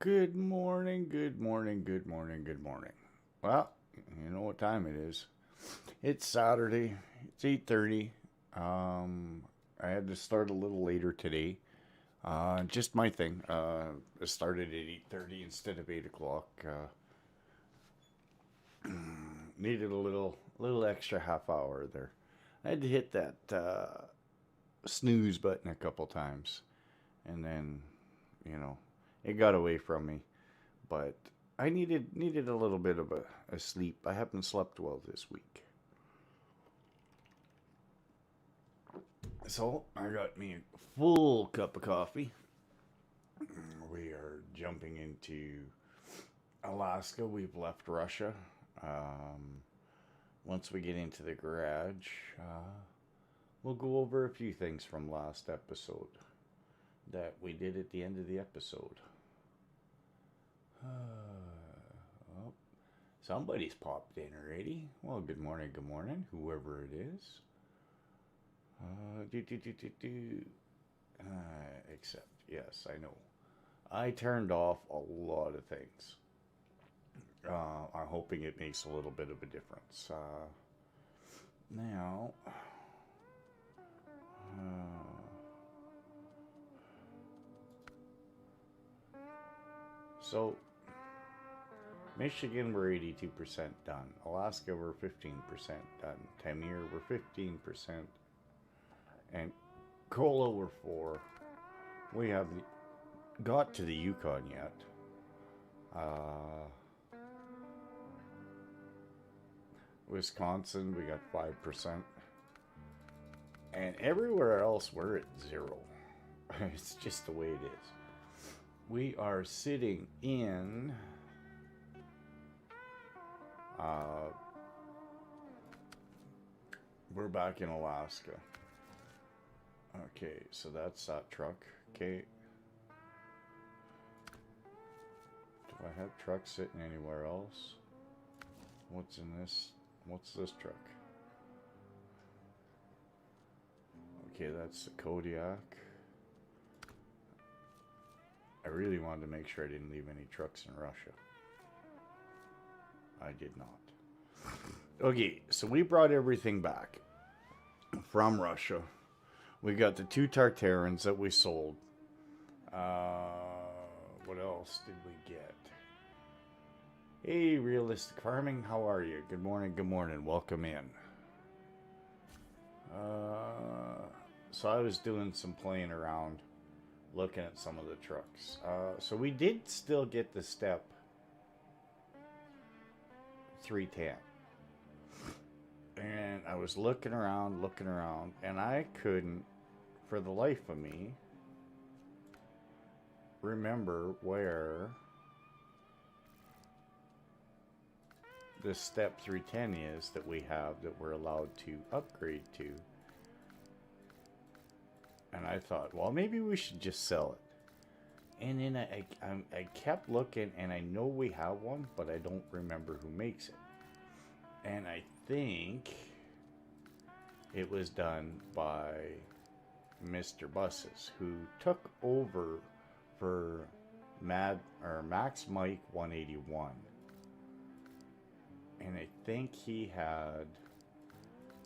Good morning, good morning, good morning, good morning. Well, you know what time it is. It's Saturday. It's 8:30. I had to start a little later today. Just my thing. I started at 8:30 instead of 8 o'clock. Needed a little extra half hour there. I had to hit that snooze button a couple times, and then, you know, it got away from me. But I needed a little bit of a sleep. I haven't slept well this week. So I got me a full cup of coffee. We are jumping into Alaska. We've left Russia. Um, Once we get into the garage, we'll go over a few things from last episode that we did at the end of the episode. Well, somebody's popped in already. Well, good morning, whoever it is. Do, do, do, do, do. Except, yes, I know. I turned off a lot of things. I'm hoping it makes a little bit of a difference. Now, so Michigan, we're 82% done. Alaska, we're 15% done. Tamir, we're 15%. And Kola, we're 4. We haven't got to the Yukon yet. Wisconsin, we got 5%. And everywhere else, we're at 0. It's just the way it is. We are sitting in we're back in Alaska. Okay, so that's that truck. Okay. Do I have trucks sitting anywhere else? What's in this? What's this truck? Okay, that's the Kodiak. I really wanted to make sure I didn't leave any trucks in Russia. I did not. Okay, so we brought everything back from Russia. We got the 2 Tartarans that we sold. What else did we get? Hey, Realistic Farming, how are you? Good morning, welcome in. So I was doing some playing around, looking at some of the trucks. So we did still get the Step 310. And I was looking around, and I couldn't, for the life of me, remember where the Step 310 is that we have that we're allowed to upgrade to. And I thought, well, maybe we should just sell it. And then I kept looking, and I know we have one, but I don't remember who makes it. And I think it was done by Mr. Buses, who took over for Max Mike 181. And I think he had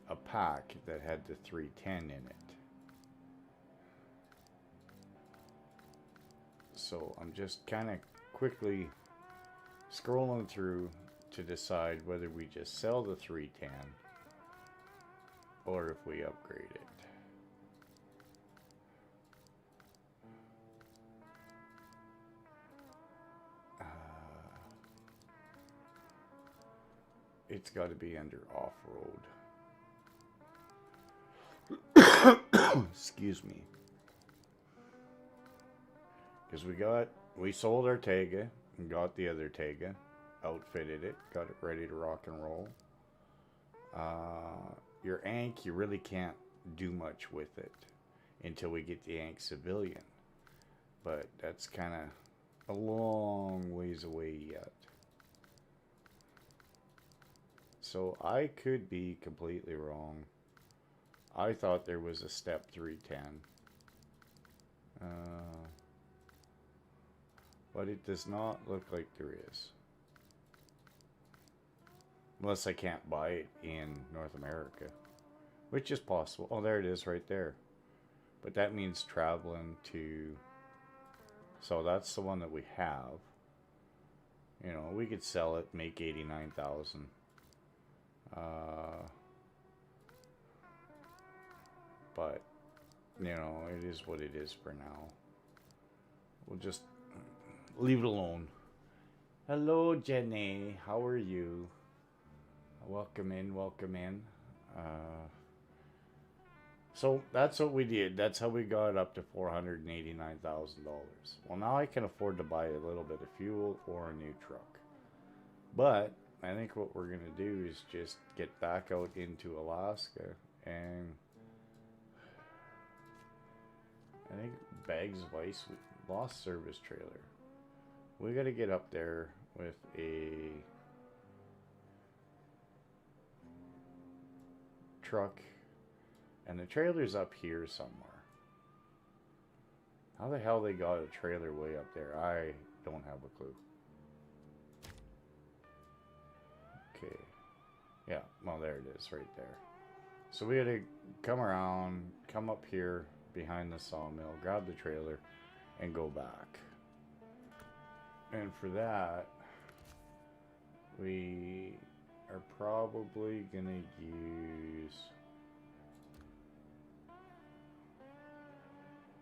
a pack that had the 310 in it. So I'm just kind of quickly scrolling through to decide whether we just sell the 310 or if we upgrade it. It's got to be under off-road. Excuse me. Because we sold our Tega and got the other Tega, outfitted it, got it ready to rock and roll. Your Ankh, you really can't do much with it until we get the Ankh Civilian. But that's kind of a long ways away yet. So I could be completely wrong. I thought there was a Step 310. But it does not look like there is. Unless I can't buy it in North America. Which is possible. Oh, there it is right there. But that means traveling to... So that's the one that we have. You know, we could sell it, make 89,000. But, you know, it is what it is for now. We'll just leave it alone. Hello, Jenny. How are you? Welcome in, welcome in. So that's what we did. That's how we got up to $489,000. Well, now I can afford to buy a little bit of fuel or a new truck. But I think what we're going to do is just get back out into Alaska and I think Bags of Ice lost service trailer. We got to get up there with a truck. And the trailer's up here somewhere. How the hell they got a trailer way up there? I don't have a clue. Okay. Yeah, well there it is right there. So we had to come around, come up here behind the sawmill, grab the trailer, and go back. And for that, we are probably gonna use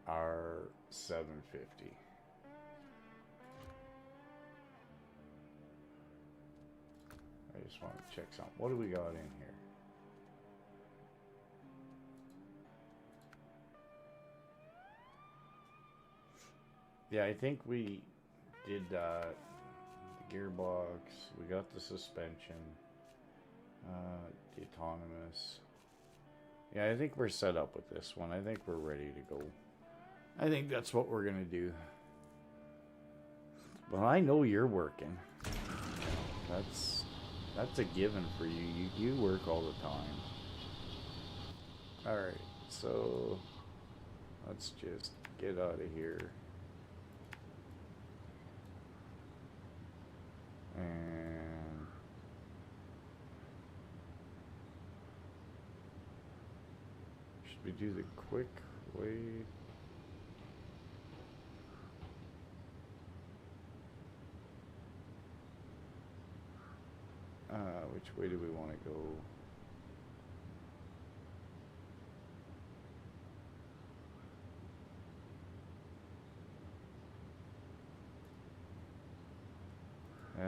our 750. I just want to check something. What do we got in here? Yeah, I think we did the gearbox. We got the suspension, the autonomous. Yeah, I think we're set up with this one. I think we're ready to go. I think that's what we're gonna do. Well, I know you're working. That's a given for you. You work all the time. Alright, so let's just get out of here. And should we do the quick way? Which way do we want to go?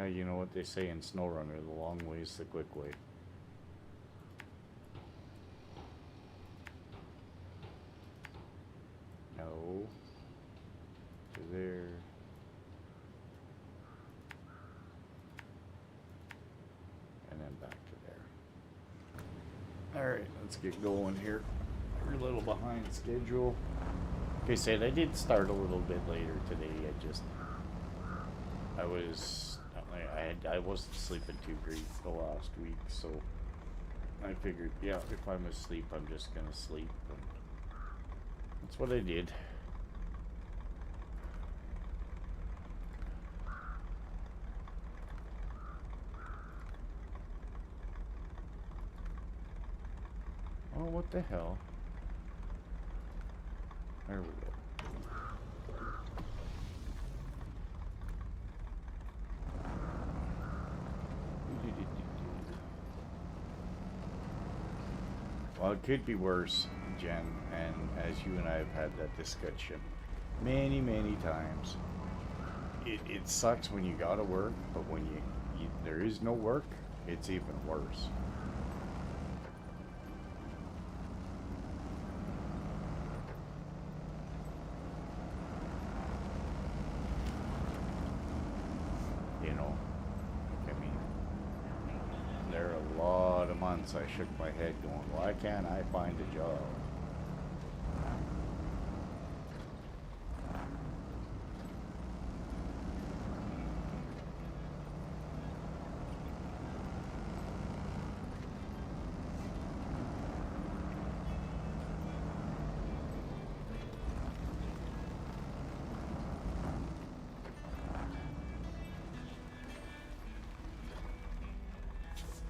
You know what they say in Snowrunner, the long way is the quick way. No. To there. And then back to there. Alright, let's get going here. We're a little behind schedule. Like I said, I did start a little bit later today. I wasn't sleeping too great the last week, so I figured, yeah, if I'm asleep, I'm just gonna sleep. And that's what I did. Oh, what the hell? There we go. Well, it could be worse, Jen, and as you and I have had that discussion many, many times. It sucks when you gotta work, but when there is no work, it's even worse. You know, I mean, there are a lot of months I shook my head going, why can't I find a job?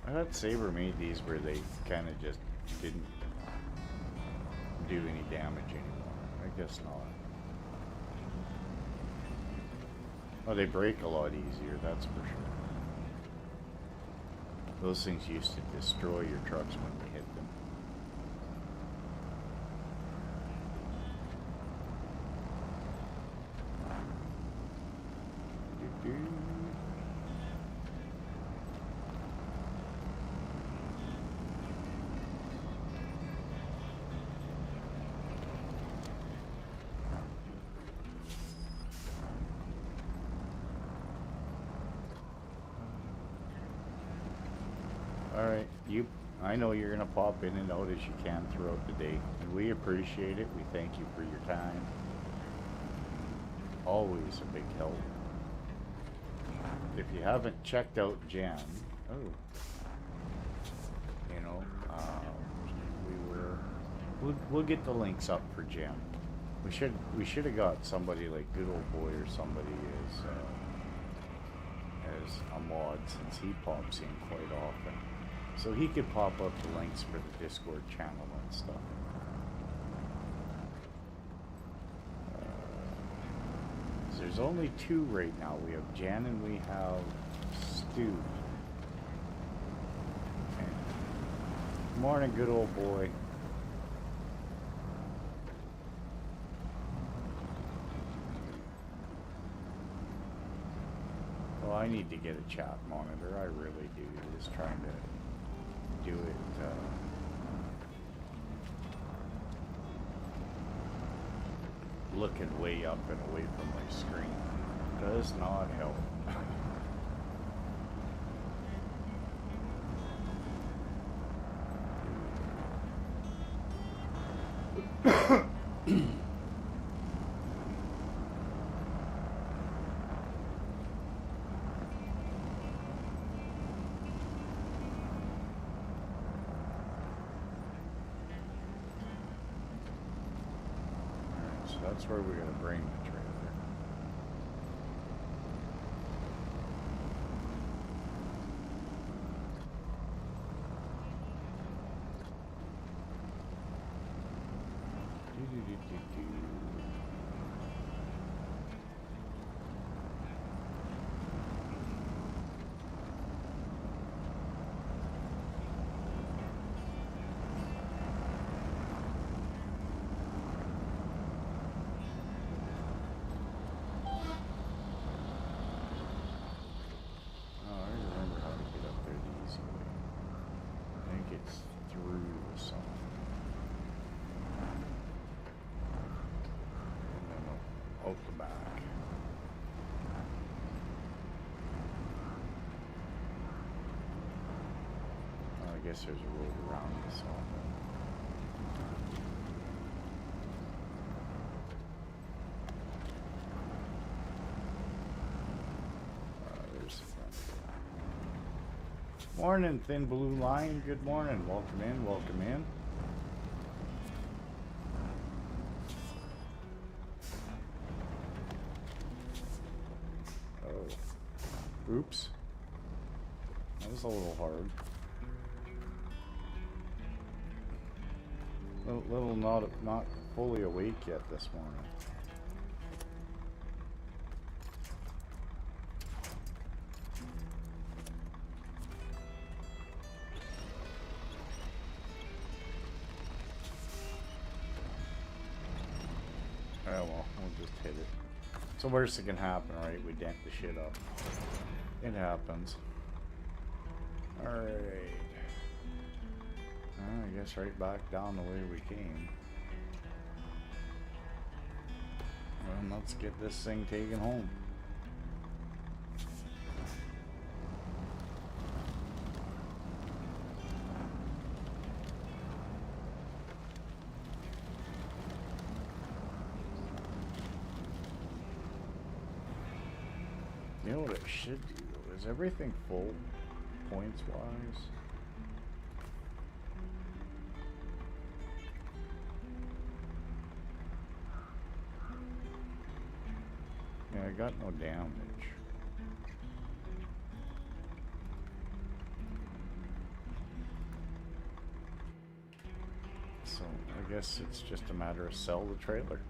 I thought Saber made these where they kind of just didn't do any damage anymore. I guess not. Oh, they break a lot easier, that's for sure. Those things used to destroy your trucks when you hit them. Alright, I know you're going to pop in and out as you can throughout the day, and we appreciate it. We thank you for your time. Always a big help. If you haven't checked out Jen, you know, we'll get the links up for Jen. We should have got somebody like Good Old Boy or somebody as a mod, since he pops in quite often. So he could pop up the links for the Discord channel and stuff. So there's only two right now. We have Jan and we have Stu. And morning, Good Old Boy. Well, I need to get a chat monitor. I really do. Just trying to do it looking way up and away from my screen does not help. That's where we're going to bring the trailer. I guess there's a road around this all. There's the front. Morning, Thin Blue Line. Good morning. Welcome in. Welcome in. Oh. Oops. That was a little hard. Little not fully awake yet this morning. Oh well, we'll just hit it. It's the worst that can happen, right? We dent the shit up. It happens. Alright. I guess right back down the way we came. Well, let's get this thing taken home. You know what it should do though? Is everything full points wise? I got no damage. I guess it's just a matter of sell the trailer.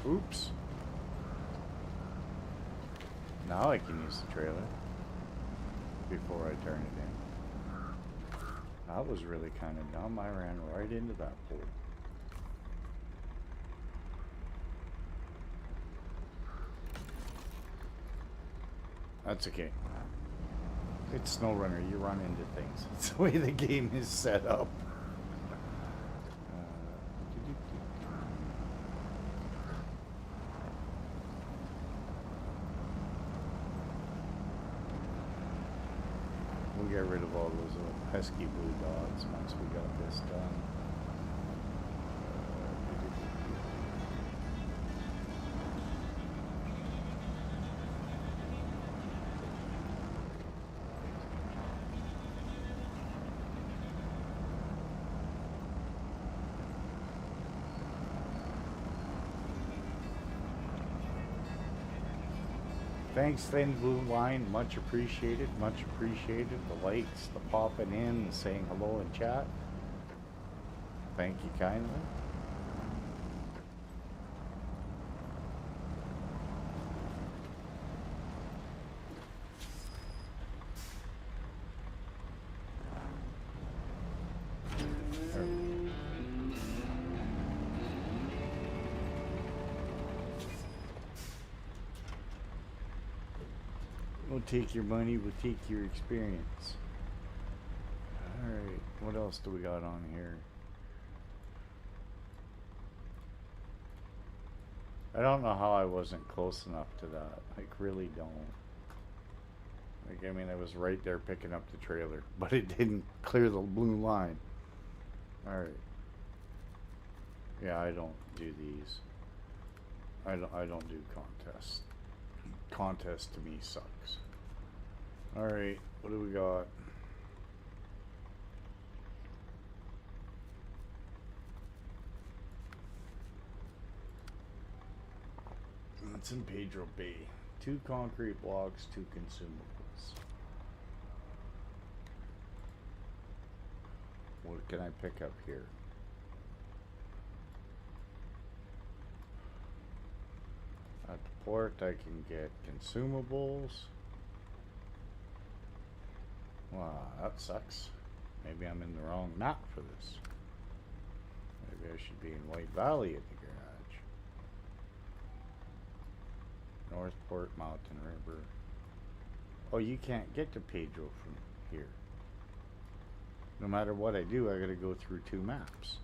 Oops. Now I can use the trailer before I turn it in. That was really kind of dumb. I ran right into that pole. That's okay. It's Snowrunner. You run into things. It's the way the game is set up. We'll get rid of all those little pesky blue dots once we got this done. Thanks, Thin Blue Line. Much appreciated. Much appreciated. The likes, the popping in, the saying hello in chat. Thank you kindly. We'll take your money, we'll take your experience. Alright, what else do we got on here? I don't know how I wasn't close enough to that. Like, really don't. Like, I mean, I was right there picking up the trailer, but it didn't clear the blue line. Alright. Yeah, I don't do these. I don't do contests. Contest to me sucks. Alright, what do we got? It's in Pedro Bay. 2 concrete blocks, 2 consumables. What can I pick up here? At the port I can get consumables. Wow, that sucks. Maybe I'm in the wrong map for this. Maybe I should be in White Valley at the garage. Northport, Mountain River. Oh, you can't get to Pedro from here. No matter what I do, I gotta go through 2 maps.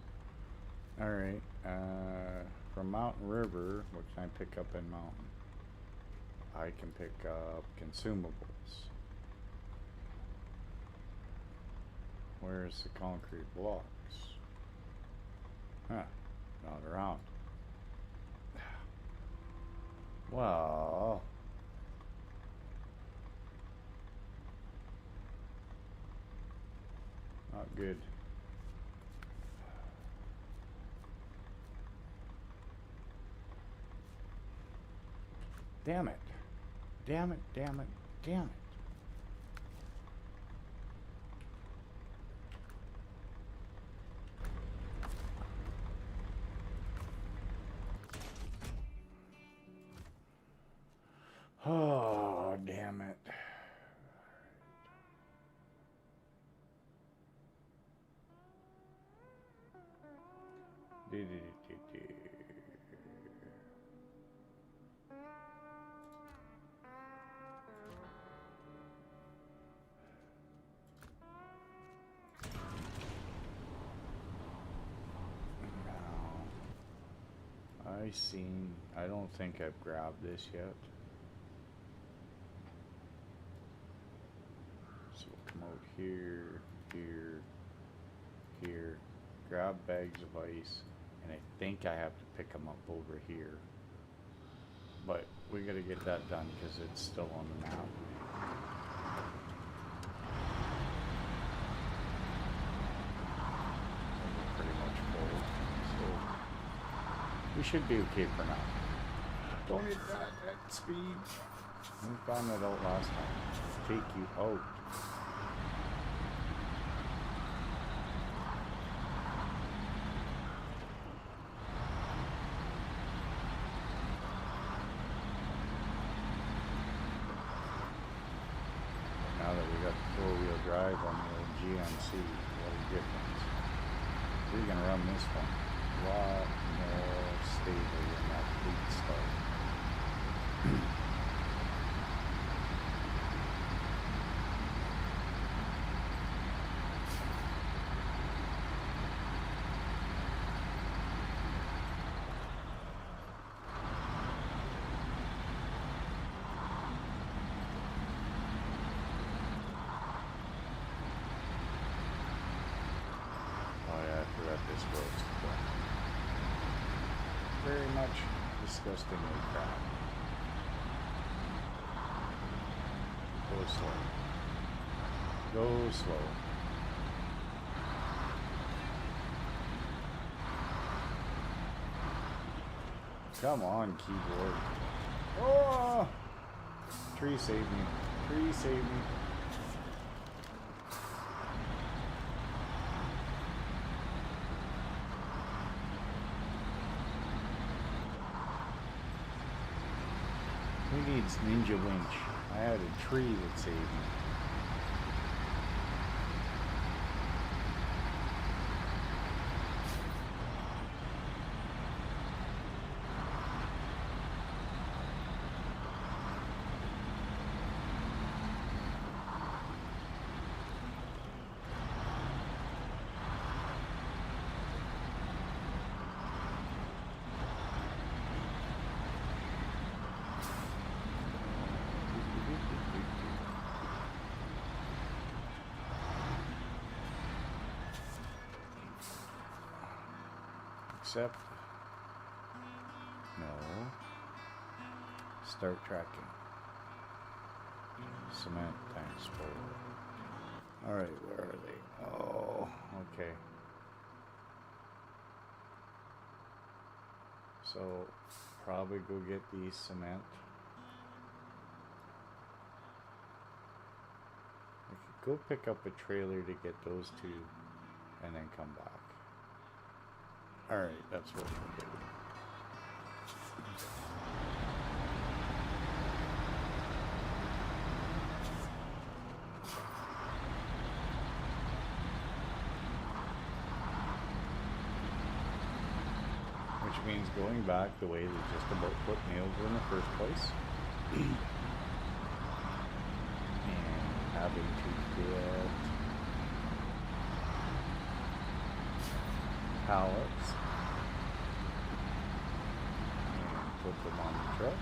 Alright, from Mountain River, what can I pick up in Mountain? I can pick up consumables. Where's the concrete blocks? Huh, not around. Well, not good. Damn it. Damn it, damn it, damn it. Oh, damn it. I don't think I've grabbed this yet. So we'll come out here, here, here, grab bags of ice, and I think I have to pick them up over here. But we gotta get that done because it's still on the map. should be okay for now. Don't hit that at speed. We found that out last time. Take you out. Now that we got the four-wheel drive on the old GMC, what a difference. We can run this one a lot more stable than that fleet start. This road's very much disgustingly crap. Go slow. Go slow. Come on, keyboard. Oh! Tree save me. Tree save me. Who needs Ninja Winch? I had a tree that saved me. Accept. No. Start tracking. Cement tanks full. Alright, where are they? Oh, okay. So, probably go get the cement. I could go pick up a trailer to get those two and then come back. Alright, that's what we'll do. Which means going back the way that just about put me over in the first place. And having to get pallets and put them on the truck.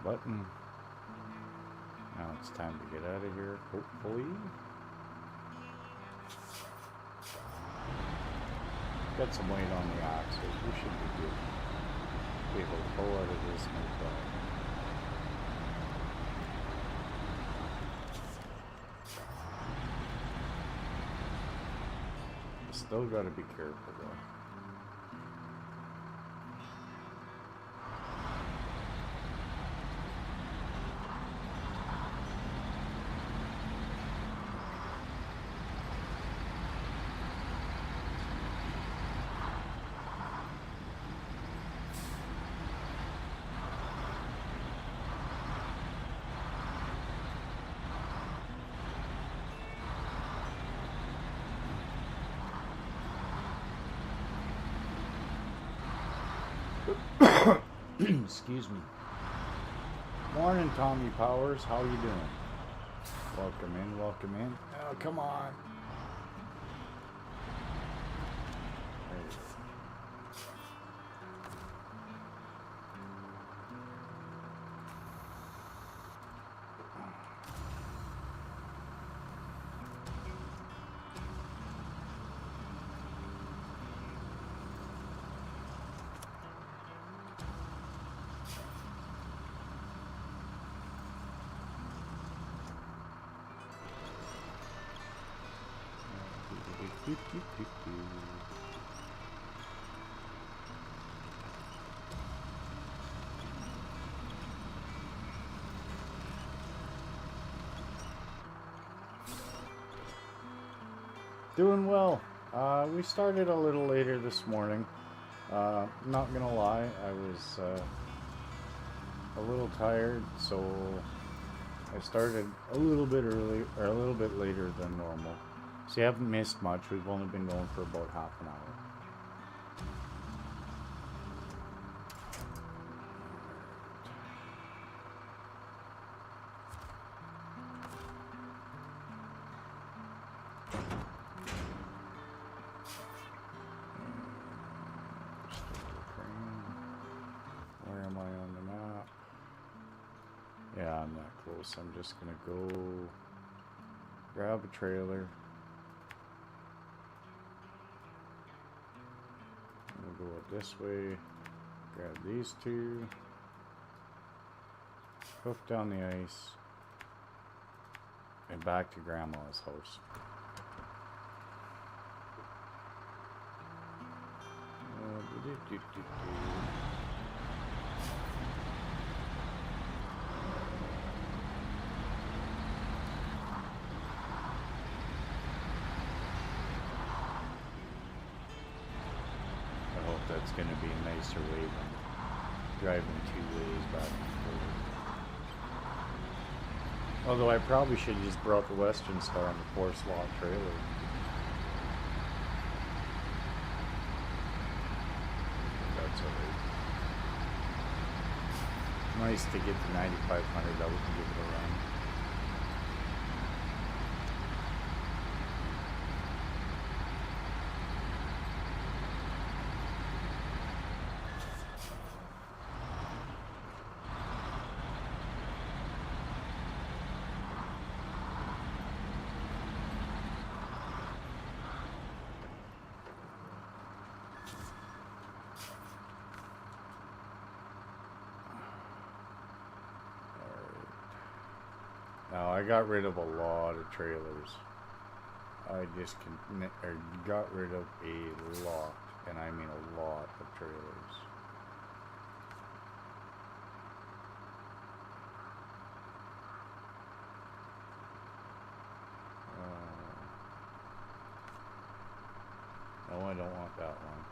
Button. Now it's time to get out of here, hopefully. Got some weight on the axles. We should be good. We will pull out of this no problem. Still gotta be careful though. Excuse me. Morning, Tommy Powers. How you doing? Welcome in, welcome in. Oh, come on. There you go. Doing well. We started a little later this morning. Not gonna lie, I was a little tired, so I started a little bit early, or a little bit later than normal. So you haven't missed much. We've only been going for about half an hour. Where am I on the map? Yeah, I'm that close. I'm just gonna go grab a trailer. We'll go up this way, grab these two, hoof down the ice, and back to Grandma's house. I hope that's going to be a nicer way than driving 2 ways back and forth. Although I probably should have just brought the Western Star on the 4-slot trailer. That's alright. Nice to get the 9500 out and give it a run. Now I got rid of a lot of trailers. I just got rid of a lot, and I mean a lot of trailers. No, I don't want that one.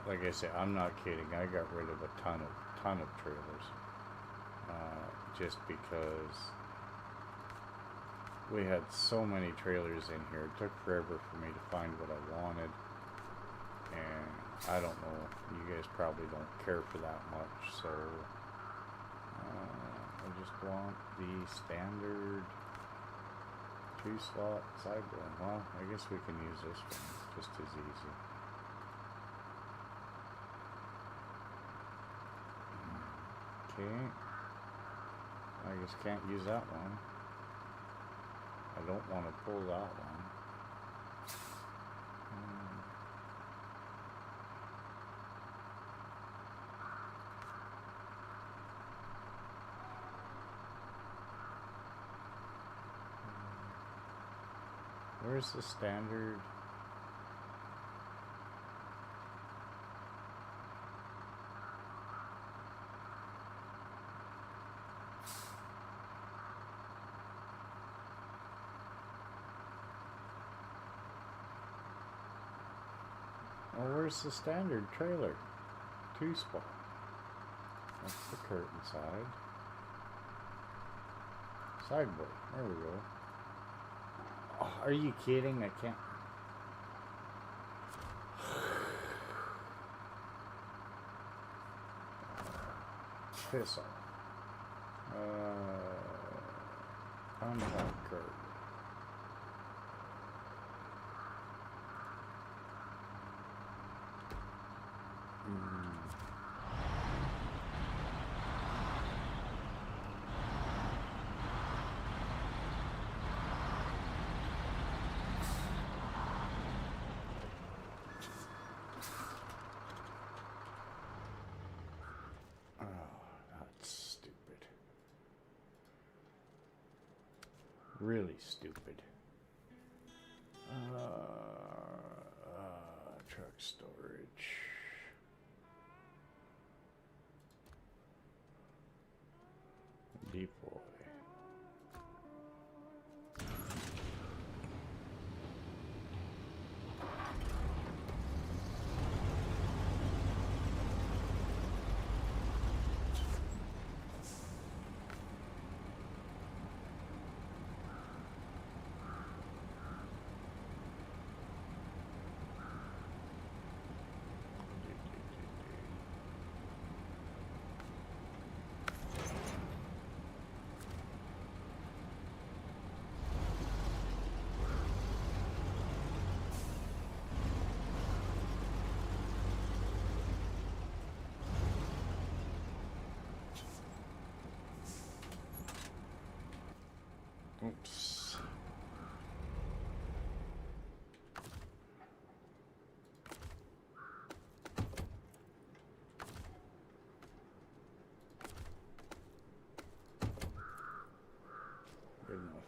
Like I say, I'm not kidding. I got rid of a ton of trailers, just because we had so many trailers in here. It took forever for me to find what I wanted, and I don't know. You guys probably don't care for that much, so I just want the standard 2-slot side one. Well, I guess we can use this one just as easy. Okay, I just can't use that one. I don't want to pull that one. Where's the standard? Oh, where's the standard trailer? 2-spot. That's the curtain side. Sideboard. There we go. Oh, are you kidding? I can't. Piss off. Unpack curtain. Really stupid. Truck storage. Deploy. Oops. Good enough.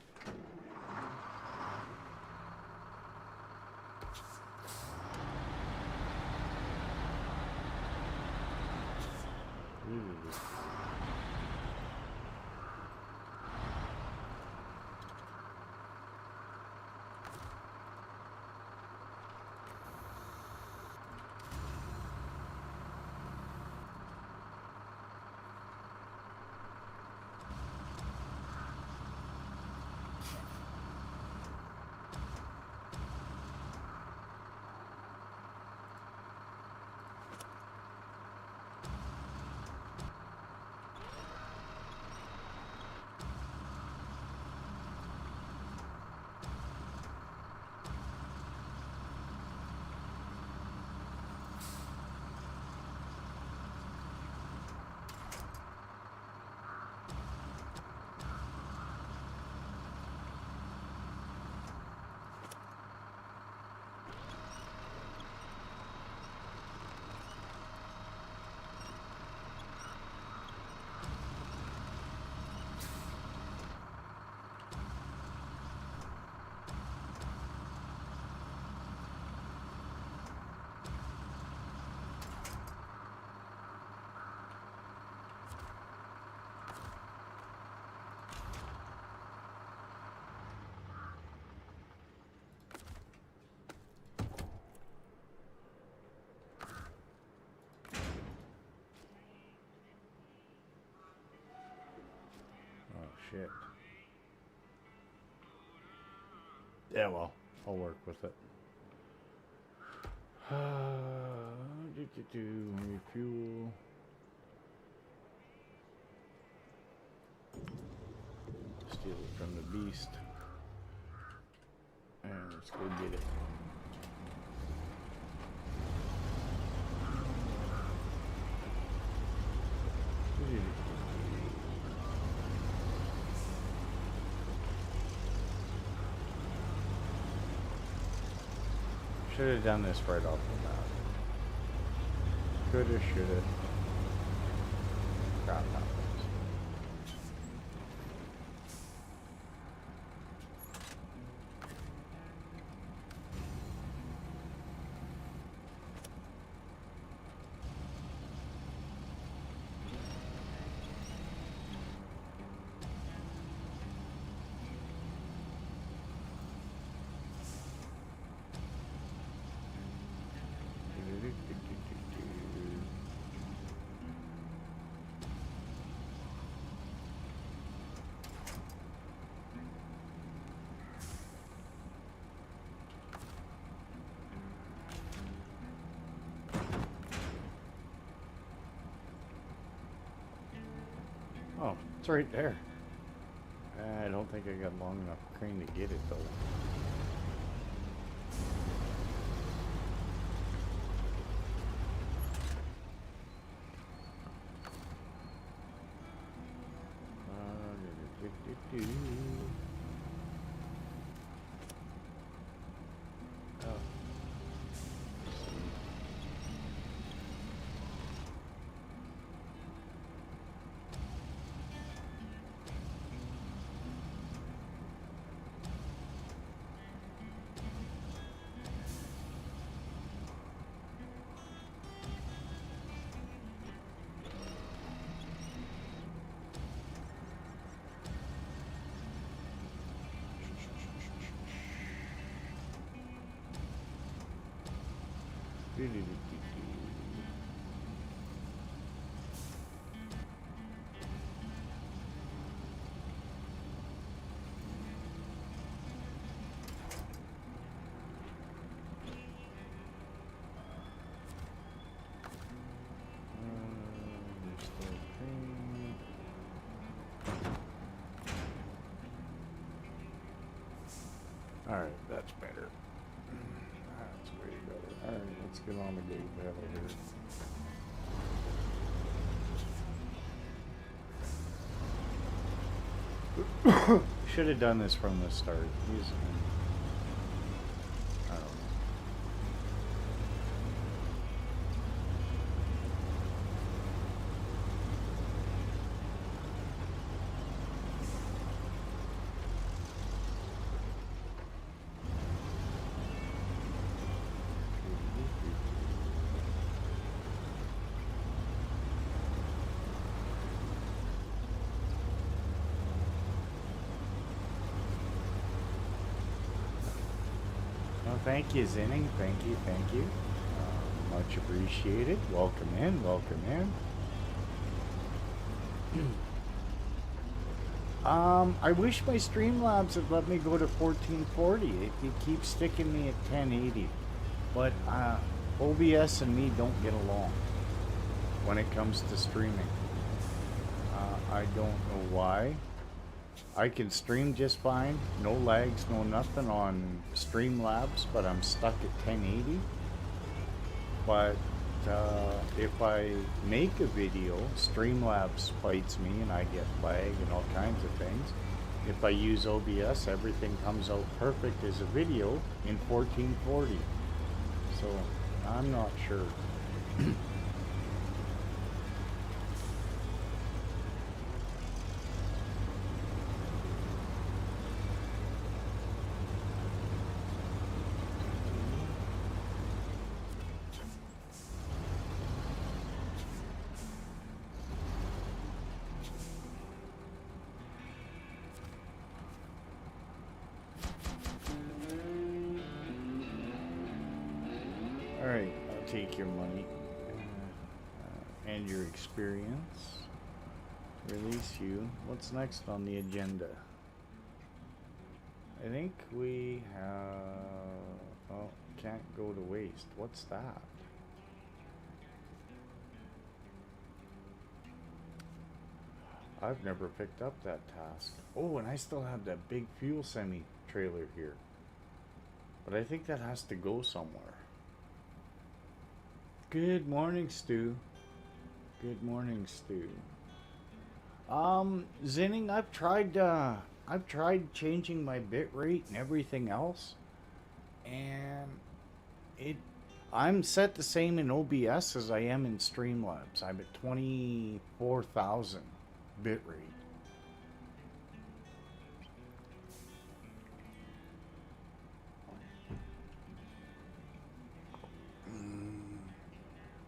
Shit. Yeah, well, I'll work with it. Refuel. Steal it from the beast. And let's go get it. Should have done this right off the bat. Coulda, shoulda. Crap happens. Oh, it's right there. I don't think I got long enough crane to get it though. Alright, that's better. That's way better. Alright, let's get on the gate battle here. Should have done this from the start. I don't know. Thank you, Zinning. Thank you, thank you. Much appreciated. Welcome in, welcome in. I wish my Streamlabs had let me go to 1440. It keeps sticking me at 1080. But OBS and me don't get along when it comes to streaming. I don't know why. I can stream just fine, no lags, no nothing on Streamlabs, but I'm stuck at 1080. But if I make a video, Streamlabs fights me and I get lag and all kinds of things. If I use OBS, everything comes out perfect as a video in 1440. So I'm not sure. Alright, I'll take your money and your experience. Release you. What's next on the agenda? I think we have... Oh, can't go to waste. What's that? I've never picked up that task. Oh, and I still have that big fuel semi-trailer here. But I think that has to go somewhere. Good morning, Stu. Good morning, Stu. Zinning, I've tried changing my bit rate and everything else, and I'm set the same in OBS as I am in Streamlabs. I'm at 24,000 bit rate.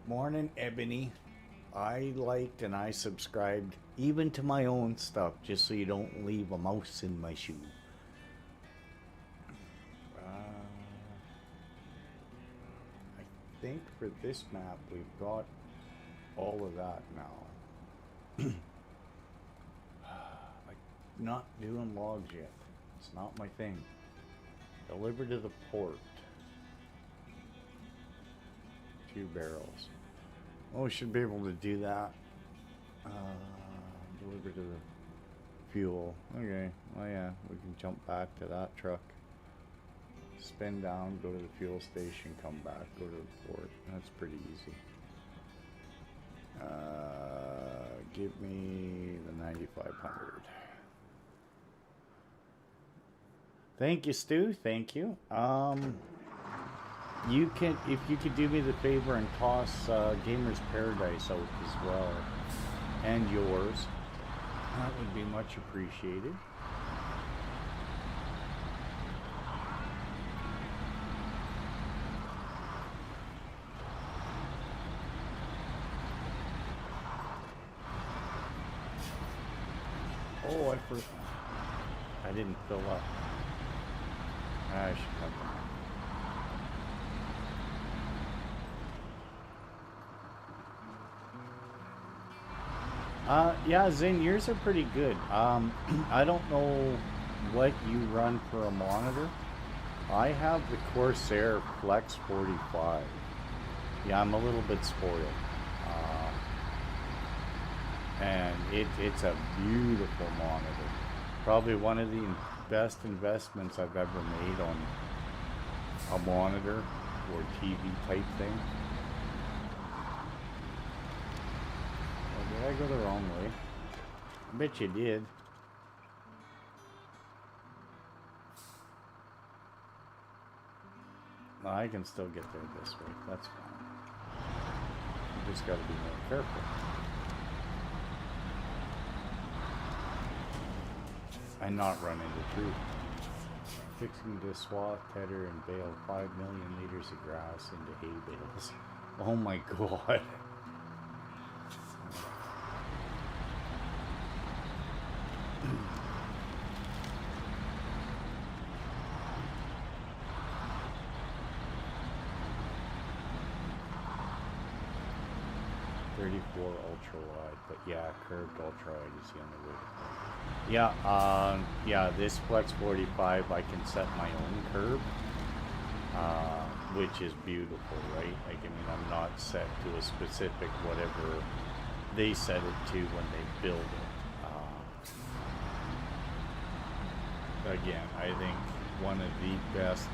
Morning, Ebony. I liked and I subscribed even to my own stuff just so you don't leave a mouse in my shoe. I think for this map we've got all of that now. I'm not doing logs yet. It's not my thing. Deliver to the port. 2 barrels. Oh, we should be able to do that. Deliver bit of the fuel. Okay, well yeah, we can jump back to that truck. Spin down, go to the fuel station, come back, go to the port. That's pretty easy. Give me the 9,500. Thank you, Stu. Thank you. You can, if you could do me the favor and toss Gamer's Paradise out as well, and yours, that would be much appreciated. Oh, I didn't fill up. I should come back. Yeah, Zin, yours are pretty good. I don't know what you run for a monitor. I have the Corsair Flex 45. Yeah, I'm a little bit spoiled. And it's a beautiful monitor. Probably one of the best investments I've ever made on a monitor or TV type thing. Oh, did I go the wrong way? I bet you did. No, I can still get there this way. That's fine. You just got to be more careful. And not run into truth. Fixing to swath, tether, and bale 5 million liters of grass into hay bales. Oh my god. Ultra wide, but yeah, curved ultra wide is the only way to go. Yeah, yeah, this Flex 45 I can set my own curve, which is beautiful, right? Like, I mean, I'm not set to a specific whatever they set it to when they build it. Again, I think one of the best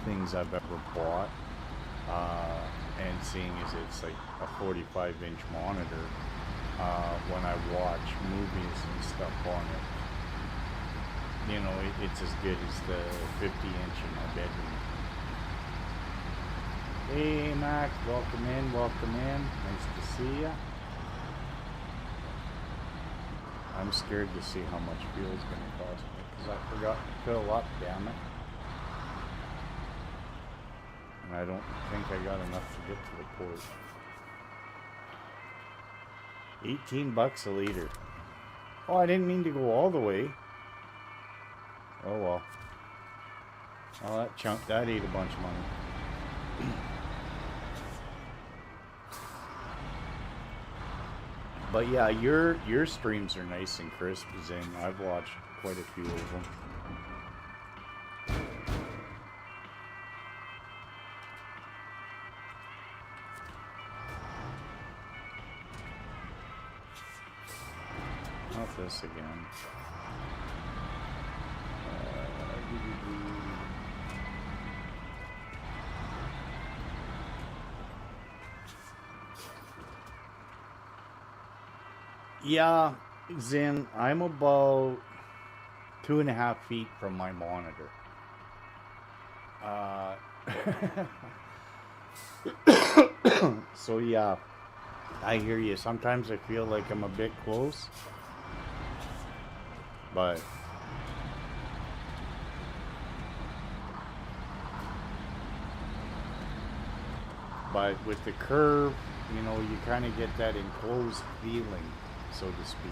things I've ever bought. And seeing as it's like a 45-inch monitor, when I watch movies and stuff on it, you know, it's as good as the 50-inch in my bedroom. Hey, Mac, welcome in, welcome in. Nice to see ya. I'm scared to see how much fuel's going to cost me, because I forgot to fill up, damn it. And I don't think I got enough to get to the port. 18 bucks a liter. Oh, I didn't mean to go all the way. Oh well. Oh, that chunk, that ate a bunch of money. But yeah, your streams are nice and crisp, Zin. I've watched quite a few of them. Not this again. Yeah, Zin, I'm about 2.5 feet from my monitor. So yeah, I hear you. Sometimes I feel like I'm a bit close, but with the curve, you know, you kind of get that enclosed feeling, so to speak.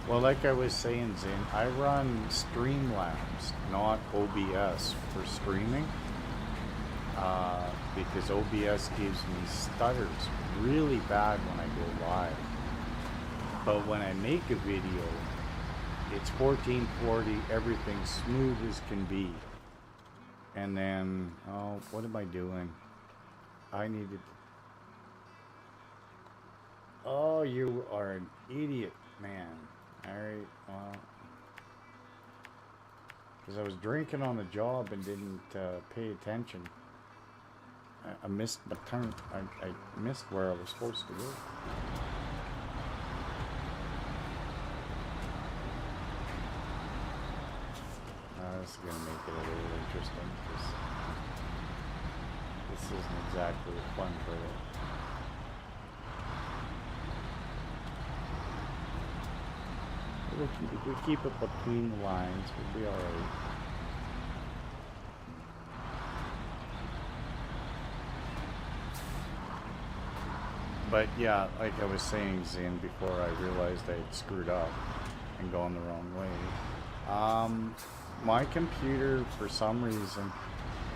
Well, like I was saying, Zin, I run Streamlabs, not OBS, for streaming, because OBS gives me stutters really bad when I go live. But when I make a video, it's 1440, everything smooth as can be. And then, oh, what am I doing? I needed... Oh, you are an idiot, man. Alright, well... Because I was drinking on the job and didn't pay attention. I missed my turn. I missed where I was supposed to go. This is going to make it a little interesting because this isn't exactly a fun trail. If we keep it between the lines, we'll be alright. But yeah, like I was saying, Zin, before I realized I had screwed up and gone the wrong way. My computer, for some reason,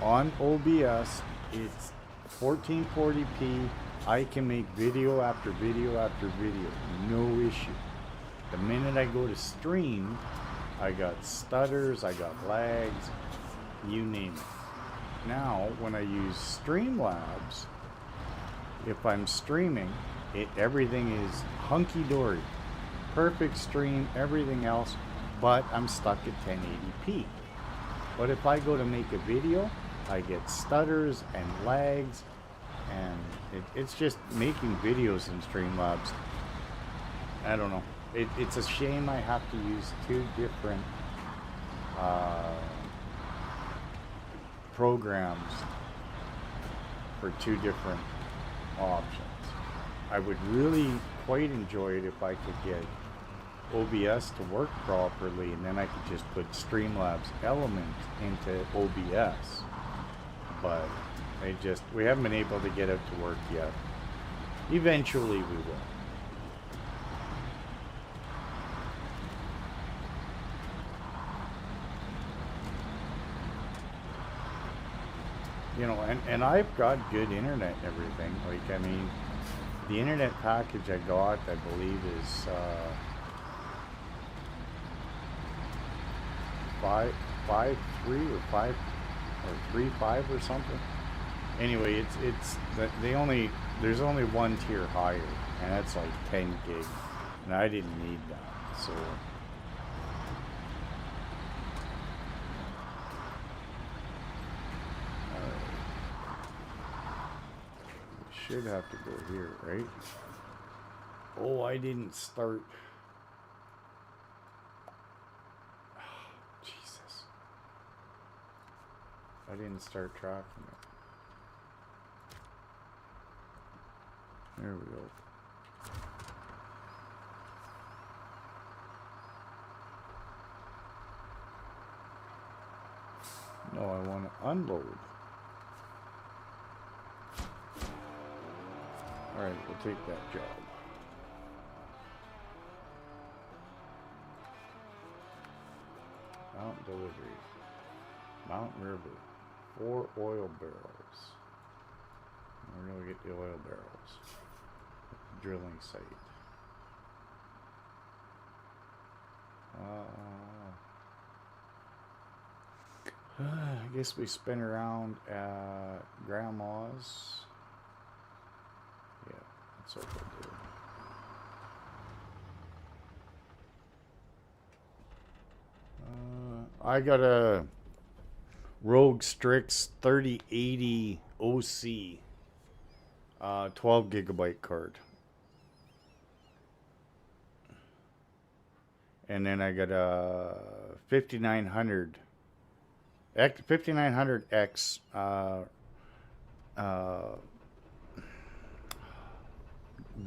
on OBS, it's 1440p. I can make video after video after video, no issue. The minute I go to stream, I got stutters, I got lags, you name it. Now, when I use Streamlabs, if I'm streaming, everything is hunky-dory. Perfect stream, everything else, but I'm stuck at 1080p. But if I go to make a video, I get stutters and lags, and it's just making videos in Streamlabs. I don't know. It's a shame I have to use two different programs for two different options. I would really quite enjoy it if I could get OBS to work properly, and then I could just put Streamlabs elements into OBS. But we haven't been able to get it to work yet. Eventually we will. You know, and I've got good internet and everything. Like, I mean, the internet package I got, I believe, is 5.3 or 5 or 3.5 or something. Anyway, there's only one tier higher, and that's like 10 gig, and I didn't need that, so. Should have to go here, right? Oh, I didn't start. Oh, Jesus. I didn't start tracking it. There we go. No, I want to unload. Alright, we'll take that job. Mountain delivery. Mountain River. 4 oil barrels. Where do we get the oil barrels? Drilling site. I guess we spin around at Grandma's. Yeah, that's what we'll do. I got a Rogue Strix 3080 OC 12 gigabyte card. And then I got a 5900X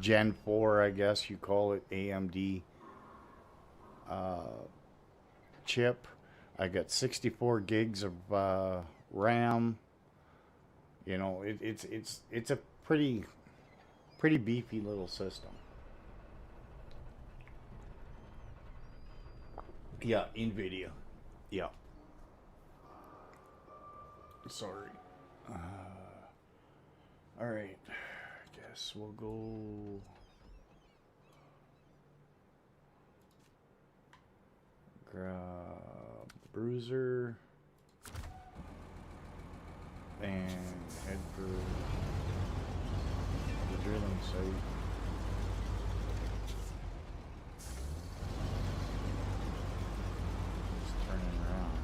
Gen 4, I guess you call it, AMD chip. I got 64 gigs of RAM. You know, it's a pretty beefy little system. Yeah, NVIDIA. Yeah. Sorry. All right. I guess we'll go. Bruiser. And head for the drilling site. Just turning around.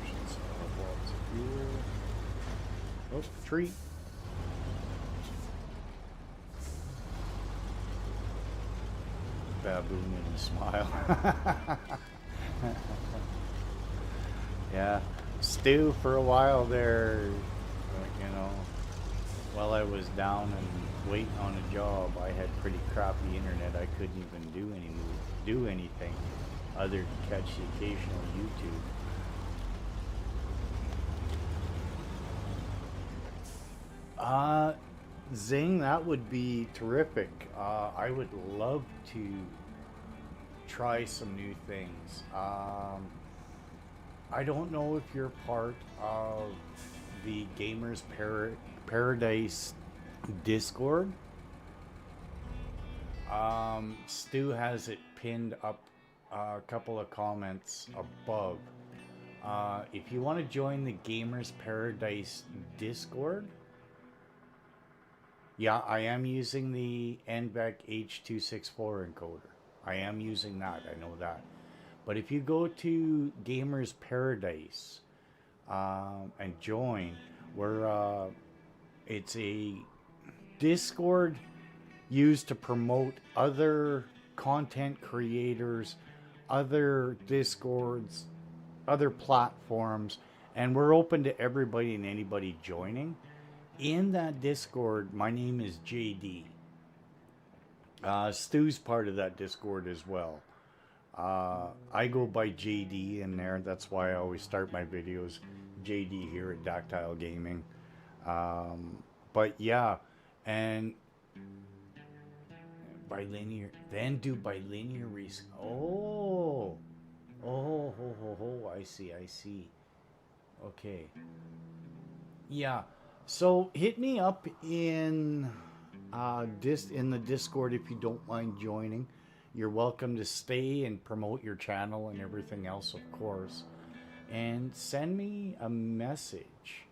Should still have lots of fuel. Oh, tree. Baboon and a smile. Yeah. Stu, for a while there, you know, while I was down and waiting on a job, I had pretty crappy internet. I couldn't even do anything other than catch the occasional YouTube. Zing, that would be terrific. I would love to try some new things. I don't know if you're part of the Gamers Paradise Discord. Stu has it pinned up a couple of comments above. If you want to join the Gamers Paradise Discord, yeah, I am using the NVEC H.264 encoder. I am using that, I know that. But if you go to Gamers Paradise and join, it's a Discord used to promote other content creators, other Discords, other platforms, and we're open to everybody and anybody joining. In that Discord, my name is JD. Stu's part of that Discord as well. I go by JD in there. That's why I always start my videos JD here at Dactyle Gaming. But yeah, and bilinear, then do bilinear Oh, I see. Okay. Yeah. So hit me up in the Discord if you don't mind joining. You're welcome to stay and promote your channel and everything else, of course. And send me a message.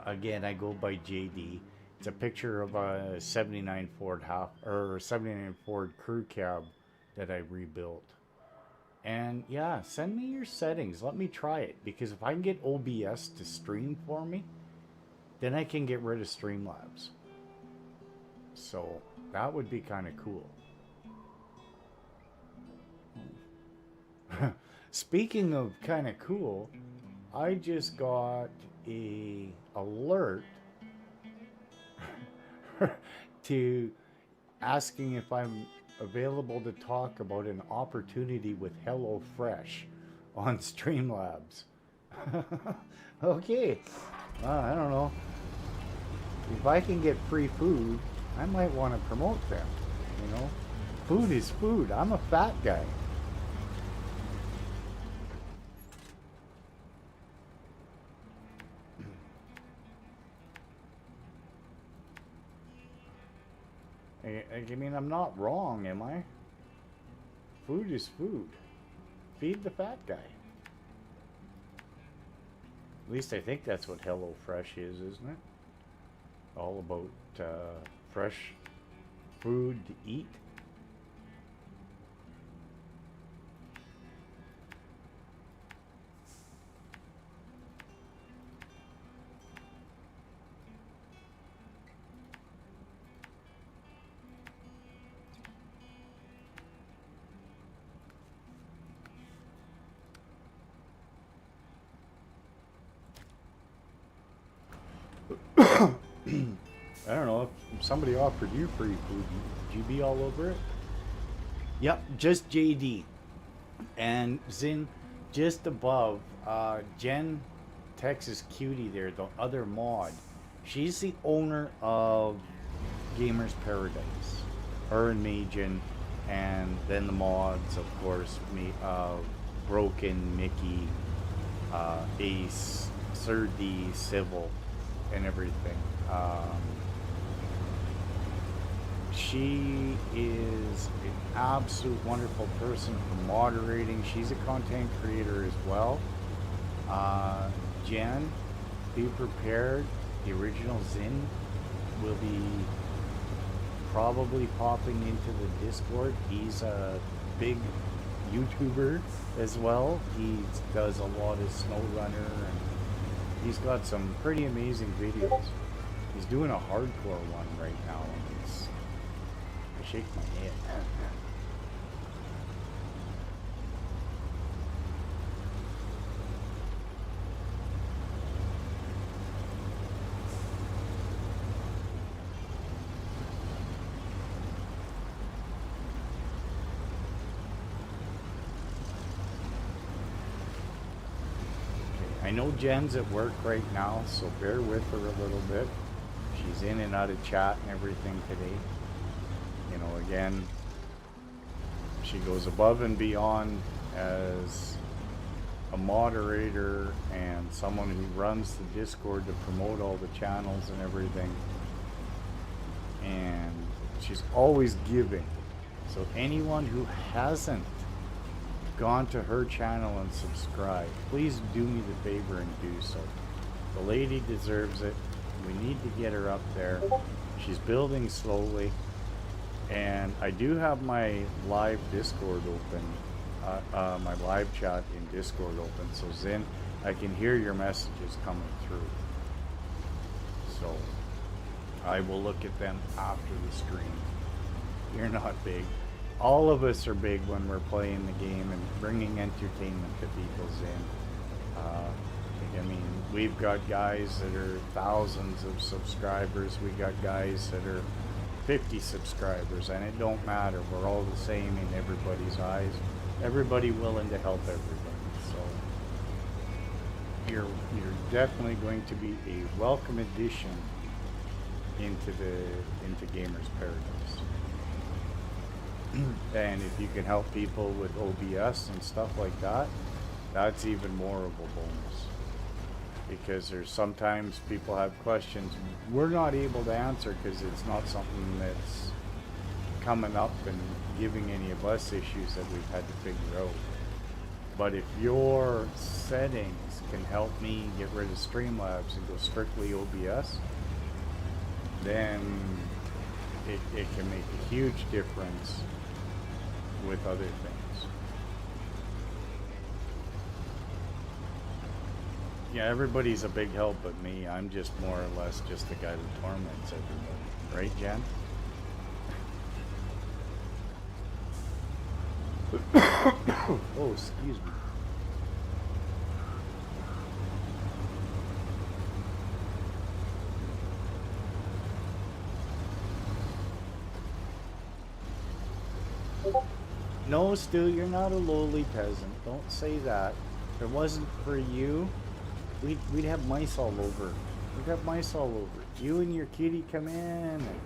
Again, I go by JD. It's a picture of a 79 Ford crew cab that I rebuilt. And yeah, send me your settings. Let me try it. Because if I can get OBS to stream for me, then I can get rid of Streamlabs. So that would be kind of cool. Speaking of kind of cool, I just got a alert to asking if I'm available to talk about an opportunity with HelloFresh on Streamlabs. Okay. I don't know. If I can get free food, I might want to promote them. You know, food is food. I'm a fat guy. I mean, I'm not wrong, am I? Food is food. Feed the fat guy. At least I think that's what HelloFresh is, isn't it? All about fresh food to eat. I don't know, if somebody offered you free food, would you be all over it? Yep, just JD. And Zin, just above, Jen, Texas Cutie there, the other mod, she's the owner of Gamers Paradise. Her and Majin, and then the mods, of course, Broken, Mickey, Ace, Sir D, Civil, and everything. she is an absolute wonderful person for moderating. She's a content creator as well. Jen, be prepared. The original Zin will be probably popping into the Discord. He's a big YouTuber as well. He does a lot of Snowrunner, and he's got some pretty amazing videos. He's doing a hardcore one right now, and I shake my head. I know Jen's at work right now, so bear with her a little bit. She's in and out of chat and everything today. You know, again, she goes above and beyond as a moderator and someone who runs the Discord to promote all the channels and everything. And she's always giving. So anyone who hasn't gone to her channel and subscribed, please do me the favor and do so. The lady deserves it. We need to get her up there. She's building slowly, and I do have my live Discord open, my live chat in Discord open, so Zin, I can hear your messages coming through, so I will look at them after the stream. You're not big. All of us are big when we're playing the game and bringing entertainment to people's in. I mean, we've got guys that are thousands of subscribers. We got guys that are 50 subscribers, and it don't matter. We're all the same in everybody's eyes. Everybody willing to help everybody. So you're definitely going to be a welcome addition into Gamers Paradise. And if you can help people with OBS and stuff like that, that's even more of a bonus. Because there's sometimes people have questions we're not able to answer because it's not something that's coming up and giving any of us issues that we've had to figure out. But if your settings can help me get rid of Streamlabs and go strictly OBS, then it can make a huge difference with other things. Yeah, everybody's a big help but me. I'm just more or less just the guy that torments everybody. Right, Jen? Oh, excuse me. No, Stu, you're not a lowly peasant. Don't say that. If it wasn't for you, we'd have mice all over. We'd have mice all over. You and your kitty come in, and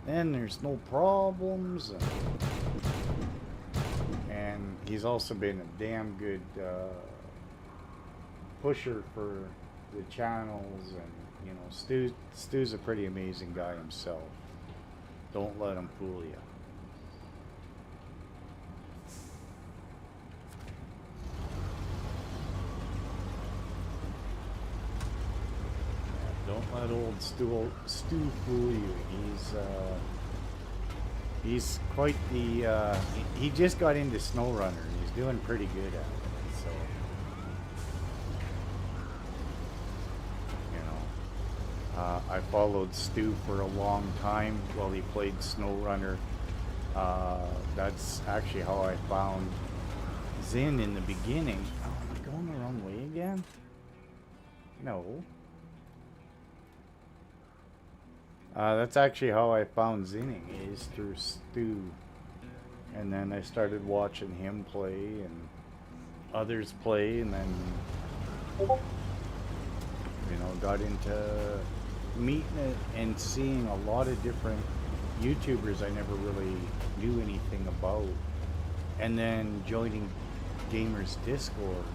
then there's no problems. And he's also been a damn good pusher for the channels, and you know, Stu's a pretty amazing guy himself. Don't let him fool you. Don't let old Stu fool you. He's quite the, he just got into Snowrunner, and he's doing pretty good at it, so, you know, I followed Stu for a long time while he played Snowrunner. That's actually how I found Zin in the beginning. Oh, am I going the wrong way again? No. That's actually how I found Zinning, is through Stu. And then I started watching him play and others play, and then, you know, got into meeting it and seeing a lot of different YouTubers I never really knew anything about. And then joining Gamers Discord,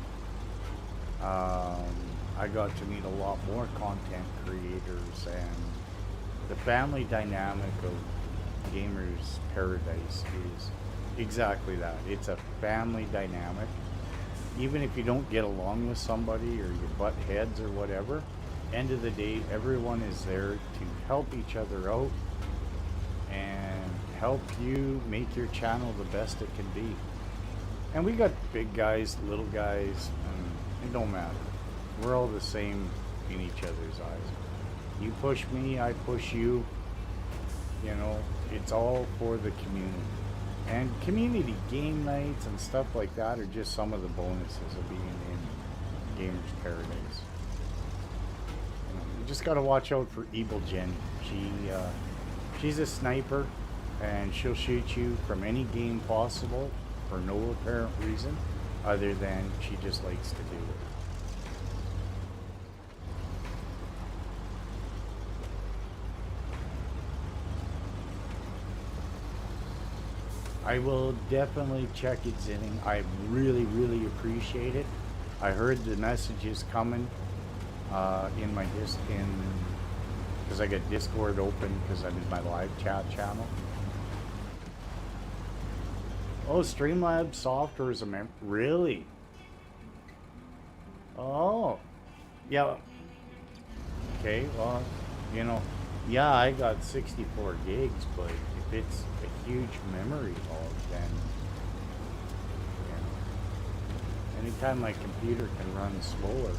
I got to meet a lot more content creators, and the family dynamic of Gamers Paradise is exactly that. It's a family dynamic. Even if you don't get along with somebody or you butt heads or whatever, end of the day, everyone is there to help each other out and help you make your channel the best it can be. And we got big guys, little guys, and it don't matter. We're all the same in each other's eyes. You push me, I push you. You know, it's all for the community. And community game nights and stuff like that are just some of the bonuses of being in Gamers Paradise. You just got to watch out for Evil Jenny. She's a sniper, and she'll shoot you from any game possible for no apparent reason other than she just likes to do it. I will definitely check it, Zinning. I really, really appreciate it. I heard the messages coming in my because I got Discord open because I'm in my live chat channel. Oh, Streamlabs software is a really? Oh, yeah. Okay, well, you know, yeah, I got 64 gigs, but if it's a huge memory hog, then, you know, anytime my computer can run slower,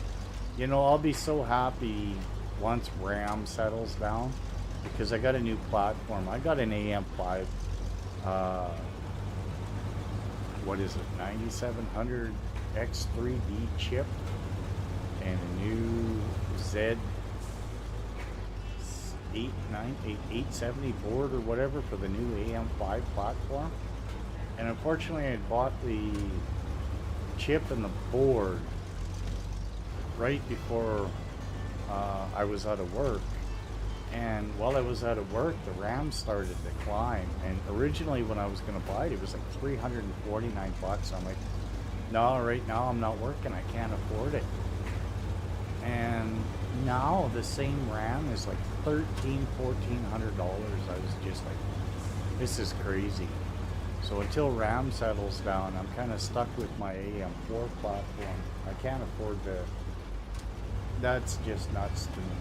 you know, I'll be so happy once RAM settles down, because I got a new platform. I got an AM5, what is it, 9700 X3D chip, and a new Z 870 board or whatever for the new AM5 platform. And unfortunately, I bought the chip and the board right before I was out of work. And while I was out of work, the RAM started to climb. And originally, when I was going to buy it, it was like $349. I'm like, no, right now I'm not working. I can't afford it. And now the same RAM is like $1,400. I was just like, this is crazy. So until RAM settles down, I'm kind of stuck with my AM4 platform. I can't afford to. That's just nuts to me.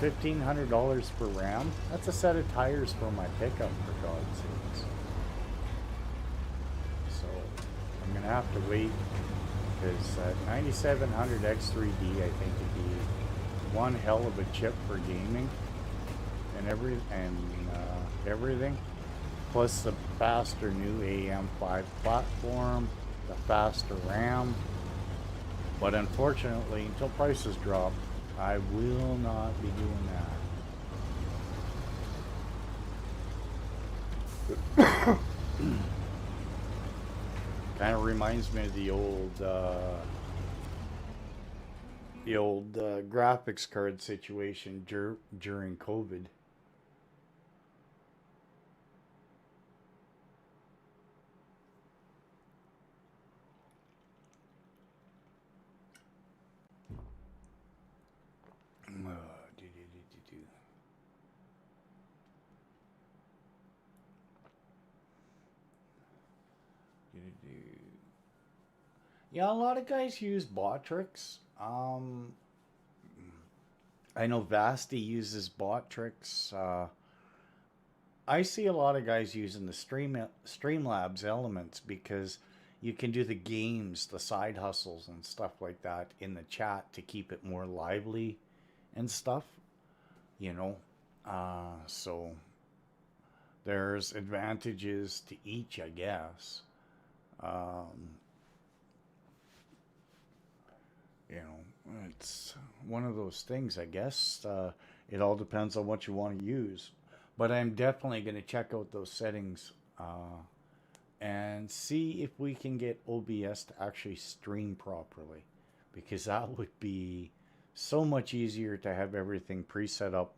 $1,500 for RAM? That's a set of tires for my pickup, for God's sakes. So I'm gonna have to wait, because 9700 X3D I think would be one hell of a chip for gaming and everything. Plus the faster new AM5 platform, the faster RAM. But unfortunately, until prices drop, I will not be doing that. Kind of reminds me of the old graphics card situation during COVID. Yeah, a lot of guys use bot tricks. I know Vasti uses bot tricks. I see a lot of guys using the Streamlabs elements because you can do the games, the side hustles, and stuff like that in the chat to keep it more lively and stuff. You know, so there's advantages to each, I guess. Um, you know, it's one of those things, I guess. It all depends on what you want to use. But I'm definitely going to check out those settings and see if we can get OBS to actually stream properly. Because that would be so much easier to have everything preset up.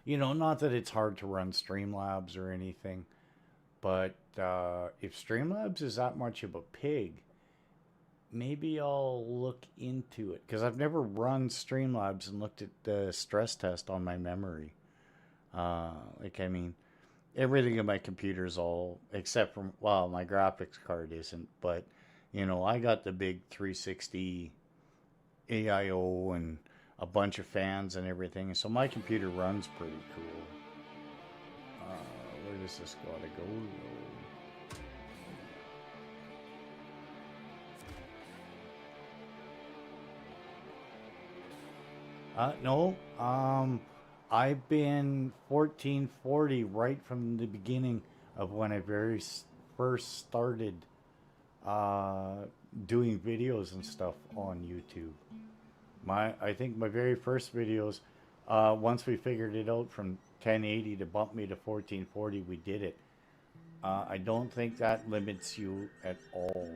You know, not that it's hard to run Streamlabs or anything, but if Streamlabs is that much of a pig, maybe I'll look into it. Because I've never run Streamlabs and looked at the stress test on my memory. I mean, everything in my computer is all except for, well, my graphics card isn't, but you know, I got the big 360 AIO and a bunch of fans and everything, so my computer runs pretty cool. Where does this gotta go? No. I've been 1440 right from the beginning of when I first started uh, doing videos and stuff on YouTube. I think my very first videos, once we figured it out from 1080 to bump me to 1440, we did it. I don't think that limits you at all.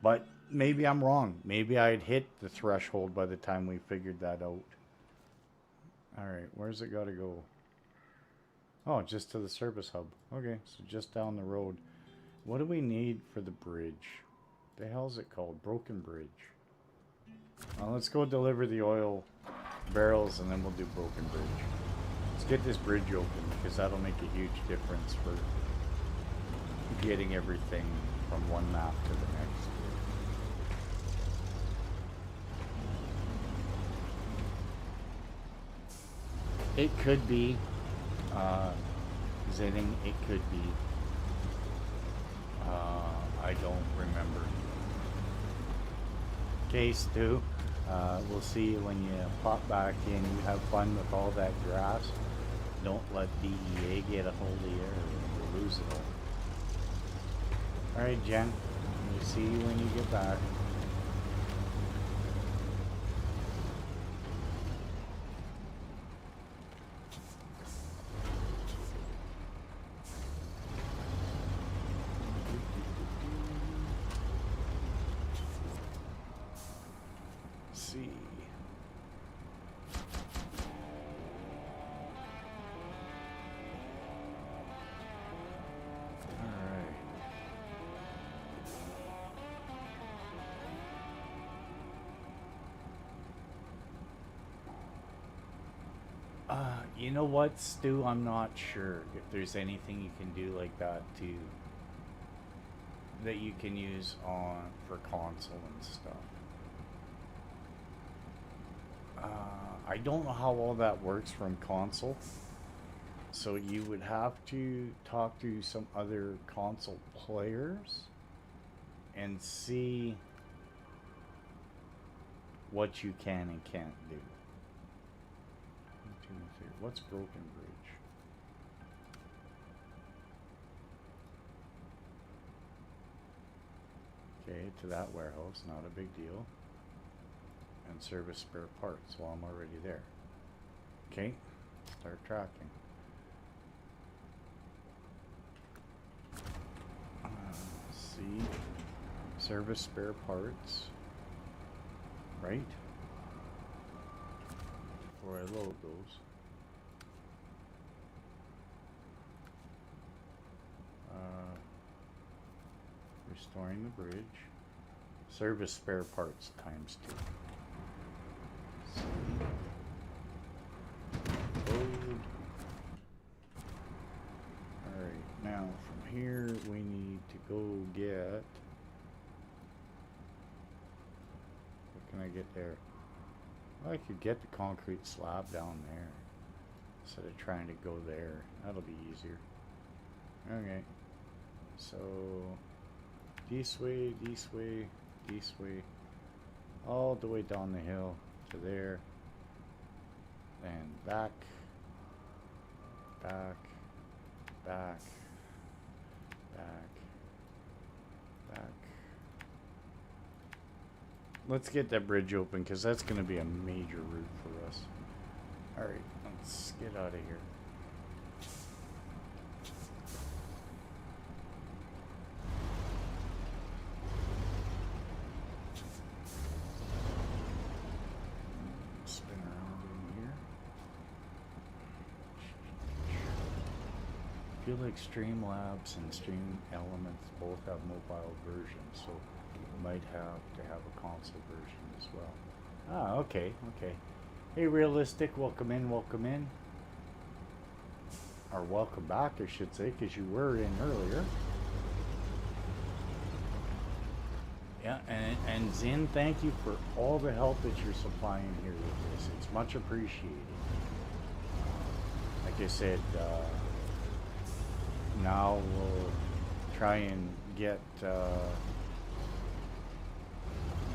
But maybe I'm wrong. Maybe I'd hit the threshold by the time we figured that out. All right, where's it got to go? Oh, just to the service hub. Okay, so just down the road. What do we need for the bridge? The hell's it called? Broken Bridge. Let's go deliver the oil barrels and then we'll do Broken Bridge. Let's get this bridge open because that'll make a huge difference for getting everything from one map to the next. It could be Zinning, it could be. I don't remember. Okay, Stu. We'll see you when you pop back in. You have fun with all that grass. Don't let DEA get a hold of you or you'll lose it all. Alright, Jen. We'll see you when you get back. You know what, Stu? I'm not sure if there's anything you can do like that too. That you can use on for console and stuff. I don't know how all that works from console. So you would have to talk to some other console players and see what you can and can't do. What's Broken Bridge? Okay, to that warehouse, not a big deal. And service spare parts, well, I'm already there. Okay, start tracking. See, service spare parts, right? Before I load those. Restoring the bridge. Service spare parts times 2. Load. Alright, now from here we need to go get... What can I get there? Well, I could get the concrete slab down there instead of trying to go there. That'll be easier. Okay, so this way, this way, this way, all the way down the hill to there, and back, back, back, back, back. Let's get that bridge open because that's going to be a major route for us. Alright, let's get out of here. I feel like Streamlabs and Stream Elements both have mobile versions, so you might have to have a console version as well. Ah, okay, okay. Hey, Realistic, welcome in, welcome in. or welcome back, I should say, because you were in earlier. Yeah, and Zin, thank you for all the help that you're supplying here with this. It's much appreciated. Like I said, now we'll try and get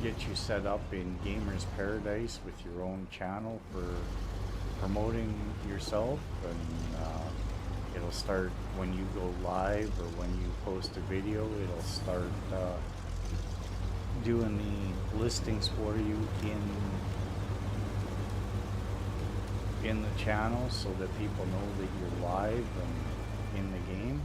you set up in Gamers Paradise with your own channel for promoting yourself, and it'll start when you go live or when you post a video. It'll start doing the listings for you in the channel, so that people know that you're live and in the game.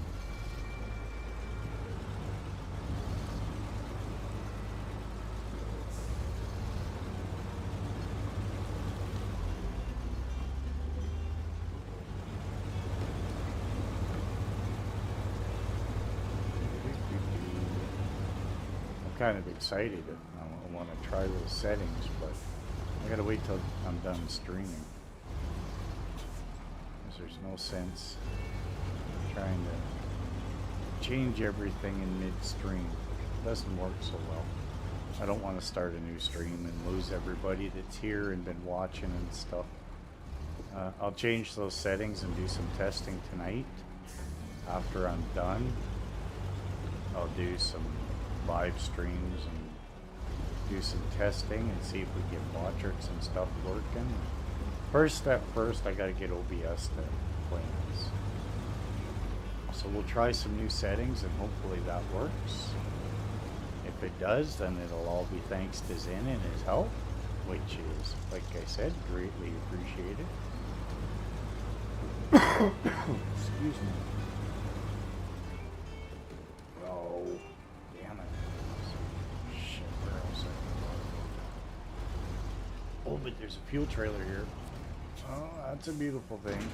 Kind of excited. I want to try those settings, but I gotta wait till I'm done streaming, because there's no sense trying to change everything in mid-stream. It doesn't work so well. I don't want to start a new stream and lose everybody that's here and been watching and stuff. I'll change those settings and do some testing tonight. After I'm done, I'll do some live streams and do some testing and see if we get Botrix and stuff working. First step first, I gotta get OBS to play this. So we'll try some new settings and hopefully that works. If it does, then it'll all be thanks to Zen and his help, which is, like I said, greatly appreciated. Excuse me. Oh. Oh, but there's a fuel trailer here. Oh, that's a beautiful thing.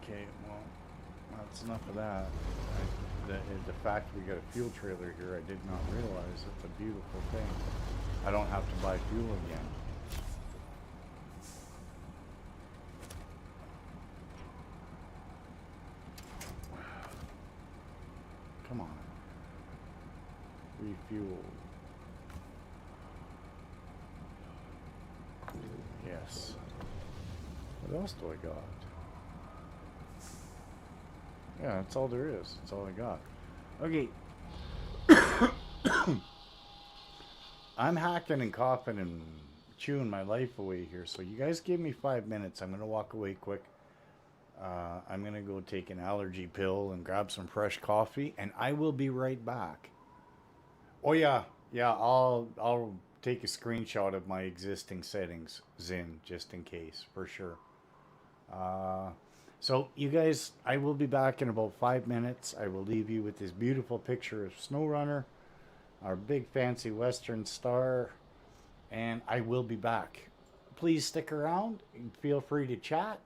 Okay, well, that's enough of that. The fact we got a fuel trailer here, I did not realize. It's a beautiful thing. I don't have to buy fuel again. Come on. Refuel. Yes. What else do I got? Yeah, that's all there is. That's all I got. Okay. I'm hacking and coughing and chewing my life away here, so you guys give me 5 minutes. I'm going to walk away quick. I'm going to go take an allergy pill and grab some fresh coffee, and I will be right back. Oh, yeah. Yeah, I'll take a screenshot of my existing settings, Zin, just in case, for sure. So, you guys, I will be back in about 5 minutes. I will leave you with this beautiful picture of Snowrunner, our big fancy Western star, and I will be back. Please stick around and feel free to chat.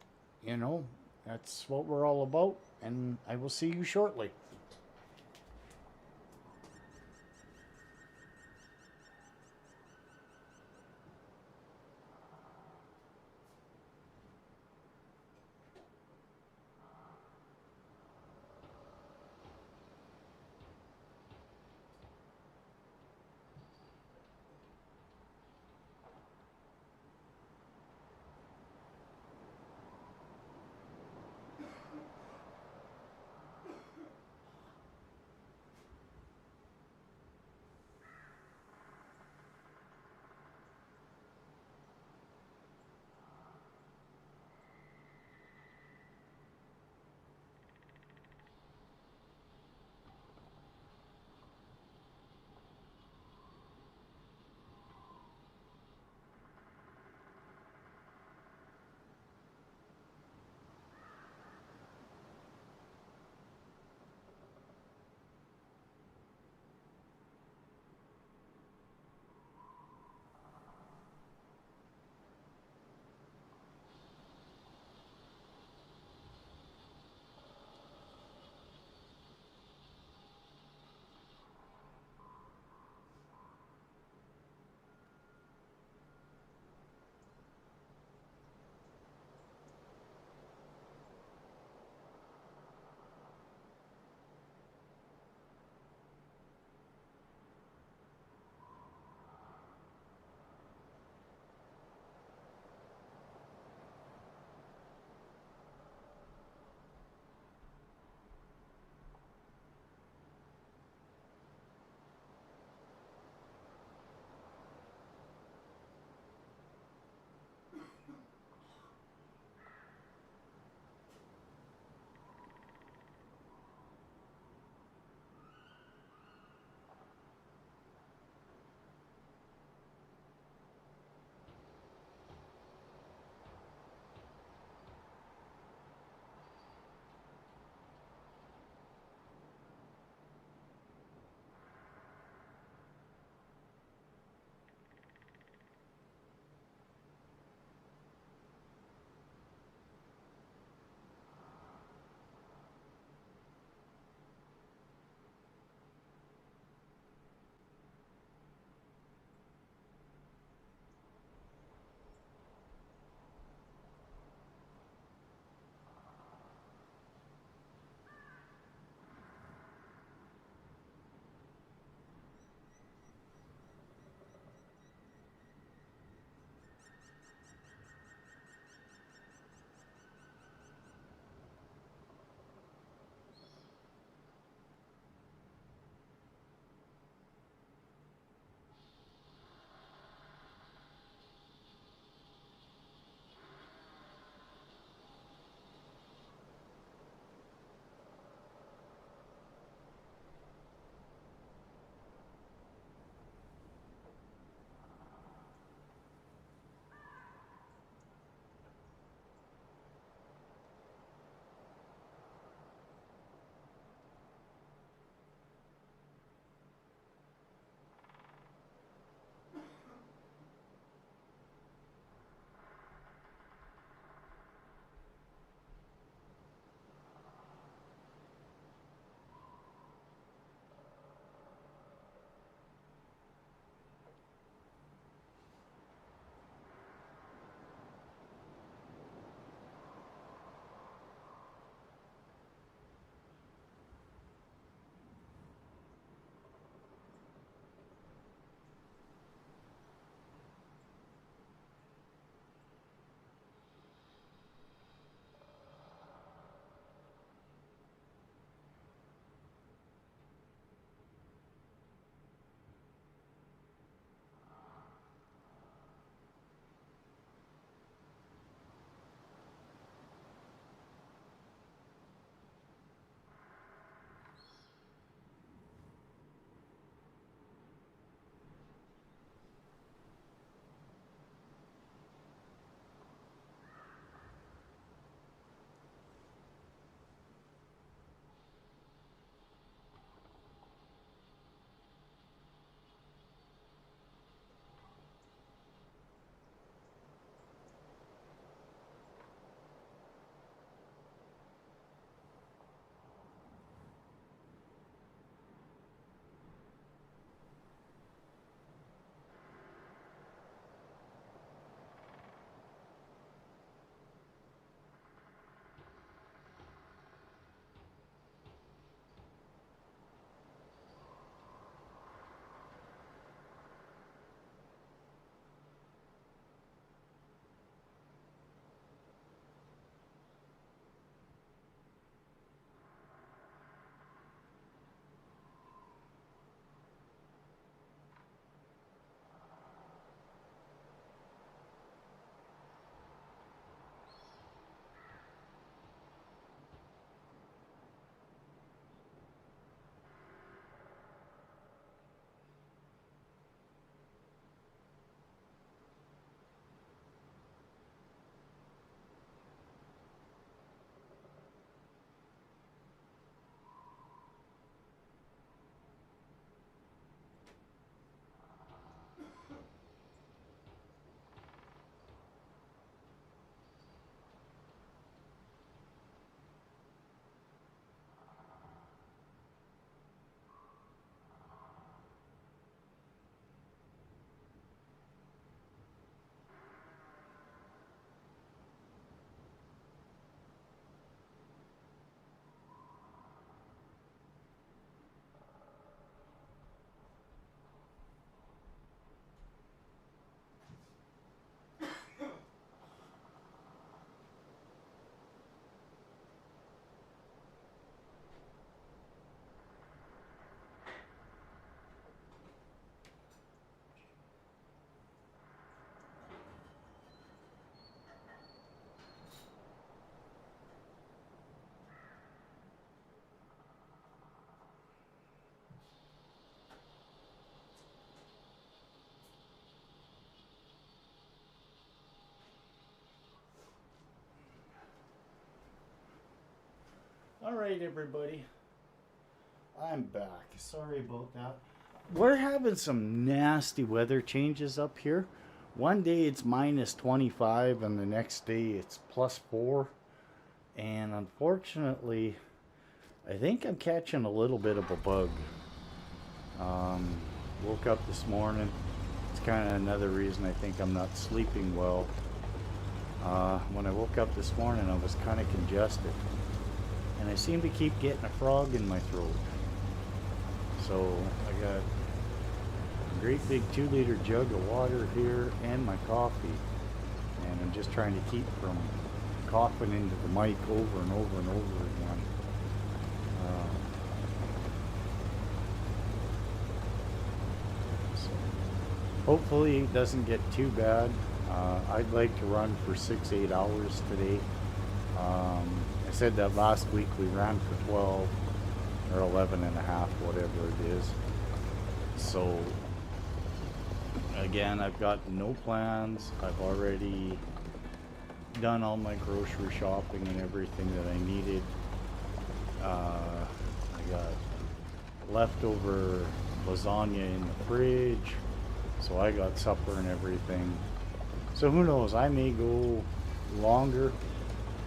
You know, that's what we're all about, and I will see you shortly. Alright, everybody. I'm back. Sorry about that. We're having some nasty weather changes up here. One day it's minus 25 and the next day it's plus 4. And unfortunately, I think I'm catching a little bit of a bug. Woke up this morning. It's kind of another reason I think I'm not sleeping well. When I woke up this morning, I was kind of congested. And I seem to keep getting a frog in my throat. So I got a great big 2-liter jug of water here and my coffee. And I'm just trying to keep from coughing into the mic over and over and over again. So hopefully it doesn't get too bad. I'd like to run for 6-8 hours today. I said that last week we ran for 12 or 11 and a half, whatever it is. So again, I've got no plans. I've already done all my grocery shopping and everything that I needed. I got leftover lasagna in the fridge, so I got supper and everything. So who knows, I may go longer,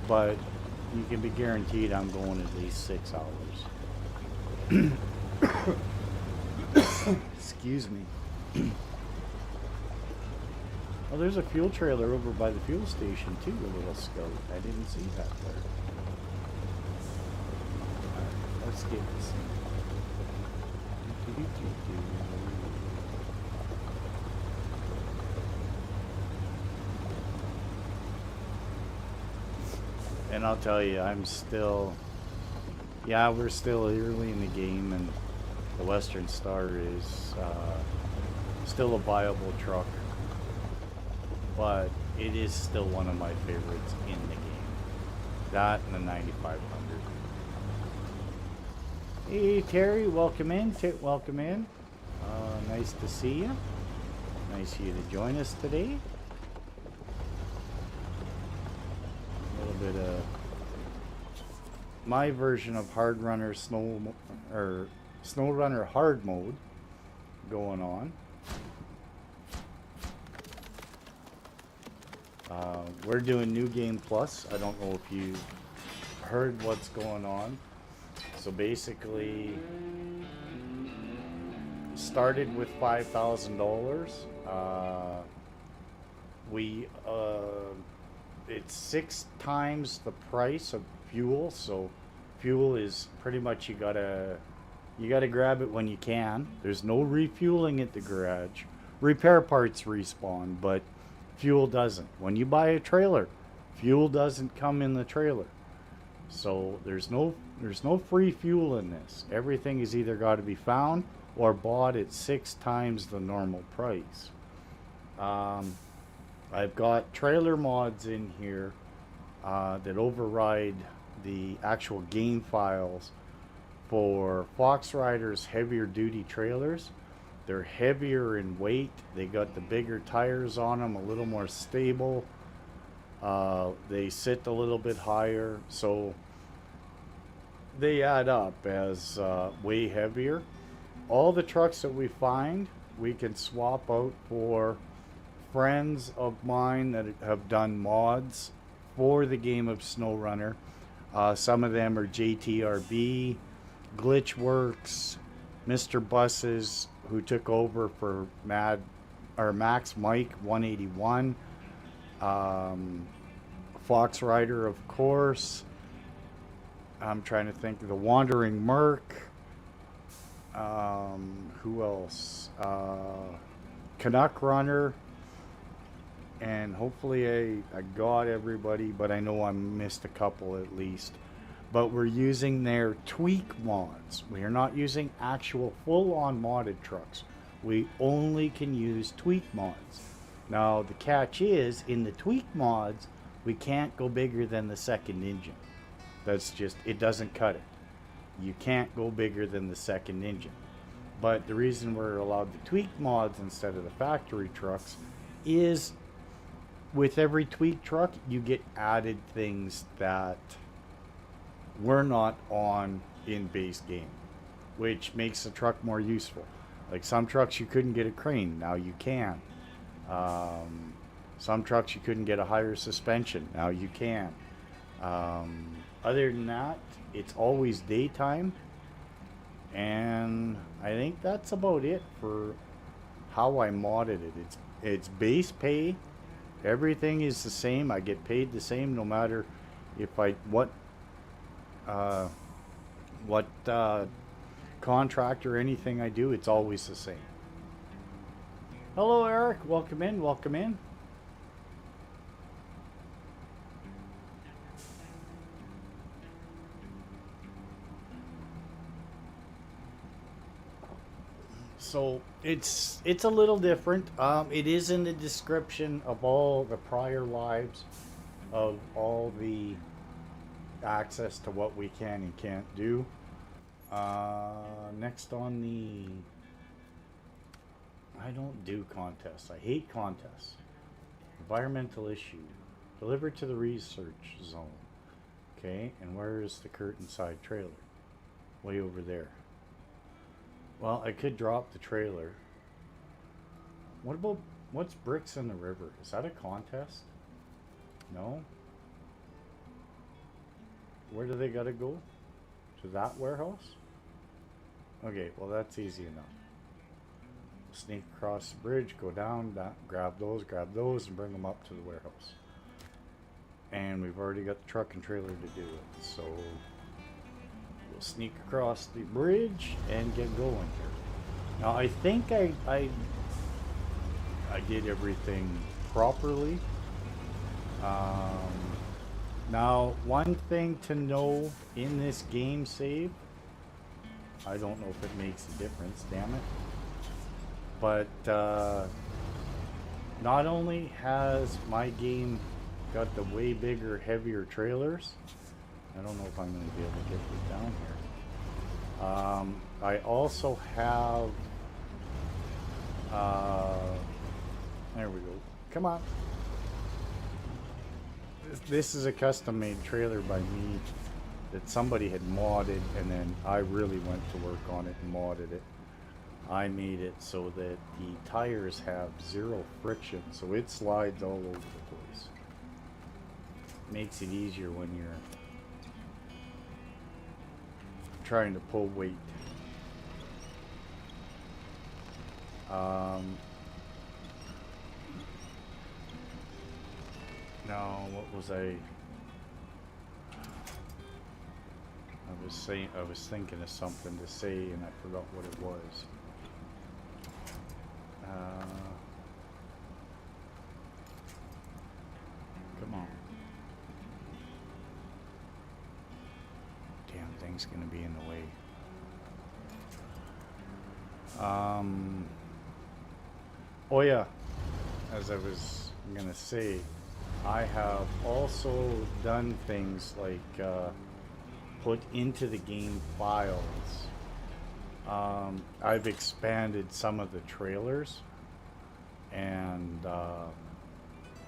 but you can be guaranteed I'm going at least 6 hours. Excuse me. Oh, there's a fuel trailer over by the fuel station too, a little scout. I didn't see that there. Alright, let's get this in. And I'll tell you, I'm still, we're still early in the game, and the Western Star is still a viable truck, but it is still one of my favorites in the game. That and the 9500. Hey Terry, welcome in. Welcome in. Nice to see you. Nice of you to join us today. Bit of my version of Hard Runner Snowrunner hard mode going on. We're doing New Game Plus. I don't know if you heard what's going on. So basically, started with $5,000. It's 6 times the price of fuel, so fuel is pretty much you gotta grab it when you can. There's no refueling at the garage. Repair parts respawn, but fuel doesn't. When you buy a trailer, fuel doesn't come in the trailer. So there's no free fuel in this. Everything is either got to be found or bought at 6 times the normal price. I've got trailer mods in here that override the actual game files for Fox Rider's heavier duty trailers. They're heavier in weight. They got the bigger tires on them, a little more stable. They sit a little bit higher, so they add up as way heavier. All the trucks that we find, we can swap out for friends of mine that have done mods for the game of SnowRunner. Some of them are JTRB, Glitchworks, Mr. Buses, who took over for Max Mike 181, Fox Rider, of course. I'm trying to think of the Wandering Merc. Who else? Canuck Runner. And hopefully I got everybody, but I know I missed a couple at least. But we're using their tweak mods. We are not using actual full-on modded trucks. We only can use tweak mods. Now the catch is, in the tweak mods, we can't go bigger than the second engine. That's just, it doesn't cut it. You can't go bigger than the second engine. But the reason we're allowed to tweak mods instead of the factory trucks is with every tweak truck, you get added things that were not on in base game, which makes the truck more useful. Like some trucks you couldn't get a crane, now you can. Um, some trucks you couldn't get a higher suspension, now you can. Other than that, it's always daytime, and I think that's about it for how I modded it. It's base pay. Everything is the same. I get paid the same no matter if I uh, what contract or anything I do. It's always the same. Hello, Eric. Welcome in. Welcome in. So it's a little different. It is in the description of all the prior lives of all the access to what we can and can't do. Next on the, I don't do contests. I hate contests. Environmental issue. Delivered to the research zone. Okay, and where is the curtain side trailer? Way over there. Well, I could drop the trailer. What about, what's bricks in the river? Is that a contest? No? Where do they gotta go? To that warehouse? Okay, well that's easy enough. Sneak across the bridge, go down, grab those, and bring them up to the warehouse. And we've already got the truck and trailer to do it, so we'll sneak across the bridge and get going here. Now I think I did everything properly. Now one thing to know in this game save, I don't know if it makes a difference, damn it, but not only has my game got the way bigger, heavier trailers, I don't know if I'm going to be able to get this down here. I also have, there we go, come on. This is a custom-made trailer by me that somebody had modded, and then I really went to work on it and modded it. I made it so that the tires have zero friction, so it slides all over the place. Makes it easier when you're trying to pull weight. Now, what was I was saying? I was thinking of something to say, and I forgot what it was. Come on. Damn thing's gonna be in the way. Oh yeah, as I was gonna say, I have also done things like put into the game files. I've expanded some of the trailers, and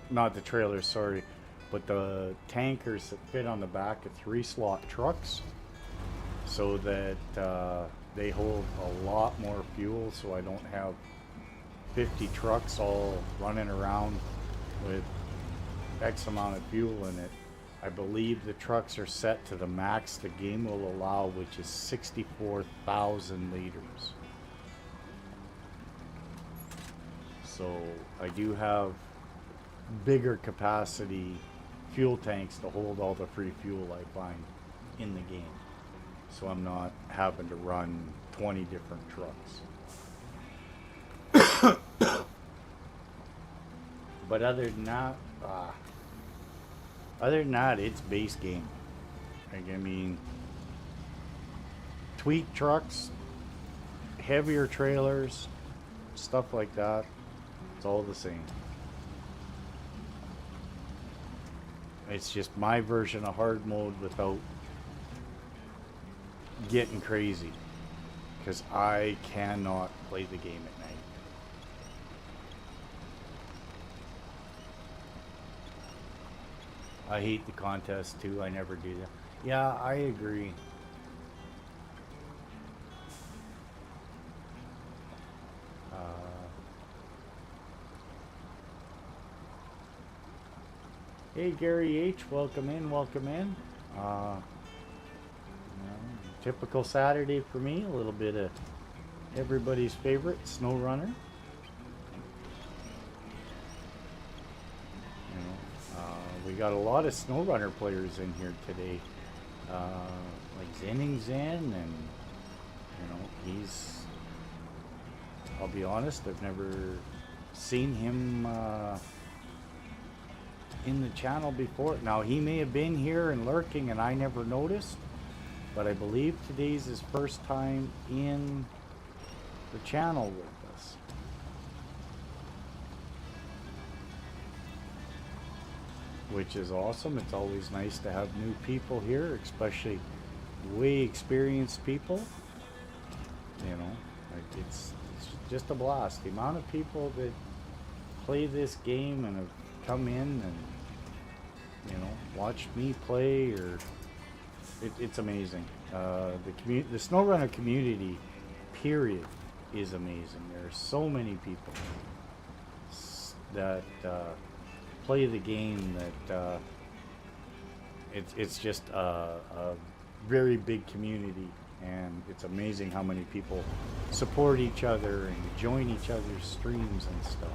not the trailers, sorry, but the tankers that fit on the back of 3-slot trucks, so that they hold a lot more fuel, so I don't have 50 trucks all running around with X amount of fuel in it. I believe the trucks are set to the max the game will allow, which is 64,000 liters. So I do have bigger capacity fuel tanks to hold all the free fuel I find in the game. So I'm not having to run 20 different trucks. But other than that, it's base game. Like, I mean, tweak trucks, heavier trailers, stuff like that. It's all the same. It's just my version of hard mode without getting crazy, because I cannot play the game at night. I hate the contest too. I never do that. Yeah, I agree. Uh, hey, Gary H, welcome in, welcome in. You know, typical Saturday for me, a little bit of everybody's favorite, Snowrunner. You know, we got a lot of Snowrunner players in here today. Like Zenning Zen, and you know, I'll be honest, I've never seen him in the channel before. Now, he may have been here and lurking and I never noticed, but I believe today's his first time in the channel with us. Which is awesome. It's always nice to have new people here, especially way experienced people. You know, like it's just a blast. The amount of people that play this game and have come in and, you know, watched me play, or it's amazing. The Snowrunner community, period, is amazing. There are so many people that play the game that it's just a very big community, and it's amazing how many people support each other and join each other's streams and stuff.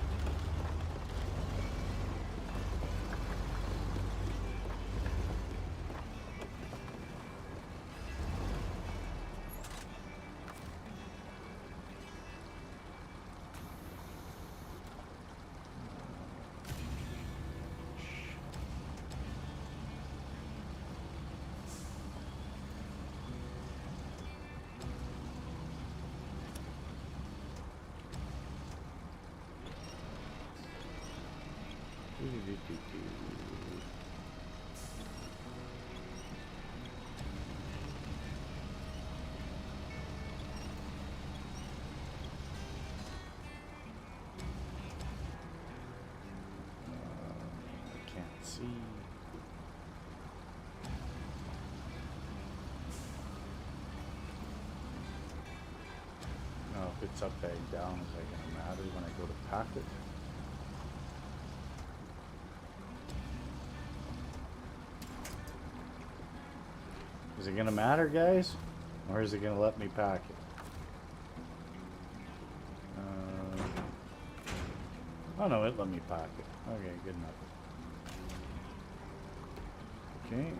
I can't see. No, if it's upside down, is that going to matter when I go to pack it? Is it gonna matter, guys? Or is it gonna let me pack it? Oh no, it let me pack it. Okay, good enough. Okay.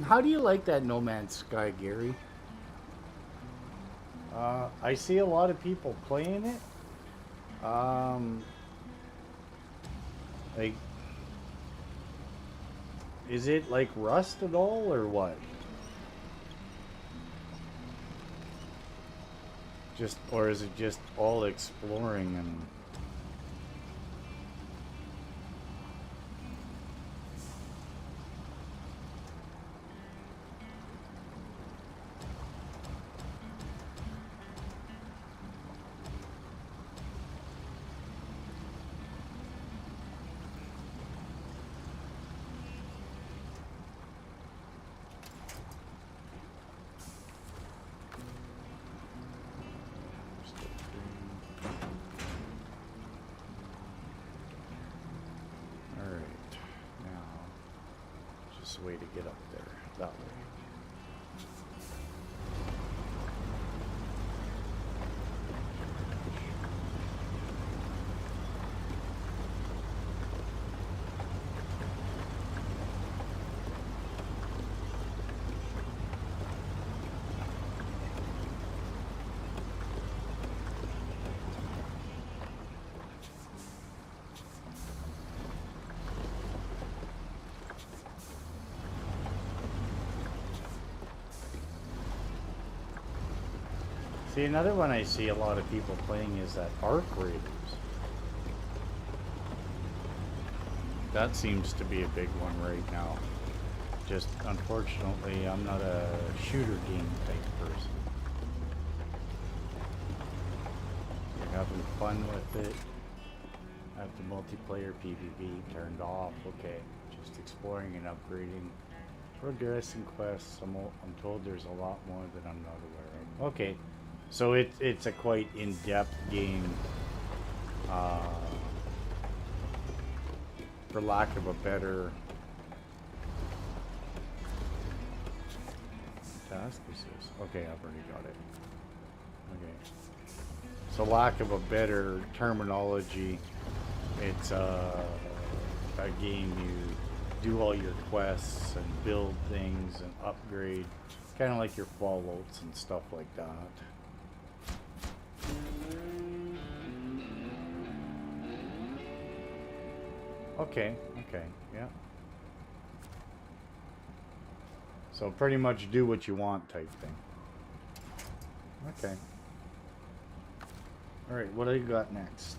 How do you like that No Man's Sky, Gary? I see a lot of people playing it. Like, is it like Rust at all, or what? Just, or is it just all exploring and... way to get up there that way. See, another one I see a lot of people playing is that Arc Raiders. That seems to be a big one right now. Just unfortunately, I'm not a shooter game type person. You're having fun with it. Have the multiplayer PvP turned off. Okay, just exploring and upgrading. Progressing quests. I'm told there's a lot more that I'm not aware of. Okay, so it's a quite in-depth game. For lack of a better task assist. Okay, I've already got it. Okay. So lack of a better terminology, it's a game you do all your quests and build things and upgrade. Kind of like your Fallouts and stuff like that. Okay, yeah. So pretty much do what you want type thing. Okay. Alright, what do you got next?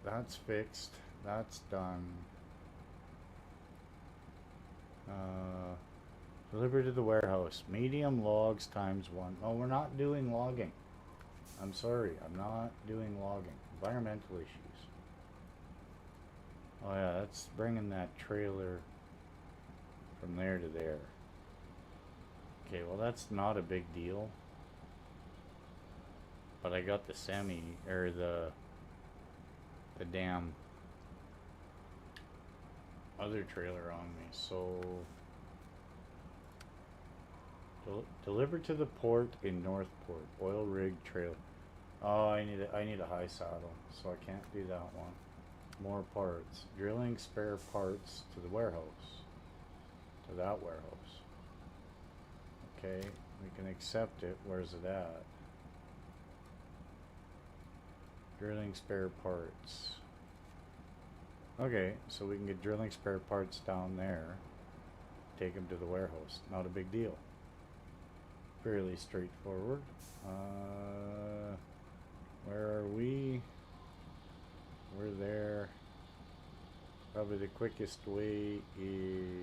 That's fixed. That's done. Deliver to the warehouse. Medium logs times 1. Oh, we're not doing logging. I'm sorry, I'm not doing logging. Environmental issues. Oh yeah, that's bringing that trailer from there to there. Okay, well that's not a big deal. But I got the the damn other trailer on me, so deliver to the port in Northport. Oil rig trailer. Oh, I need a high saddle, so I can't do that one. More parts. Drilling spare parts to the warehouse. To that warehouse. Okay, we can accept it. Where's it at? Drilling spare parts. Okay, so we can get drilling spare parts down there. Take them to the warehouse. Not a big deal. Fairly straightforward. Where are we? We're there. Probably the quickest way is...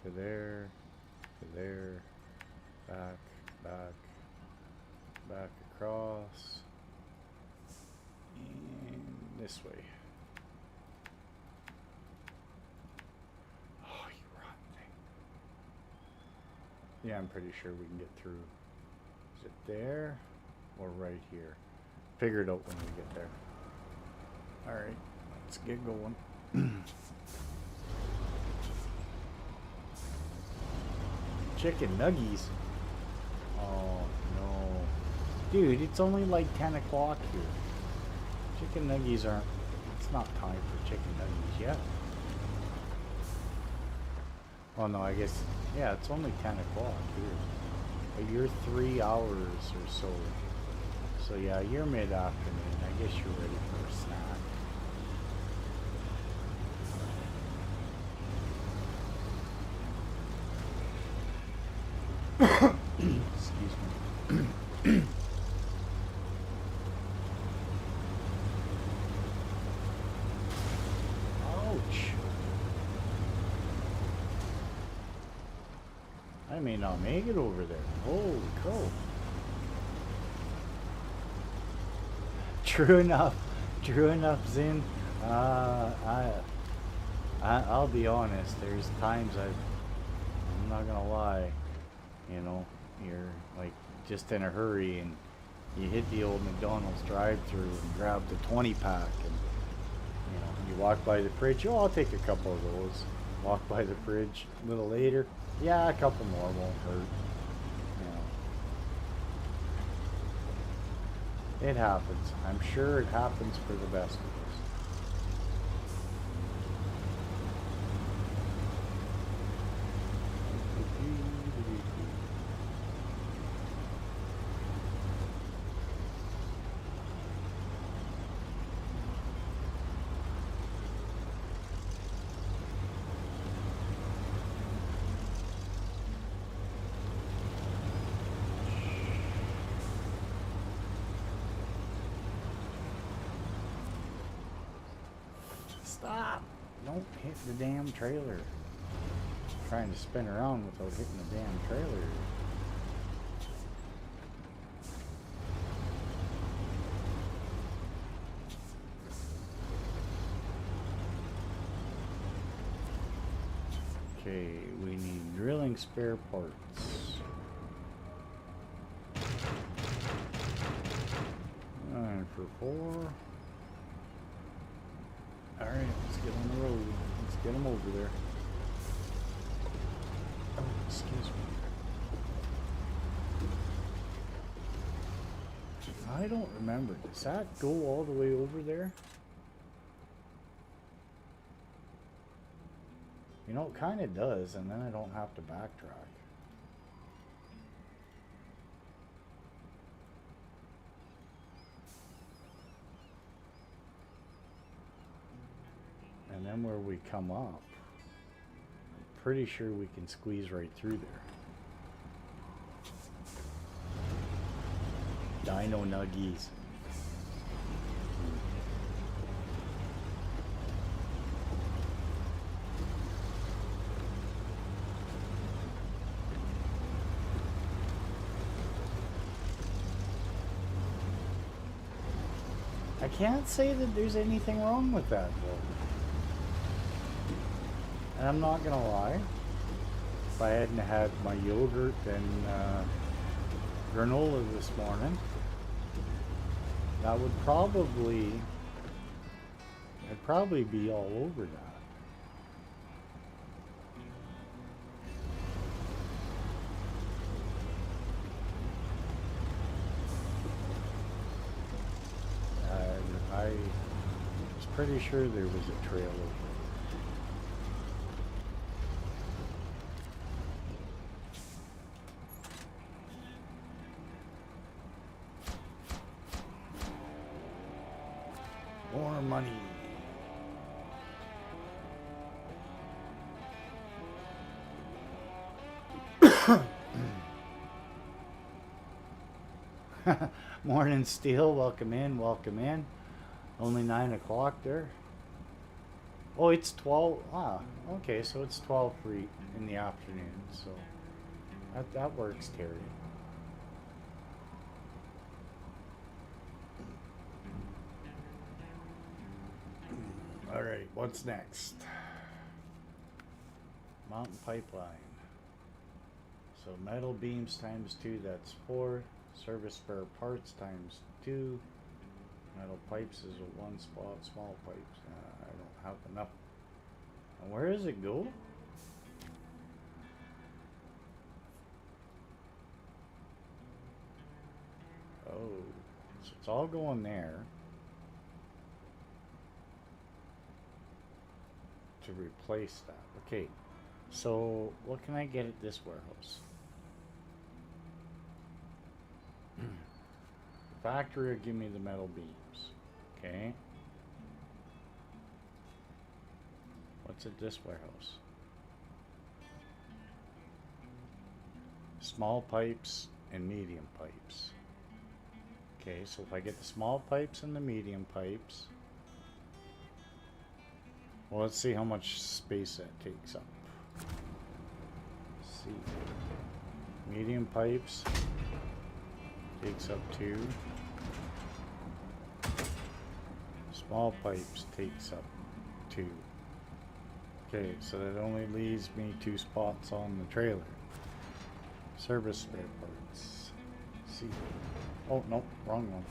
to there, back across, and this way. Oh, you rotten thing. Yeah, I'm pretty sure we can get through. Is it there or right here? Figure it out when we get there. Alright, let's get going. Chicken nuggies. Oh no. Dude, it's only like 10 o'clock here. Chicken nuggies aren't... It's not time for chicken nuggies yet. Oh no, I guess... Yeah, it's only 10 o'clock here. But you're 3 hours or so. So yeah, you're mid-afternoon. I guess you're ready for a snack. Excuse me. Ouch. I may not make it over there. Holy cow. True enough, Zin. I'll be honest. There's times I'm not gonna lie. You know, you're like just in a hurry and you hit the old McDonald's drive-through and grab the 20-pack, and you know, you walk by the fridge. Oh, I'll take a couple of those. Walk by the fridge a little later. Yeah, a couple more won't hurt. You know, it happens. I'm sure it happens for the best of Stop! Don't hit the damn trailer. Trying to spin around without hitting the damn trailer. Okay, we need drilling spare parts. And for 4. Alright, let's get on the road. Let's get them over there. Oh, excuse me. I don't remember. Does that go all the way over there? You know, it kind of does, and then I don't have to backtrack. And then where we come up, I'm pretty sure we can squeeze right through there. Dino nuggies. I can't say that there's anything wrong with that though. And I'm not gonna lie, if I hadn't had my yogurt and granola this morning, that would probably, I'd probably be all over that. I was pretty sure there was a trail over there. More money. Morning, Steel. Welcome in. Welcome in. Only 9 o'clock there. Oh, it's 12. Ah, okay. So it's 12 in the afternoon. So that works, Terry. All right. What's next? Mountain pipeline. So metal beams times 2. That's 4. Service spare parts times 2. Metal pipes is a 1 spot. Small pipes. I don't have enough. And where does it go? Oh, so it's all going there to replace that. Okay, so what can I get at this warehouse? The factory will give me the metal beams. Okay. What's at this warehouse? Small pipes and medium pipes. Okay, so if I get the small pipes and the medium pipes, well, let's see how much space that takes up. Let's see. Medium pipes takes up 2. Small pipes takes up 2. Okay, so that only leaves me 2 spots on the trailer. Service spare parts. See. Oh, no, wrong one.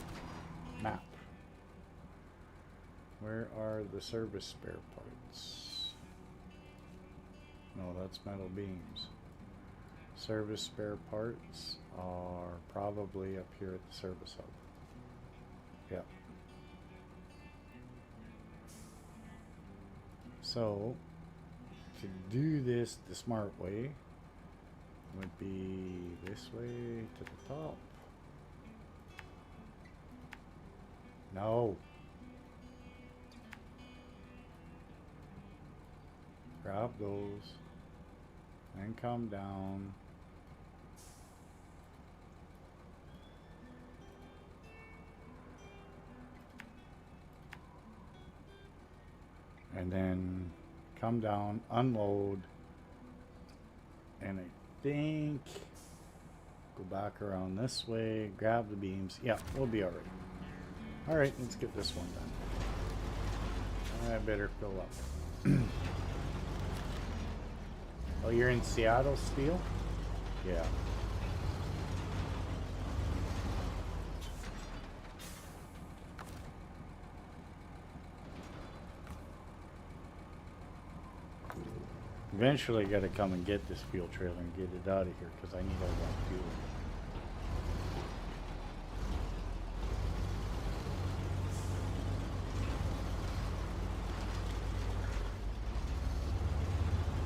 Map. Where are the service spare parts? No, that's metal beams. Service spare parts are probably up here at the service hub. Yep. So, to do this the smart way would be this way to the top. No. Grab those and come down. and then come down, unload, and I think go back around this way, grab the beams. Yeah, we'll be alright. Alright, let's get this one done. I better fill up. Oh, you're in Seattle Steel? Yeah. Eventually, I gotta come and get this fuel trailer and get it out of here because I need all that fuel.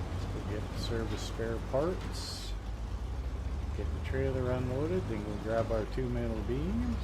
Let's go get service spare parts, get the trailer unloaded, then go grab our 2 metal beams.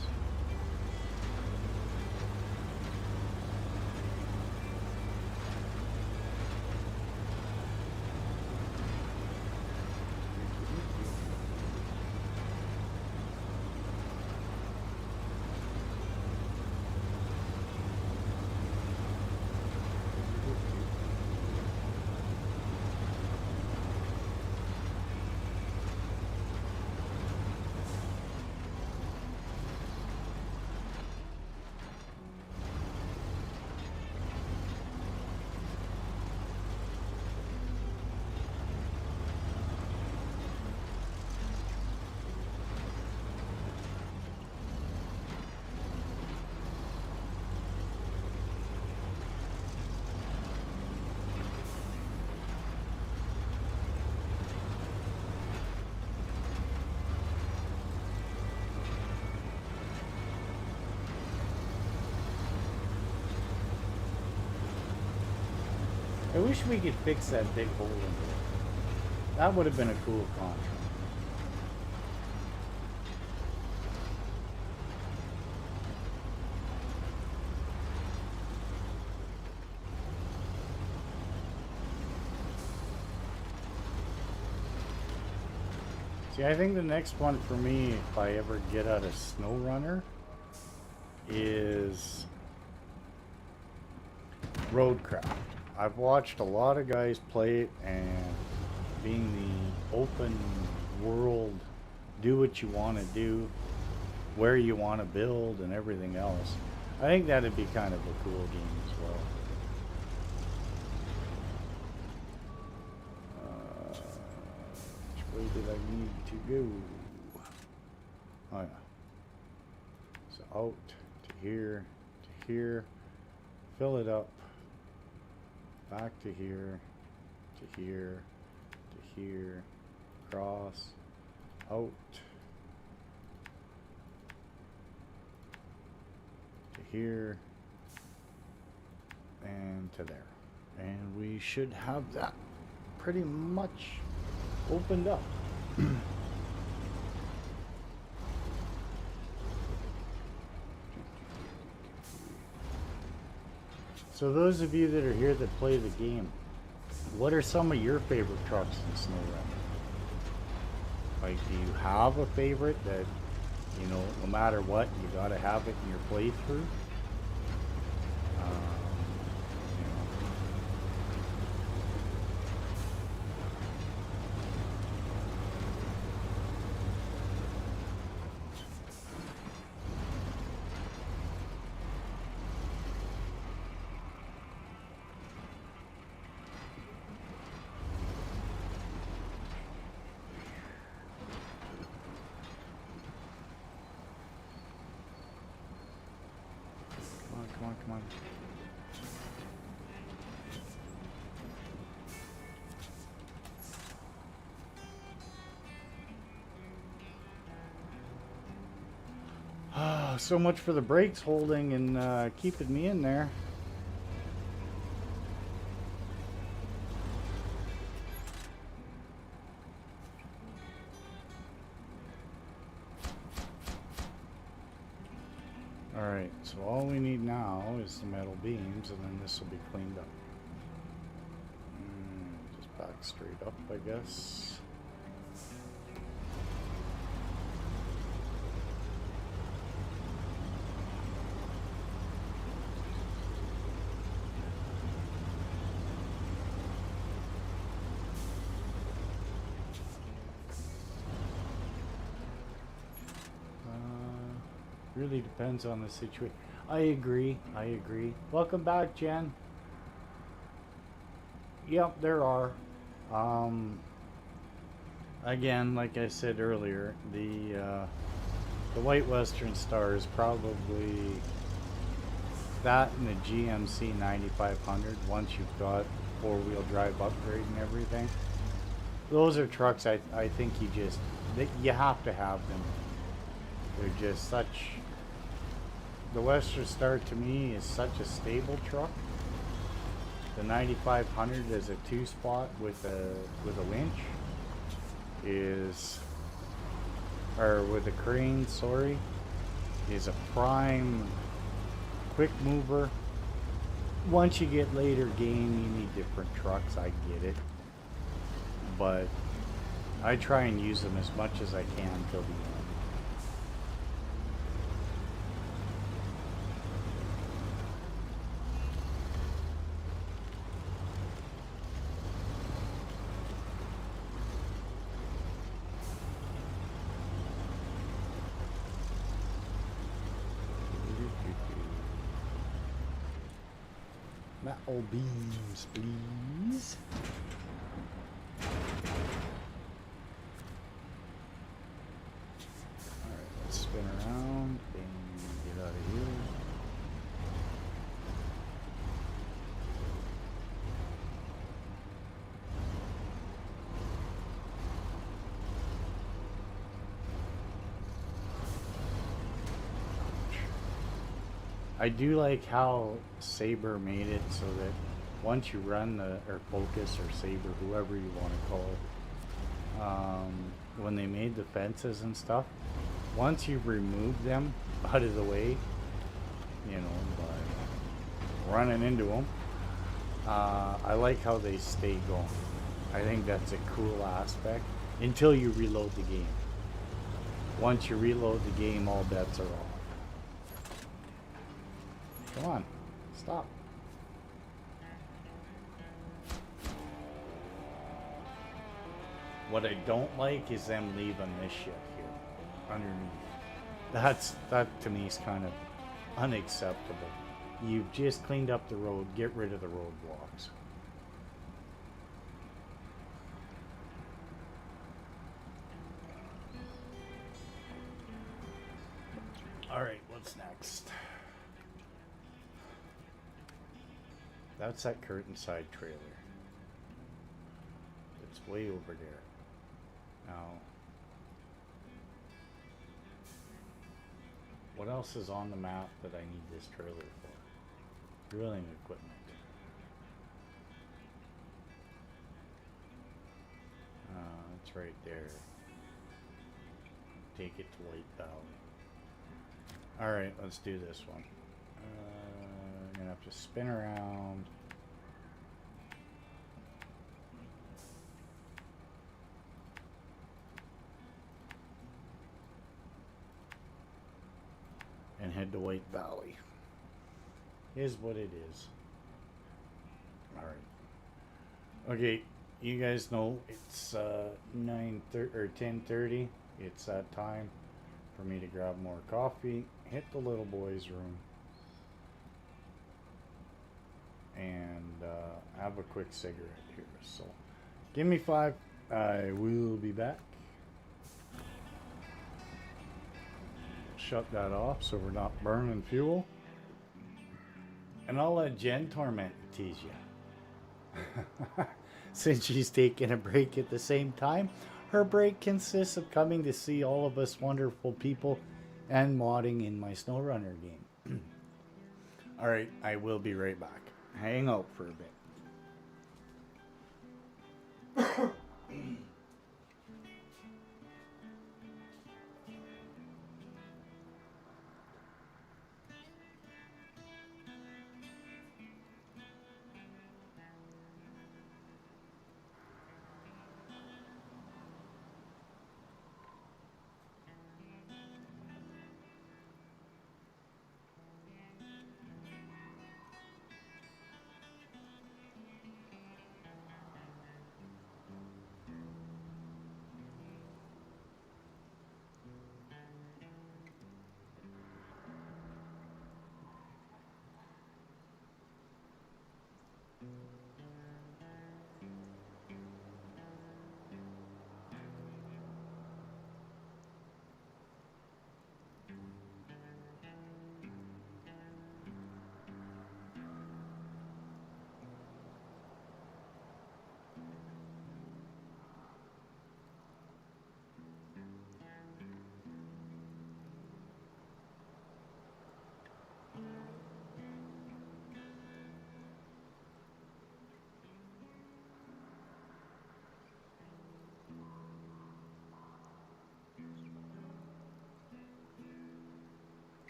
I wish we could fix that big hole in there. That would have been a cool contract. See, I think the next one for me, if I ever get out of Snowrunner, is Roadcraft. I've watched a lot of guys play it, and being the open world, do what you want to do, where you want to build, and everything else. I think that'd be kind of a cool game as well. Which way did I need to go? Oh yeah. So out to here, fill it up. Back to here, to here, to here, cross, out, to here, and to there. And we should have that pretty much opened up. So those of you that are here that play the game, what are some of your favorite trucks in SnowRunner? Like, do you have a favorite that, you know, no matter what, you gotta have it in your playthrough? Come on. So much for the brakes holding and keeping me in there. Alright, so all we need now is the metal beams, and then this will be cleaned up. Just back straight up, I guess. Really depends on the situation. I agree. I agree. Welcome back, Jen. Yep, there are. Um, Again, like I said earlier, the White Western Star is probably that and the GMC 9500. Once you've got four-wheel drive upgrade and everything, those are trucks I think you have to have them. They're just such. The Western Star to me is such a stable truck. The 9500 is a two-spot with a winch is, or with a crane, sorry, is a prime quick mover. Once you get later game, you need different trucks. I get it, but I try and use them as much as I can till the end. Metal beams, please. Alright, let's spin around and get out of here. I do like how Saber made it so that once you run or Focus or Saber, whoever you want to call it, when they made the fences and stuff, once you remove them out of the way, you know, by running into them, I like how they stay going. I think that's a cool aspect until you reload the game. Once you reload the game, all bets are off. Come on, stop. What I don't like is them leaving this shit here underneath. That to me is kind of unacceptable. You've just cleaned up the road, get rid of the roadblocks. Alright, what's next? That's that curtain side trailer. It's way over there. Now, what else is on the map that I need this trailer for? Drilling equipment. It's right there. Take it to White Valley. Alright, let's do this one. I'm gonna have to spin around. And head to White Valley. Is what it is. Alright. Okay, you guys know it's 9:30 or 10:30. It's that time for me to grab more coffee, hit the little boy's room, and have a quick cigarette here. So give me 5. I will be back. Shut that off so we're not burning fuel. And I'll let Jen torment tease you. Since she's taking a break at the same time, her break consists of coming to see all of us wonderful people and modding in my Snowrunner game. Alright, I will be right back. Hang out for a bit.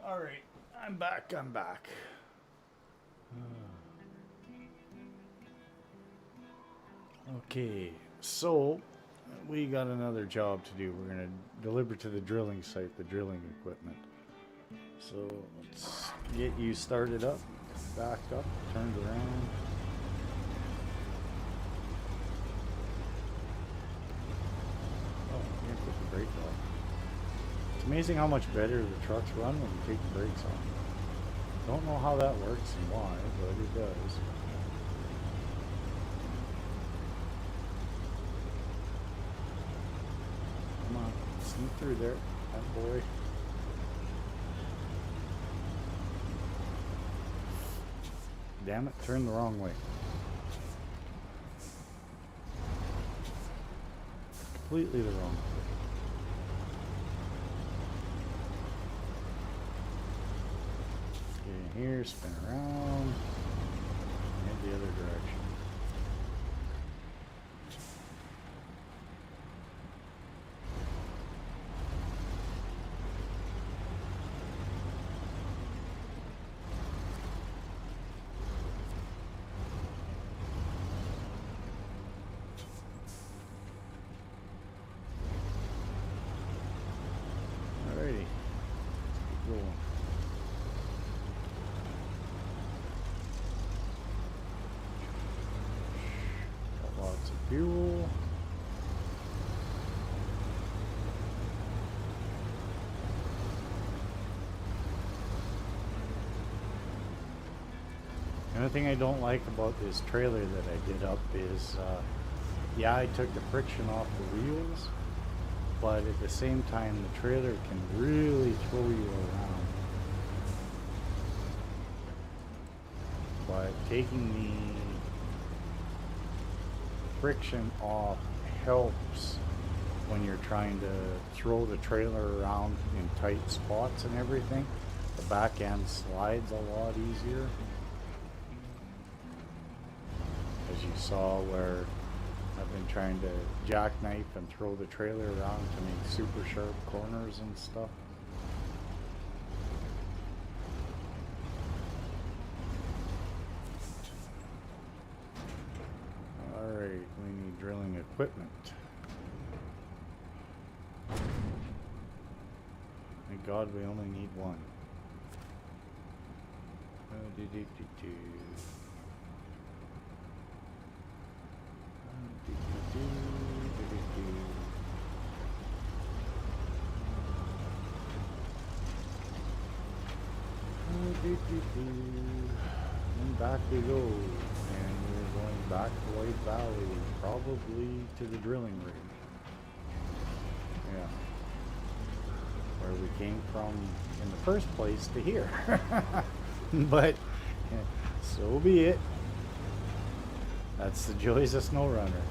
All right, I'm back. I'm back. Okay, so we got another job to do. We're gonna deliver to the drilling site the drilling equipment. So let's get you started up, backed up, turned around. Oh, I'm gonna take the brake off. It's amazing how much better the trucks run when you take the brakes off. Don't know how that works and why, but it does. Come on, sneak through there, that boy. Damn it, turn the wrong way. Completely the wrong way. Get in here, spin around, head the other direction. Alrighty, keep rolling. Got lots of fuel. The only thing I don't like about this trailer that I did up is, yeah, I took the friction off the wheels, but at the same time, the trailer can really throw you around. But taking the friction off helps when you're trying to throw the trailer around in tight spots and everything. The back end slides a lot easier. As you saw where I've been trying to jackknife and throw the trailer around to make super sharp corners and stuff. Alright, we need drilling equipment. Thank God we only need one. And back we go, and we're going back to White Valley, probably to the drilling rig. Yeah, where we came from in the first place to here. But so be it. That's the joys of Snowrunner.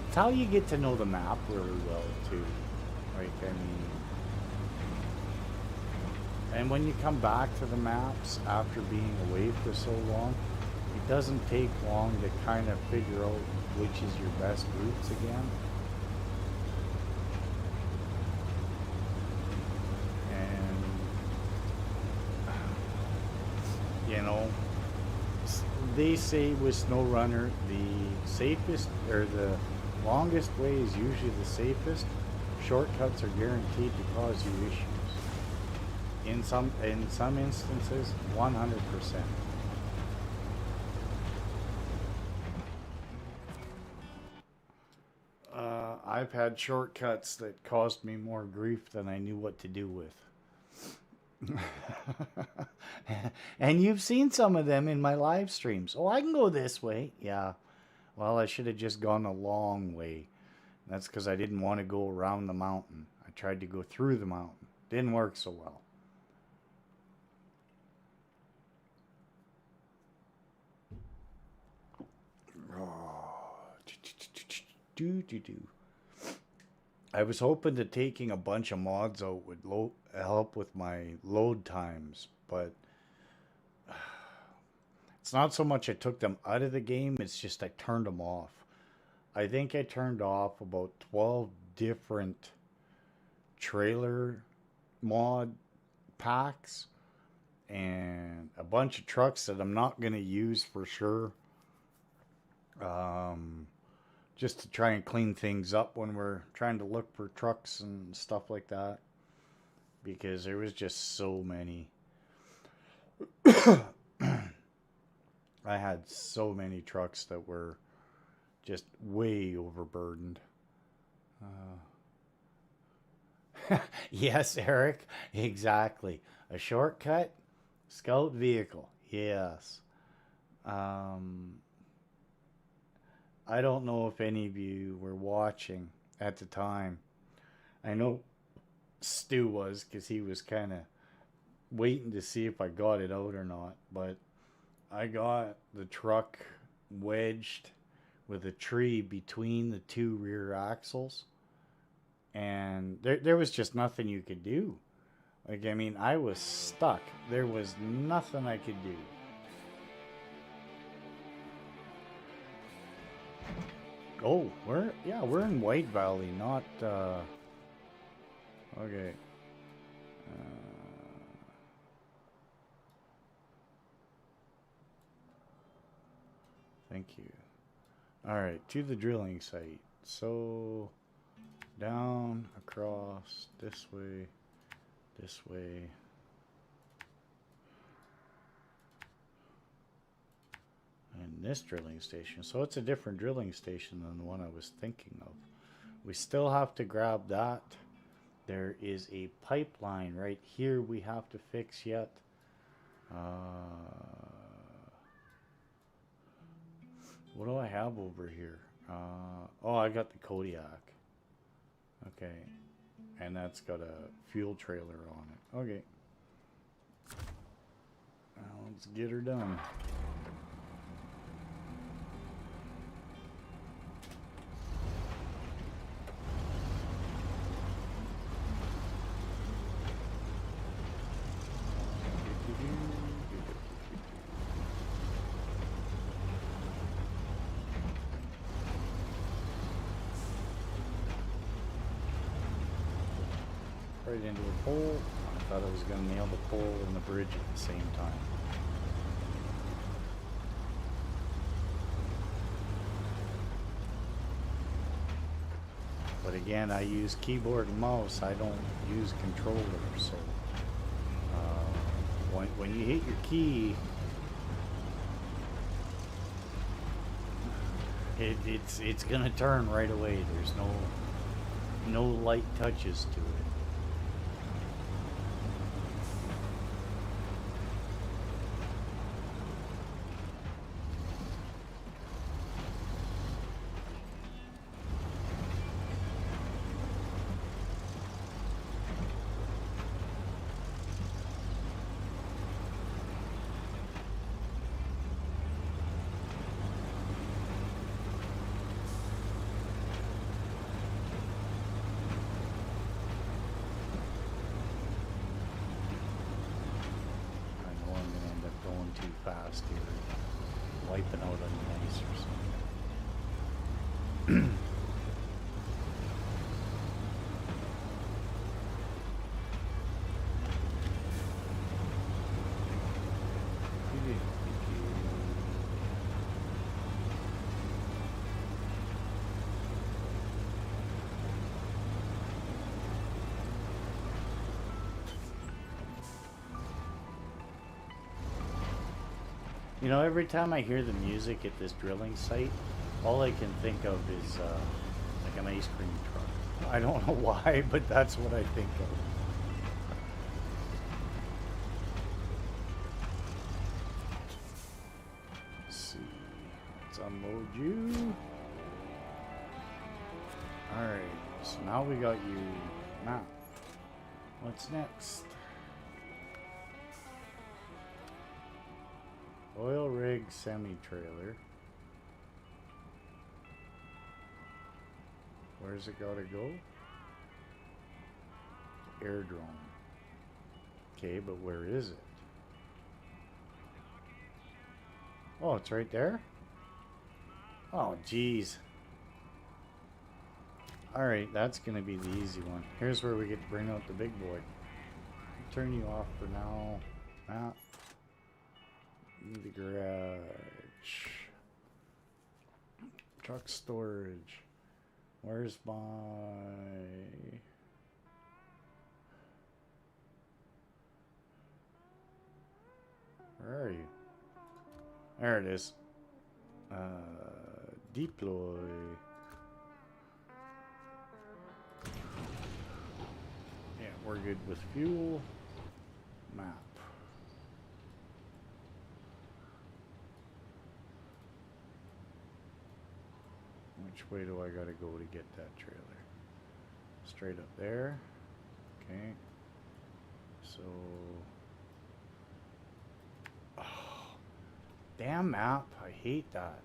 It's how you get to know the map really well too. Like, I mean, and when you come back to the maps after being away for so long, it doesn't take long to kind of figure out which is your best routes again. And you know, they say with Snowrunner, the safest or the longest way is usually the safest. Shortcuts are guaranteed to cause you issues. In some instances, 100%. I've had shortcuts that caused me more grief than I knew what to do with. And you've seen some of them in my live streams. Oh, I can go this way. Yeah. Well, I should have just gone a long way. That's because I didn't want to go around the mountain. I tried to go through the mountain. Didn't work so well. I was hoping that taking a bunch of mods out would help with my load times, but it's not so much I took them out of the game, it's just I turned them off. I think I turned off about 12 different trailer mod packs and a bunch of trucks that I'm not going to use for sure. Just to try and clean things up when we're trying to look for trucks and stuff like that. Because there was just so many. I had so many trucks that were just way overburdened. Yes, Eric, exactly. A shortcut, scout vehicle. Yes. Um, I don't know if any of you were watching at the time. I know Stu was because he was kind of waiting to see if I got it out or not. But I got the truck wedged with a tree between the two rear axles. And there was just nothing you could do. Like, I mean, I was stuck. There was nothing I could do. Oh, we're in White Valley, not, okay. Thank you. Alright, to the drilling site. So, down, across, this way, this way. And this drilling station. So it's a different drilling station than the one I was thinking of. We still have to grab that. There is a pipeline right here we have to fix yet. What do I have over here? Oh, I got the Kodiak. Okay. And that's got a fuel trailer on it. Okay. Now let's get her done. Right into the pole. I thought I was going to nail the pole and the bridge at the same time. But again, I use keyboard and mouse. I don't use controller. So when you hit your key, it's going to turn right away. There's no light touches to it. Too fast here, wiping out on the ice or something. You know, every time I hear the music at this drilling site, all I can think of is like an ice cream truck. I don't know why, but that's what I think of. Let's see. Let's unload you. Alright, so now we got you. Now, what's next? Oil rig semi-trailer. Where's it gotta go? Airdrome. Okay, but where is it? Oh, it's right there? Oh, geez. Alright, that's gonna be the easy one. Here's where we get to bring out the big boy. Turn you off for now. Map. The garage. Truck storage. Where's my... Where are you? There it is. Deploy. Yeah, we're good with fuel. Map. Which way do I gotta go to get that trailer? Straight up there. Okay. So... Oh, damn map. I hate that.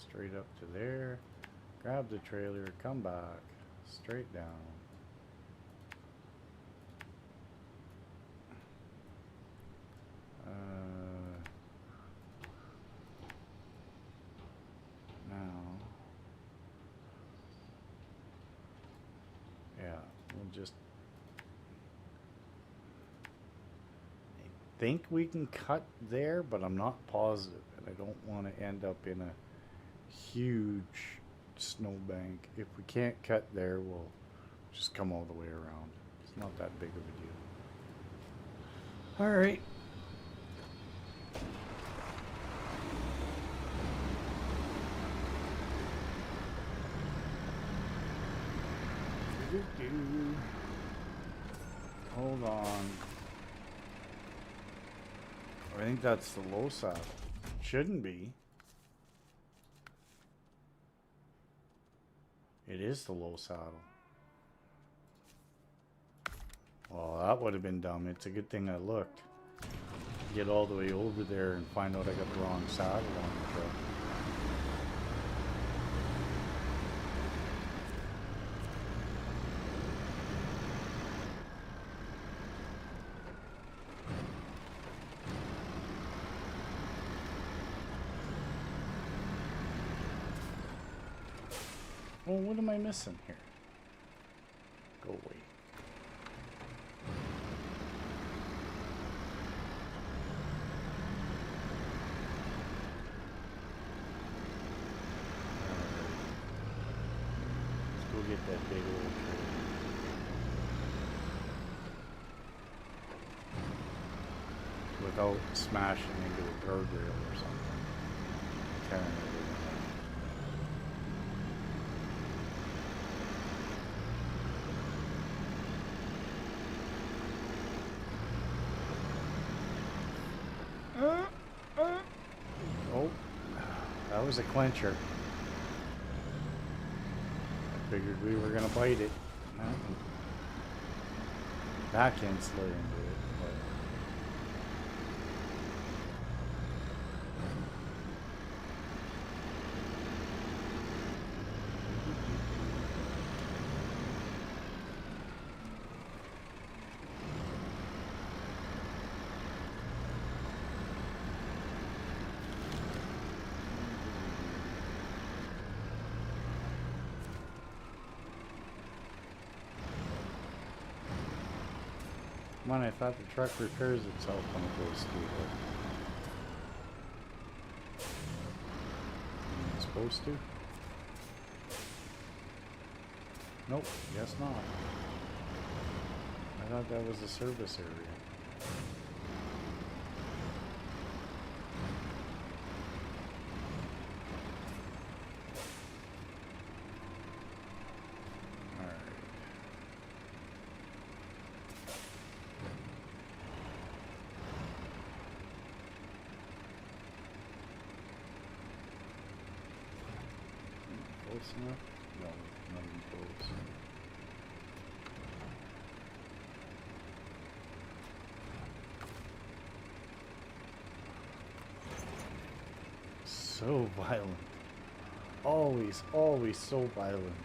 Straight up to there. Grab the trailer. Come back. Straight down. Now, yeah, we'll just, I think we can cut there, but I'm not positive, and I don't want to end up in a huge snowbank. If we can't cut there, we'll just come all the way around. It's not that big of a deal. All right. Hold on. I think that's the low saddle. Shouldn't be. It is the low saddle. Well, that would have been dumb. It's a good thing I looked. Get all the way over there and find out I got the wrong saddle on the truck. Well, what am I missing here? Go away. Let's go get that big old trailer. Without smashing into a guardrail or something. Tearing it. Oh, that was a clincher. I figured we were gonna bite it. Back end slid into it. But... Man, I thought the truck repairs itself when it goes through there. Am I supposed to? Nope, guess not. I thought that was the service area. Close enough? No, not even close. So violent. Always, always so violent.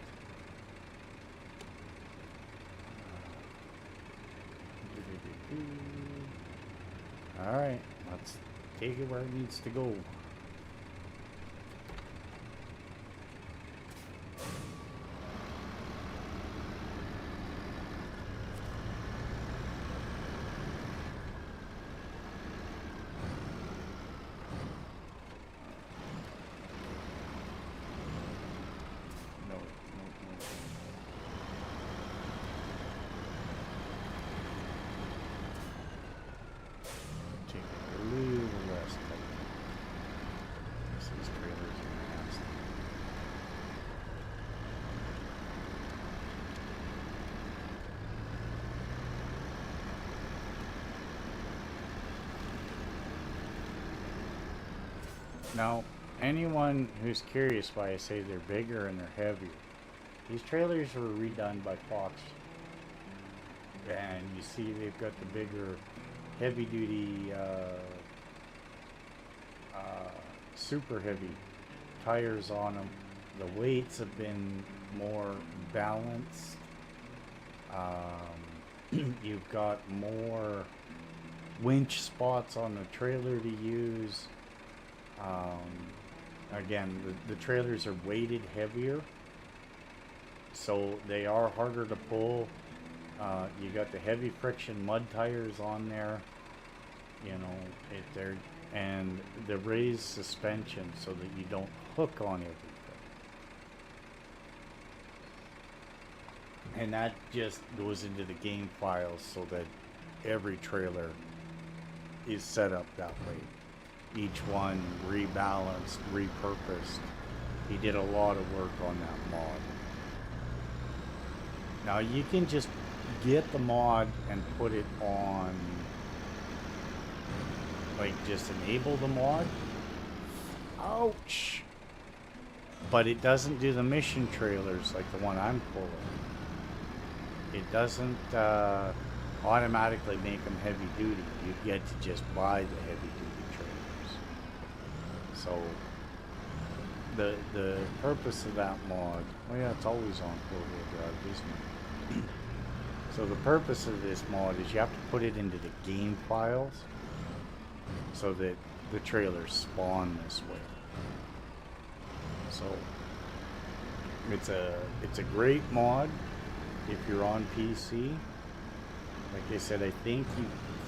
Alright, let's Take it where it needs to go. Now, anyone who's curious why I say they're bigger and they're heavier, these trailers were redone by Fox. And you see they've got the bigger heavy duty, super heavy tires on them. The weights have been more balanced. You've got more winch spots on the trailer to use. Again, the trailers are weighted heavier, so they are harder to pull. You got the heavy friction mud tires on there, you know, and the raised suspension so that you don't hook on everything. And that just goes into the game files so that every trailer is set up that way. Each one rebalanced, repurposed. He did a lot of work on that mod. Now you can just get the mod and put it on, like just enable the mod. Ouch! But it doesn't do the mission trailers like the one I'm pulling. It doesn't automatically make them heavy duty. You get to just buy the heavy duty. So the purpose of that mod, well, yeah, it's always on 4-wheel drive, isn't it? So the purpose of this mod is you have to put it into the game files so that the trailers spawn this way. So it's a great mod if you're on PC. Like I said, I think you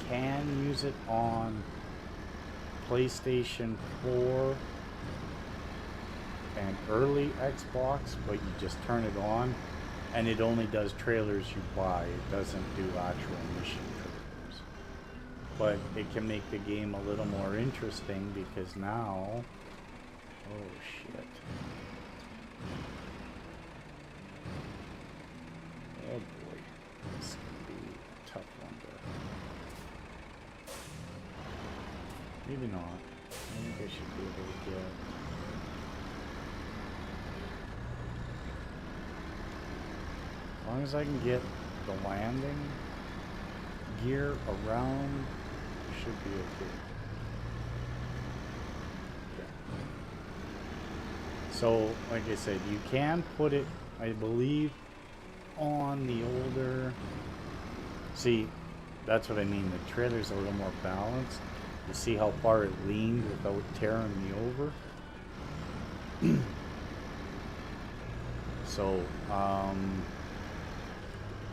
can use it on PlayStation 4 and early Xbox, but you just turn it on and it only does trailers you buy. It doesn't do actual mission trailers. But it can make the game a little more interesting because now, oh shit. Oh boy, this is gonna be a tough one to, maybe not. I think I should be able to get. As long as I can get the landing gear around, I should be okay. Yeah. So, like I said, you can put it, I believe, on the older. See, that's what I mean. The trailer's a little more balanced. You see how far it leaned without tearing me over? So,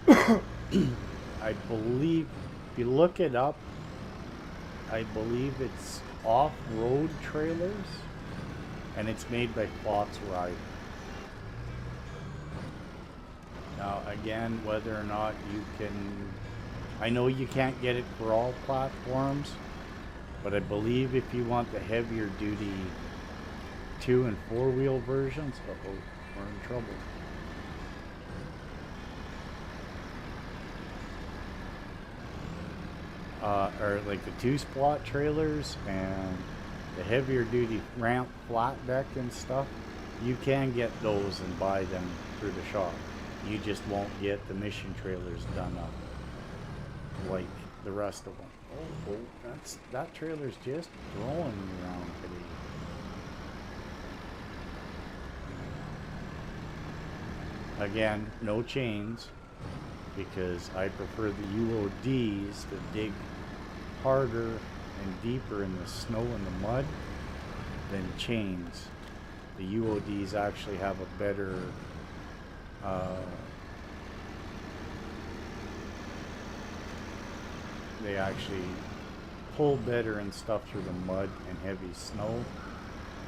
I believe, if you look it up, I believe it's off-road trailers, and it's made by Fox Rider. Now, again, whether or not you can, I know you can't get it for all platforms, but I believe if you want the heavier duty 2- and 4-wheel versions, uh-oh, we're in trouble. Or like the 2-spot trailers and the heavier duty ramp flat deck and stuff, you can get those and buy them through the shop. You just won't get the mission trailers done up like the rest of them. Oh, that trailer's just throwing me around today. Again, no chains, because I prefer the UODs to dig harder and deeper in the snow and the mud than chains. The UODs actually have a better they actually pull better and stuff through the mud and heavy snow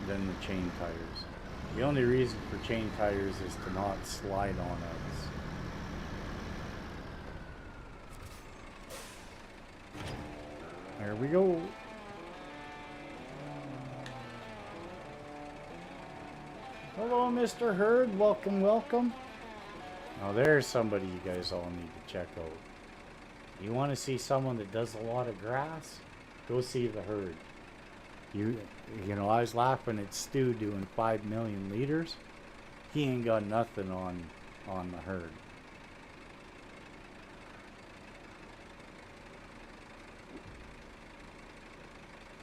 than the chain tires. The only reason for chain tires is to not slide on ice. There we go. Hello, Mr. Herd. Welcome, welcome. Now there's somebody you guys all need to check out. You want to see someone that does a lot of grass? Go see the Herd. You know, I was laughing at Stu doing 5 million liters. He ain't got nothing on the Herd.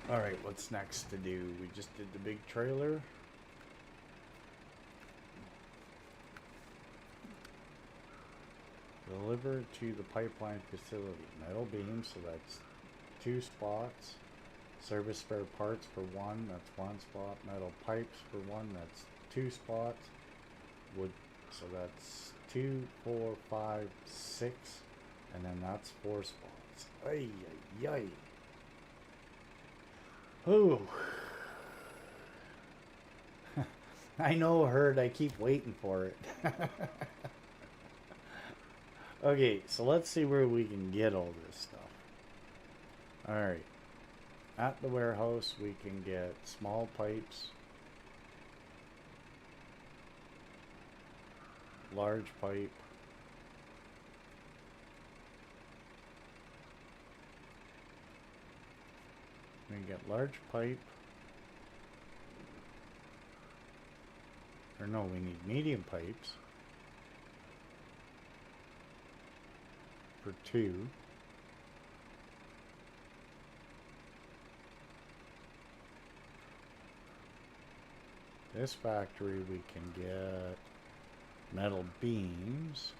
Alright, what's next to do? We just did the big trailer. Deliver to the pipeline facility. Metal beams, so that's 2 spots. Service spare parts for 1, that's 1 spot. Metal pipes for 1, that's 2 spots. Wood, so that's 2, 4, 5, 6, and then that's 4 spots. Ay, ay, ay. Ooh. I know, Herd, I keep waiting for it. Okay, so let's see where we can get all this stuff. Alright. At the warehouse, we can get small pipes, large pipe, we can get large pipe, or no, we need medium pipes for 2. This factory we can get metal beams.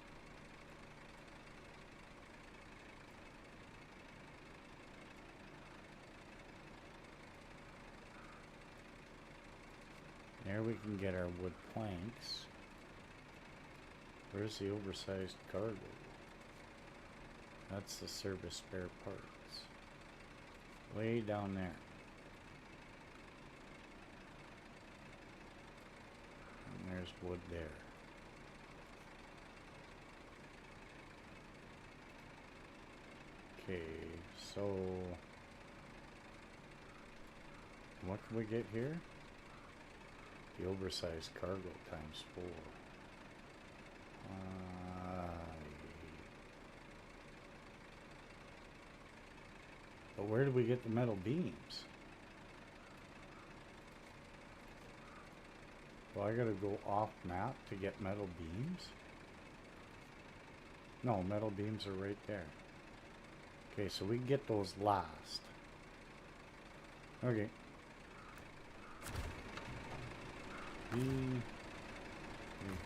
There we can get our wood planks. Where's the oversized cargo? That's the service spare parts. Way down there. And there's wood there. Okay, so what can we get here? The oversized cargo times 4. But where do we get the metal beams? Well, I gotta go off map to get metal beams? No, metal beams are right there. Okay, so we can get those last. Okay.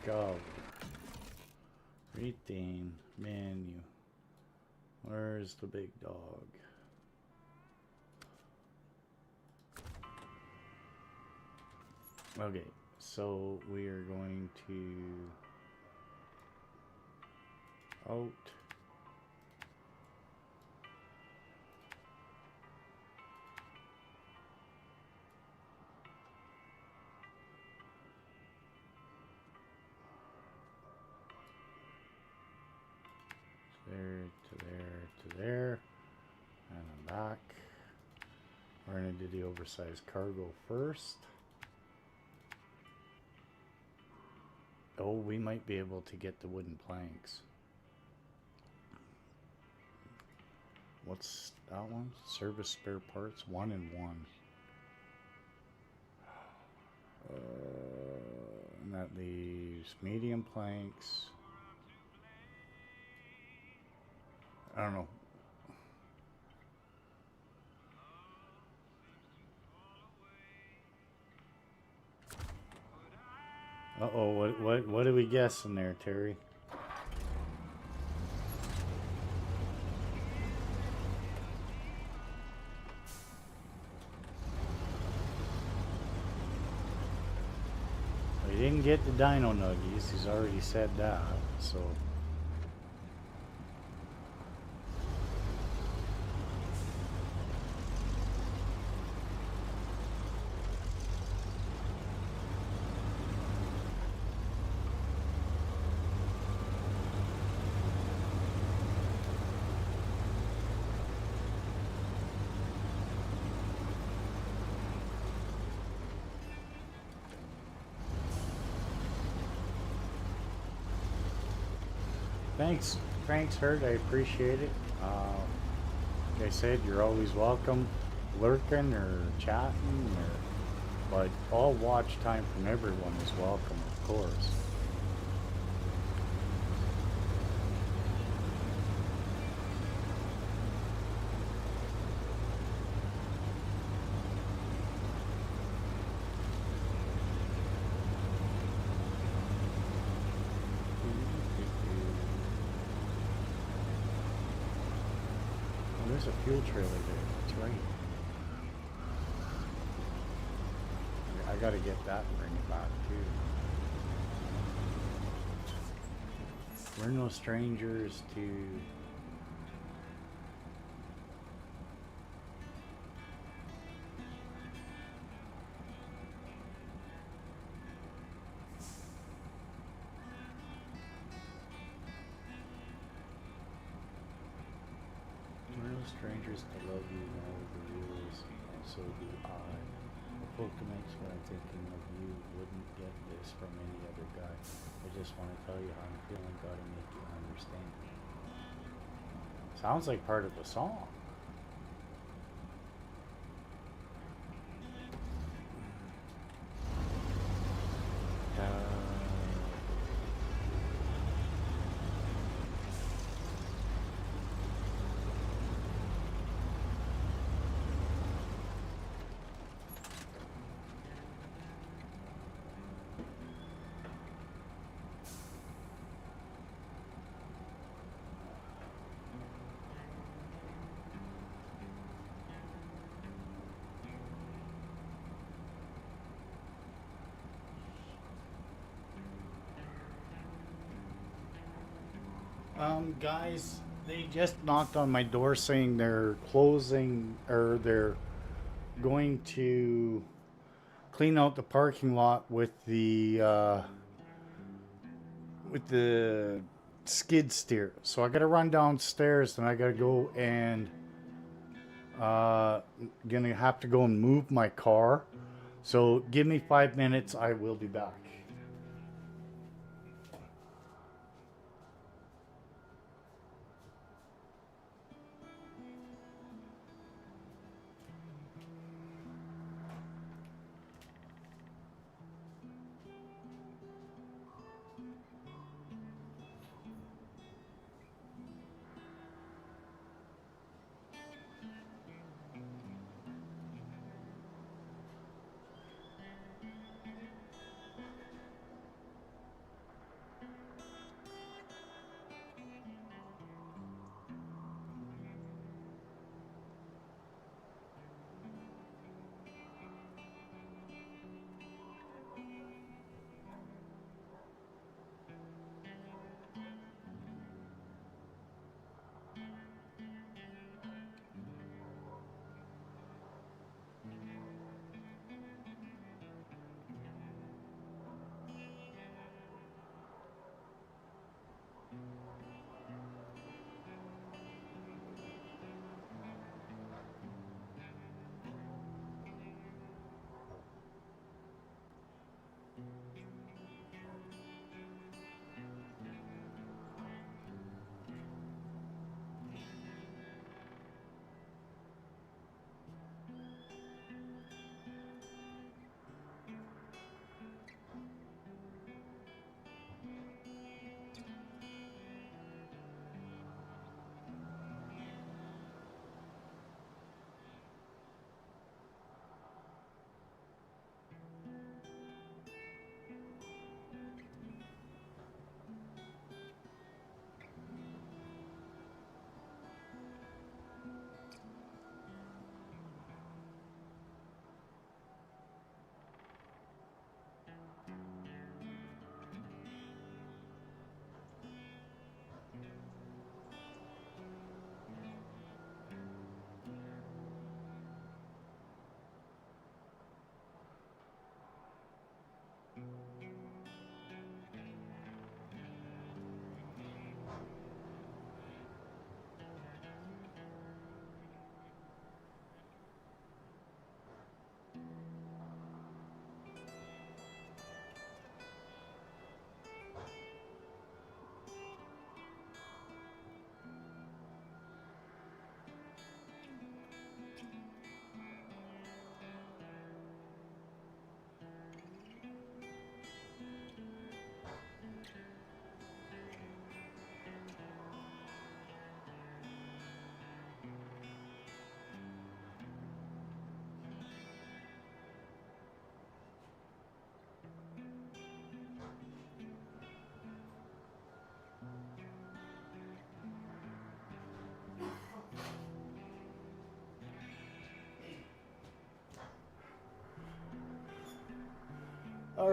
Recover. Retain. Menu. Where's the big dog? Okay, so we are going to out. There to there to there, and I'm back. We're going to do the oversized cargo first. Oh, we might be able to get the wooden planks. What's that one? Service spare parts, 1 and 1. And that leaves medium planks. I don't know. Uh-oh, what are we guessing there, Terry? didn't get the dino nuggies. He's already said that, so. Thanks, Hurt. I appreciate it. Like I said, you're always welcome, lurking or chatting, but all watch time from everyone is welcome, of course. Oh, there's a fuel trailer there. That's right. I gotta get that and bring it back too. We're no strangers to. We're no strangers to love you, know the rules, and so do I. The Pokemon's what I'm thinking of you. Wouldn't get this from any other guy. I just want to tell you how I'm feeling. Gotta make you understand. Sounds like part of the song. Guys, they just knocked on my door saying they're closing or they're going to clean out the parking lot with the skid steer. So I gotta run downstairs and I gotta go and gonna have to go and move my car. So give me 5 minutes. I will be back.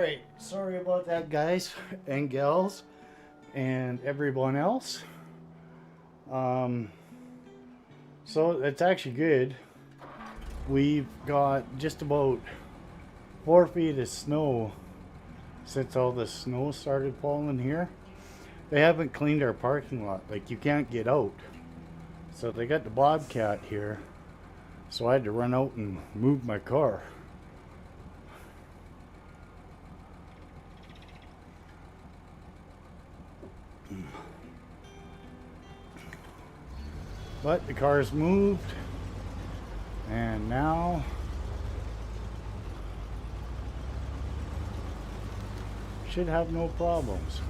Alright, sorry about that, guys and gals and everyone else. So it's actually good. We've got just about 4 feet of snow since all the snow started falling here. They haven't cleaned our parking lot. Like, you can't get out. So they got the Bobcat here. So I had to run out and move my car. But the car's moved, and now should have no problems.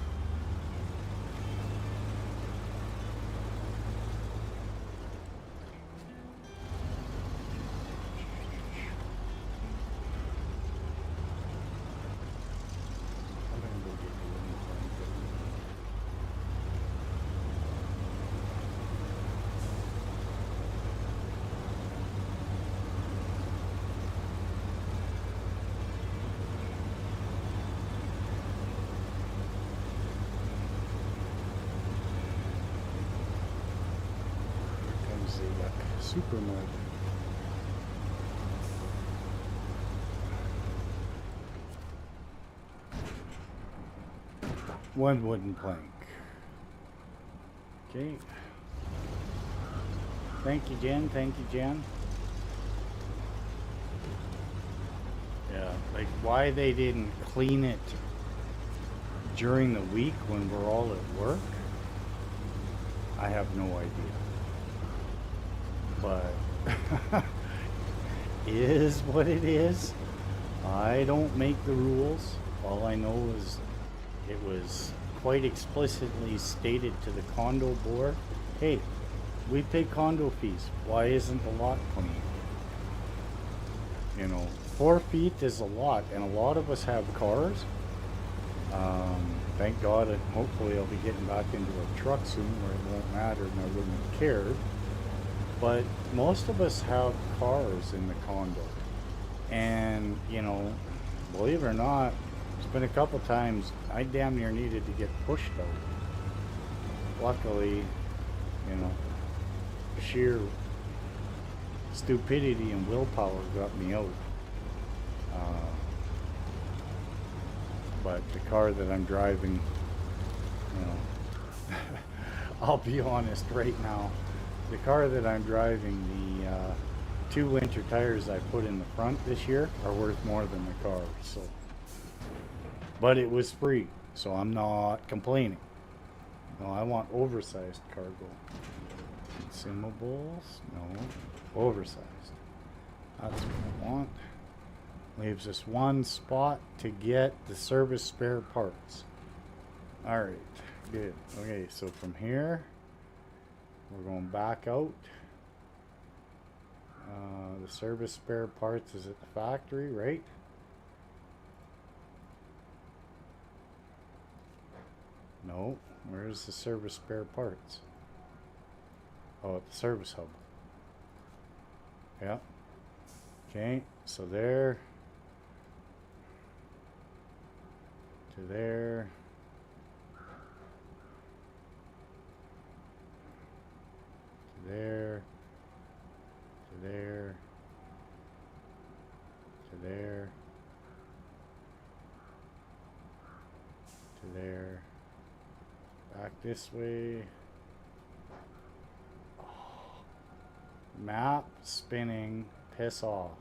Super mud. One wooden plank. Okay. Thank you, Jen. Thank you, Jen. Yeah, like why they didn't clean it during the week when we're all at work, I have no idea. But is what it is. I don't make the rules. All I know is it was quite explicitly stated to the condo board, hey, we pay condo fees. Why isn't the lot clean? You know, 4 feet is a lot, and a lot of us have cars. Thank God, and hopefully I'll be getting back into a truck soon where it won't matter and I wouldn't have cared. But most of us have cars in the condo. And, you know, believe it or not, it's been a couple times I damn near needed to get pushed out. Luckily, you know, sheer stupidity and willpower got me out. But the car that I'm driving, you know, I'll be honest right now. The car that I'm driving, the 2 winter tires I put in the front this year are worth more than the car. So, but it was free, so I'm not complaining. No, I want oversized cargo. Consumables? No, oversized. That's what I want. Leaves us 1 spot to get the service spare parts. Alright, good. Okay, so from here, we're going back out. The service spare parts is at the factory, right? No, where's the service spare parts? Oh, at the service hub. Yeah. Okay, so there. To there. To there. To there. To there. To there. Back this way. Oh. Map spinning. Piss off.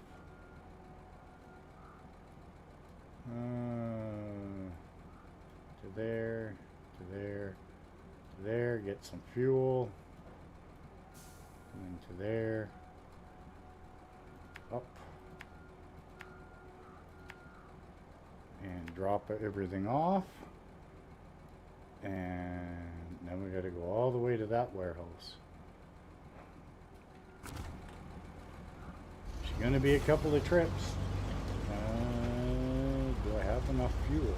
To there, to there, to there, get some fuel, and then to there, up, and drop everything off, and then we got to go all the way to that warehouse. It's going to be a couple of trips. Do I have enough fuel?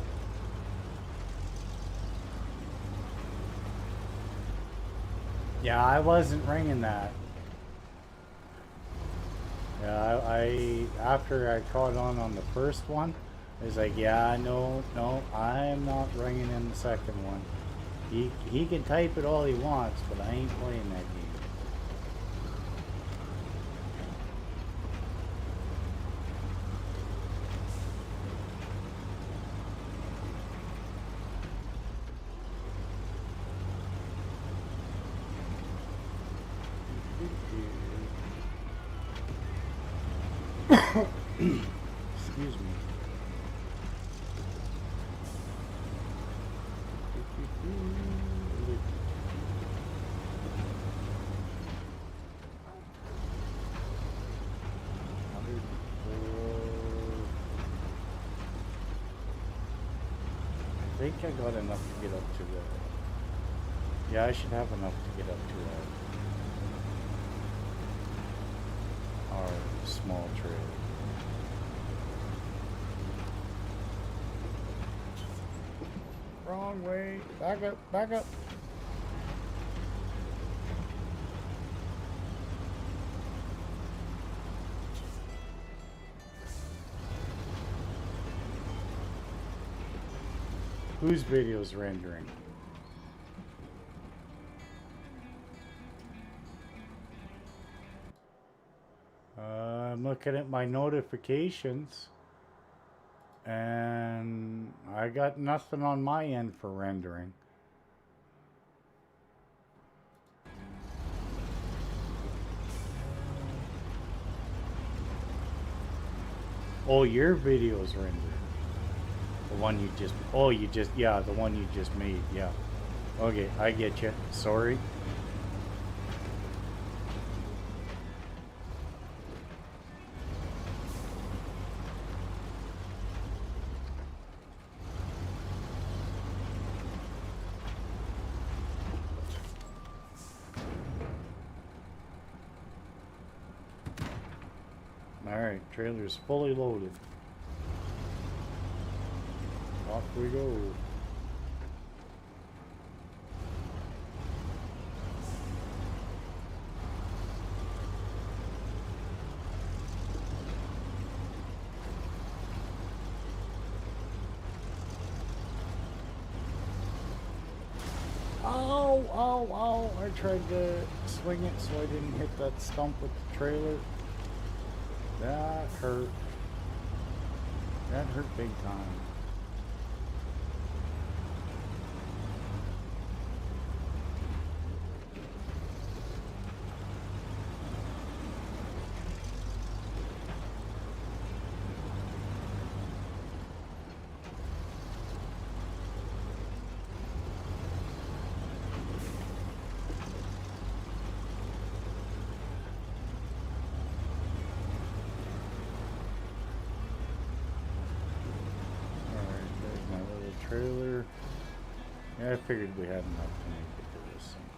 Yeah, I wasn't ringing that. Yeah, I after I caught on the first one, He's like, yeah, no, I'm not bringing in the second one. He can type it all he wants, but I ain't playing that game. Excuse me. I think I got enough to get up to the... Yeah, I should have enough to get up to our small trailer. Wrong way. Back up, back up. Whose video's rendering? I'm looking at my notifications, and I got nothing on my end for rendering. Oh, your video's rendering. The one you just, oh, you just, yeah, the one you just made, yeah. Okay, I get you. Sorry. Alright, trailer's fully loaded. Off we go. Ow, ow, ow. I tried to swing it so I didn't hit that stump with the trailer. That hurt. That hurt big time. Trailer. Yeah, I figured we had enough to make it to this thing.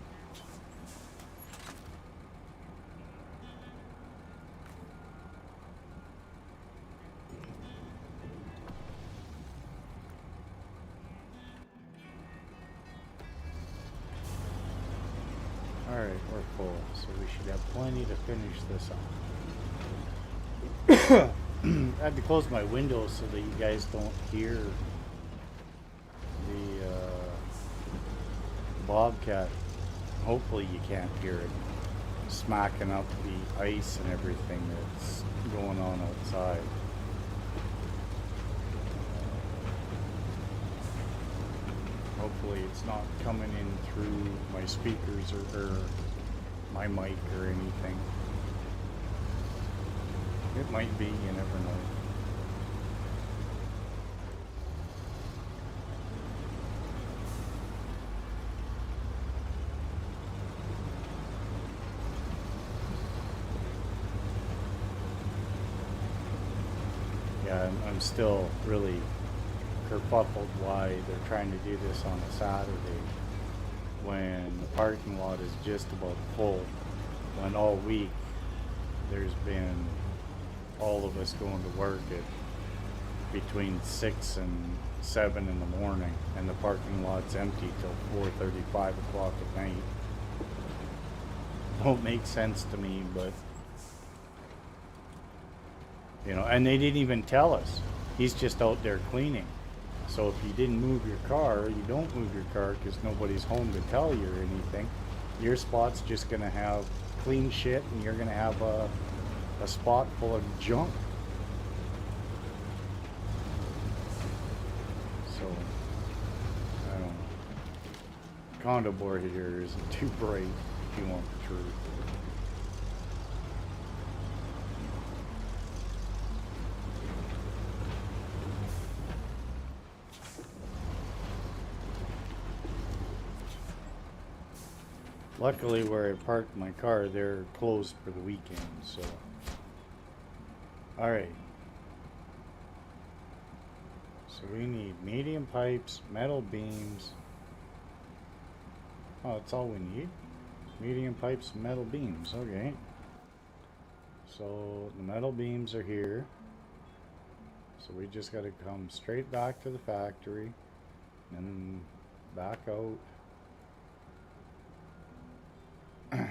Alright, we're full, so we should have plenty to finish this up. I had to close my windows so that you guys don't hear the bobcat. Hopefully you can't hear it smacking up the ice and everything that's going on outside. Hopefully it's not coming in through my speakers or my mic or anything. It might be, you never know. Yeah, I'm still really kerfuffled why they're trying to do this on a Saturday when the parking lot is just about full, when all week there's been all of us going to work at between 6 and 7 in the morning, and the parking lot's empty till 4:30, 5 o'clock at night. Don't make sense to me, but you know, and they didn't even tell us. He's just out there cleaning. So if you didn't move your car, you don't move your car because nobody's home to tell you or anything, your spot's just going to have clean shit and you're going to have a spot full of junk. So, I don't know. Condo board here isn't too bright if you want the truth. Luckily, where I parked my car, they're closed for the weekend, so. Alright. So we need medium pipes, metal beams. Oh, that's all we need? Medium pipes, metal beams, okay. So the metal beams are here. So we just gotta come straight back to the factory and back out. And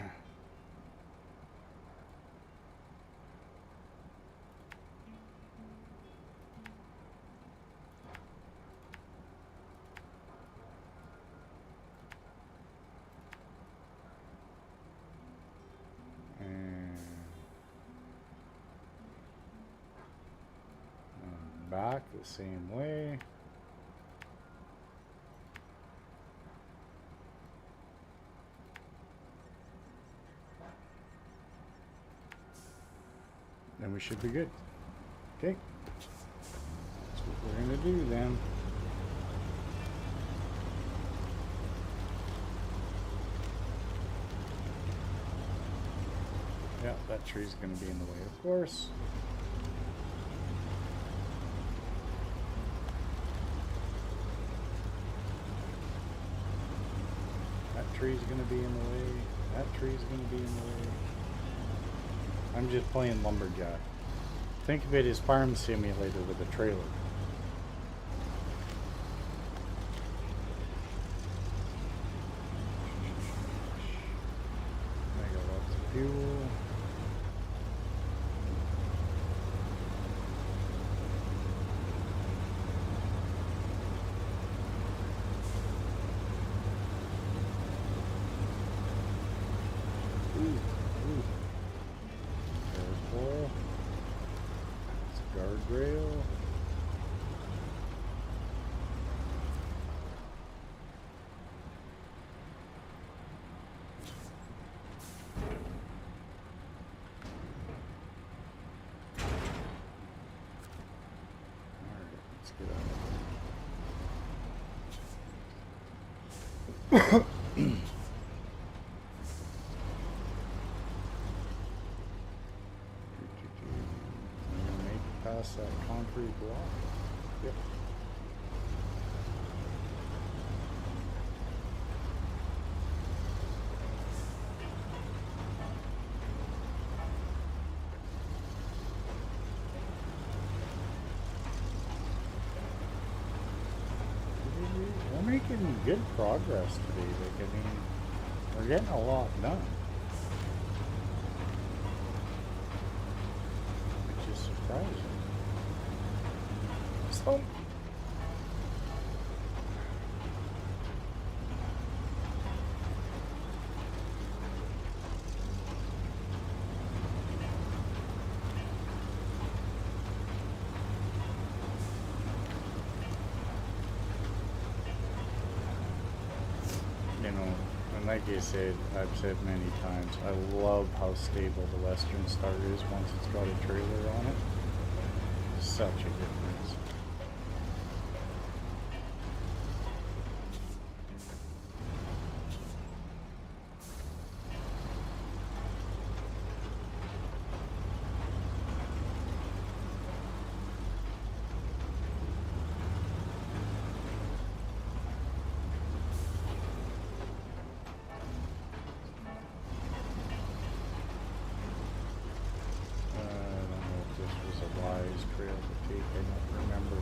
back the same way. Then we should be good. Okay. That's what we're going to do then. Yeah, that tree's going to be in the way, of course. That tree's going to be in the way. That tree's going to be in the way. I'm just playing lumberjack. Think of it as farm simulator with a trailer. I got lots of fuel. Guardrail. Alright, let's get out of here. Past that concrete block. Yep. We're making good progress today. Like, I mean, we're getting a lot done. Which is surprising. So, you know, and like I said, I've said many times, I love how stable the Western Star is once it's got a trailer on it. Such a difference. Trail to take, I don't remember.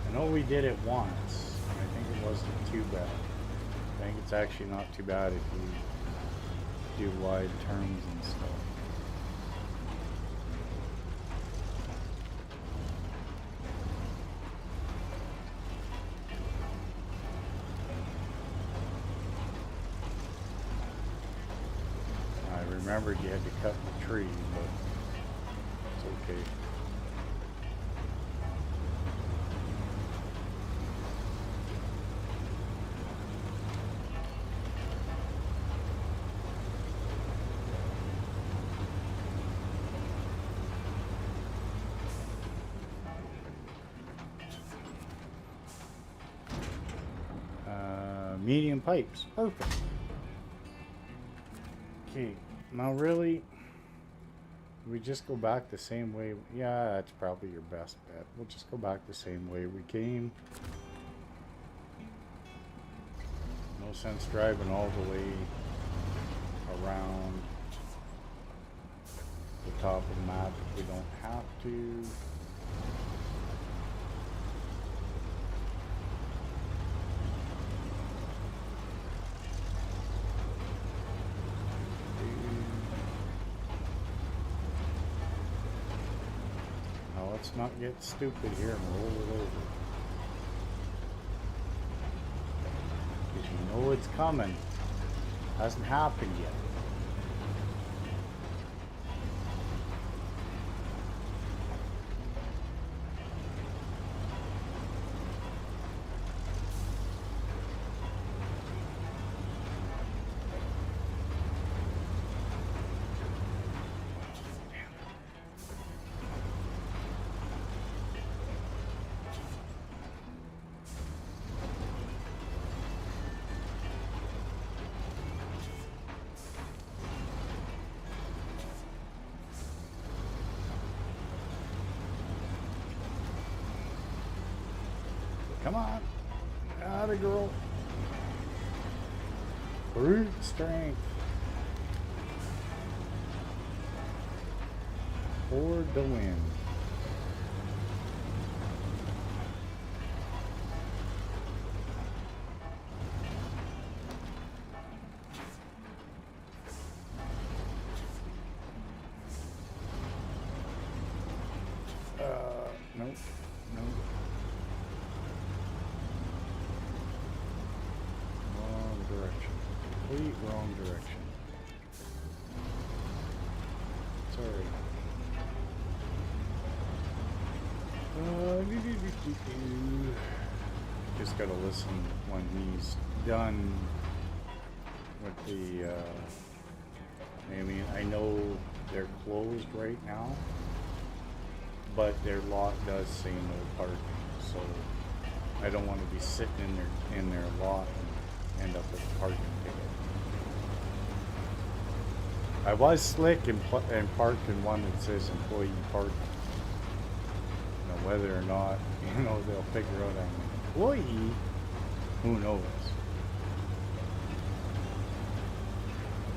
I know we did it once, and I think it wasn't too bad. I think it's actually not too bad if you do wide turns and stuff. remembered you had to cut the tree, but it's okay. Medium pipes, perfect. Okay, now really, we just go back the same way. Yeah, that's probably your best bet. We'll just go back the same way we came. No sense driving all the way around the top of the map if we don't have to. Let's not get stupid here and roll it over. Because you know it's coming. Hasn't happened yet. Come on. Atta girl. Brute strength. For the win. Nope. Nope. Direction. Complete wrong direction. Sorry. Just gotta listen when he's done with the, I mean, I know they're closed right now, but their lot does say no parking, so I don't want to be sitting in their lot and end up with a parking ticket. I was slick and parked in one that says employee parking. Now whether or not, you know, they'll figure out I'm an employee, who knows?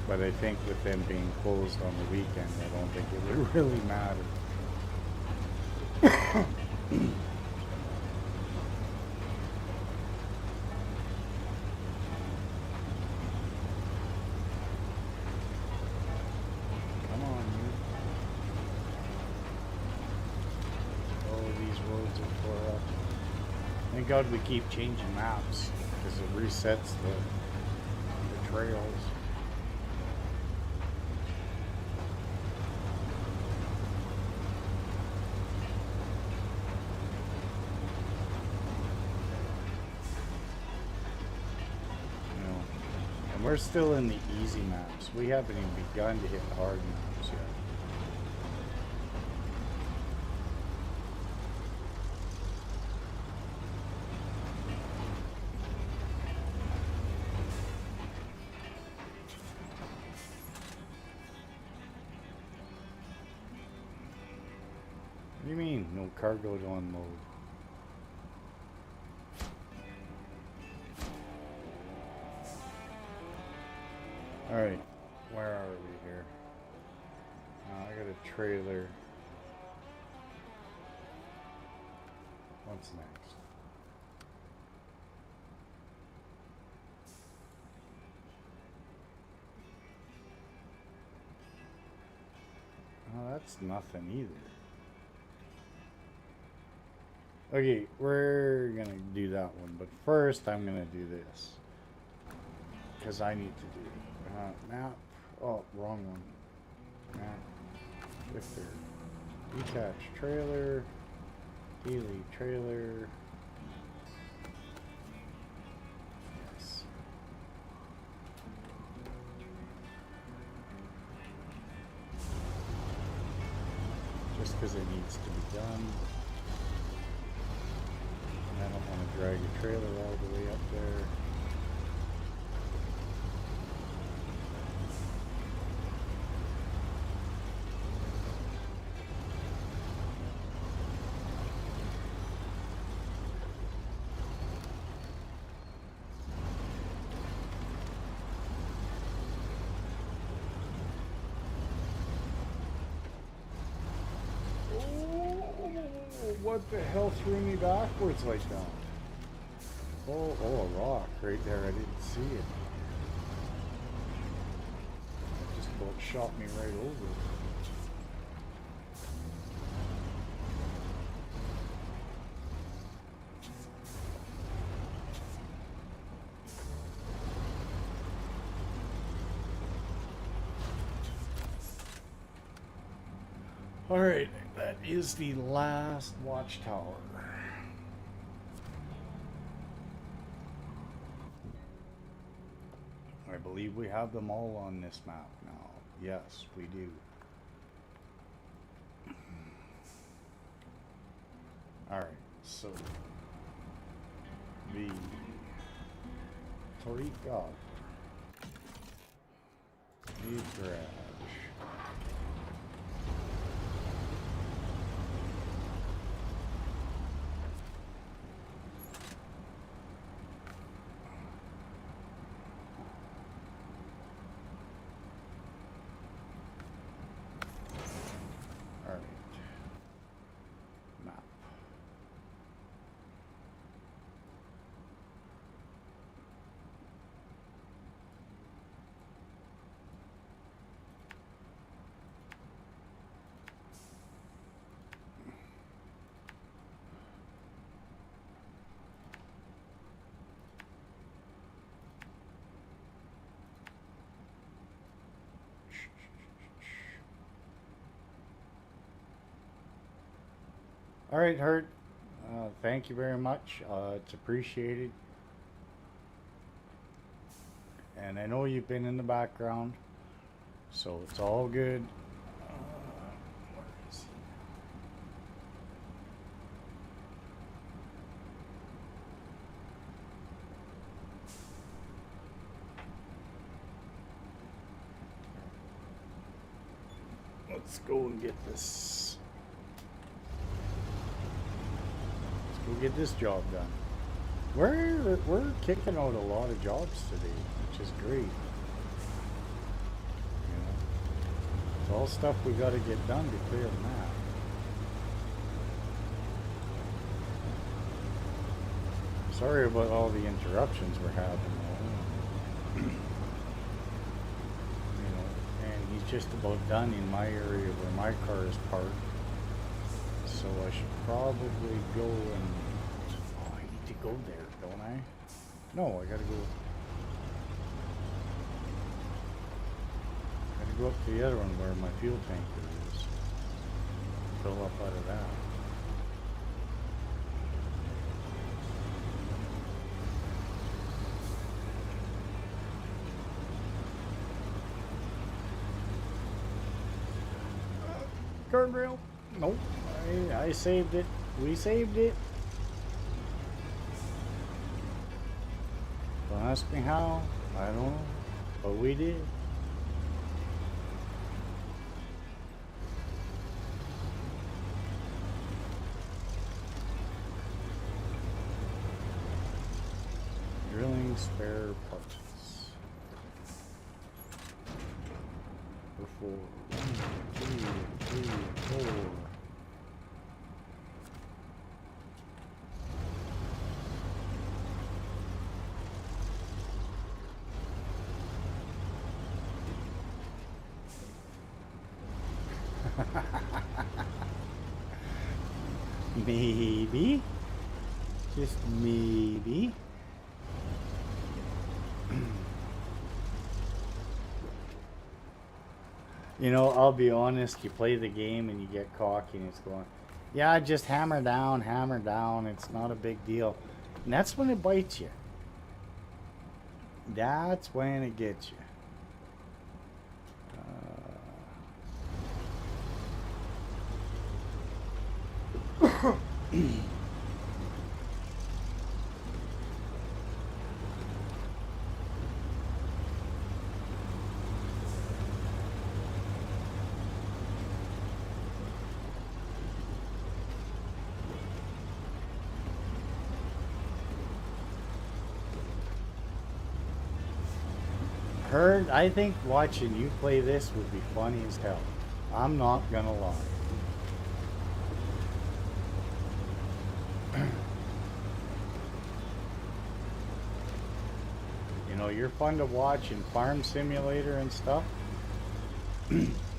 But I think with them being closed on the weekend, I don't think it would really matter. Thank God we keep changing maps because it resets the trails. You know, and we're still in the easy maps. We haven't even begun to hit the hard maps yet. What do you mean, no cargo to unload? Alright, where are we here? I got a trailer. What's next? Oh, that's nothing either. Okay, we're gonna do that one, but first I'm gonna do this. Because I need to do map. Oh, wrong one. Shifter. Detached trailer. Daily trailer. Yes. Just because it needs to be done. And I don't want to drag a trailer all the way up there. What the hell threw me backwards like that? Oh, a rock right there. I didn't see it. It just about shot me right over. All right, that is the last watchtower. I believe we have them all on this map now. Yes, we do. All right, so the Torika, the garage. All right, Hurt. Thank you very much. It's appreciated. And I know you've been in the background, so it's all good. Where is he? Let's go and get this. Let's go get this job done. We're kicking out a lot of jobs today, which is great. You know, it's all stuff we got to get done to clear the map. Sorry about all the interruptions we're having, though. You know, and he's just about done in my area where my car is parked. So I should probably go and... Oh, I need to go there, don't I? No, I gotta go... Go up to the other one where my fuel tanker is. Fill up out of that. Guardrail? Nope. I saved it. We saved it. Don't ask me how. I don't know. But we did. Drilling spare parts. For 1, 2, 3, 4. Maybe. Just maybe. You know, I'll be honest, you play the game and you get cocky and it's going, yeah, just hammer down, hammer down. It's not a big deal. And that's when it bites you. That's when it gets you. Heard, I think watching you play this would be funny as hell. I'm not gonna lie. You know, you're fun to watch in Farm Simulator and stuff,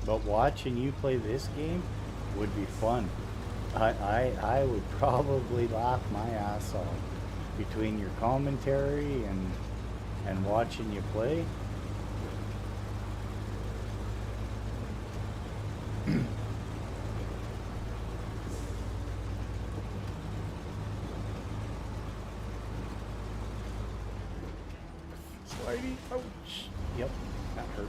but watching you play this game would be fun. I would probably laugh my ass off between your commentary and watching you play. Slidey, ouch. Yep, that hurt.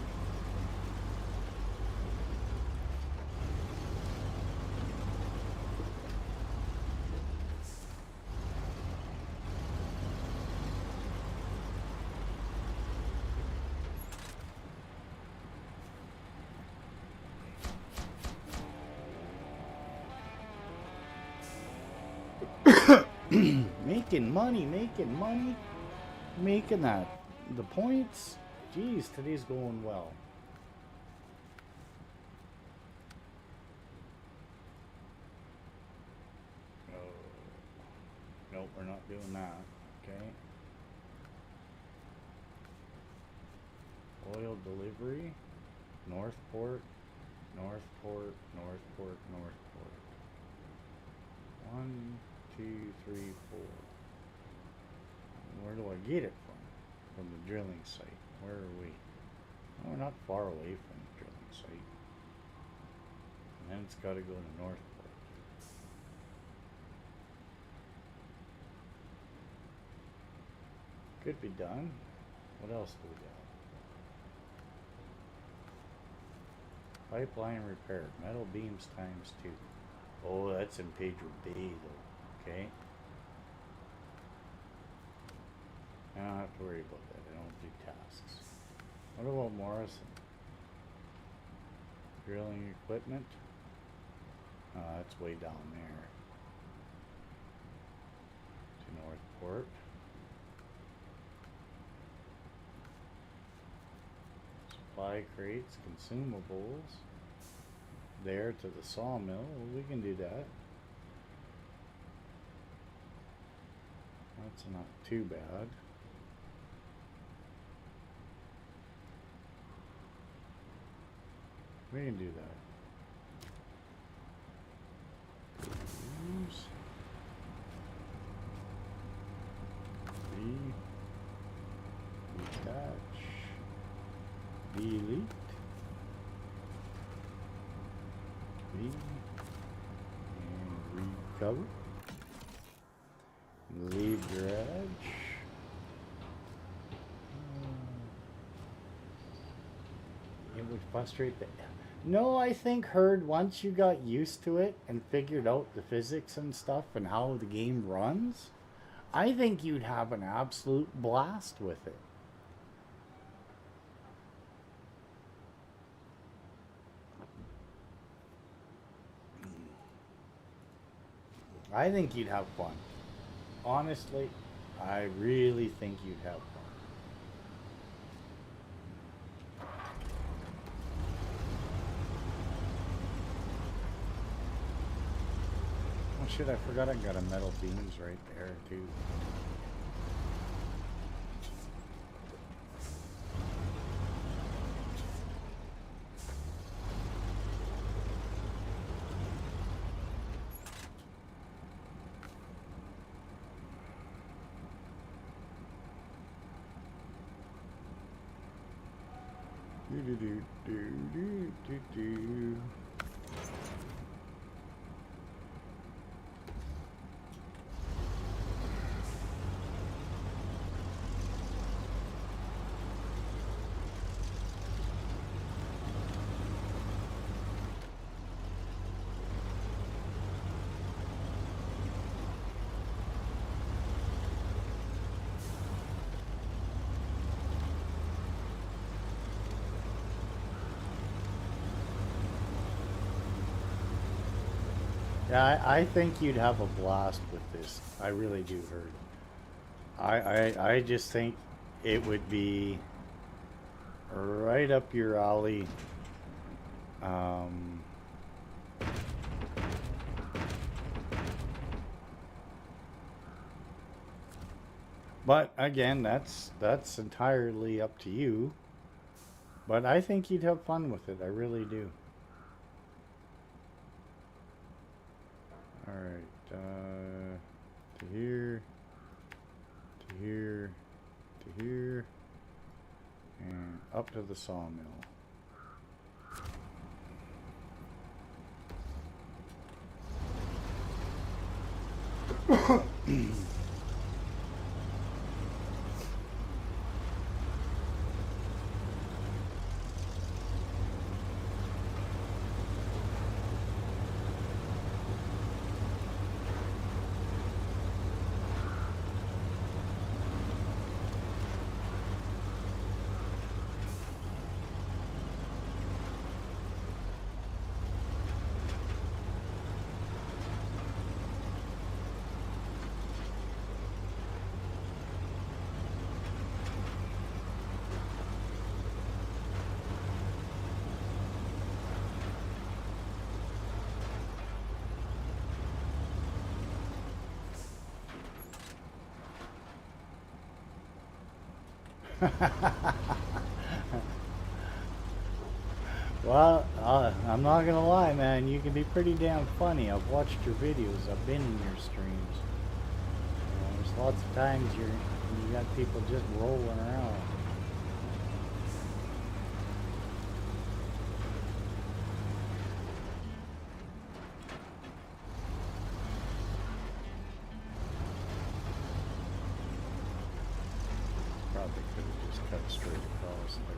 Making money, making that. The points. Geez, today's going well. Oh. Nope, we're not doing that. Okay. Oil delivery. Northport, Northport, Northport, Northport. 1, 2, 3, 4. Where do I get it from? From the drilling site. Where are we? Oh, we're not far away from the drilling site. And then it's got to go to Northport. Could be done. What else do we got? Pipeline repair. Metal beams ×2. Oh, that's in Pedro Bay though. Okay. I don't have to worry about that. I don't do tasks. What about Morrison? Drilling equipment? Oh, that's way down there. To Northport. Supply crates, consumables. There to the sawmill. Well, we can do that. That's not too bad. We can do that. Use. Detach. Delete. And recover. Leave garage. It would frustrate the... No, I think, Herd, once you got used to it and figured out the physics and stuff and how the game runs, I think you'd have an absolute blast with it. I think you'd have fun. Honestly, I really think you'd have fun. Oh shit, I forgot I got a metal beams right there too. Do, do, do, do, do, do. Yeah, I think you'd have a blast with this. I really do, Herd. I just think it would be right up your alley. Um, but again, that's entirely up to you. But I think you'd have fun with it. I really do. All right, to here, to here, to here, and up to the sawmill. Well, I'm not gonna lie, man. You can be pretty damn funny. I've watched your videos. I've been in your streams. There's lots of times you got people just rolling around. Probably could have just cut straight across there.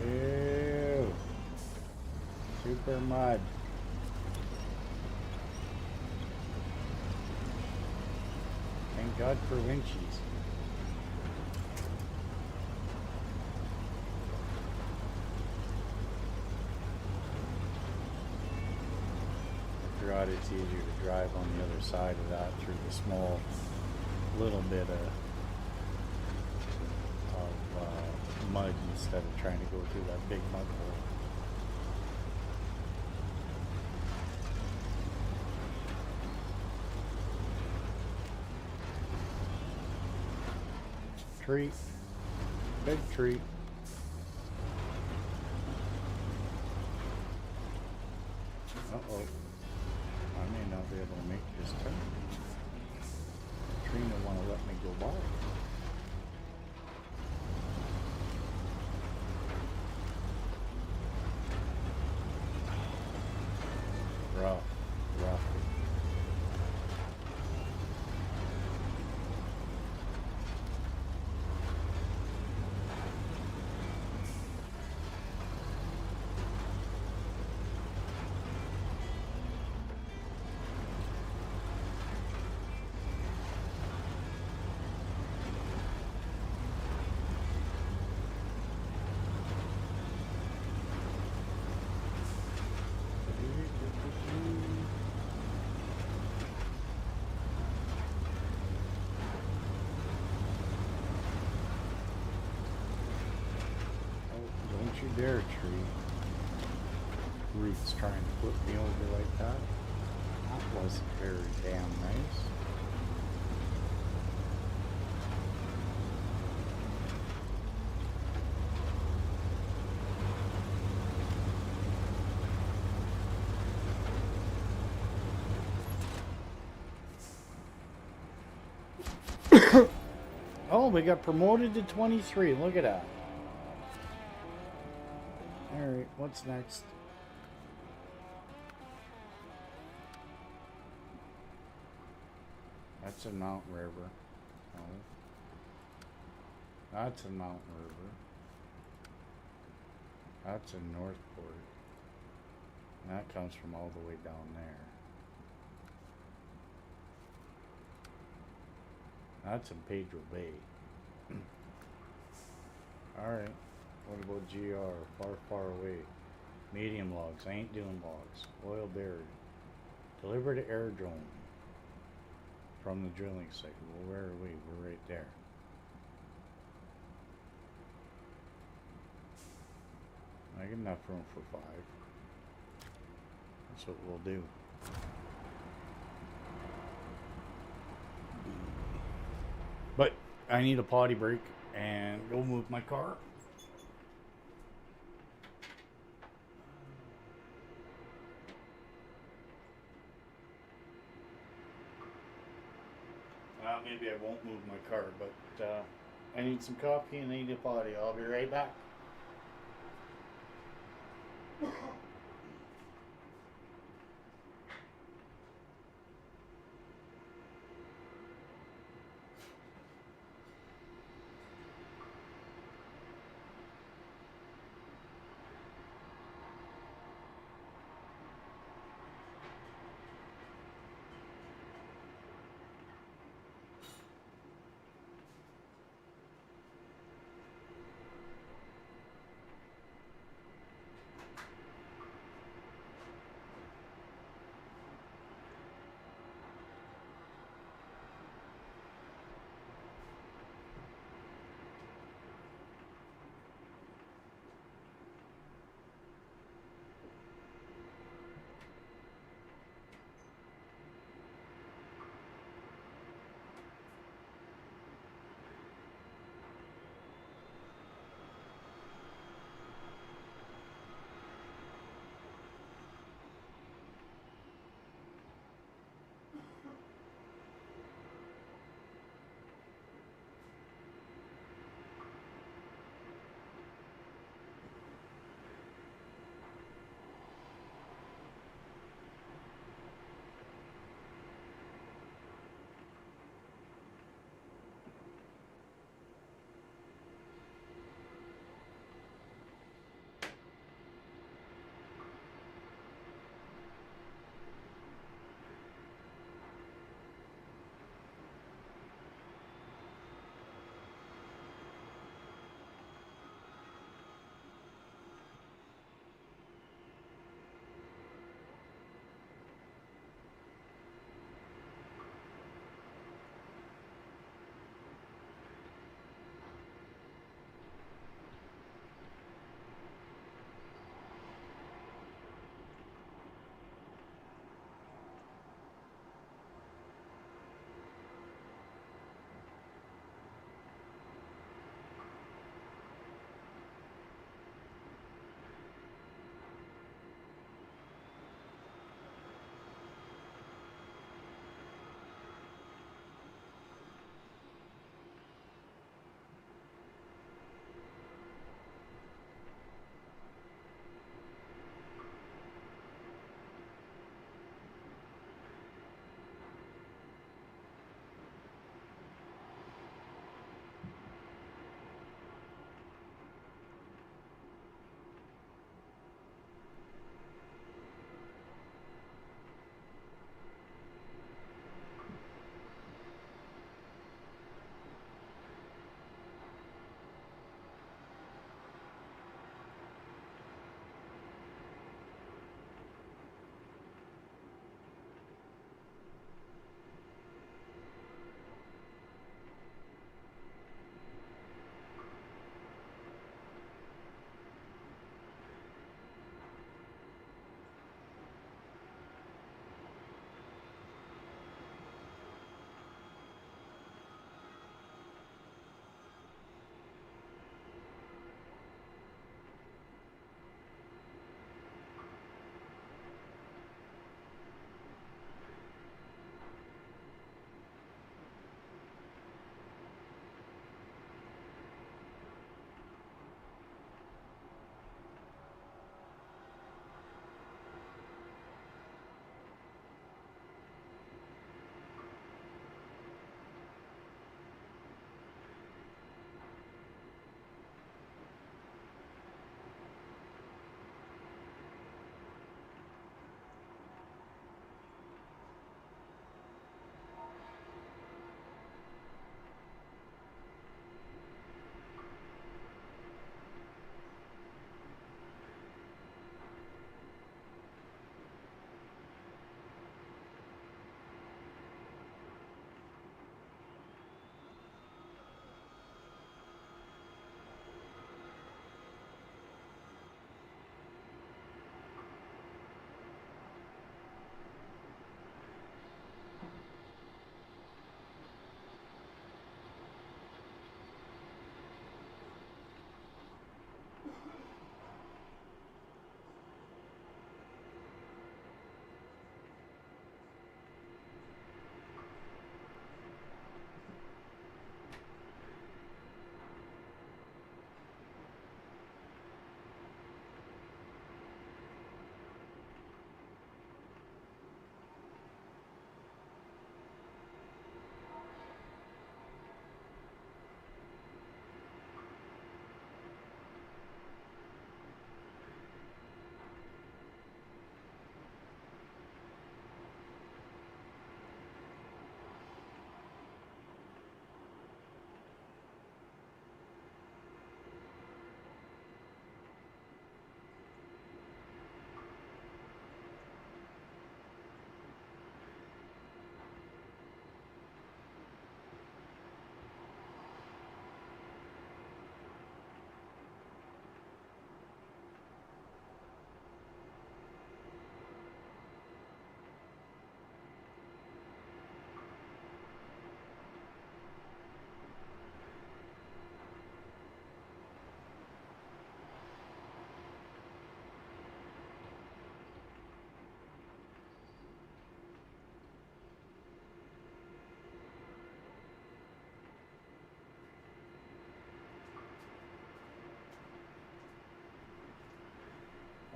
Ew. Super mud. Thank God for winchies. I forgot it's easier to drive on the other side of that through the small little bit of mud instead of trying to go through that big mud hole. Tree. Big tree. Uh-oh. I may not be able to make this turn. Trina want to let me go by. Rough. Oh, don't you dare, tree. Rude. brutes trying to flip me over like that. That wasn't very damn nice. Oh, we got promoted to 23. Look at that. Alright, what's next? That's a mountain river. Oh. That's a mountain river. That's a Northport. And that comes from all the way down there. That's in Pedro Bay. Alright. What about GR? Far, far away. Medium logs. I ain't doing logs. Oil buried. Deliver to airdrome. From the drilling site. Well, where are we? We're right there. I got enough room for 5. That's what we'll do. But I need a potty break and go move my car. Maybe I won't move my car, but I need some coffee and I need a potty. I'll be right back.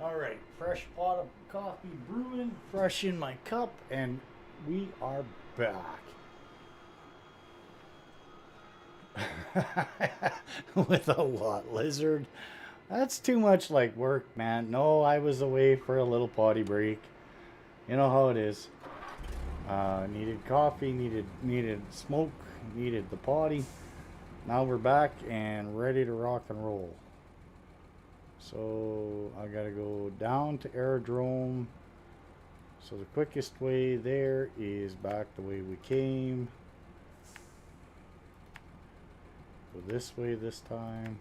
Alright, fresh pot of coffee brewing, fresh in my cup, and we are back. With a lot lizard. That's too much like work, man. No, I was away for a little potty break. You know how it is. Needed coffee, needed smoke, needed the potty. Now we're back and ready to rock and roll. So I gotta go down to aerodrome. So the quickest way there is back the way we came. Go this way this time.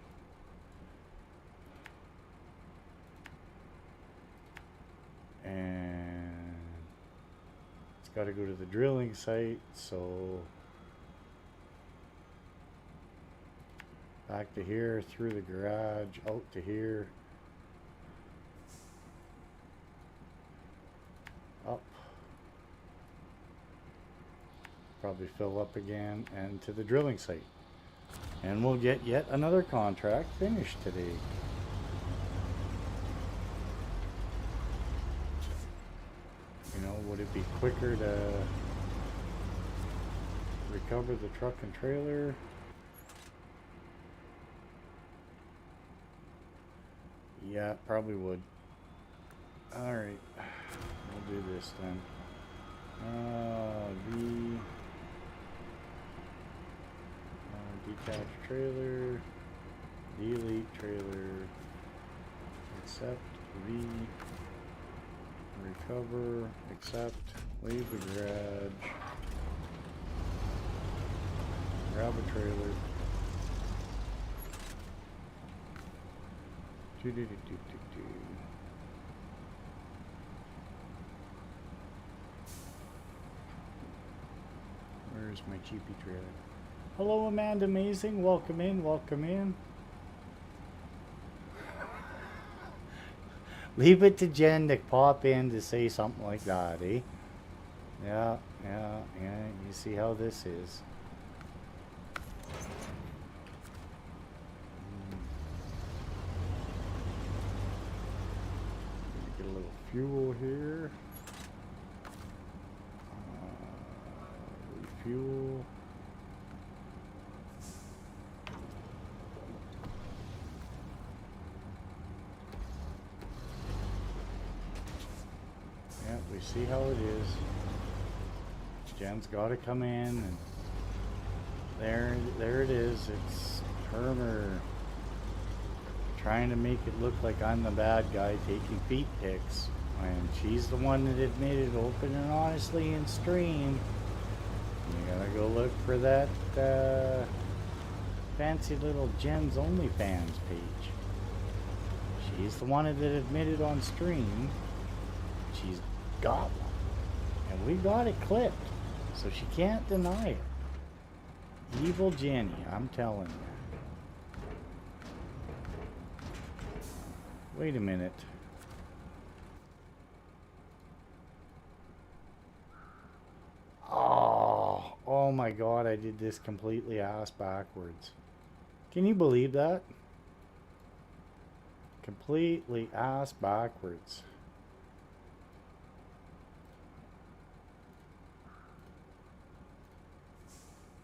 And it's got to go to the drilling site, so back to here, through the garage, out to here, up, probably fill up again, and to the drilling site. And we'll get yet another contract finished today. You know, would it be quicker to recover the truck and trailer? Yeah, probably would. Alright, we'll do this then. Detached trailer, delete trailer, accept V, recover, accept, leave the garage, grab a trailer. Where's my cheapy trailer? Hello, Amanda Amazing. Welcome in, welcome in. Leave it to Jen to pop in to say something like that, eh? Yeah. You see how this is. Get a little fuel here. Refuel. We see how it is. Jen's got to come in, and there it is. It's Hermer trying to make it look like I'm the bad guy taking feet pics, and she's the one that admitted open and honestly in stream. You gotta go look for that fancy little Jen's OnlyFans page. She's the one that admitted on stream. She's got one, and we got it clipped, so she can't deny it. Evil Jenny, I'm telling you. Wait a minute. Oh my god, I did this completely ass backwards. Can you believe that? Completely ass backwards.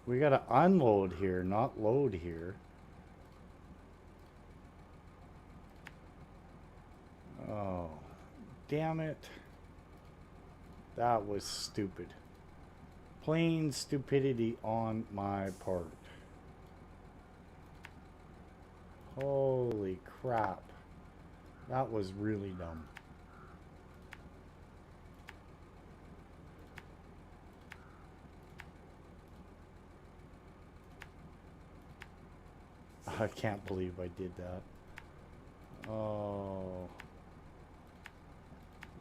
We gotta unload here, not load here. Oh, damn it. That was stupid. Plain stupidity on my part. Holy crap. That was really dumb. I can't believe I did that. Oh.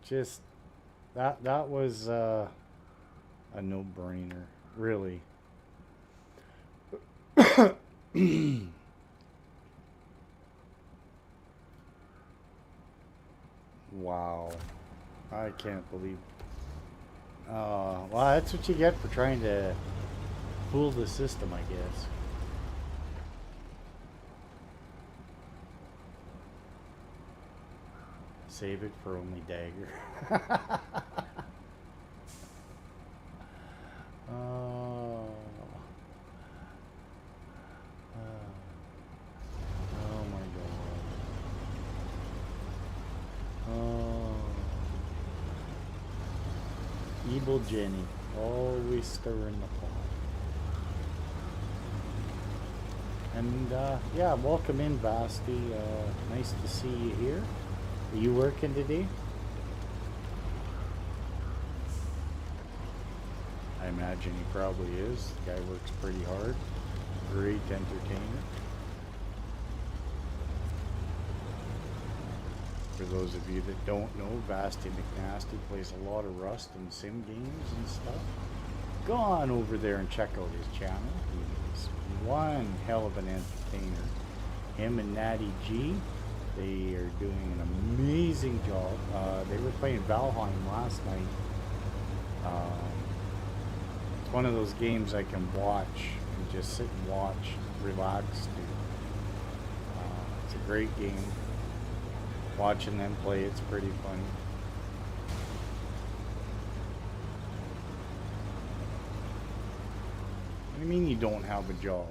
Just that was a no-brainer, really. Wow. I can't believe. Well, that's what you get for trying to fool the system, I guess. Save it for only Dagger. Oh. Oh my god. Oh. Evil Jenny. Always stirring the pot. And yeah, welcome in, Vasti. Nice to see you here. Are you working today? I imagine he probably is. The guy works pretty hard. Great entertainer. For those of you that don't know, Vasti McNasty plays a lot of Rust and sim games and stuff. Go on over there and check out his channel. He's one hell of an entertainer. Him and Natty G, they are doing an amazing job. They were playing Valheim last night. It's one of those games I can watch and just sit and watch, relax. It's a great game. Watching them play, it's pretty funny. What do you mean you don't have a job?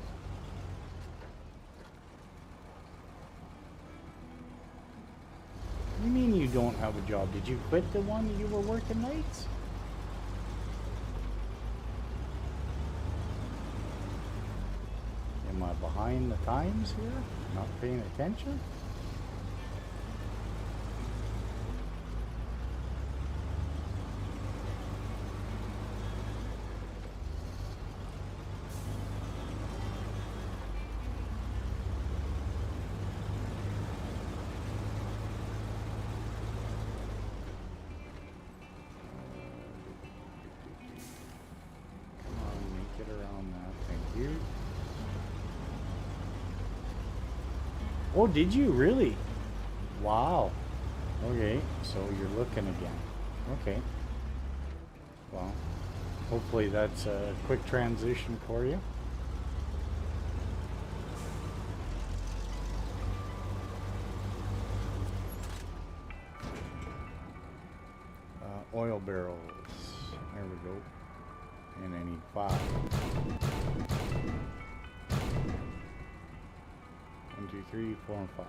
What do you mean you don't have a job? Did you quit the one that you were working nights? Am I behind the times here? Not paying attention? Oh, did you really? Wow. Okay, so you're looking again. Okay. Well, hopefully that's a quick transition for you. Oil barrels. There we go. And I need 5. 1, 2, 3, 4, and 5.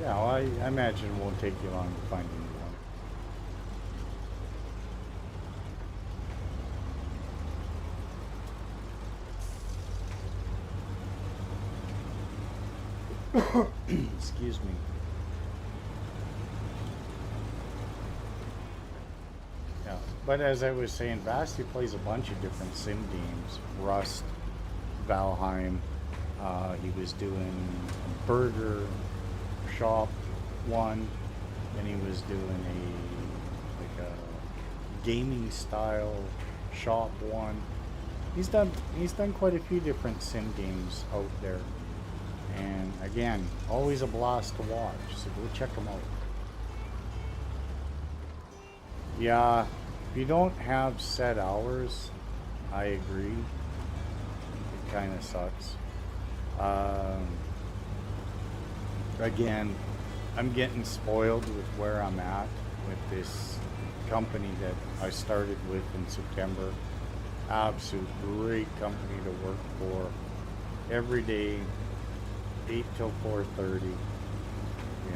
Yeah, well, I imagine it won't take you long to find a new one. Excuse me. Yeah, but as I was saying, Vasti plays a bunch of different sim games. Rust, Valheim. He was doing a burger shop one, and he was doing a gaming style shop one. He's done quite a few different sim games out there. And again, always a blast to watch, so go check them out. Yeah, if you don't have set hours, I agree. It kind of sucks. Again, I'm getting spoiled with where I'm at with this company that I started with in September. Absolute great company to work for. Every day, 8 till 4:30, you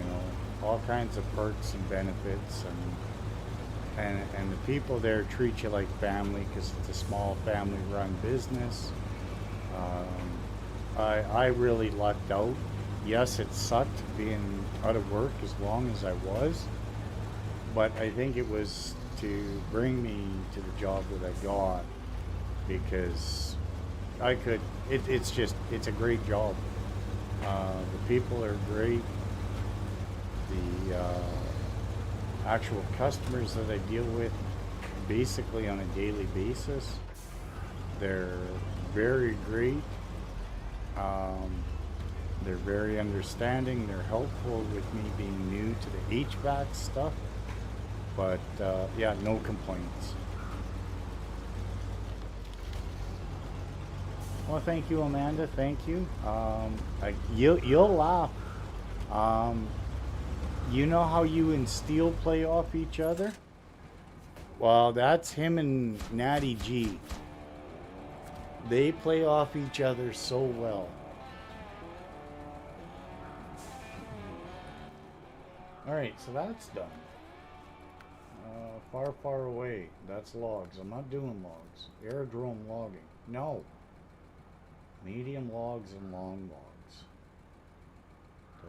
know, all kinds of perks and benefits, and the people there treat you like family because it's a small family-run business. I really lucked out. Yes, it sucked being out of work as long as I was, but I think it was to bring me to the job that I got because I could. It's a great job. The people are great. The actual customers that I deal with basically on a daily basis, they're very great. Um, they're very understanding. They're helpful with me being new to the HVAC stuff. But yeah, no complaints. Well, thank you, Amanda. Thank you. You'll laugh. Um, you know how you and Steel play off each other? Well, that's him and Natty G. They play off each other so well. All right, so that's done. Far, far away. That's logs. I'm not doing logs. Aerodrome logging. No. Medium logs and long logs.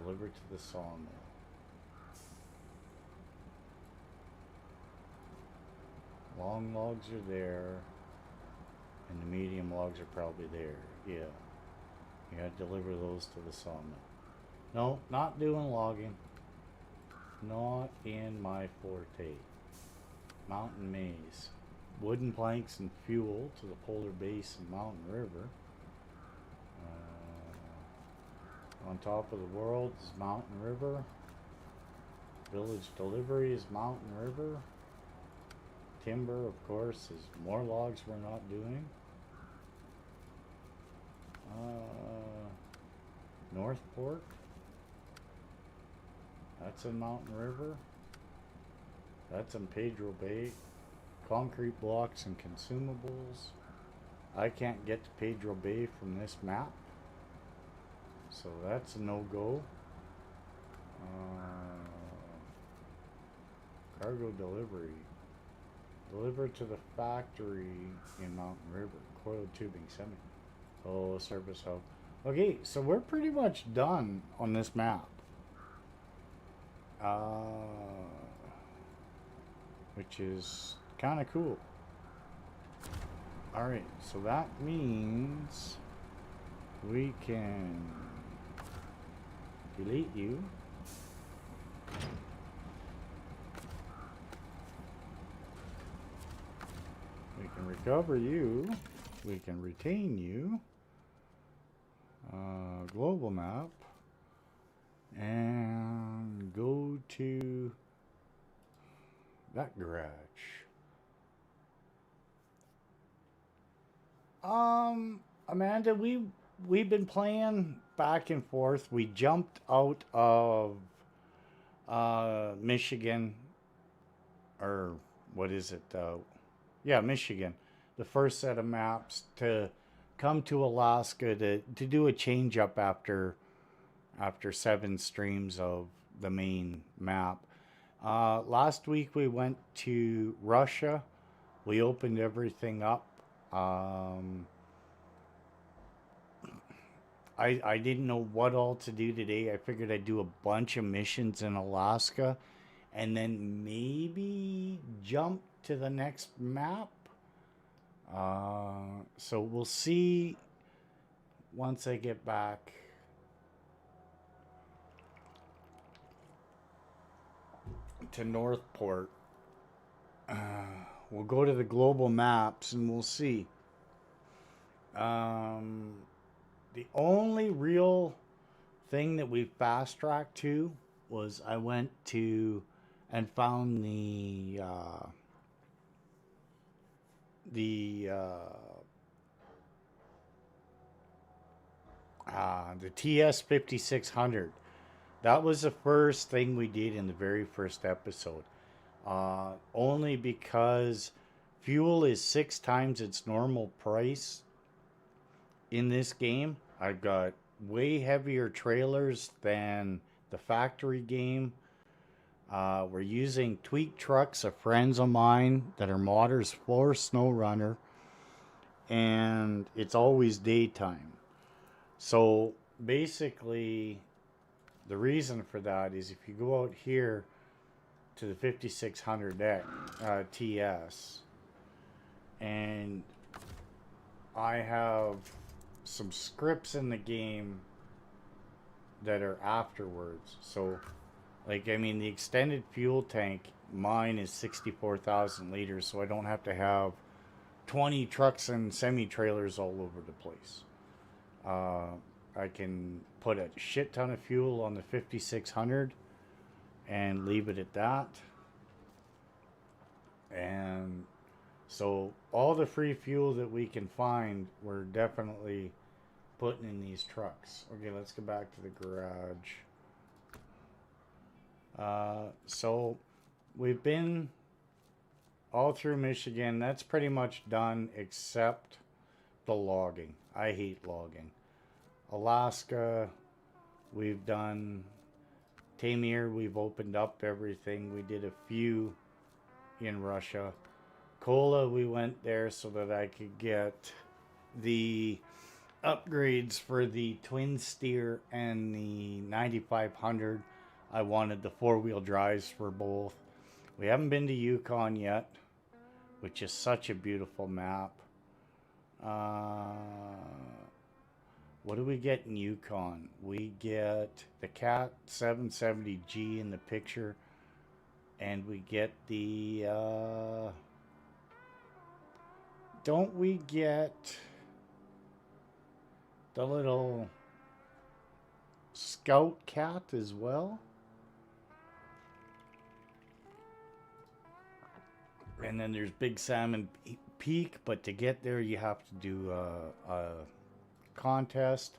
Delivered to the sawmill. Long logs are there. And the medium logs are probably there. Yeah. You gotta deliver those to the sawmill. No, not doing logging. Not in my forte. Mountain maze. Wooden planks and fuel to the polar base and Mountain River. On top of the world is Mountain River. Village delivery is Mountain River. Timber, of course, is more logs we're not doing. Northport. That's in Mountain River. That's in Pedro Bay. Concrete blocks and consumables. I can't get to Pedro Bay from this map. So that's a no-go. Cargo delivery. Delivered to the factory in Mountain River. Coiled tubing semi. Oh, service hub. Okay, so we're pretty much done on this map. Which is kind of cool. Alright, so that means we can delete you. We can recover you. We can retain you. Global map. And go to that garage. Amanda, we've been playing back and forth. We jumped out of Michigan, or what is it? Yeah, Michigan. The first set of maps to come to Alaska to do a change up after 7 streams of the main map. Last week we went to Russia. We opened everything up. I didn't know what all to do today. I figured I'd do a bunch of missions in Alaska and then maybe jump to the next map. So we'll see once I get back. To Northport. We'll go to the global maps and we'll see. The only real thing that we fast tracked to was I went to and found the TS 5600. That was the first thing we did in the very first episode. Only because fuel is 6 times its normal price in this game. I've got way heavier trailers than the factory game. We're using tweak trucks of friends of mine that are modders for Snowrunner. And it's always daytime. So basically, the reason for that is if you go out here to the 5600 TS, and I have some scripts in the game that are afterwards. So, like, I mean, the extended fuel tank, mine is 64,000 liters, so I don't have to have 20 trucks and semi-trailers all over the place. I can put a shit ton of fuel on the 5600 and leave it at that. And so all the free fuel that we can find, we're definitely putting in these trucks. Okay, let's go back to the garage. So we've been all through Michigan. That's pretty much done except the logging. I hate logging. Alaska, we've done. Tamir, we've opened up everything. We did a few in Russia. Kola, we went there so that I could get the upgrades for the twin steer and the 9500. I wanted the four-wheel drives for both. We haven't been to Yukon yet, which is such a beautiful map. What do we get in Yukon? We get the Cat 770G in the picture, and we get the don't we get the little Scout Cat as well? And then there's Big Salmon Peak, but to get there you have to do a contest.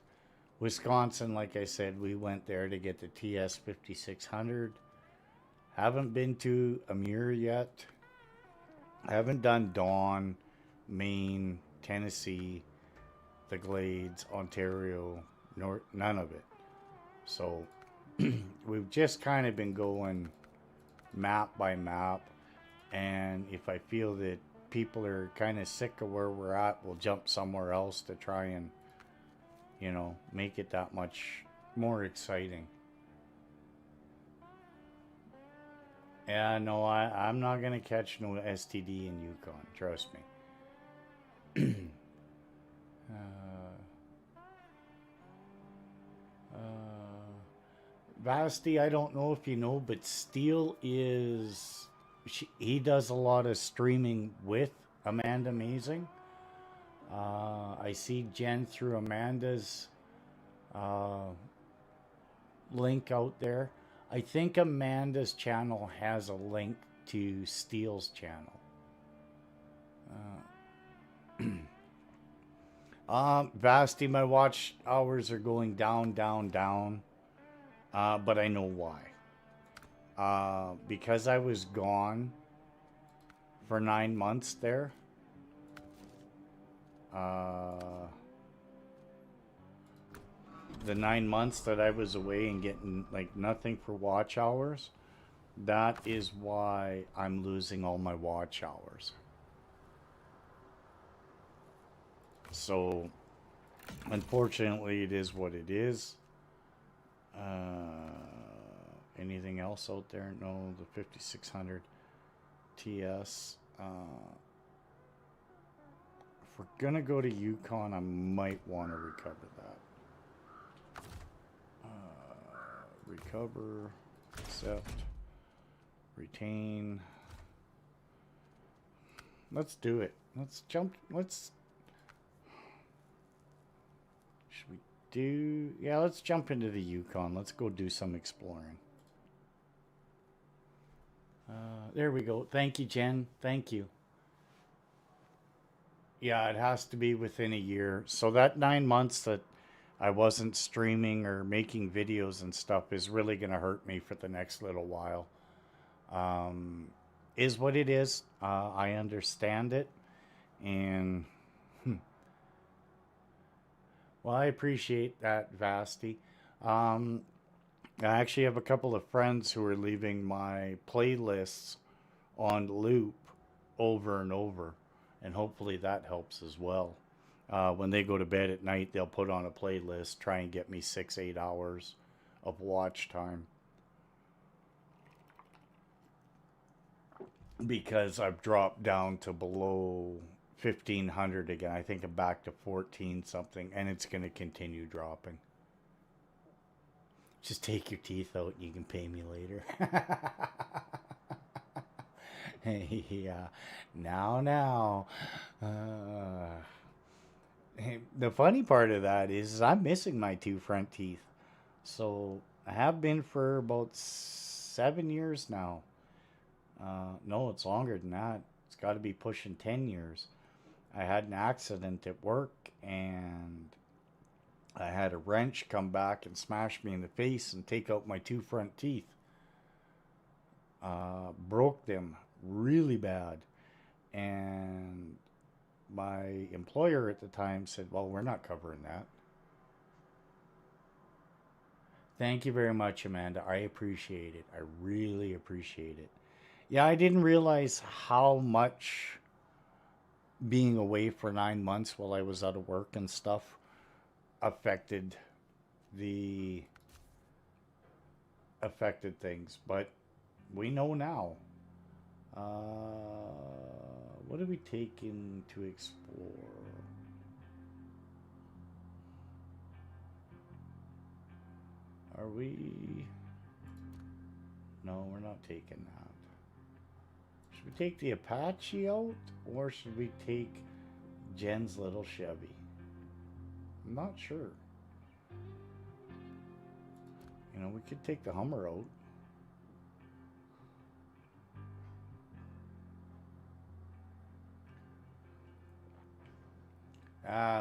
Wisconsin, like I said, we went there to get the TS 5600. Haven't been to Amur yet. I haven't done Dawn, Maine, Tennessee, the Glades, Ontario, none of it. So we've just kind of been going map by map. And if I feel that people are kind of sick of where we're at, we'll jump somewhere else to try and, you know, make it that much more exciting. Yeah, no, I'm not going to catch no STD in Yukon. Trust me. Vasti, I don't know if you know, but Steele is... he does a lot of streaming with Amanda Amazing. I see Jen through Amanda's link out there. I think Amanda's channel has a link to Steele's channel. Vasti, my watch hours are going down, down, down. But I know why. Because I was gone for 9 months there. The 9 months that I was away and getting like nothing for watch hours, that is why I'm losing all my watch hours. So, unfortunately, it is what it is. Anything else out there? No, the 5600 TS. If we're gonna go to Yukon, I might want to recover that. Recover, accept, retain. Let's do it. Let's jump. Should we do? Yeah, let's jump into the Yukon. Let's go do some exploring. There we go. Thank you, Jen. Thank you. Yeah, it has to be within a year. So that 9 months that I wasn't streaming or making videos and stuff is really going to hurt me for the next little while. Is what it is. I understand it. And, well, I appreciate that, Vasti. I actually have a couple of friends who are leaving my playlists on loop over and over. And hopefully that helps as well. When they go to bed at night, they'll put on a playlist, try and get me 6-8 hours of watch time. Because I've dropped down to below 1,500 again. I think I'm back to 14 something, and it's going to continue dropping. Just take your teeth out and you can pay me later. Yeah. Now. Uh, the funny part of that is I'm missing my two front teeth. So I have been for about 7 years now. No, it's longer than that. It's got to be pushing 10 years. I had an accident at work and I had a wrench come back and smash me in the face and take out my two front teeth. Broke them really bad. And my employer at the time said, "Well, we're not covering that." Thank you very much, Amanda. I appreciate it. I really appreciate it. Yeah, I didn't realize how much being away for 9 months while I was out of work and stuff affected the affected things, but we know now. What do we take in to explore? Are we? No, we're not taking that. Should we take the Apache out, or should we take Jen's little Chevy? I'm not sure. You know, we could take the Hummer out.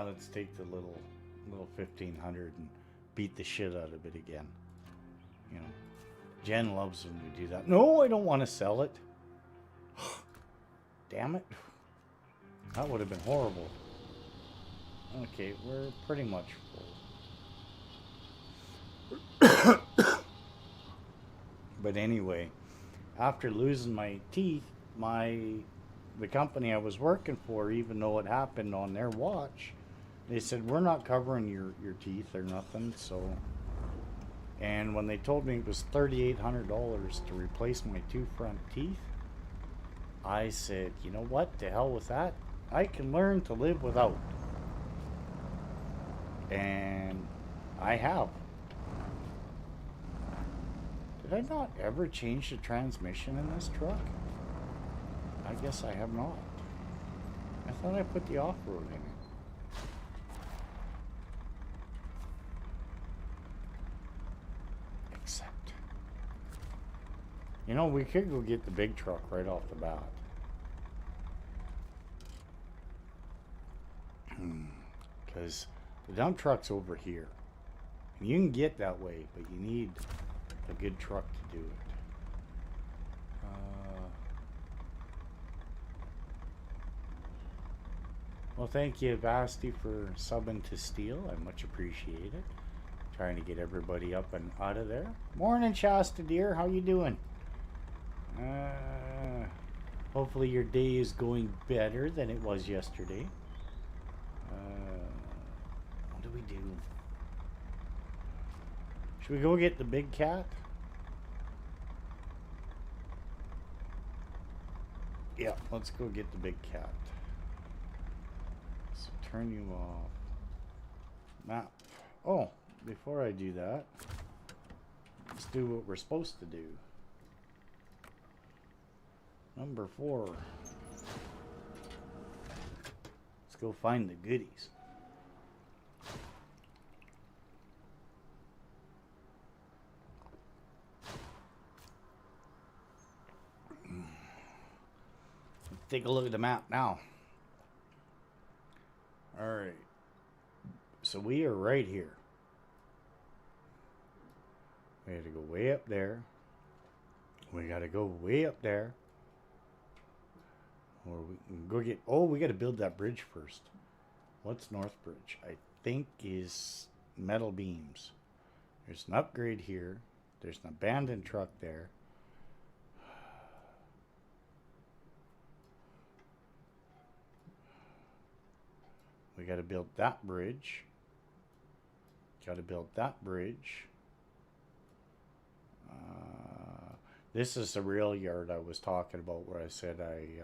Let's take the little 1500 and beat the shit out of it again. You know, Jen loves when we do that. No, I don't want to sell it. Damn it. That would have been horrible. Okay, we're pretty much full. But anyway, after losing my teeth, the company I was working for, even though it happened on their watch, they said, "We're not covering your teeth or nothing." So, and when they told me it was $3,800 to replace my two front teeth, I said, "You know what? To hell with that. I can learn to live without." And I have. Did I not ever change the transmission in this truck? I guess I have not. I thought I put the off-road in it. Except, you know, we could go get the big truck right off the bat. Because the dump truck's over here. And you can get that way, but you need a good truck to do it. Well, thank you, Vasti, for subbing to Steel. I much appreciate it. Trying to get everybody up and out of there. Morning, Shasta dear. How you doing? Hopefully your day is going better than it was yesterday. What do we do? Should we go get the big cat? Yeah, let's go get the big cat. So turn you off. Map. Oh, before I do that, let's do what we're supposed to do. Number 4. Let's go find the goodies. Let's take a look at the map now. Alright. So we are right here. We had to go way up there. We got to go way up there. Or we can go get... Oh, we got to build that bridge first. What's North Bridge? I think is metal beams. There's an upgrade here. There's an abandoned truck there. We got to build that bridge. Got to build that bridge. This is the rail yard I was talking about where I said I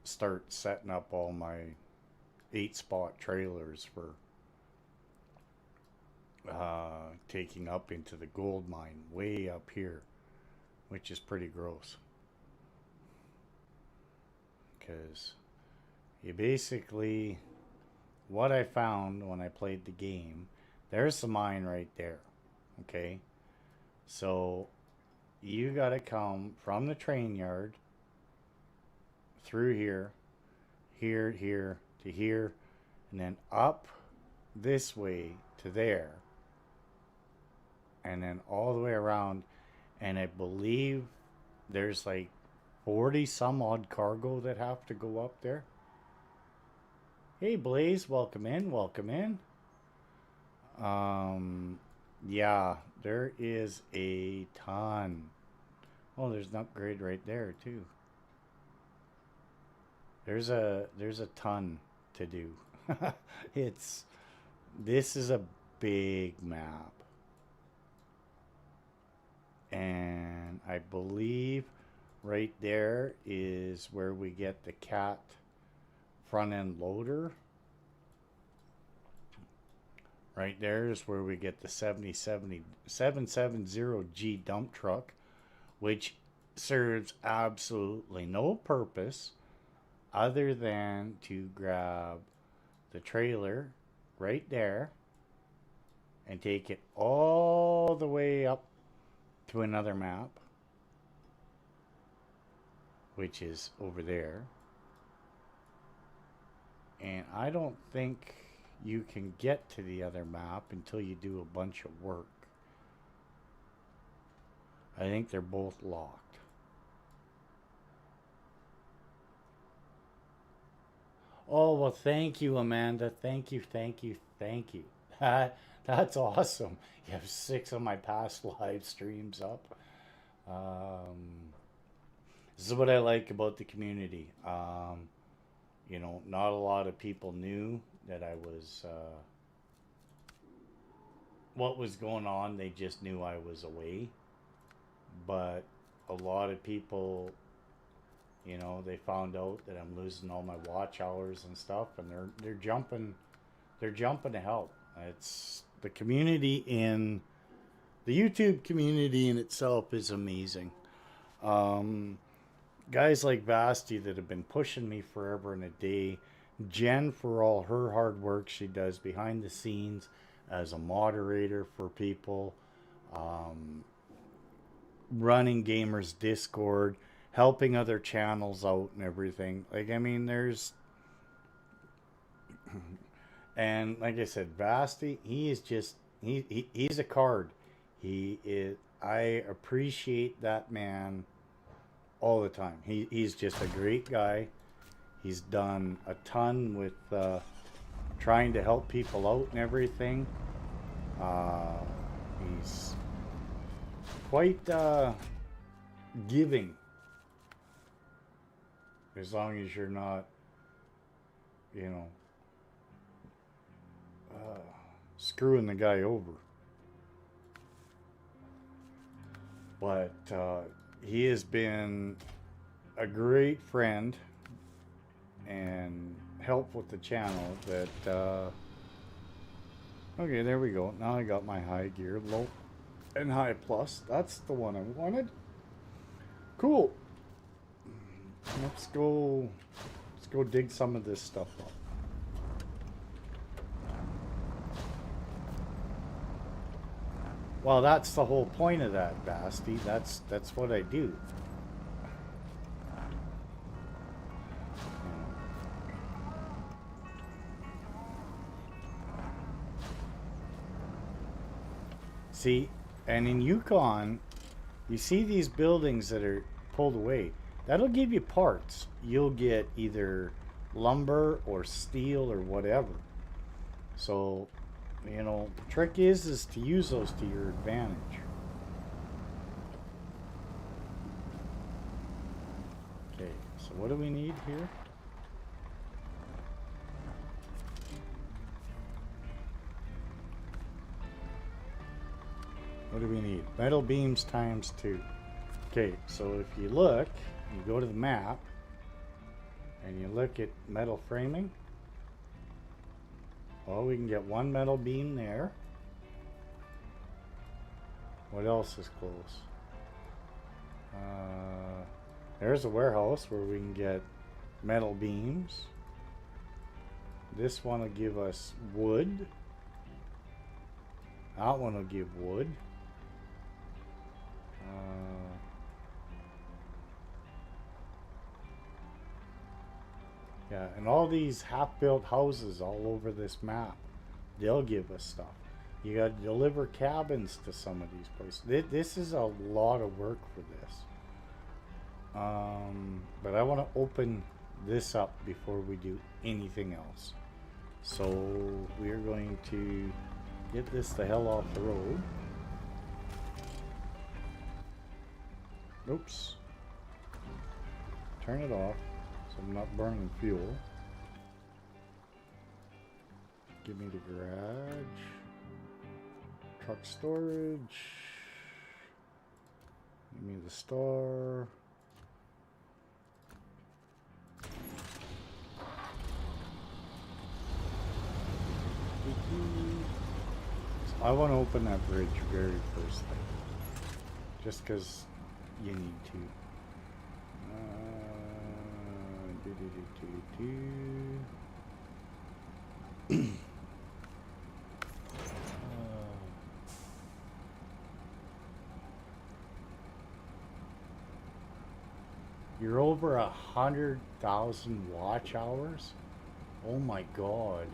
start setting up all my 8-spot trailers for taking up into the gold mine way up here, which is pretty gross. because you basically, what I found when I played the game, there's the mine right there. Okay, so you gotta come from the train yard through here, here to here, and then up this way to there, and then all the way around. And I believe there's like 40 some odd cargo that have to go up there. Hey Blaze, welcome in, welcome in. Yeah, there is a ton. Oh, there's an upgrade right there too. There's a ton to do. This is a big map. And I believe right there is where we get the cat front end loader. Right there is where we get the 770G dump truck, which serves absolutely no purpose other than to grab the trailer right there and take it all the way up to another map, which is over there. And I don't think you can get to the other map until you do a bunch of work. I think they're both locked. Oh, well, thank you, Amanda. Thank you, thank you, thank you. That's awesome. You have 6 of my past live streams up. This is what I like about the community. You know, not a lot of people knew that I was, what was going on. They just knew I was away. But a lot of people, you know, they found out that I'm losing all my watch hours and stuff, and they're jumping to help. It's the community in the YouTube community in itself is amazing. Guys like Vasti that have been pushing me forever and a day. Jen for all her hard work she does behind the scenes as a moderator for people. Running Gamers Discord, helping other channels out and everything. Like, I mean, there's... And like I said, Vasti, he is just... He's a card. He is... I appreciate that man all the time. He's just a great guy. He's done a ton with trying to help people out and everything. He's quite giving. As long as you're not, you know, screwing the guy over. But he has been a great friend and help with the channel that okay, there we go. Now I got my high gear, low and high plus. That's the one I wanted. Cool. Let's go dig some of this stuff up. Well, that's the whole point of that, Basti. That's what I do. See, and in Yukon, you see these buildings that are pulled away. That'll give you parts. You'll get either lumber or steel or whatever. So, you know, the trick is to use those to your advantage. Okay, so what do we need here? What do we need? Metal beams times 2. Okay, so if you look, you go to the map, and you look at metal framing. Well, we can get 1 metal beam there. What else is close? There's a warehouse where we can get metal beams. This one will give us wood. That one will give wood. Yeah, and all these half-built houses all over this map, they'll give us stuff. You got to deliver cabins to some of these places. This is a lot of work for this. But I want to open this up before we do anything else. So we're going to get this the hell off the road. Oops. Turn it off so I'm not burning fuel. Give me the garage. Truck storage. Give me the star. So I want to open that bridge very first thing. Just because you need to. You're over 100,000 watch hours? Oh my god.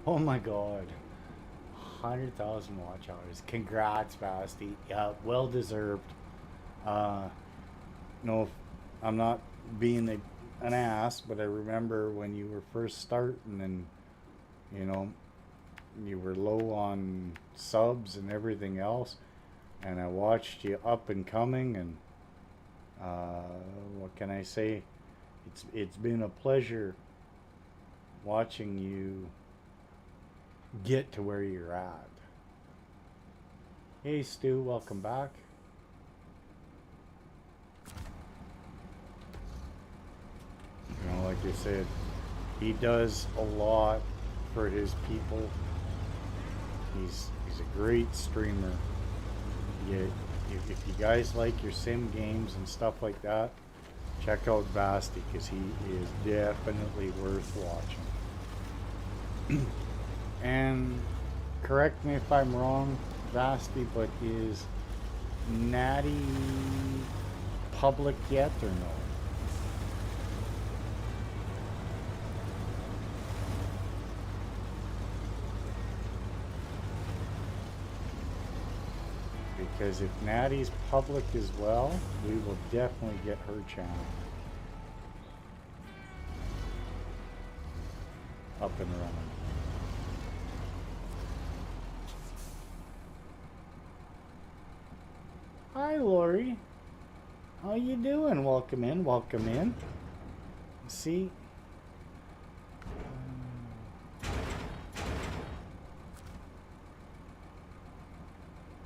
Oh my god. 100,000 watch hours. Congrats, Basti. Yeah, well deserved. No, I'm not being an ass, but I remember when you were first starting and, you know, you were low on subs and everything else, and I watched you up and coming, and what can I say? It's been a pleasure watching you get to where you're at. Hey Stu, welcome back. You know, like I said, he does a lot for his people. He's a great streamer. If you guys like your sim games and stuff like that, check out Basti, because he is definitely worth watching. And correct me if I'm wrong, Basti, but is Natty public yet or no? Because if Natty's public as well, we will definitely get her channel up and running. Hi Lori, how you doing? Welcome in, welcome in. See,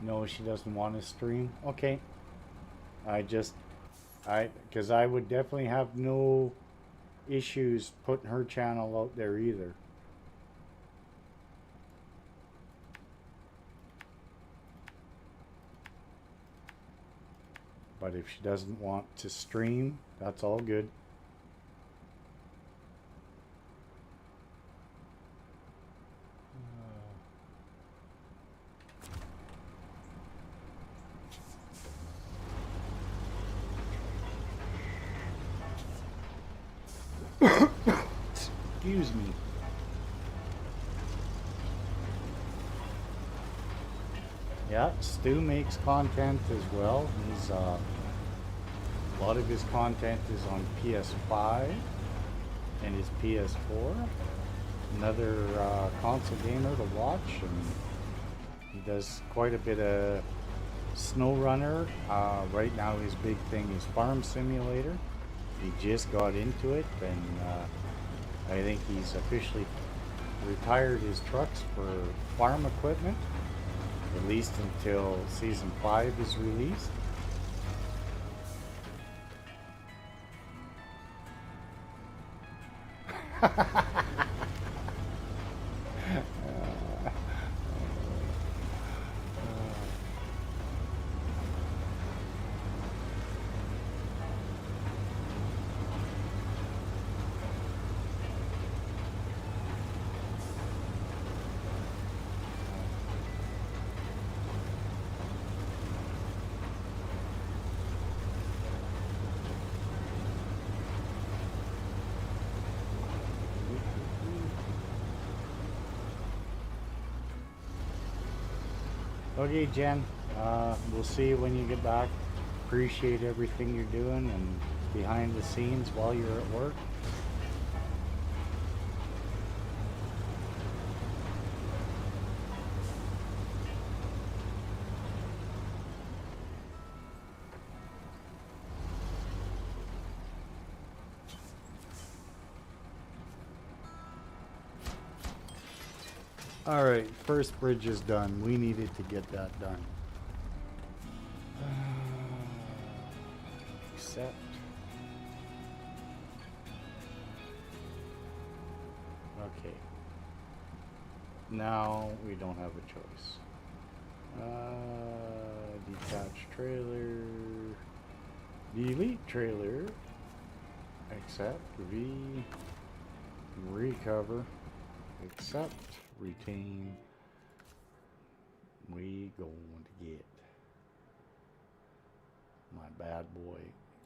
no, she doesn't want to stream. Okay, because I would definitely have no issues putting her channel out there either. But if she doesn't want to stream, that's all good. Excuse me. Yeah, Stu makes content as well. He's a lot of his content is on PS5 and his PS4. Another console gamer to watch, and he does quite a bit of Snowrunner. Right now his big thing is Farm Simulator. He just got into it, and I think he's officially retired his trucks for farm equipment, at least until Season 5 is released. Okay, Jen. We'll see you when you get back. Appreciate everything you're doing and behind the scenes while you're at work. All right, first bridge is done. We needed to get that done. Accept. Okay. Now we don't have a choice. Detached trailer. Delete trailer. Accept. V. Recover. Accept. Retain. We going to get my bad boy.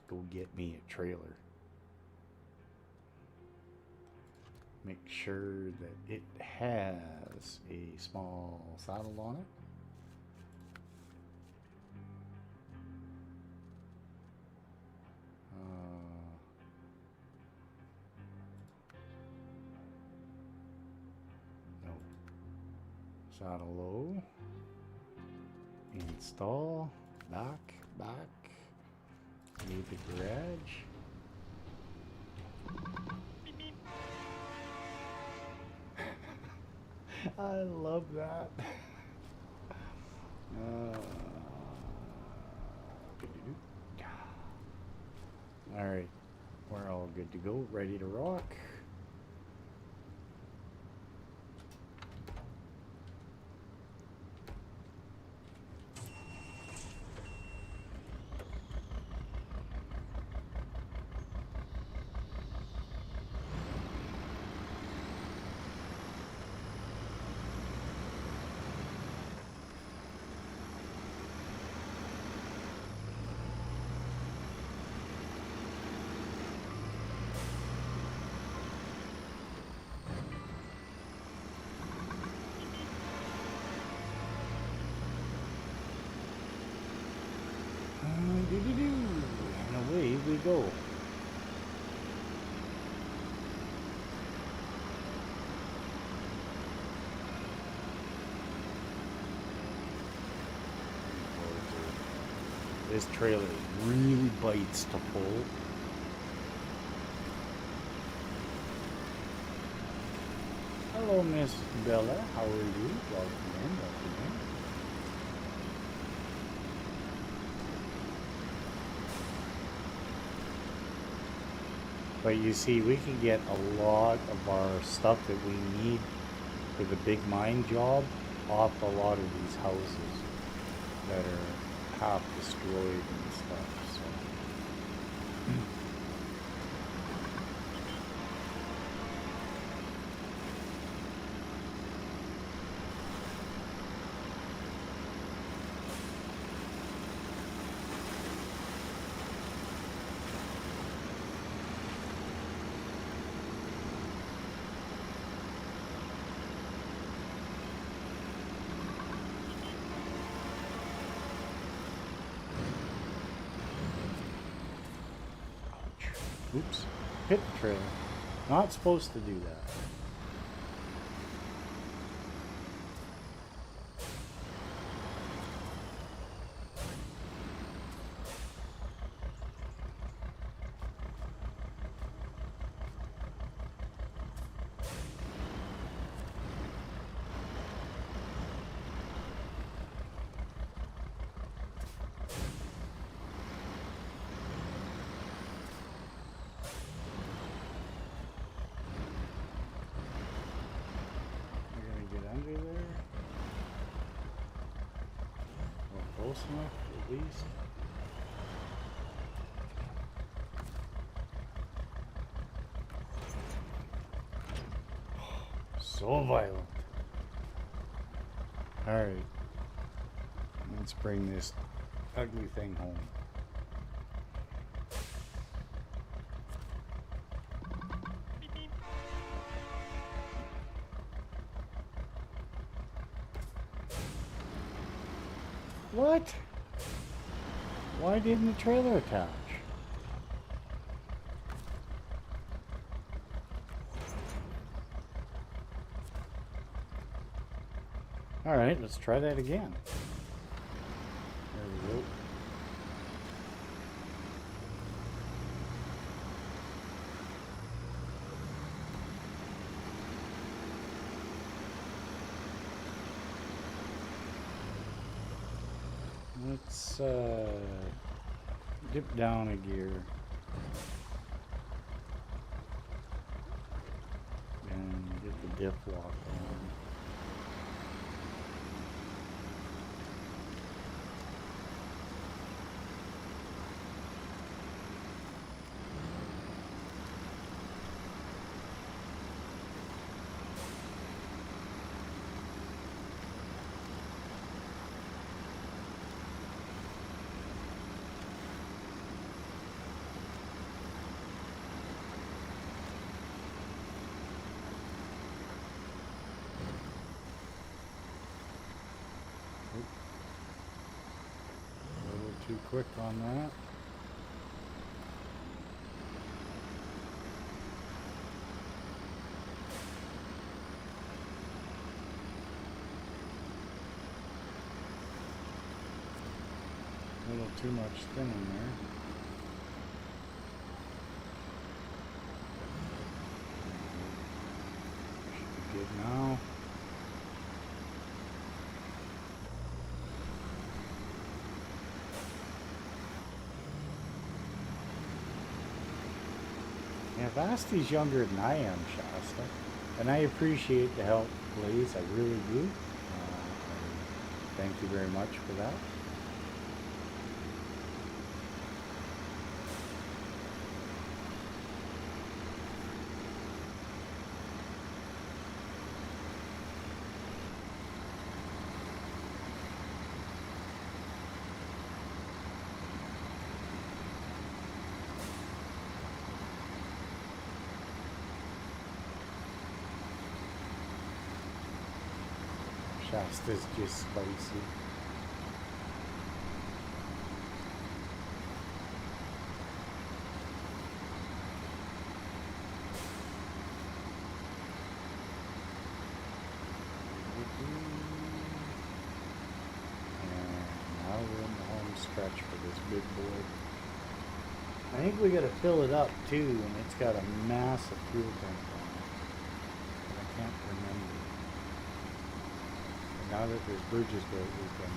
Go get me a trailer. Make sure that it has a small saddle on it. No. Saddle low. Install. Back. Leave the garage. I love that. All right, we're all good to go, ready to rock. And away we go. This trailer really bites to pull. Hello, Miss Bella. How are you? Welcome in. But you see, we can get a lot of our stuff that we need for the big mine job off a lot of these houses that are half destroyed and stuff. So. Oops. Hit the trailer. Not supposed to do that. At least. So violent. Alright. Let's bring this ugly thing home. What? Why didn't the trailer attach? Alright, let's try that again. There we go. Let's dip down a gear and get the diff lock on. Too quick on that. A little too much thinning there. Should be good now. Yeah, Vasty's younger than I am, Shasta, and I appreciate the help, Blaze. I really do. Thank you very much for that. Shasta's just spicy. And now we're in the home stretch for this big boy. I think we gotta fill it up too, and it's got a massive fuel tank on it. But I can't remember. Now that this bridge is built, we can...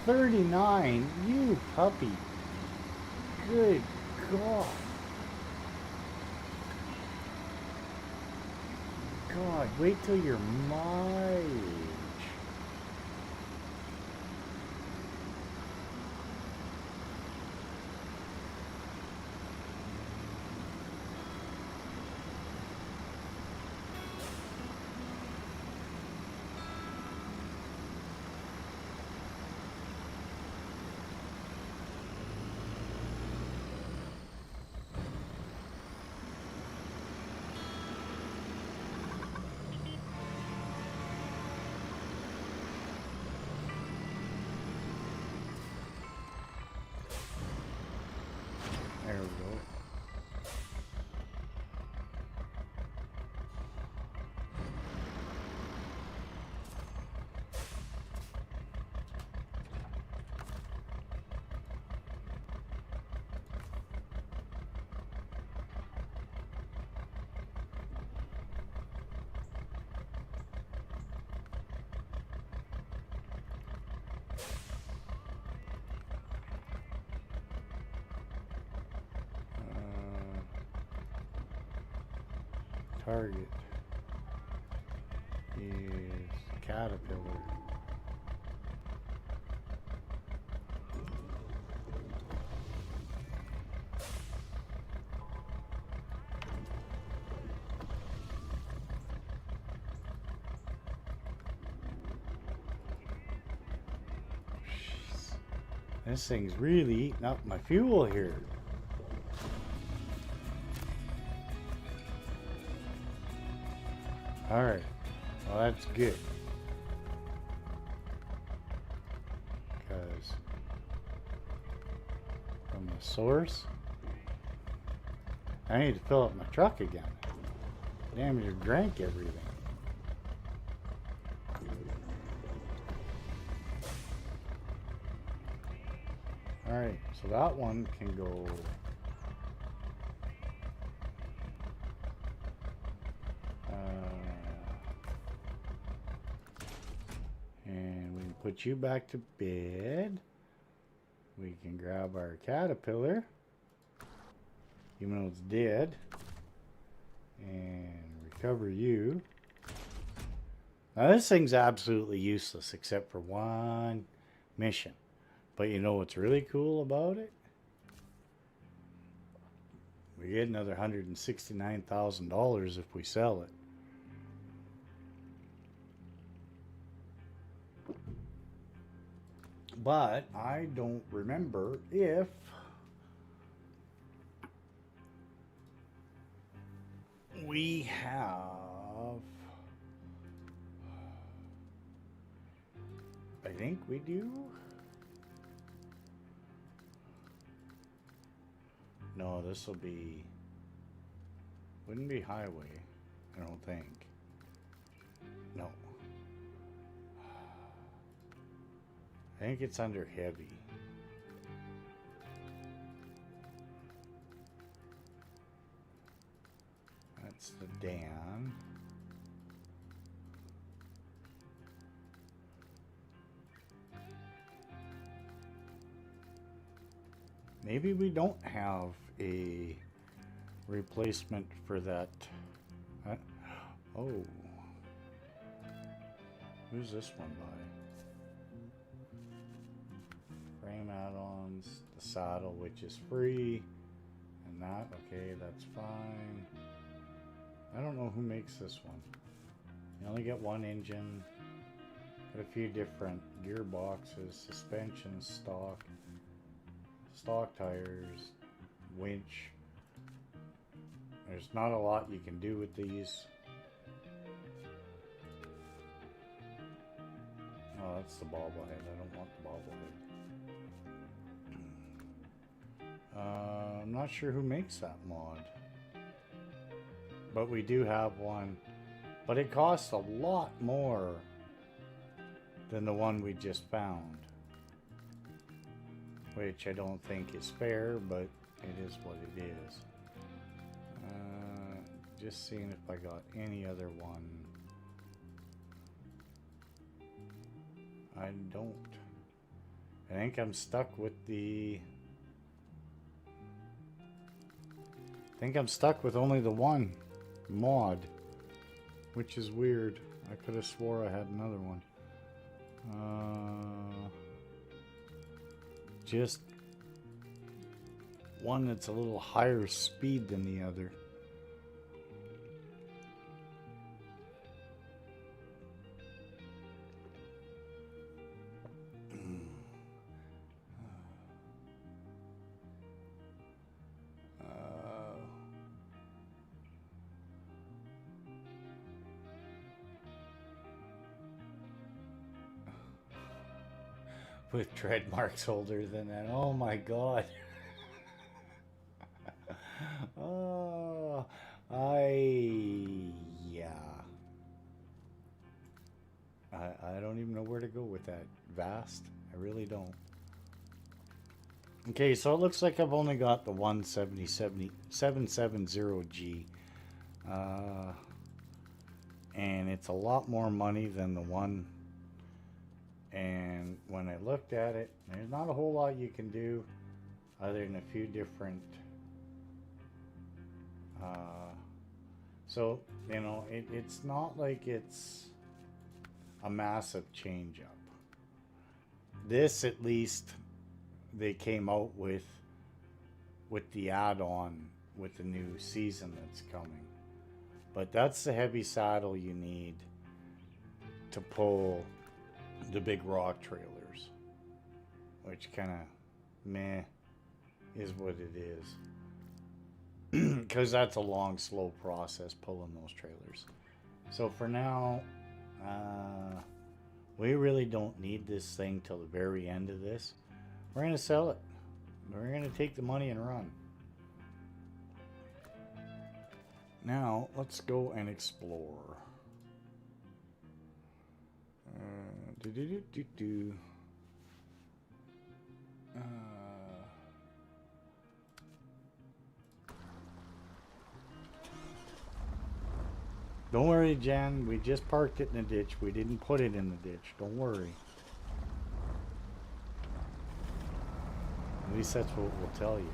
39? You puppy. Good God. God, wait till you're my age. There we go. Target is Caterpillar. Jeez. This thing's really eating up my fuel here. Alright, well that's good. from the source. I need to fill up my truck again. Damn, you drank everything. Alright, so that one can go. And we can put you back to bed. We can grab our caterpillar, even though it's dead, and recover you. Now this thing's absolutely useless except for one mission. But you know what's really cool about it? We get another $169,000 if we sell it. But I don't remember if we have. I think we do. No, this will be. Wouldn't be highway, I don't think. No. I think it's under heavy. That's the Dan. Maybe we don't have a replacement for that. Oh. Who's this one by? Frame add-ons, the saddle, which is free, and that, okay, that's fine. I don't know who makes this one. You only get one engine, got a few different gearboxes, suspension, stock tires, winch. There's not a lot you can do with these. Oh, that's the bobblehead. I don't want the bobblehead. I'm not sure who makes that mod. But we do have one. But it costs a lot more than the one we just found. Which I don't think is fair, but it is what it is. Just seeing if I got any other one. I don't. I think I'm stuck with the. I think I'm stuck with only the one mod, which is weird. I could have swore I had another one. Just one that's a little higher speed than the other. With tread marks older than that. Oh my god. Oh, yeah. I don't even know where to go with that. Vast. I really don't. Okay, so it looks like I've only got the 770G. And it's a lot more money than the one. And when I looked at it, there's not a whole lot you can do other than a few different. So, you know, it's not like it's a massive change up. This, at least, they came out with the add-on with the new season that's coming. But that's the heavy saddle you need to pull the big rock trailers, which kind of meh is what it is, because that's a long, slow process pulling those trailers. So for now, we really don't need this thing till the very end of this. We're gonna sell it. We're going to take the money and run. Now, let's go and explore. Don't worry, Jen. We just parked it in the ditch. We didn't put it in the ditch. Don't worry. At least that's what we'll tell you.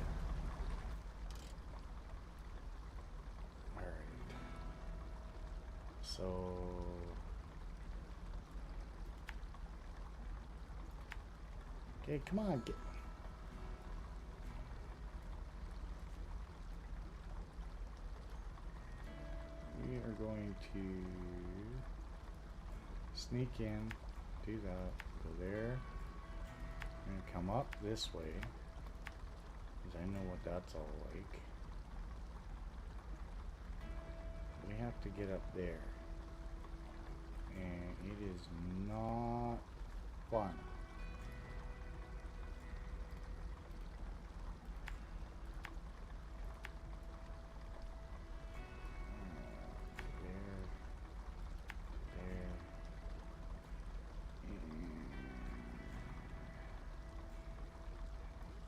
Alright. So... okay, come on. We are going to sneak in, do that, go there, and come up this way, because I know what that's all like. We have to get up there, and it is not fun.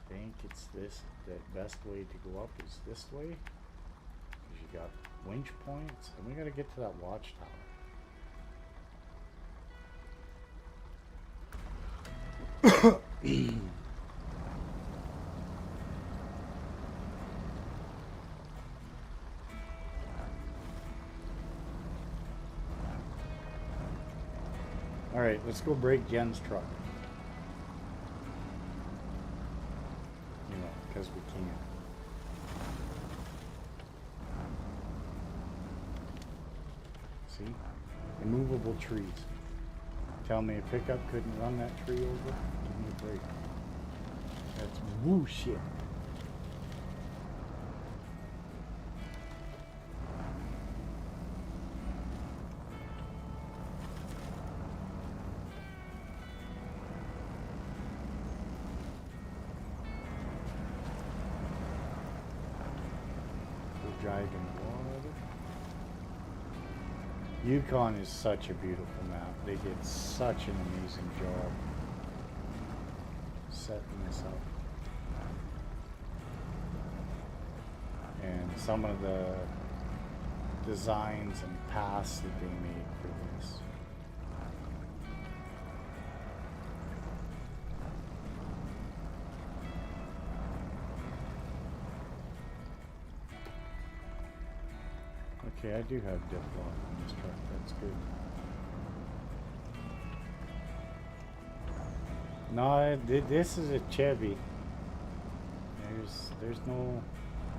I think it's this, the best way to go up is this way, because you got winch points, and we got to get to that watchtower. Alright, let's go break Jen's truck. Because we can. See? Immovable trees. Tell me a pickup couldn't run that tree over? Give me a break. That's woo shit. Dragon water. Yukon is such a beautiful map. They did such an amazing job setting this up. And some of the designs and paths that they made for this. Okay, I do have dip lock on this truck. That's good. No, this is a Chevy. There's no...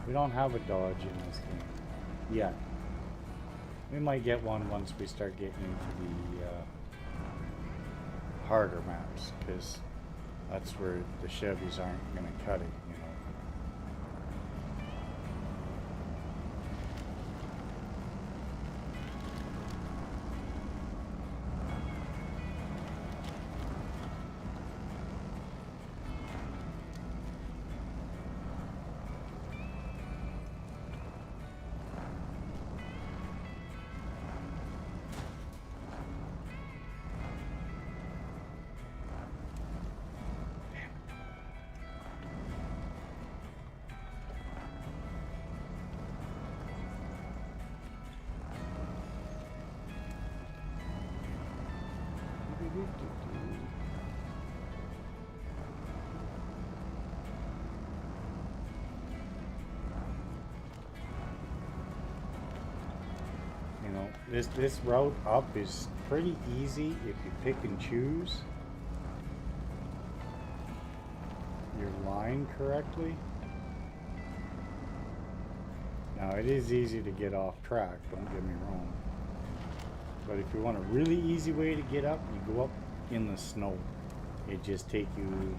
we don't have a Dodge in this game yet. We might get one once we start getting into the harder maps, because that's where the Chevys aren't going to cut it, you know. You know, this route up is pretty easy if you pick and choose your line correctly. Now it is easy to get off track, don't get me wrong. But if you want a really easy way to get up, you go up in the snow. It just take you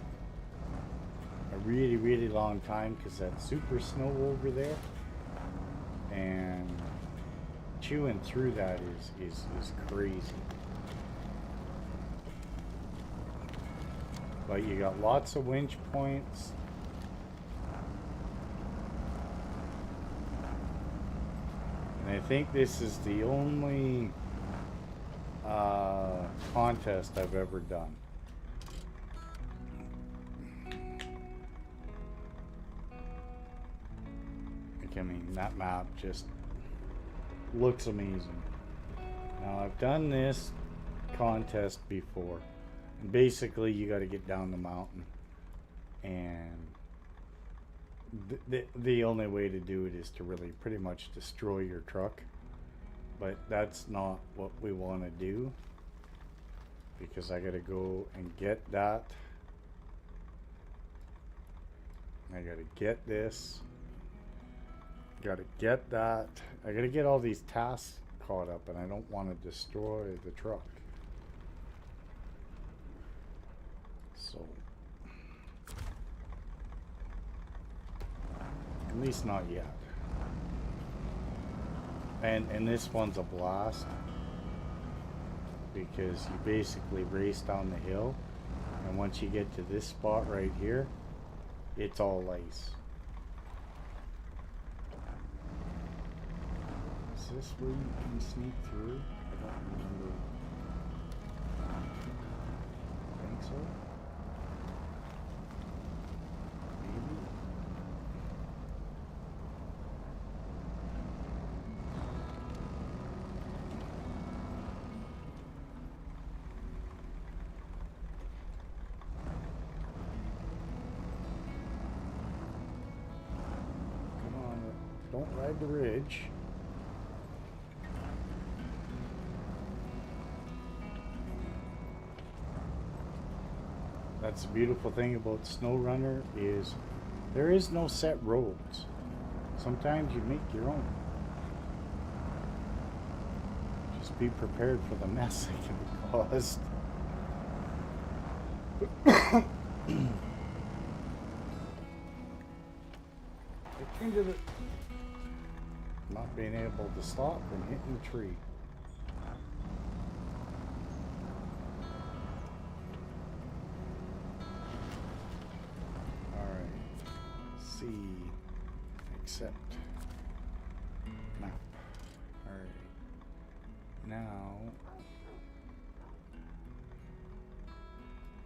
a really, really long time because that's super snow over there. And chewing through that is crazy. But you got lots of winch points. I think this is the only contest I've ever done. Like, I mean, that map just looks amazing. Now, I've done this contest before. And basically, you got to get down the mountain. And the only way to do it is to really pretty much destroy your truck. But that's not what we want to do. Because I got to go and get that. I got to get this. Got to get that. I got to get all these tasks caught up, and I don't want to destroy the truck. So, at least not yet. And this one's a blast because you basically race down the hill, and once you get to this spot right here, it's all ice. Is this where you can sneak through? I don't remember. I think so. Maybe. Come on, don't ride the ridge. That's the beautiful thing about Snowrunner is there is no set roads. Sometimes you make your own. Just be prepared for the mess it can be caused. Get into the not being able to stop and hitting the tree. Accept map. Alright. Now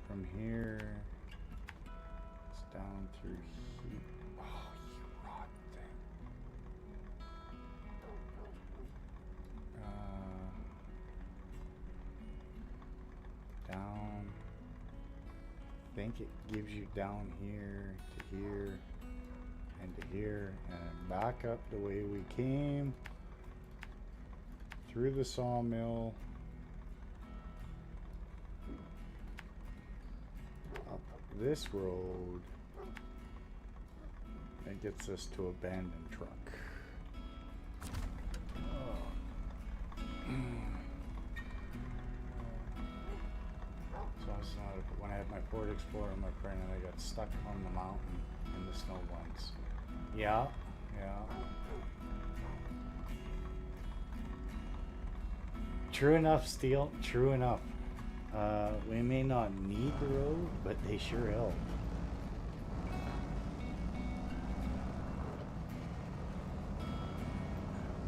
from here it's down through here. Oh, you rotten thing. Down. I think it gives you down here to here. And to here, and back up the way we came, through the sawmill, up this road, and gets us to abandoned truck. So when I had my Ford Explorer, my friend, and I got stuck on the mountain in the snow once. Yeah, yeah. True enough, Steel. True enough. We may not need the road, but they sure help.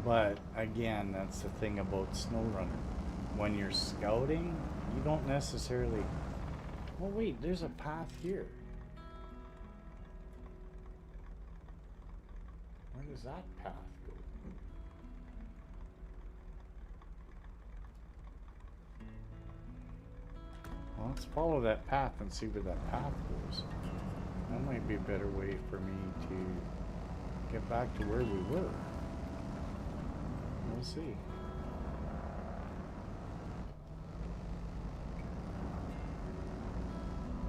But again, that's the thing about Snowrunner. When you're scouting, you don't necessarily... Oh wait, there's a path here. Where does that path go? Well, let's follow that path and see where that path goes. That might be a better way for me to get back to where we were. We'll see.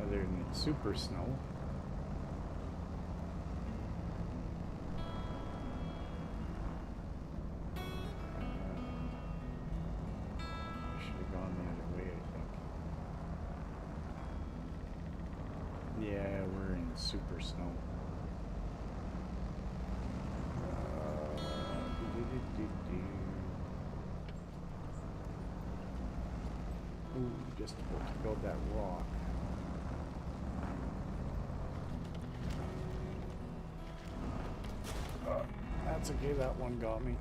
Other than super snow. Should have gone the other way, I think. Yeah, we're in super snow. Ooh, just about to build that rock. That's okay, that one got me.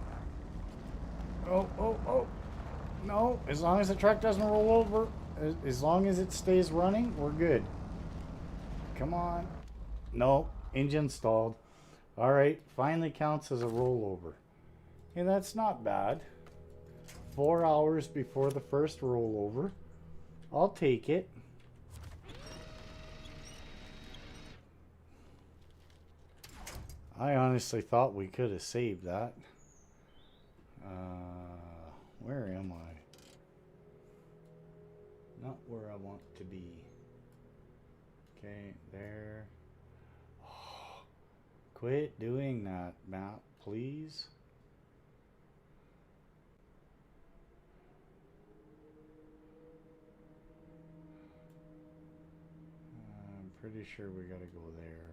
Oh, oh, oh. No, as long as the truck doesn't roll over, as long as it stays running, we're good. Come on. No, engine stalled. All right, finally counts as a rollover. Hey, that's not bad. 4 hours before the first rollover. I'll take it. I honestly thought we could have saved that. Where am I? Not where I want to be. Okay, there. Oh, quit doing that, map, please. I'm pretty sure we gotta go there.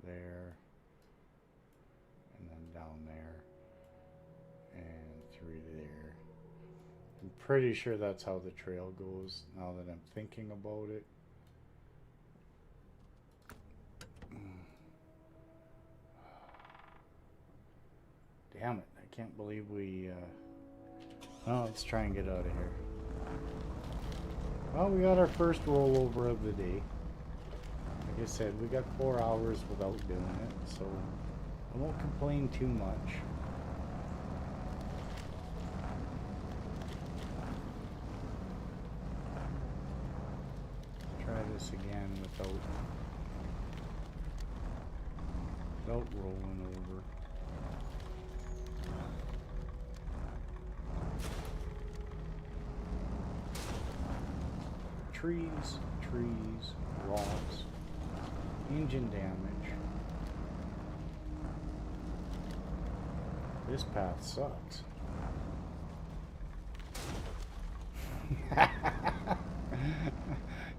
There. And then down there. And through there. I'm pretty sure that's how the trail goes now that I'm thinking about it. Damn it, I can't believe we... Well, let's try and get out of here. Well, we got our first rollover of the day. Like I said, we got 4 hours without doing it, so I won't complain too much. Try this again without rolling over. Trees, rocks, engine damage. This path sucks.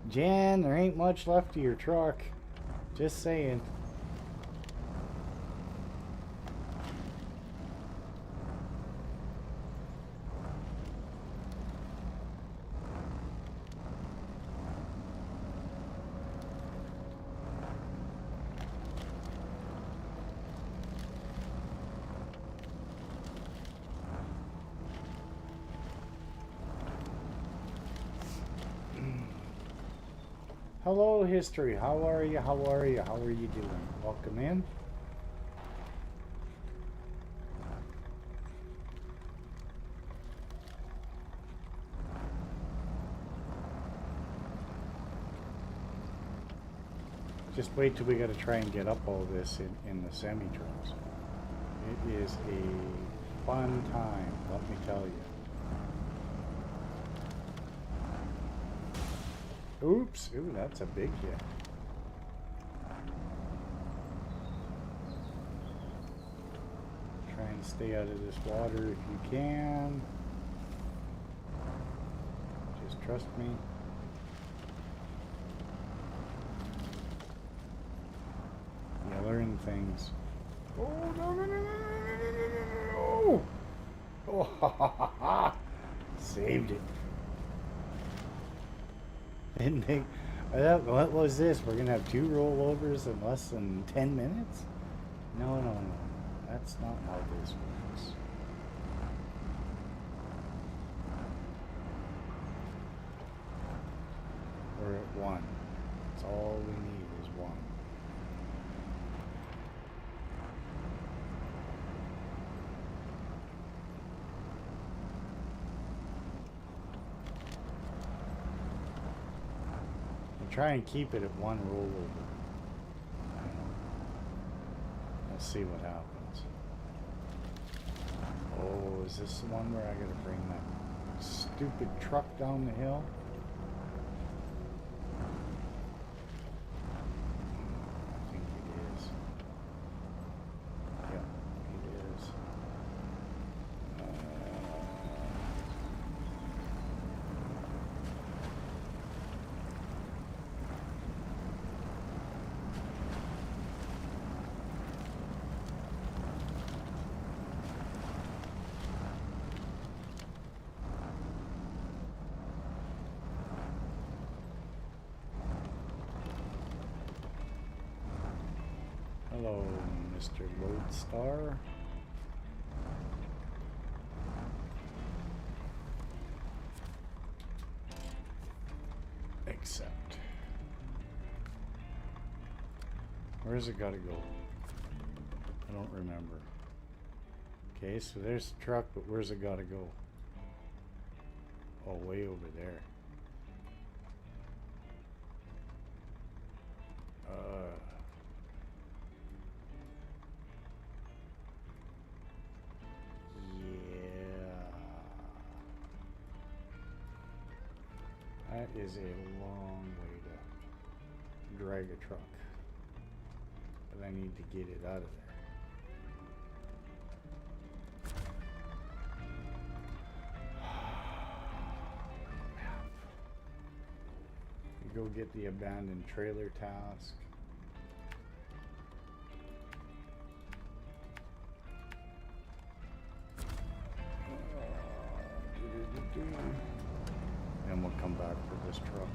Jan, there ain't much left of your truck. Just saying. Hello, history. How are you? How are you? How are you doing? Welcome in. Just wait till we got to try and get up all this in the semi-trucks. It is a fun time, let me tell you. Oops. Ooh, that's a big hit. Try and stay out of this water if you can. Just trust me. You learn things. Oh, no, no, no, no, no, no, no, no. Oh, ha, ha, ha, ha. Saved it. Didn't think, what was this? We're gonna have 2 rollovers in less than 10 minutes? No, no, no. That's not how this works. We're at 1. That's all we need is 1. Try and keep it at 1 rollover. Let's see what happens. Oh, is this the one where I gotta bring that stupid truck down the hill? I think it is. Yep, it is. Hello, Mr. Lodestar. Accept. Where's it gotta go? I don't remember. Okay, so there's the truck, but where's it gotta go? Oh, way over there. Yeah. That is a long way to drag a truck. But I need to get it out of there. Go get the abandoned trailer task. And we'll come back for this truck.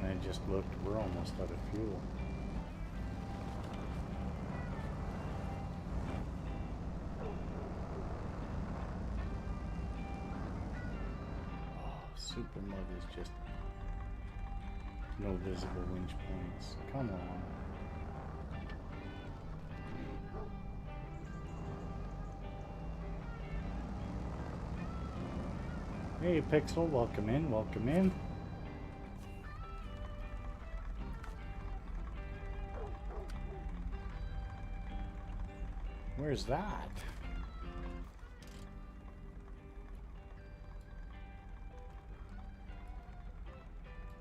I just looked, we're almost out of fuel. Oh, super mud is just no visible winch points. Come on. Hey Pixel, welcome in, welcome in. Where's that?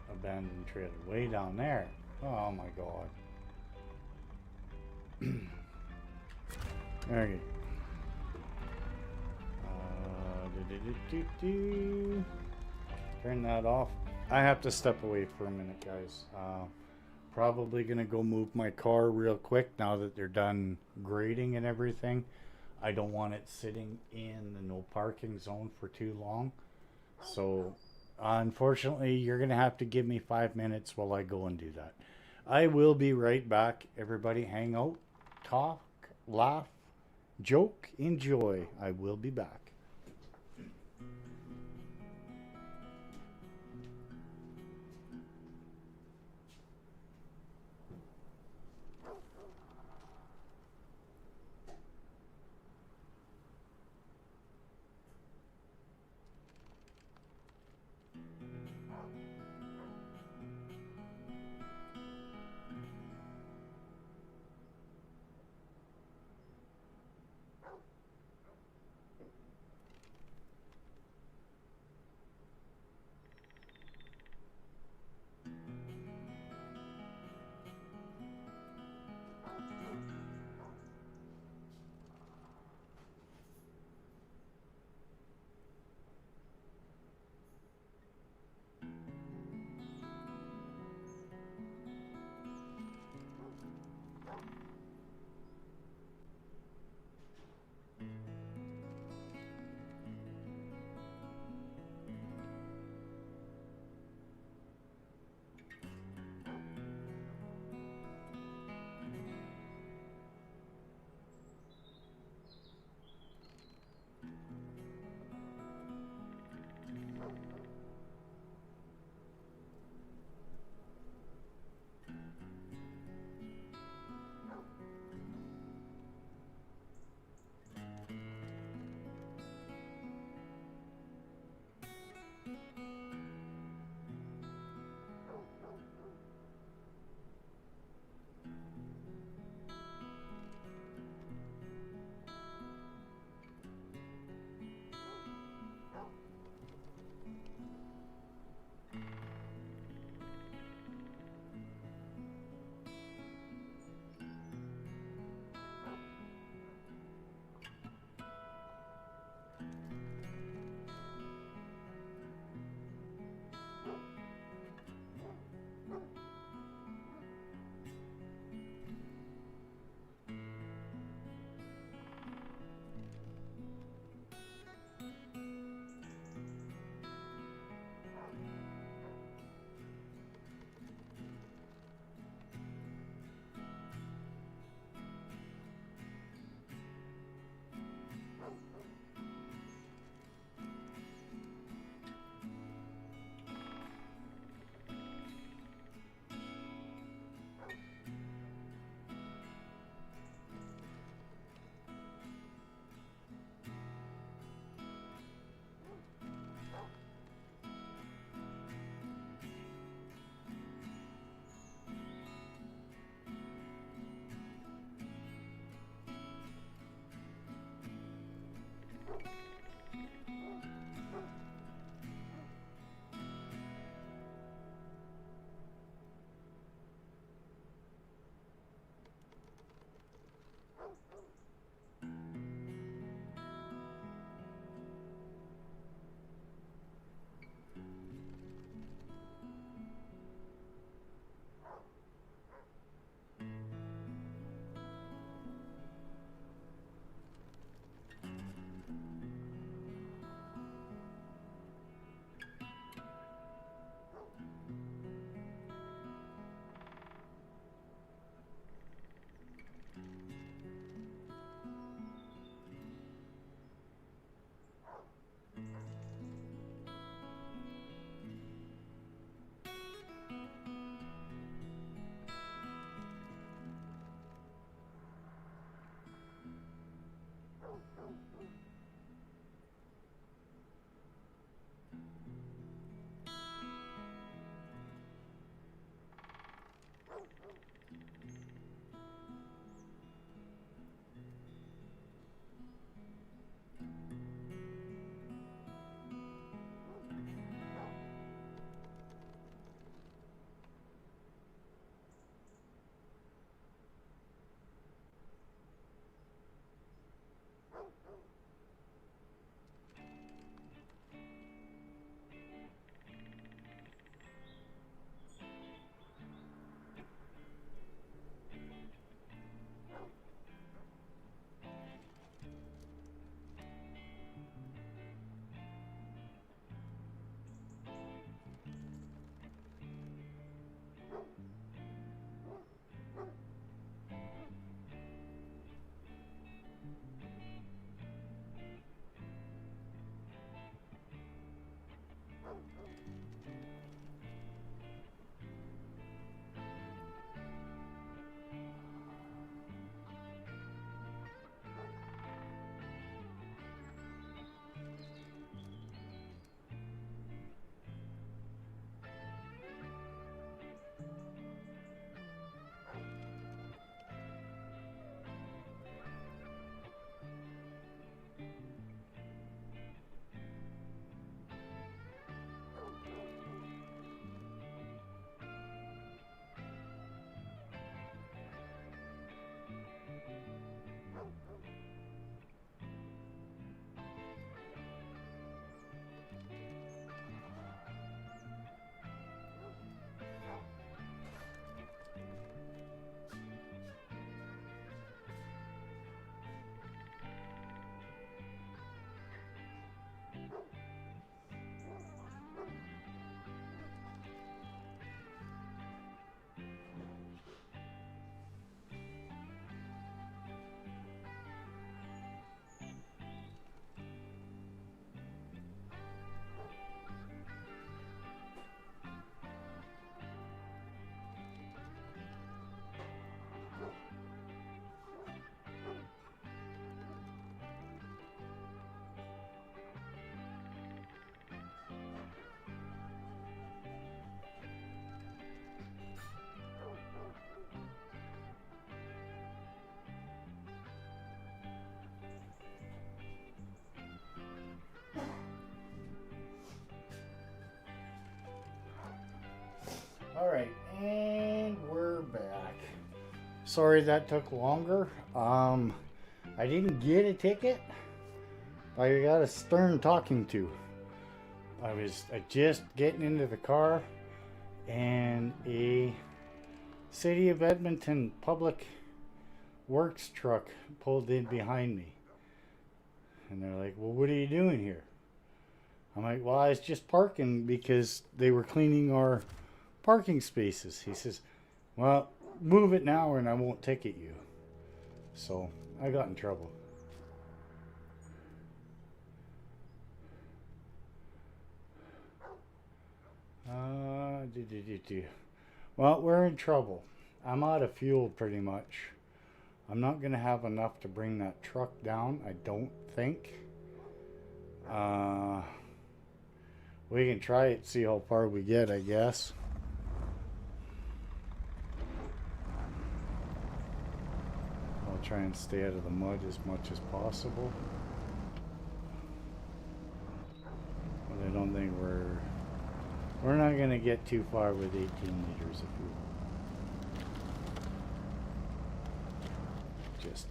Abandoned trailer, way down there. Oh my god. Okay. Turn that off. I have to step away for a minute, guys. Probably gonna go move my car real quick now that they're done grading and everything. I don't want it sitting in the no parking zone for too long. So unfortunately, you're gonna have to give me 5 minutes while I go and do that. I will be right back. Everybody hang out, talk, laugh, joke, enjoy. I will be back. Sorry that took longer. I didn't get a ticket. I got a stern talking to. I was just getting into the car and a City of Edmonton Public Works truck pulled in behind me. And they're like, well, what are you doing here? I'm like, well, I was just parking because they were cleaning our parking spaces. He says, well, move it now and I won't ticket you. So I got in trouble. Well, we're in trouble. I'm out of fuel pretty much. I'm not going to have enough to bring that truck down, I don't think. We can try it, see how far we get, I guess. I'll try and stay out of the mud as much as possible. But I don't think we're not going to get too far with 18 liters of fuel. Just,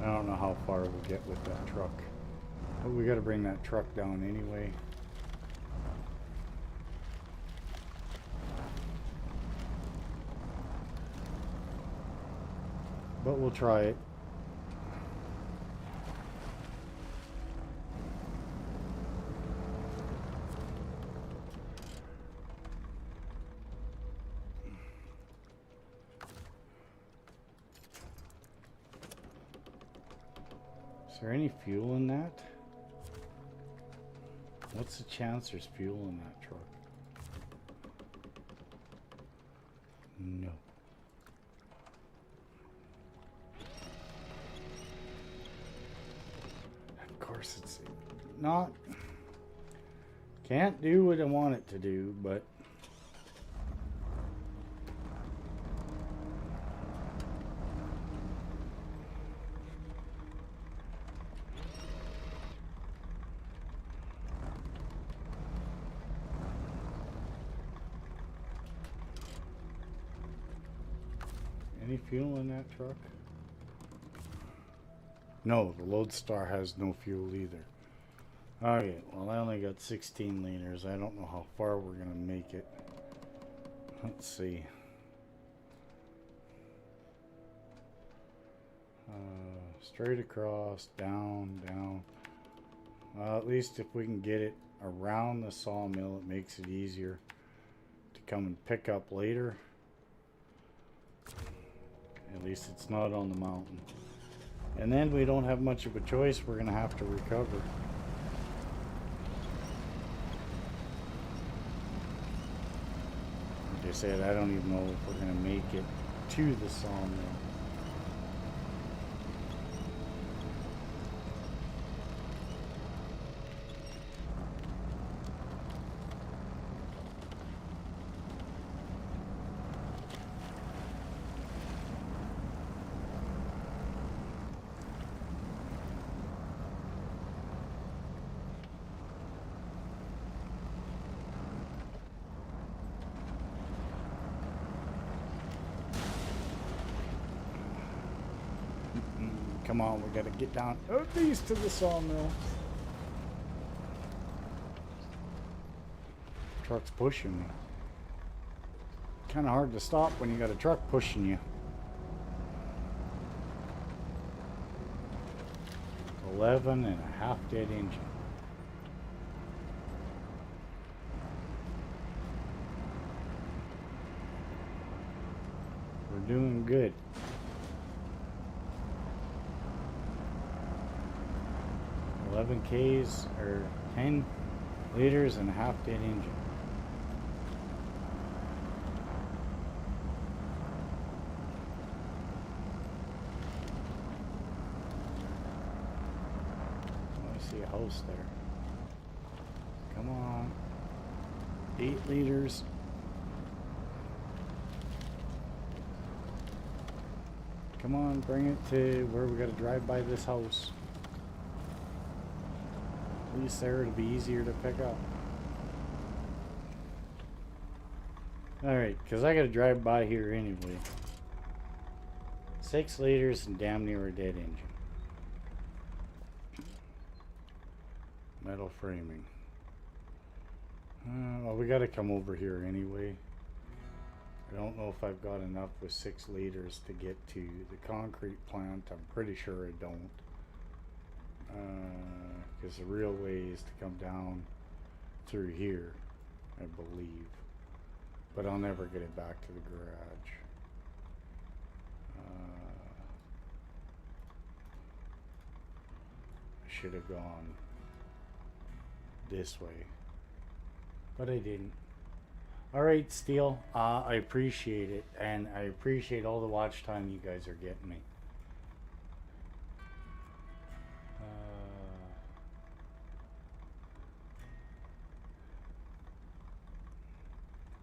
I don't know how far we'll get with that truck. But we got to bring that truck down anyway. But we'll try it. Is there any fuel in that? What's the chance there's fuel in that truck? No. Of course it's not. Can't do what I want it to do, but any fuel in that truck? No, the Lodestar has no fuel either. Alright, well I only got 16 liters. I don't know how far we're going to make it. Let's see. Straight across, down, down. Well, at least if we can get it around the sawmill, it makes it easier to come and pick up later. At least it's not on the mountain. And then we don't have much of a choice. We're going to have to recover. Like I said, I don't even know if we're going to make it to the sawmill. Come on, we gotta get down at least to the sawmill. Truck's pushing me. Kind of hard to stop when you got a truck pushing you. 11 and a half dead engine. We're doing good. 11 Ks or 10 liters and a half dead engine. I see a house there. Come on. 8 liters. Come on, bring it to where we gotta drive by this house. At least there it'll be easier to pick up. Alright, because I gotta drive by here anyway. 6 liters and damn near a dead engine. Metal framing. Well, we got to come over here anyway. I don't know if I've got enough with 6 liters to get to the concrete plant. I'm pretty sure I don't. Because the real way is to come down through here, I believe. But I'll never get it back to the garage. I should have gone this way, but I didn't. Alright, Steel, I appreciate it, and I appreciate all the watch time you guys are getting me.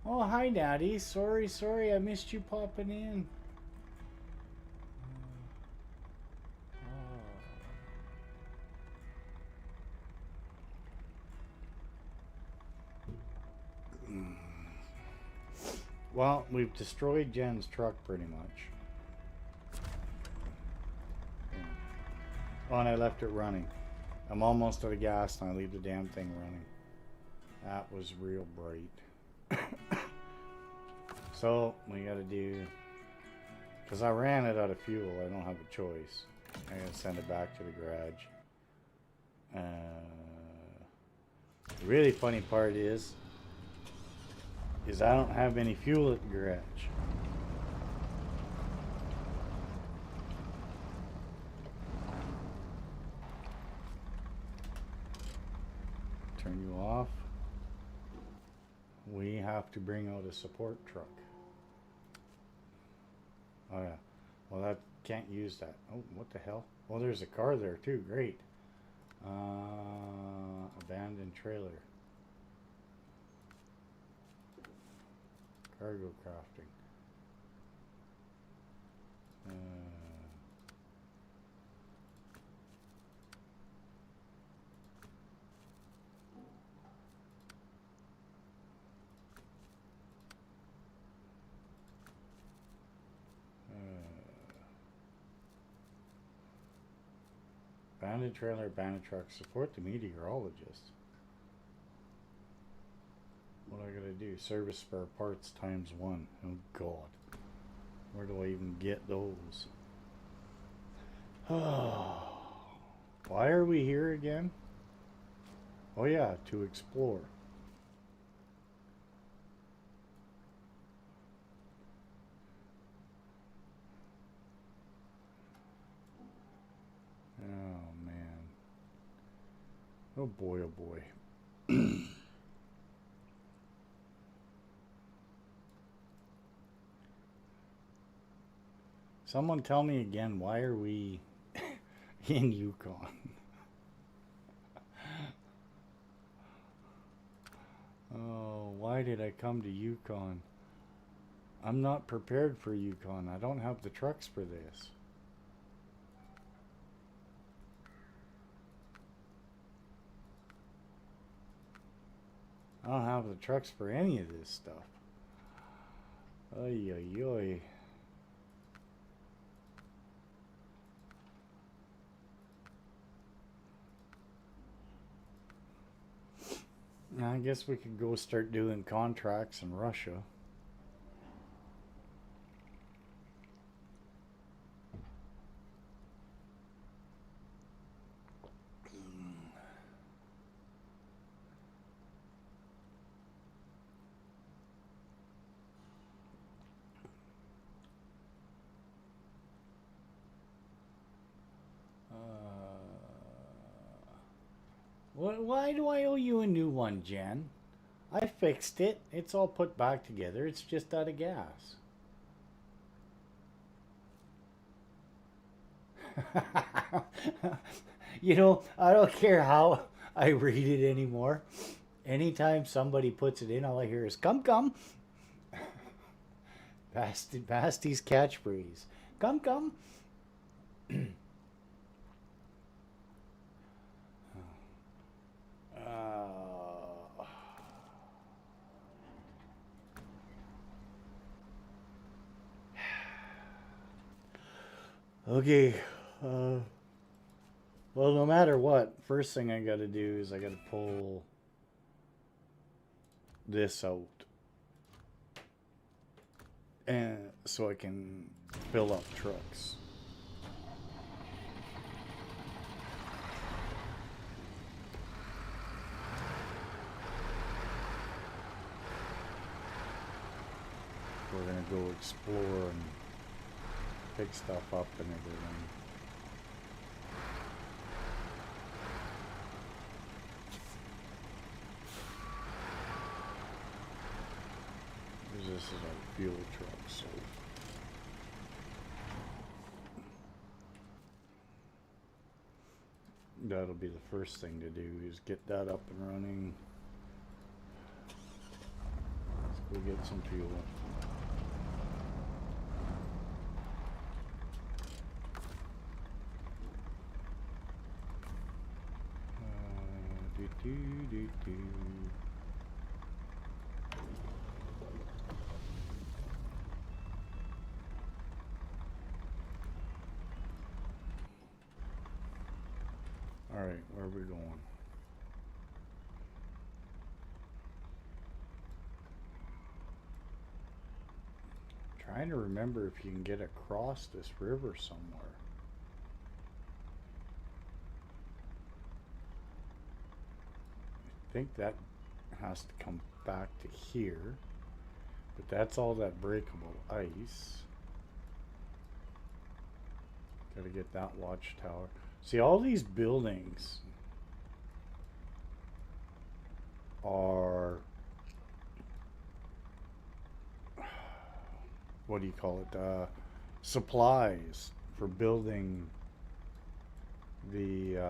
Oh, hi, Natty. Sorry, I missed you popping in. Well, we've destroyed Jen's truck pretty much. Oh, and I left it running. I'm almost out of gas and I leave the damn thing running. That was real bright. So, we gotta do... Because I ran it out of fuel, I don't have a choice. I gotta send it back to the garage. The really funny part is I don't have any fuel at the garage. Turn you off. We have to bring out a support truck. Oh yeah. Well, that can't use that. Oh, what the hell? Well, there's a car there too. Great. Abandoned trailer. Cargo crafting. Abandoned trailer, abandoned truck. Support the meteorologist. What I gotta do? Service spare parts times 1. Oh god. Where do I even get those? Why are we here again? Oh yeah, to explore. Oh man. Oh boy, oh boy. Someone tell me again, why are we in Yukon? Oh, why did I come to Yukon? I'm not prepared for Yukon. I don't have the trucks for this. I don't have the trucks for any of this stuff. Oy, oy, oy. I guess we could go start doing contracts in Russia. Why do I owe you a new one, Jen? I fixed it. It's all put back together. It's just out of gas. You know, I don't care how I read it anymore. Anytime somebody puts it in, all I hear is, come, come. Basty's catchphrase. Come, come. Okay. Uh, well, no matter what, first thing I gotta do is I gotta pull this out. And so I can fill up trucks. We're gonna go explore and pick stuff up and everything. This is our fuel truck, so that'll be the first thing to do is get that up and running. Let's go get some fuel. All right, where are we going? Trying to remember if you can get across this river somewhere. I think that has to come back to here, but that's all that breakable ice. Gotta get that watchtower. See, all these buildings are, what do you call it, supplies for building the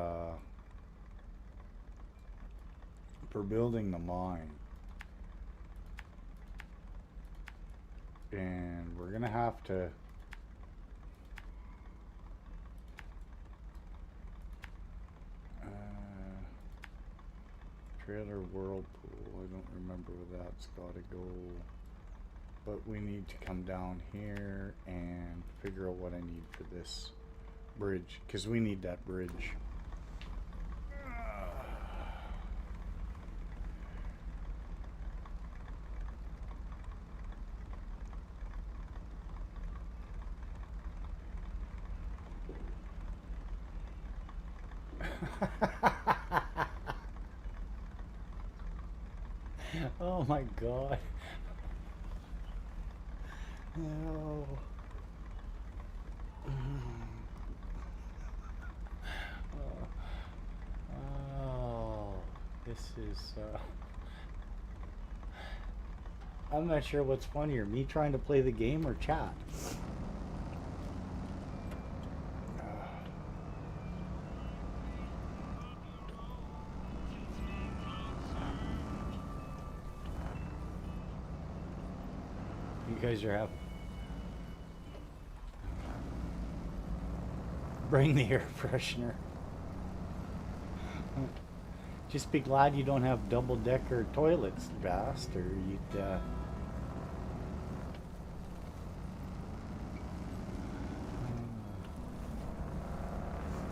mine. And we're gonna have to trailer whirlpool. I don't remember where that's gotta go, but we need to come down here and figure out what I need for this bridge, because we need that bridge. Oh my god. No. Oh, this is I'm not sure what's funnier, me trying to play the game or chat. You guys are having. Bring the air freshener. Just be glad you don't have double-decker toilets, bastard. You'd,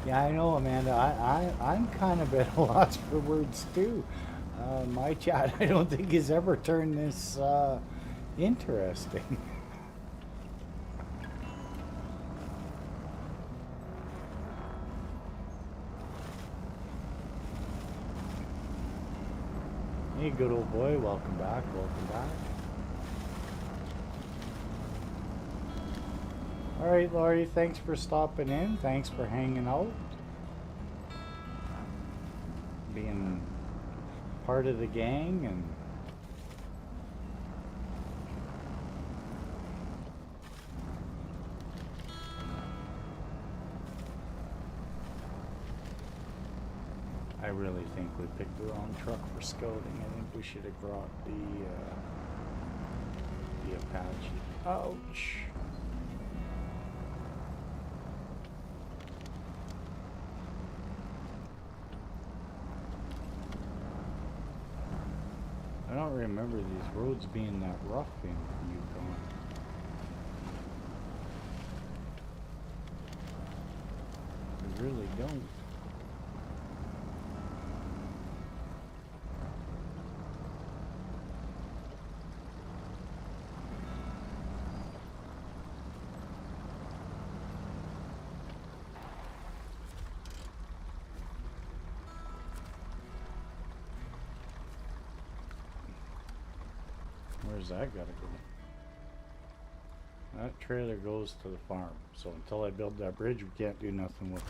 Yeah, I know, Amanda. I'm kind of at a loss for words, too. My chat, I don't think, has ever turned this interesting. Hey, good old boy. Welcome back. Welcome back. All right, Laurie. Thanks for stopping in. Thanks for hanging out. Being part of the gang and I really think we picked the wrong truck for scouting. I think we should have brought the Apache. Ouch. I don't remember these roads being that rough in Yukon. really don't. Where's that gotta go? That trailer goes to the farm, so until I build that bridge, we can't do nothing with it.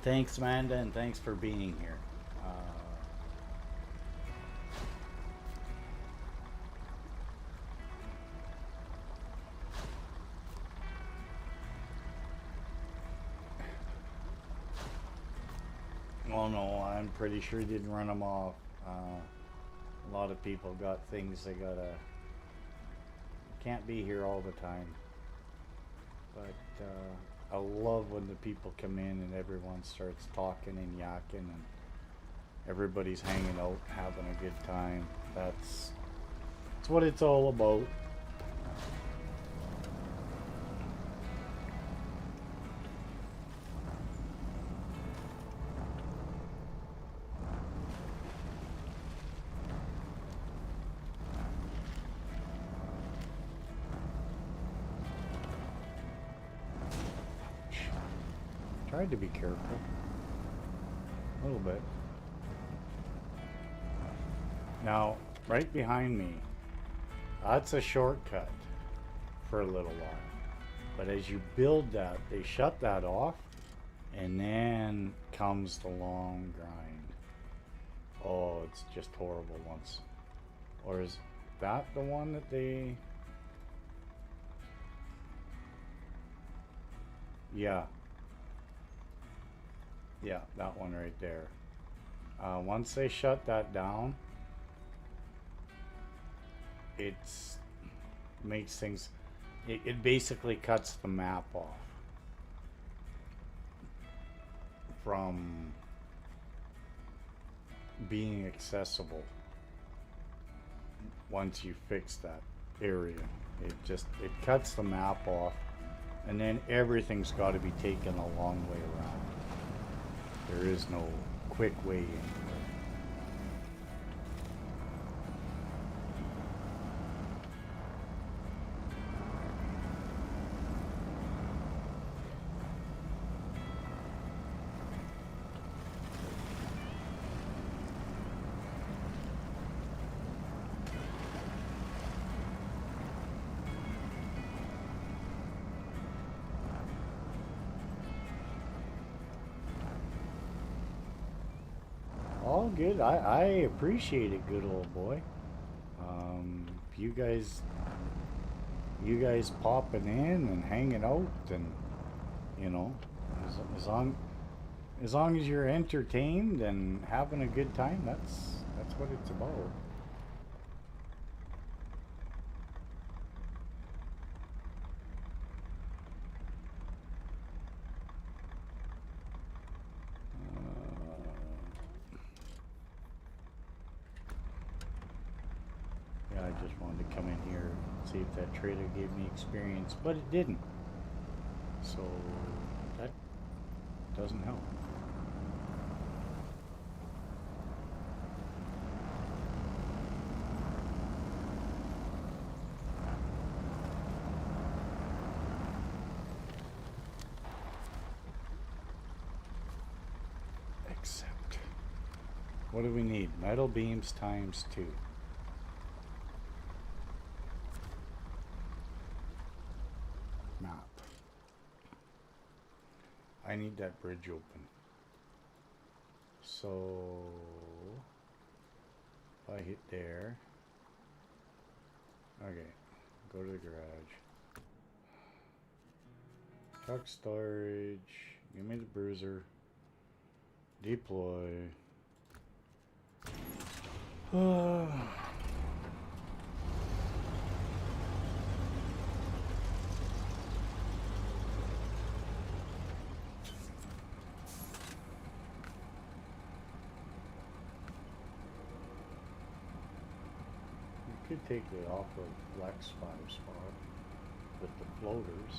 Thanks, Amanda, and thanks for being here. Oh no, I'm pretty sure he didn't run them off. A lot of people got things they gotta. Can't be here all the time. But I love when the people come in and everyone starts talking and yakking and everybody's hanging out, having a good time. That's what it's all about. Tried to be careful. A little bit. Now, right behind me, that's a shortcut for a little while. But as you build that, they shut that off, and then comes the long grind. Oh, it's just horrible once. Or is that the one that they... Yeah. Yeah, that one right there. Once they shut that down, it's makes things... It basically cuts the map off from being accessible once you fix that area. It cuts the map off, and then everything's got to be taken a long way around. There is no quick way anywhere. All good. I appreciate it, good old boy. You guys popping in and hanging out, and you know, as long as you're entertained and having a good time, that's what it's about. I just wanted to come in here and see if that trader gave me experience, but it didn't. So that doesn't help. Except, what do we need? Metal beams times 2. I need that bridge open. So if I hit there, okay, go to the garage. Truck storage, give me the bruiser, deploy. could take the off-road flex 5-spot with the floaters.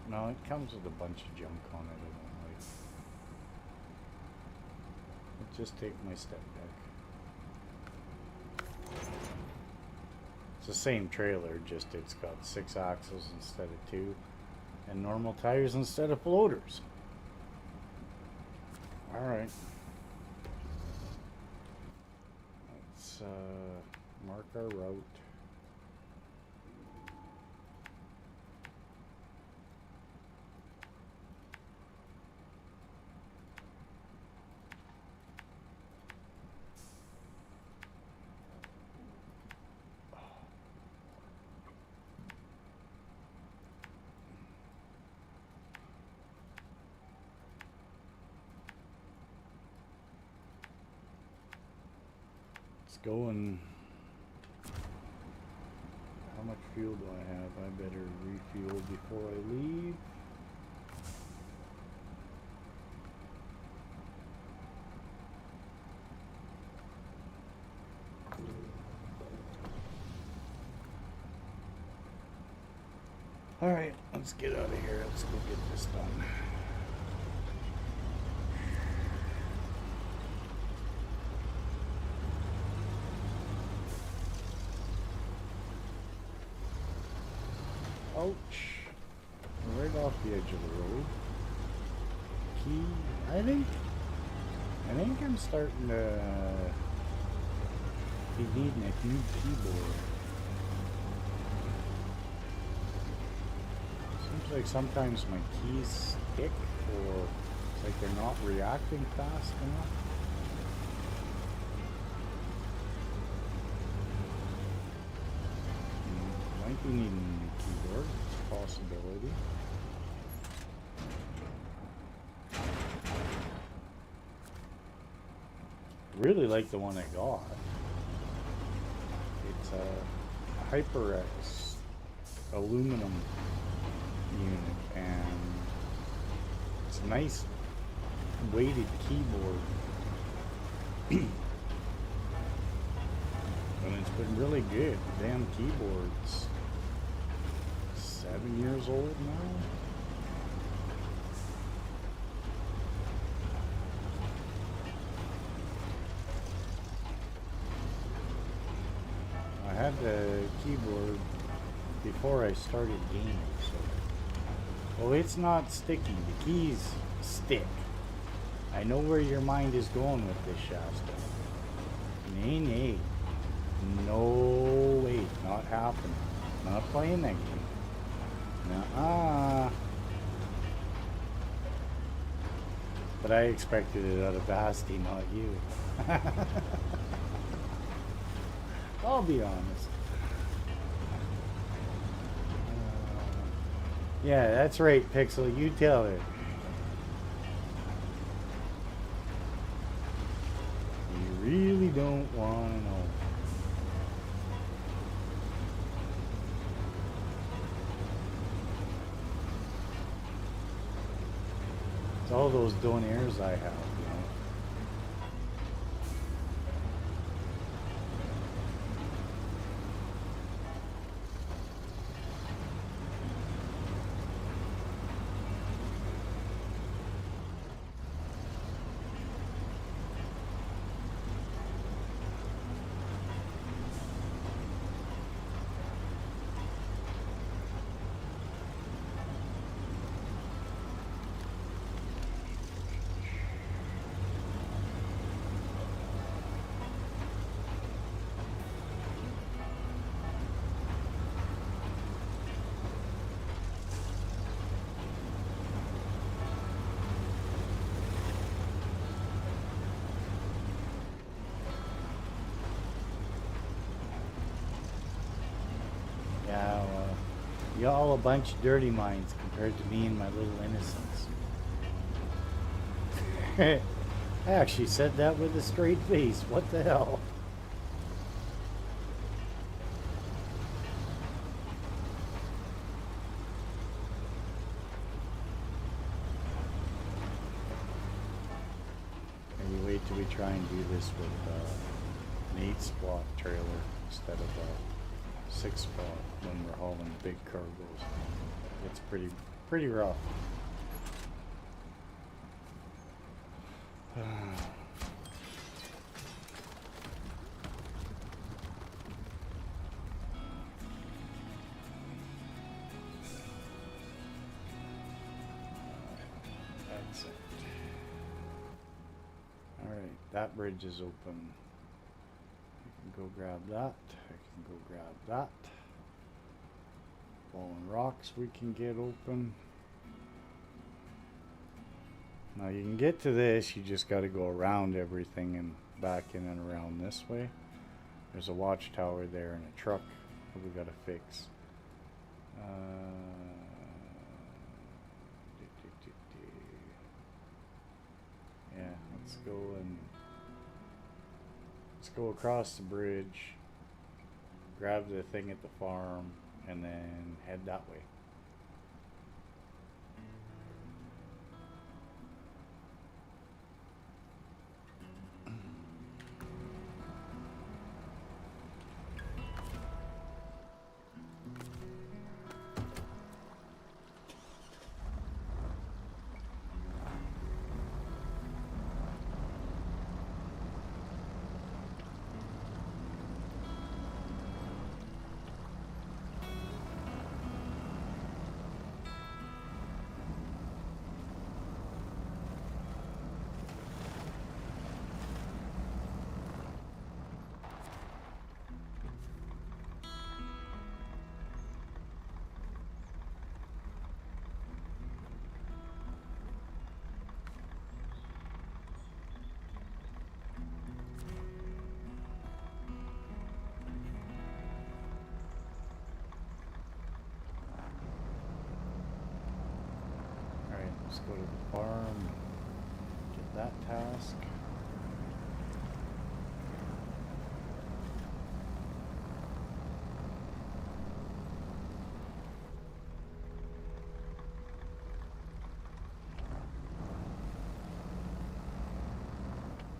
No, it comes with a bunch of junk on it I don't like. I'll just take my step deck. It's the same trailer, just it's got 6 axles instead of 2 and normal tires instead of floaters. Alright. Let's mark our route. Going. How much fuel do I have? I better refuel before I leave. All right, let's get out of here. Let's go get this done. Ouch. Right off the edge of the road. Key, I think I'm starting to be needing a new keyboard. Seems like sometimes my keys stick, or it's like they're not reacting fast enough. Might be needing a new keyboard. It's a possibility. Really like the one I got. It's a HyperX aluminum unit, and it's a nice weighted keyboard. And it's been really good. The damn keyboard's 7 years old now. I had the keyboard before I started gaming, so. Oh, it's not sticky. The keys stick. I know where your mind is going with this, Shasta. Nay, nay. No way. Not happening. Not playing that game. Nuh-uh. But I expected it out of Basti, not you. I'll be honest. Yeah, that's right, Pixel. You tell her. You really don't want to know. It's all those donaires I have, you know. Y'all a bunch of dirty minds compared to me and my little innocence. I actually said that with a straight face. What the hell? Maybe wait till we try and do this with an 8-spot trailer instead of a 6-spot when we're hauling big cargoes. It's pretty rough. That's it. Alright, that bridge is open. I can go grab that. I can go grab that. Fallen rocks we can get open. Now you can get to this, you just got to go around everything and back in and around this way. There's a watchtower there and a truck that we got to fix. Yeah, let's go across the bridge, grab the thing at the farm, and then head that way. Let's go to the farm, get that task.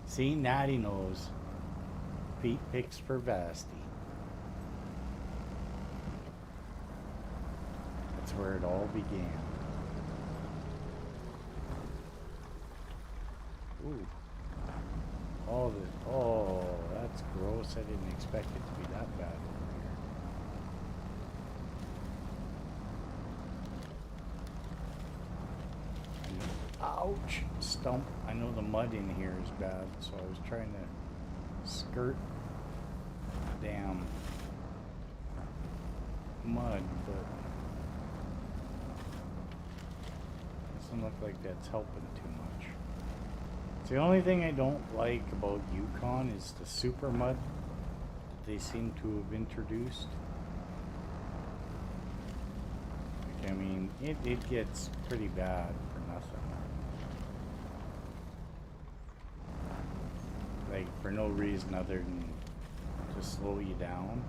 See, Natty knows. Pete picks for Vasti. That's where it all began. Ooh. Oh, that's gross. I didn't expect it to be that bad over here. Ouch! Stump. I know the mud in here is bad, so I was trying to skirt the damn mud, but doesn't look like that's helping too much. The only thing I don't like about Yukon is the super mud that they seem to have introduced. Like, I mean, it gets pretty bad for nothing. Like, for no reason other than to slow you down.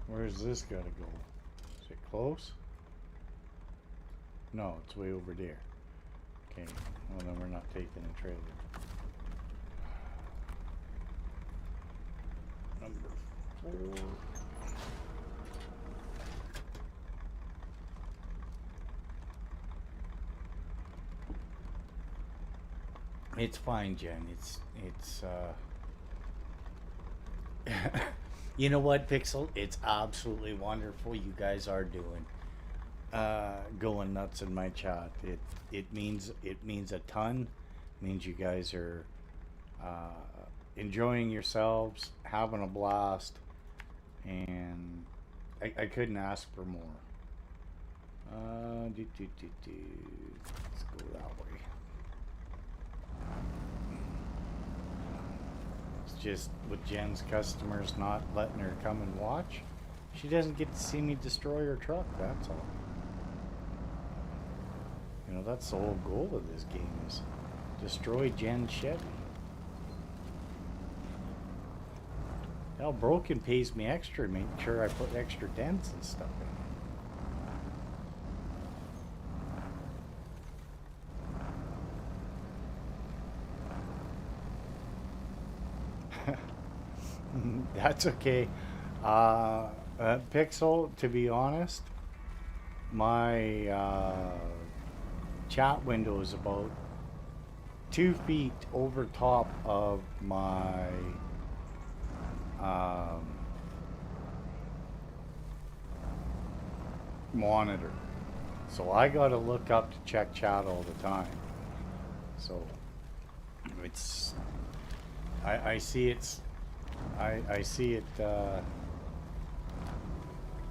Where's this gotta go? Is it close? No, it's way over there. Okay, well then we're not taking a trailer. Number 4. It's fine, Jen. It's you know what, Pixel? It's absolutely wonderful. You guys are doing going nuts in my chat. It means a ton. It means you guys are enjoying yourselves, having a blast, and I couldn't ask for more. Let's go that way. It's just with Jen's customers not letting her come and watch, she doesn't get to see me destroy her truck, that's all. You know, that's the whole goal of this game, is destroy Jen's Chevy. Well, broken pays me extra, make sure I put extra dents and stuff in. That's okay. Pixel, to be honest, my chat window is about 2 feet over top of my monitor, so I gotta look up to check chat all the time. So it's I see it's I see it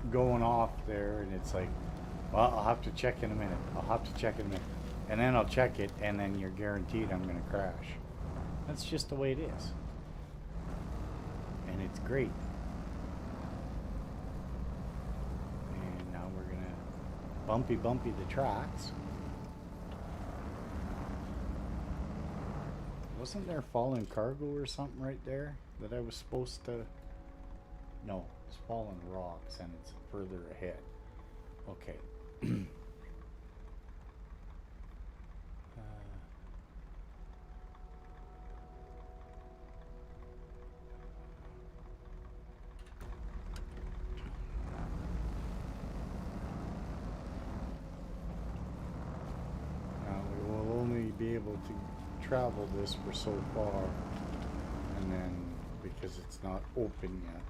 going off there, and it's like, well, I'll have to check in a minute. I'll have to check in a minute, and then I'll check it, and then you're guaranteed I'm gonna crash. That's just the way it is, and it's great. And now we're gonna bumpy the tracks. Wasn't there fallen cargo or something right there that I was supposed to? No, it's fallen rocks, and it's further ahead. Okay. Now we will only be able to travel this for so far, and then because it's not open yet,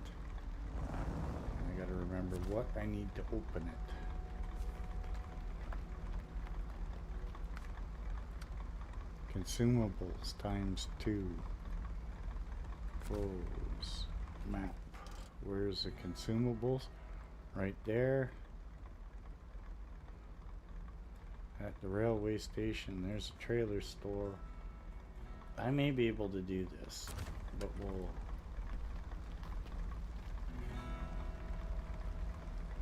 I gotta remember what I need to open it. Consumables ×2. Close map. Where's the consumables? Right there. At the railway station, there's a trailer store. I may be able to do this, but we'll...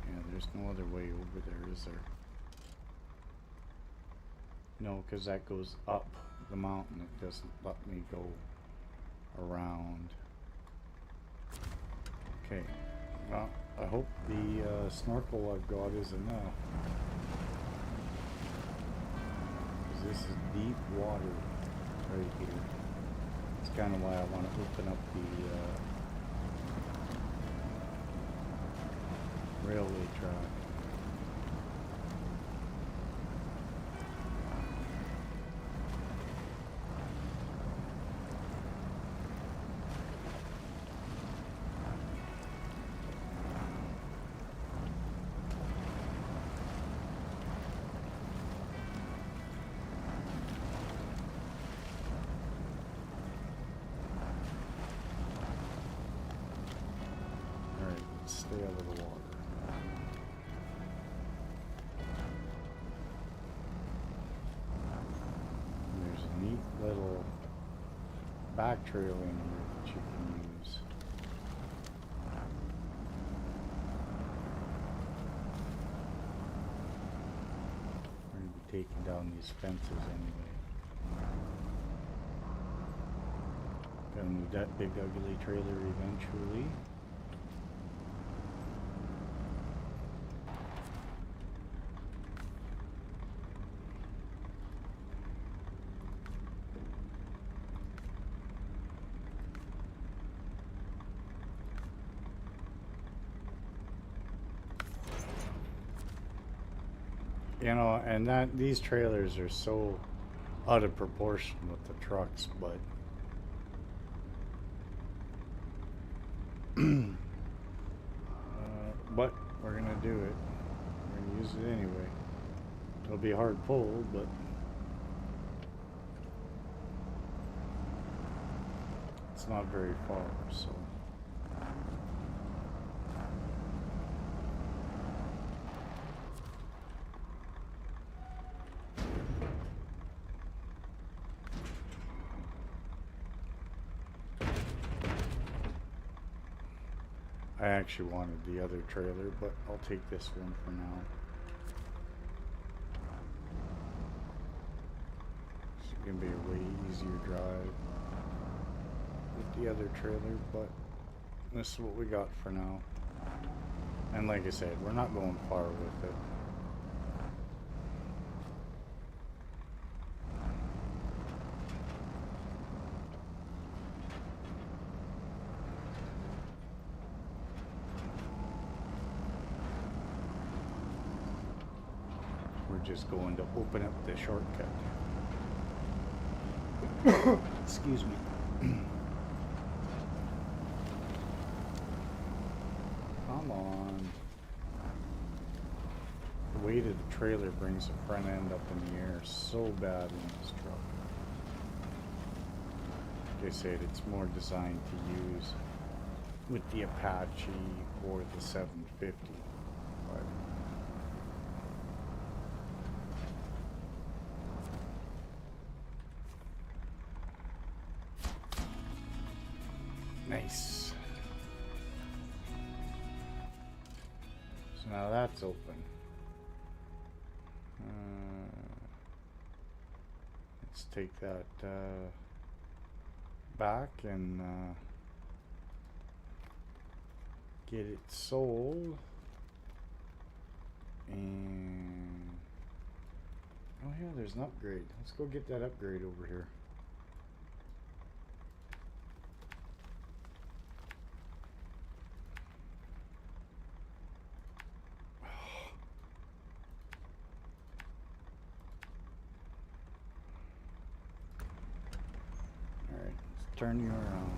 Yeah, there's no other way over there, is there? No, because that goes up the mountain. It doesn't let me go around. Okay. Well, I hope the snorkel I've got is enough. Because this is deep water right here. It's kind of why I want to open up the railway track. Stay out of the water. And there's a neat little back trail in here that you can use. We're going to be taking down these fences anyway. Gotta move that big ugly trailer eventually. You know, and that these trailers are so out of proportion with the trucks, but but we're gonna do it. We're gonna use it anyway. It'll be a hard pull, but it's not very far, so. I actually wanted the other trailer, but I'll take this one for now. It's gonna be a way easier drive with the other trailer, but this is what we got for now. And like I said, we're not going far with it. We're just going to open up the shortcut. Excuse me. Come on. The weight of the trailer brings the front end up in the air so bad in this truck. Like I said, it's more designed to use with the Apache or the 750. But nice. So now that's open. Let's take that back and get it sold. And oh yeah, there's an upgrade. Let's go get that upgrade over here. Turn you around.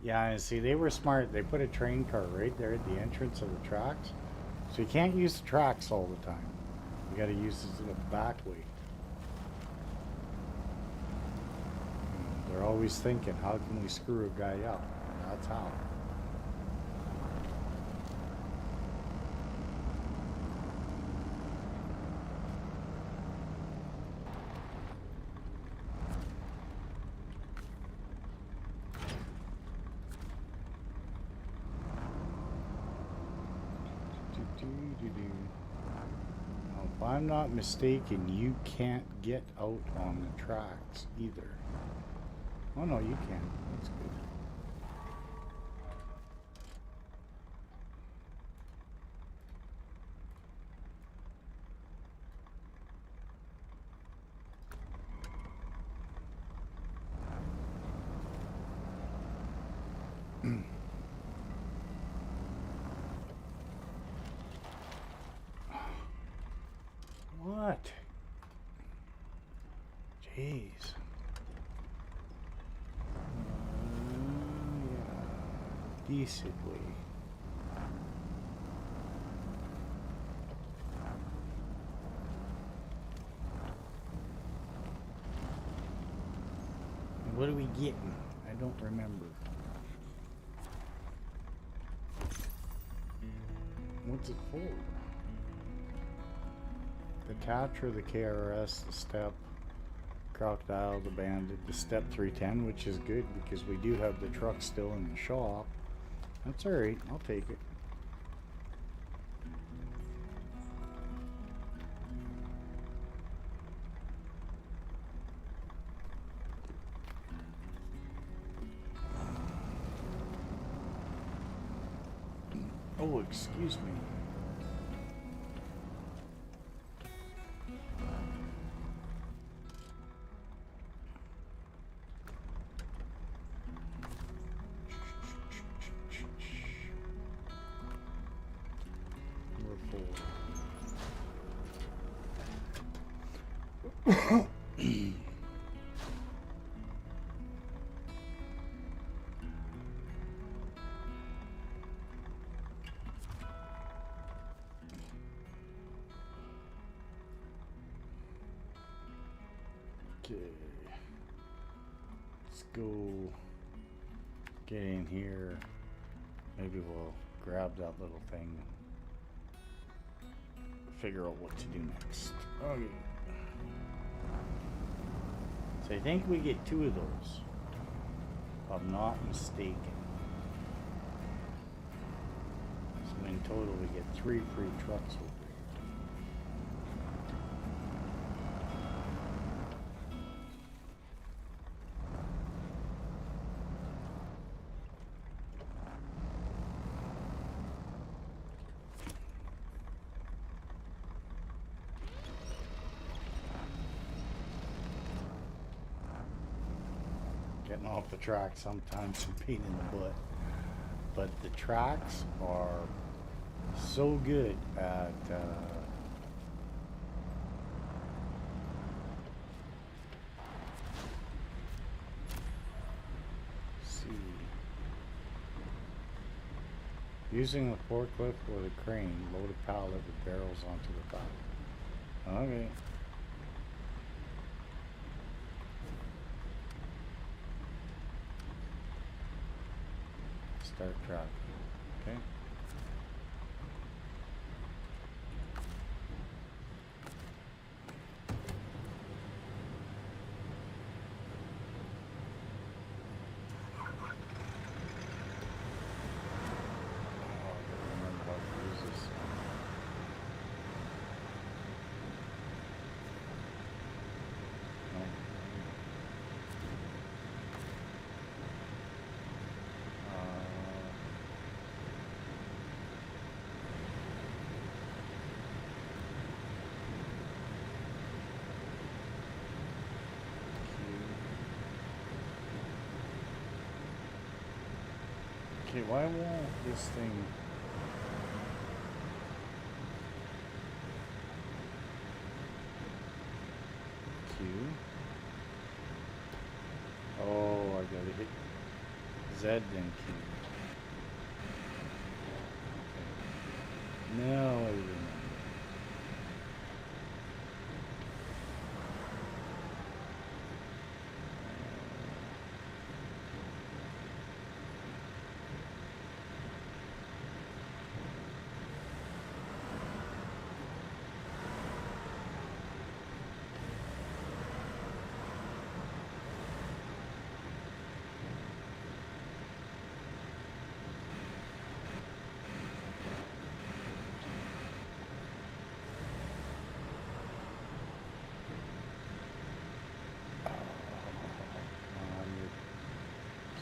Yeah, and see, they were smart. They put a train car right there at the entrance of the tracks. So you can't use the tracks all the time. You got to use this little back way. They're always thinking, how can we screw a guy up? That's how. Now, if I'm not mistaken, you can't get out on the tracks either. Oh no, you can. That's good. What? Jeez. Yeah. Decently. What are we getting? I don't remember. What's it for? The Tatra, the KRS, the Step, Crocodile, the Bandit, the Step 310, which is good because we do have the truck still in the shop. That's alright, I'll take it. Oh, excuse me. Okay, let's go get in here. Maybe we'll grab that little thing and figure out what to do next. Okay. So I think we get 2 of those, if I'm not mistaken. So in total we get 3 free trucks over here. getting off the track sometimes a pain in the butt. But the tracks are so good at see, using a forklift or the crane, load a pallet with barrels onto the top. Okay. Start tracking. Okay. Okay, why won't this thing... Q? Oh, I gotta hit Z then Q. Okay. Now I remember.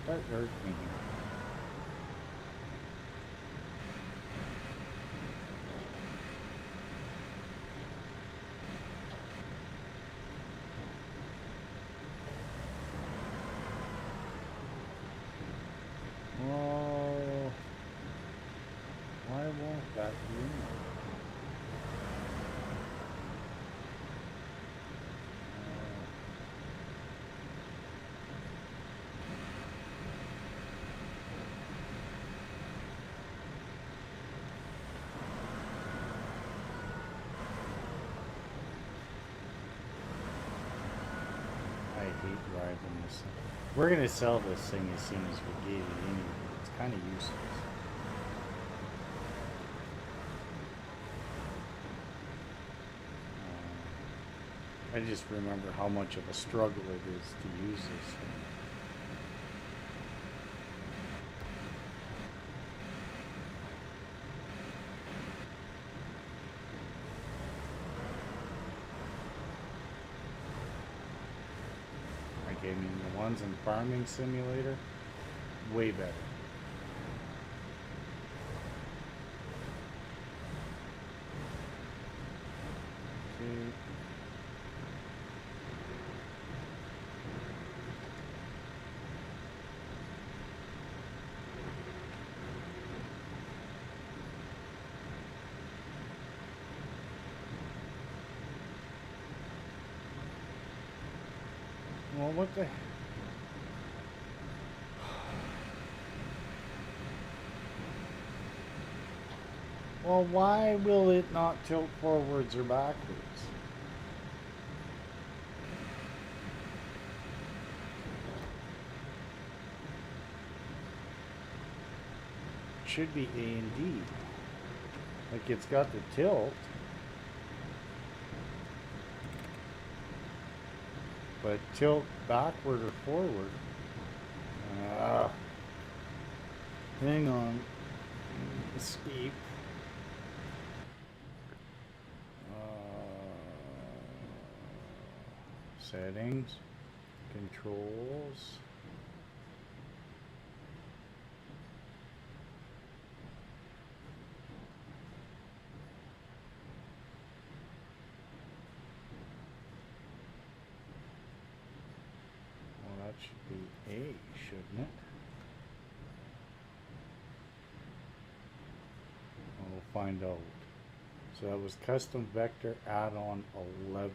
Start hurting me here. Oh, why won't that be? I hate driving this thing. We're gonna sell this thing as soon as we get it anyway. It's kind of useless. I just remember how much of a struggle it is to use this thing. I mean, the ones in Farming Simulator, way better. Okay. Well, what the... Well, why will it not tilt forwards or backwards? It should be A and D. Like, it's got the tilt. But tilt backward or forward. Hang on. Escape. Settings. Controls. Well, that should be A. shouldn't it? We'll find out. So that was custom vector add-on 11.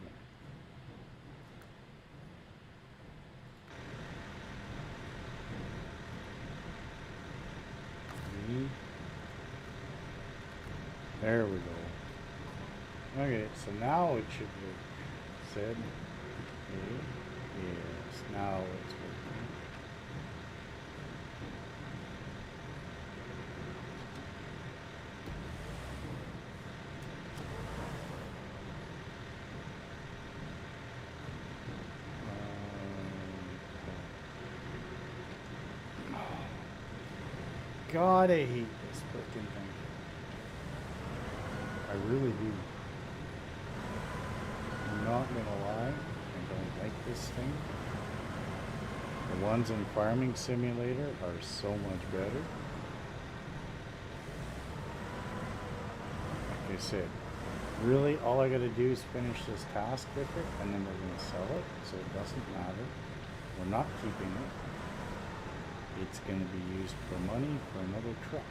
There we go. Okay, so now it should work. Said, okay, yes, now it's working. God, I hate this freaking thing. I really do. I'm not gonna lie, I don't like this thing. The ones in Farming Simulator are so much better. Like I said, really all I gotta do is finish this task with it, and then we're gonna sell it, so it doesn't matter. We're not keeping it. It's going to be used for money for another truck.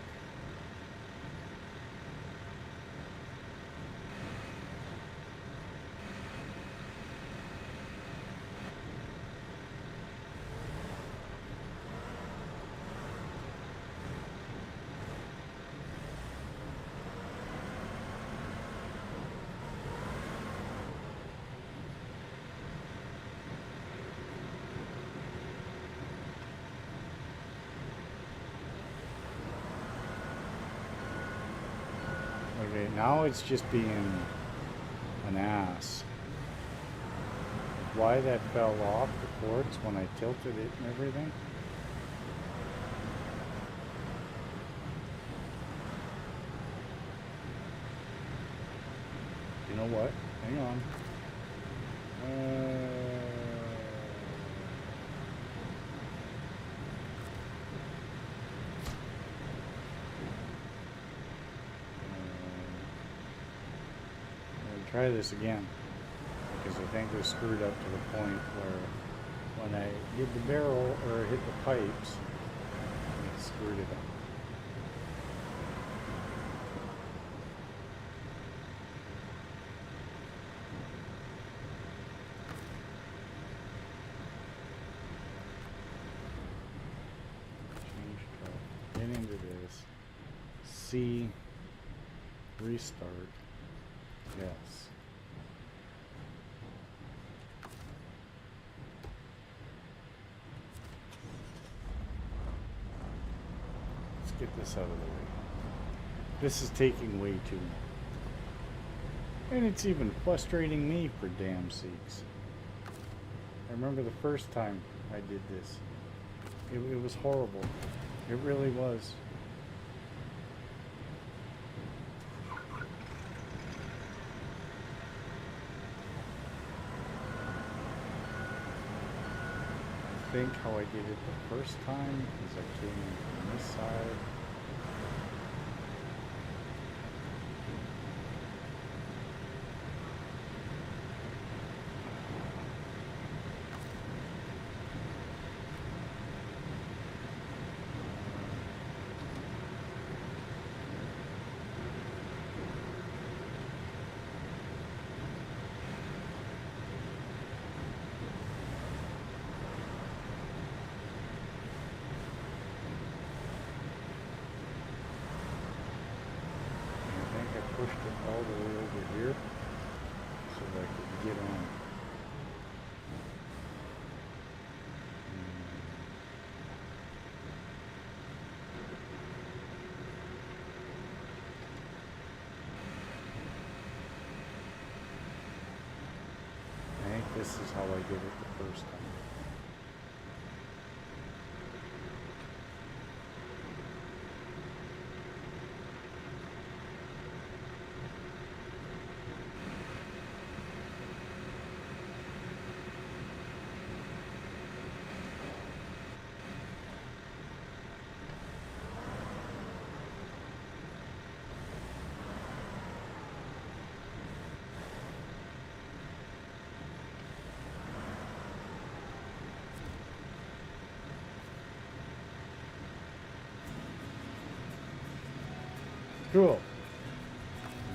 Okay, now it's just being an ass. Why that fell off the quartz when I tilted it and everything? You know what? Hang on. Try this again, because I think they're screwed up to the point where when I did the barrel or hit the pipes, it screwed it up. Change truck. Get into this. C. Restart. Yes. Let's get this out of the way. This is taking way too long. And it's even frustrating me for damn sakes. I remember the first time I did this. It was horrible. It really was. I think how I did it the first time is I came in from this side. Pushed it all the way over here so that I could get on. I think this is how I did it the first time. Cool.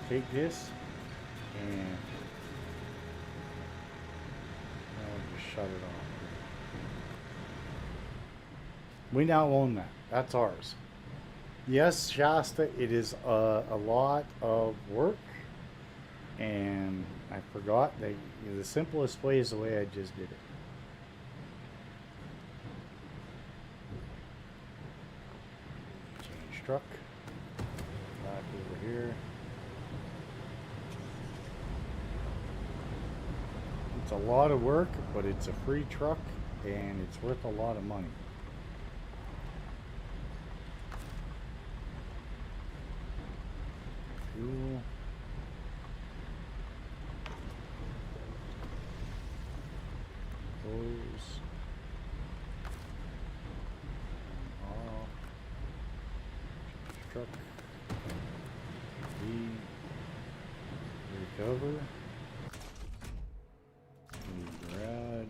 Take this and I'll just shut it off. We now own that. That's ours. Yes, Shasta, it is a lot of work, and I forgot that the simplest way is the way I just did it. Change truck. Back over here. It's a lot of work, but it's a free truck, and it's worth a lot of money. Fuel. Hose. Off. Truck. Recover. Garage.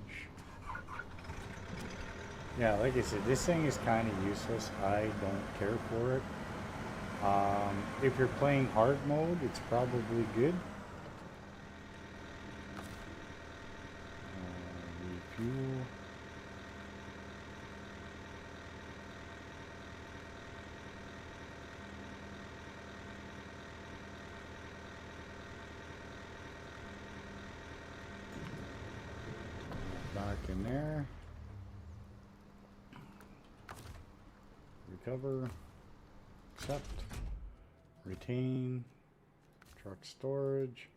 Yeah, like I said, this thing is kind of useless. I don't care for it. If you're playing hard mode, it's probably good. Refuel. Back in there. Recover. Accept. Retain. Truck storage.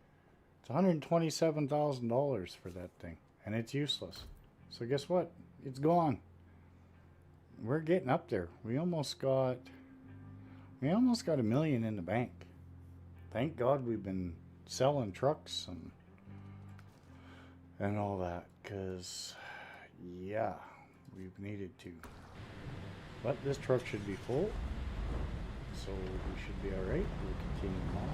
It's $127,000 for that thing. And it's useless. So guess what? It's gone. We're getting up there. We almost got $1 million in the bank. Thank God we've been selling trucks and all that, because yeah, we've needed to. But this truck should be full, so we should be all right. We'll continue on.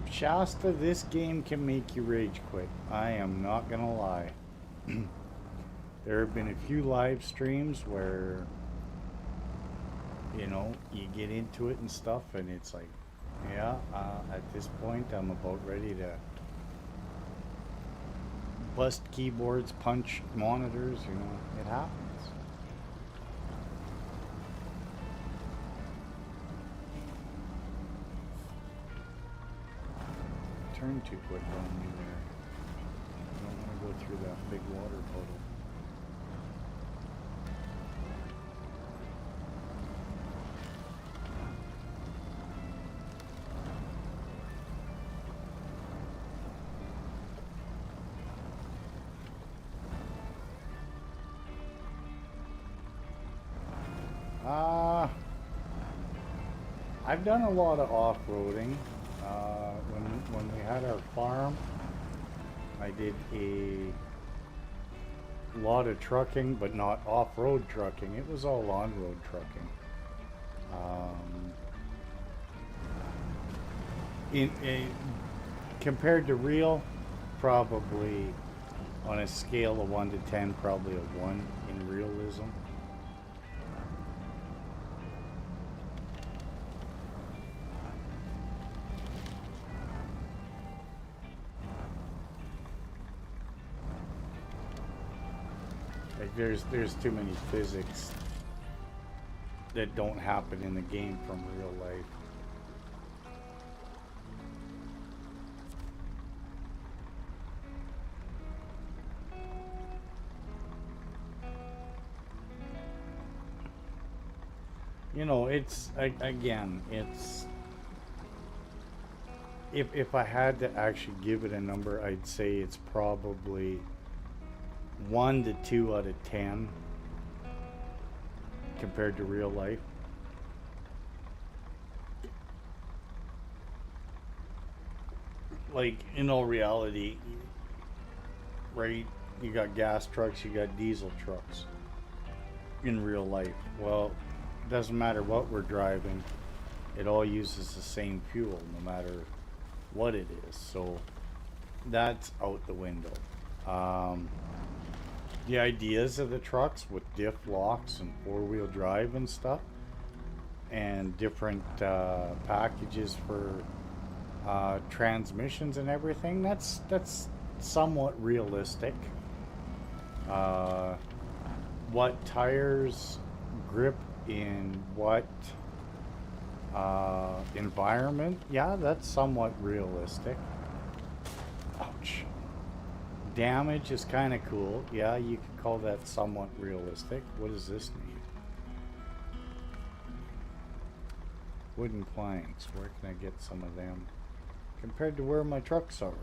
Shasta, this game can make you rage quit. I am not gonna lie. There have been a few live streams where, you know, you get into it and stuff, and it's like, yeah, at this point, I'm about ready to bust keyboards, punch monitors, you know, it happens. Turn too quick on me there. I don't want to go through that big water puddle. I've done a lot of off-roading. When we had our farm, I did a lot of trucking, but not off-road trucking. It was all on-road trucking. Compared to real, probably on a scale of 1 to 10, probably a 1 in realism. Like there's too many physics that don't happen in the game from real life. You know, it's again, it's if I had to actually give it a number, I'd say it's probably 1 to 2 out of 10 compared to real life. Like, in all reality, right, you got gas trucks, you got diesel trucks in real life. Well, it doesn't matter what we're driving, it all uses the same fuel no matter what it is, so that's out the window. the ideas of the trucks with diff locks and four-wheel drive and stuff, and different packages for transmissions and everything. That's somewhat realistic. What tires grip in what environment? Yeah, that's somewhat realistic. Ouch. Damage is kind of cool. Yeah, you could call that somewhat realistic. What does this need? Wooden planks. Where can I get some of them compared to where my trucks are?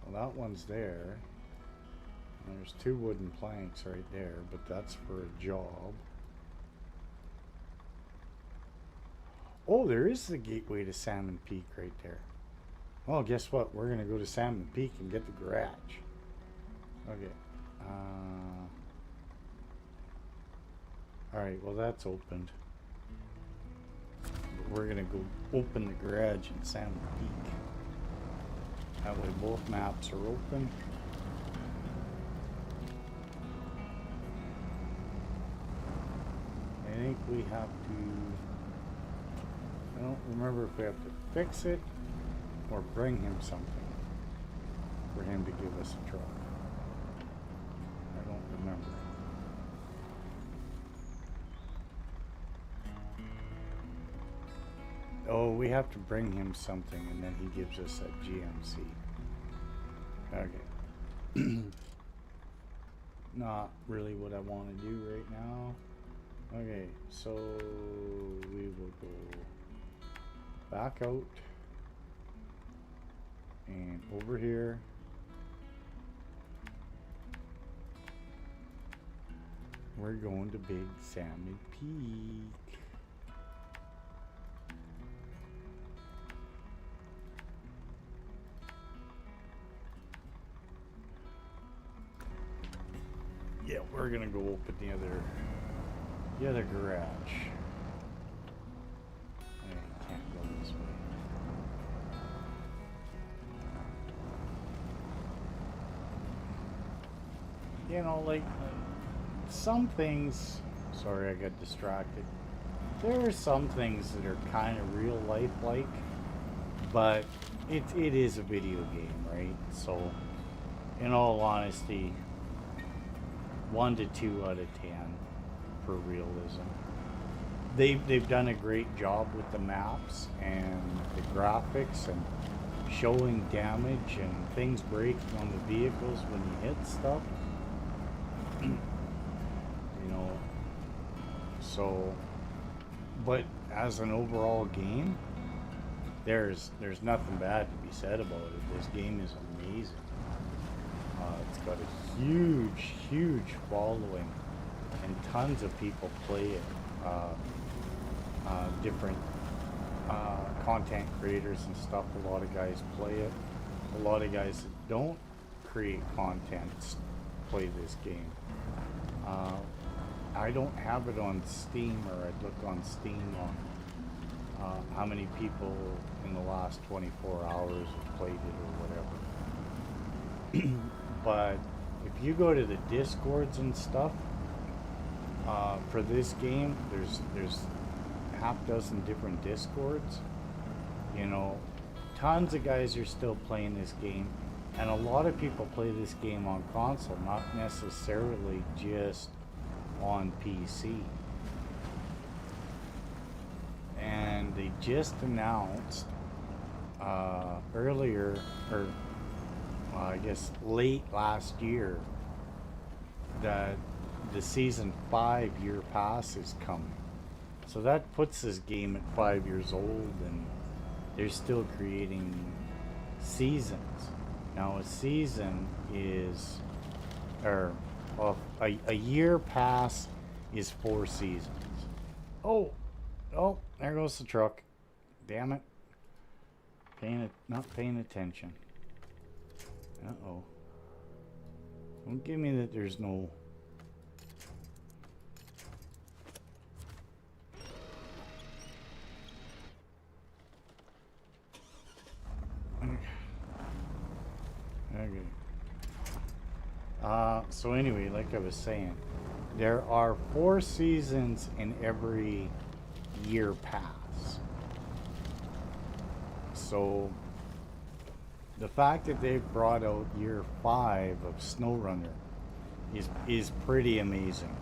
Well, that one's there. There's 2 wooden planks right there, but that's for a job. Oh, there is the gateway to Salmon Peak right there. Well, guess what? We're going to go to Salmon Peak and get the garage. Okay. Alright, well that's opened. We're going to go open the garage in Salmon Peak. That way both maps are open. I think we have to... I don't remember if we have to fix it or bring him something for him to give us a truck. I don't remember. Oh, we have to bring him something and then he gives us a GMC. Okay. Not really what I want to do right now. Okay, so we will go back out and over here. We're going to Big Salmon Peak. Yeah, we're gonna go open the other garage. I can't go this way. You know, like some things. Sorry, I got distracted. There are some things that are kind of real life like, but it is a video game, right? So, in all honesty, 1 to 2 out of 10 for realism. They've done a great job with the maps and the graphics and showing damage and things breaking on the vehicles when you hit stuff. You know, so, but as an overall game, there's nothing bad to be said about it. This game is amazing. It's got a huge following, and tons of people play it. Different content creators and stuff. A lot of guys play it. A lot of guys that don't create content play this game. I don't have it on Steam, or I'd look on Steam on how many people in the last 24 hours have played it or whatever. But if you go to the Discords and stuff for this game, there's half dozen different Discords. You know, tons of guys are still playing this game, and a lot of people play this game on console, not necessarily just on PC. And they just announced earlier, or I guess late last year, that the Season 5 year pass is coming. So that puts this game at 5 years old, and they're still creating seasons. Now a season is, or a year pass is 4 seasons. Oh, there goes the truck. Damn it. Not paying attention. Uh-oh. Don't give me that there's no... So anyway, like I was saying, there are 4 seasons in every year pass. So the fact that they've brought out year 5 of Snowrunner is pretty amazing.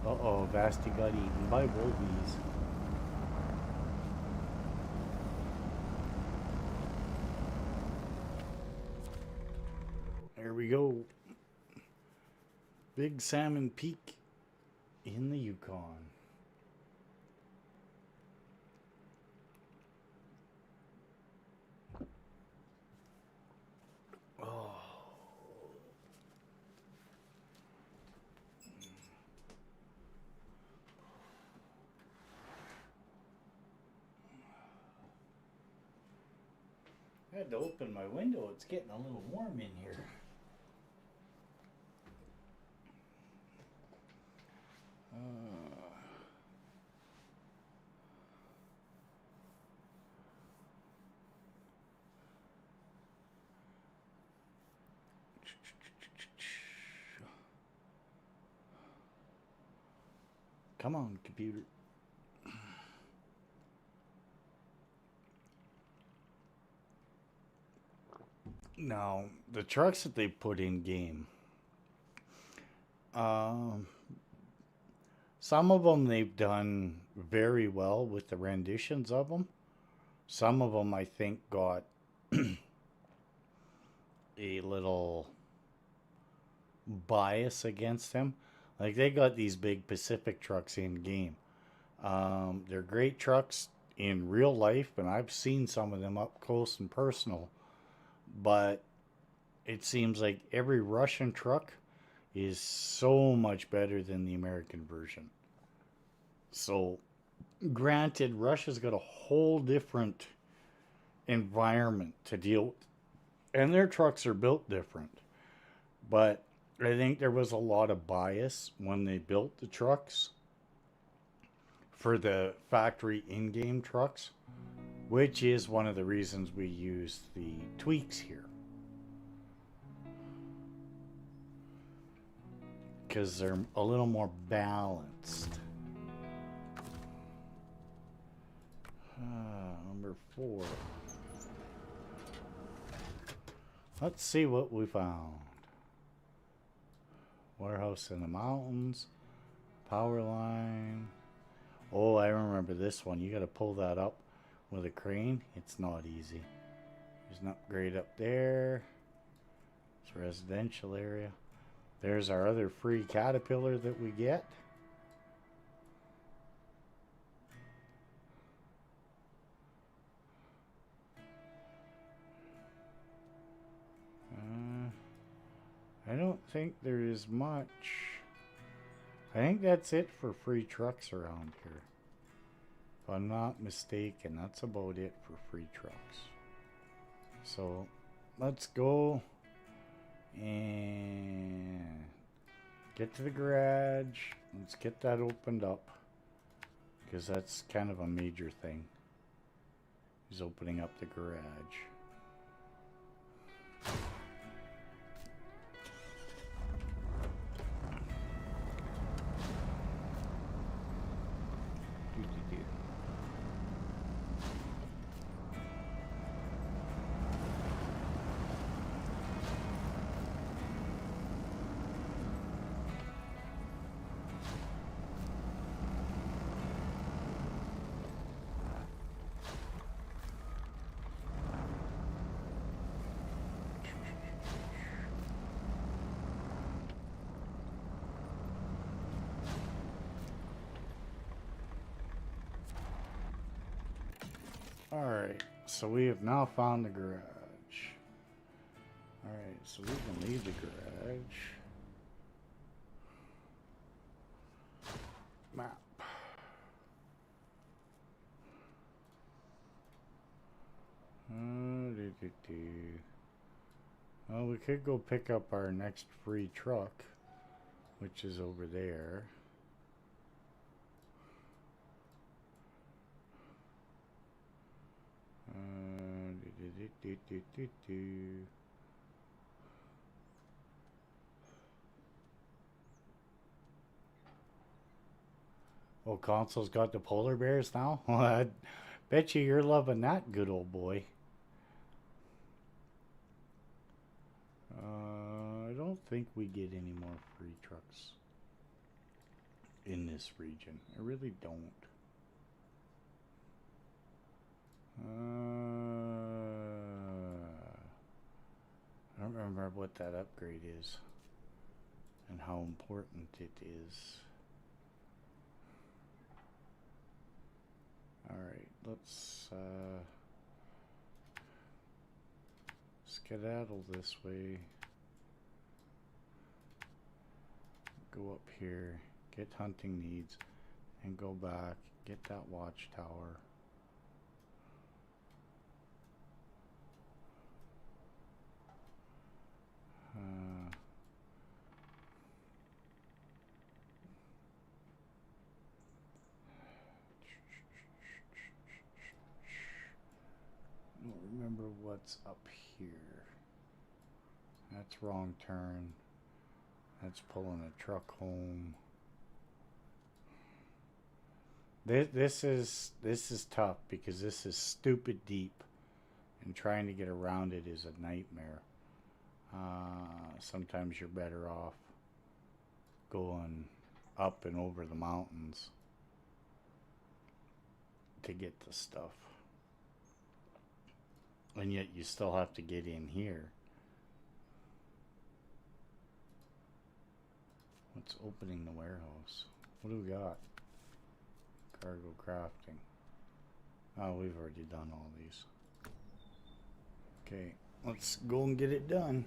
Uh-oh, Vasti got eaten by wolvies. There we go. Big Salmon Peak in the Yukon. Oh. I had to open my window. It's getting a little warm in here. Come on, computer. Now, the trucks that they put in game, um, some of them they've done very well with the renditions of them. Some of them I think got a little bias against them. Like they got these big Pacific trucks in game. They're great trucks in real life, and I've seen some of them up close and personal. But it seems like every Russian truck is so much better than the American version. So, granted, Russia's got a whole different environment to deal with, and their trucks are built different. But I think there was a lot of bias when they built the trucks for the factory in game trucks, which is one of the reasons we use the tweaks here. Because they're a little more balanced. Number 4. Let's see what we found. Warehouse in the mountains. Power line. Oh, I remember this one. You got to pull that up with a crane. It's not easy. There's an upgrade up there. It's a residential area. There's our other free caterpillar that we get. I don't think there is much. I think that's it for free trucks around here. If I'm not mistaken, that's about it for free trucks. So let's go and get to the garage. Let's get that opened up, because that's kind of a major thing, is opening up the garage. Alright, so we have now found the garage. Alright, so we can leave the garage. Map. Well, we could go pick up our next free truck, which is over there. do, do, do, do. Oh, console's got the polar bears now? Well, I bet you're loving that good old boy. I don't think we get any more free trucks in this region. I really don't. I don't remember what that upgrade is and how important it is. Alright, let's skedaddle this way. Go up here, get hunting needs, and go back, get that watchtower. I don't remember what's up here. That's wrong turn. That's pulling a truck home. This is tough because this is stupid deep, and trying to get around it is a nightmare. Sometimes you're better off going up and over the mountains to get the stuff, and yet you still have to get in here. What's opening the warehouse? What do we got? Cargo crafting. Oh, we've already done all these. Okay, let's go and get it done.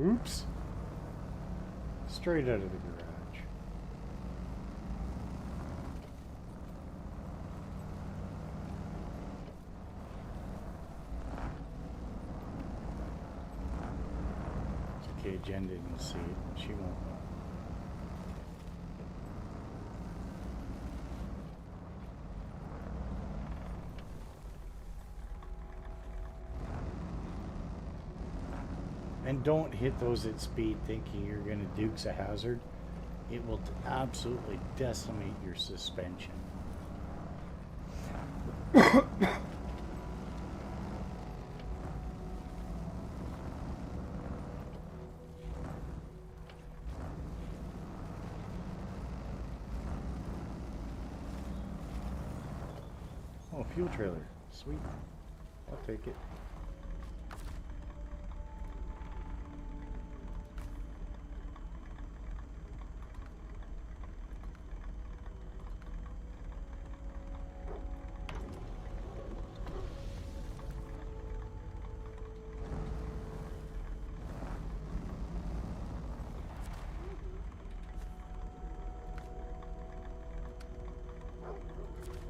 Oops. Straight out of the garage. It's okay, Jen didn't see it. She won't know. And don't hit those at speed thinking you're going to Dukes a hazard. It will absolutely decimate your suspension. Oh, fuel trailer. Sweet. I'll take it.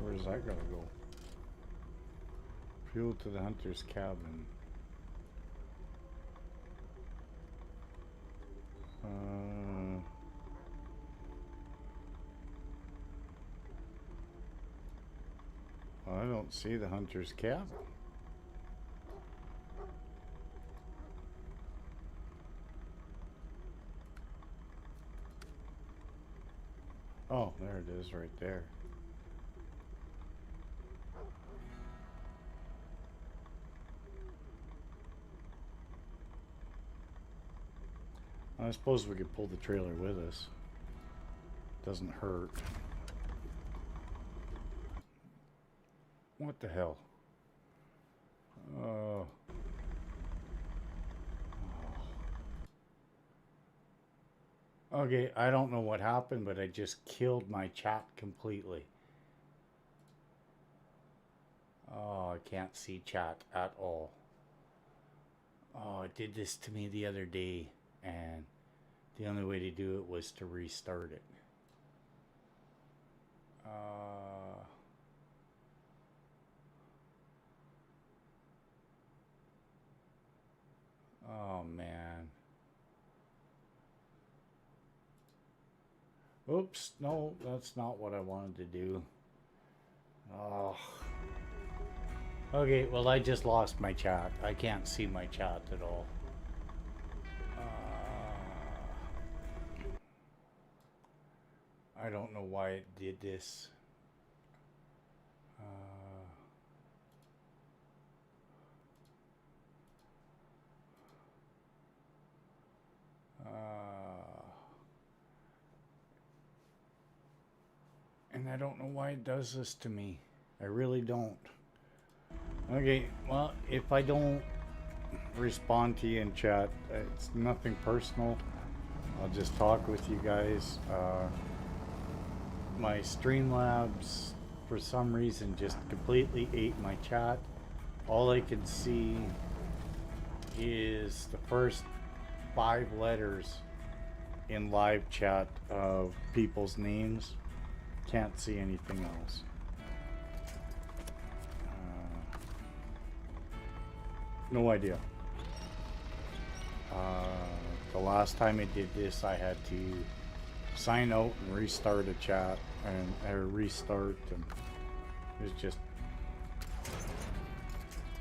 Where's that gonna go? Fuel to the hunter's cabin. I don't see the hunter's cabin. Oh, there it is right there. I suppose we could pull the trailer with us. Doesn't hurt. What the hell? Oh. Okay, I don't know what happened, but I just killed my chat completely. Oh, I can't see chat at all. Oh, it did this to me the other day, and The only way to do it was to restart it. Oh man. Oops, no, that's not what I wanted to do. Oh. Okay, well, I just lost my chat. I can't see my chat at all. I don't know why it did this. And I don't know why it does this to me. I really don't. Okay, well, if I don't respond to you in chat, it's nothing personal. I'll just talk with you guys. My Streamlabs, for some reason, just completely ate my chat. All I can see is the first 5 letters in live chat of people's names. Can't see anything else. No idea. The last time it did this, I had to sign out and restart a chat and restart, and it was just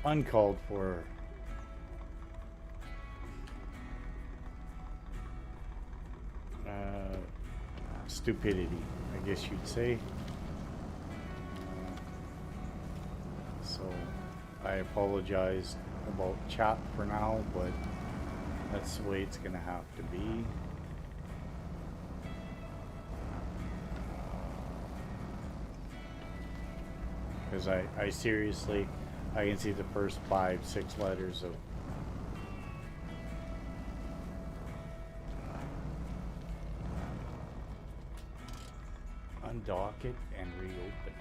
uncalled for. Stupidity, I guess you'd say. So I apologize about chat for now, but that's the way it's gonna have to be. Because I seriously, I can see the first 5, 6 letters of undock it and reopen it.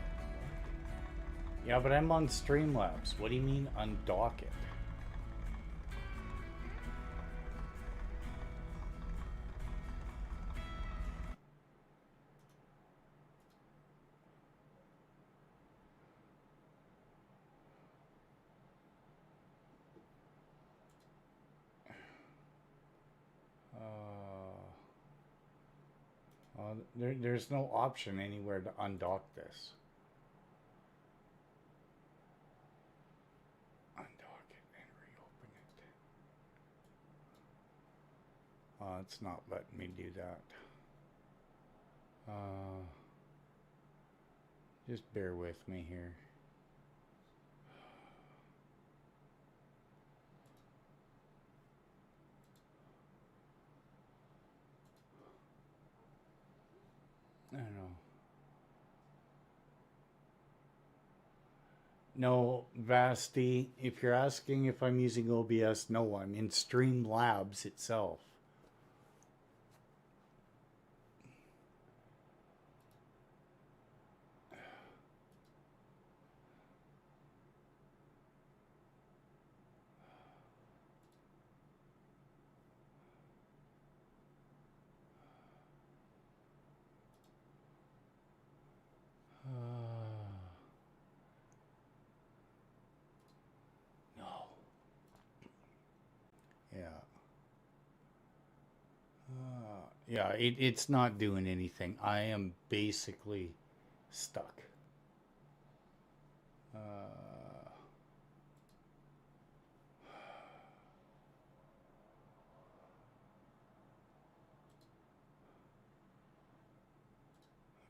Yeah, but I'm on Streamlabs. What do you mean undock it? There's no option anywhere to undock this. Undock it and reopen it. Oh, it's not letting me do that. Just bear with me here. I don't know. No, Vasti, if you're asking if I'm using OBS, no, I'm in Streamlabs itself. Yeah, it's not doing anything. I am basically stuck.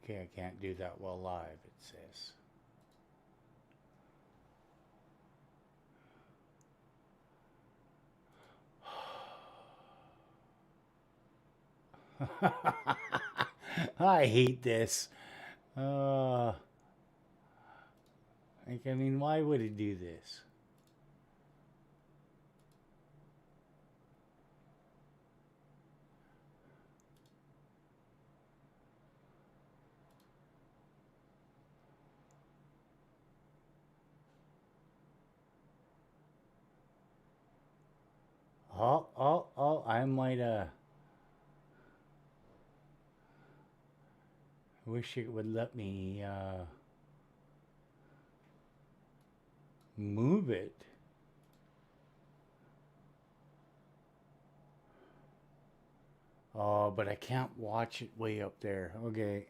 Okay, I can't do that while live, it says. I hate this. Like, I mean, why would it do this? Oh, I might, wish it would let me move it. Oh, but I can't watch it way up there. Okay,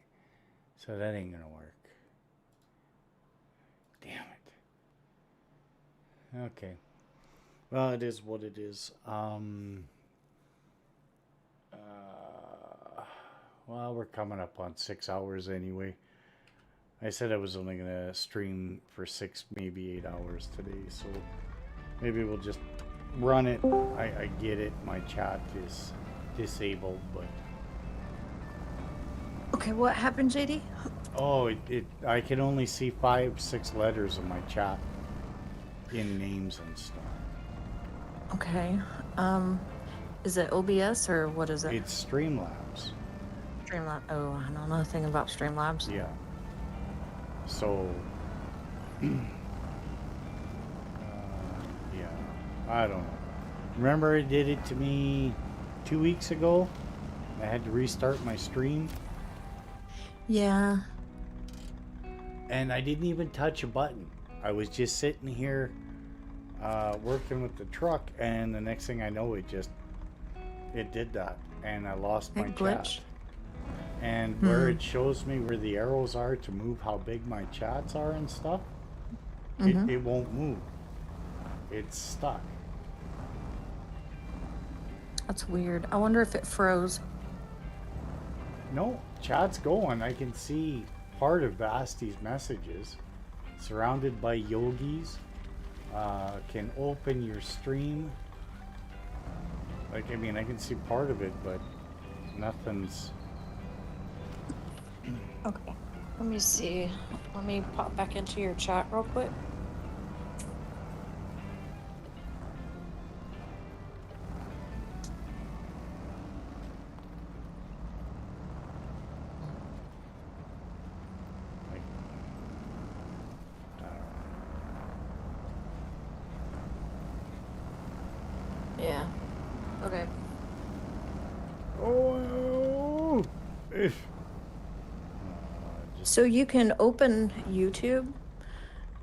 so that ain't gonna work. Damn it. Okay. Well, it is what it is. Well, we're coming up on 6 hours anyway. I said I was only gonna stream for 6, maybe 8 hours today, so maybe we'll just run it. I get it. My chat is disabled, but Okay, what happened, JD? oh, I can only see 5, 6 letters of my chat in names and stuff. Okay. Is it OBS or what is it? It's Streamlabs. Streamlabs. Oh, I know nothing about Streamlabs. Yeah. So, yeah, I don't know. Remember it did it to me 2 weeks ago? I had to restart my stream. Yeah. And I didn't even touch a button. I was just sitting here working with the truck, and the next thing I know, it did that, and I lost my chat. And where it shows me where the arrows are to move how big my chats are and stuff, it won't move. It's stuck. That's weird. I wonder if it froze. No, chat's going. I can see part of Basti's messages. Surrounded by yogis. Can open your stream. Like, I mean, I can see part of it, but nothing's... Okay. Let me see. Let me pop back into your chat real quick. Yeah. Okay. Oh! So you can open YouTube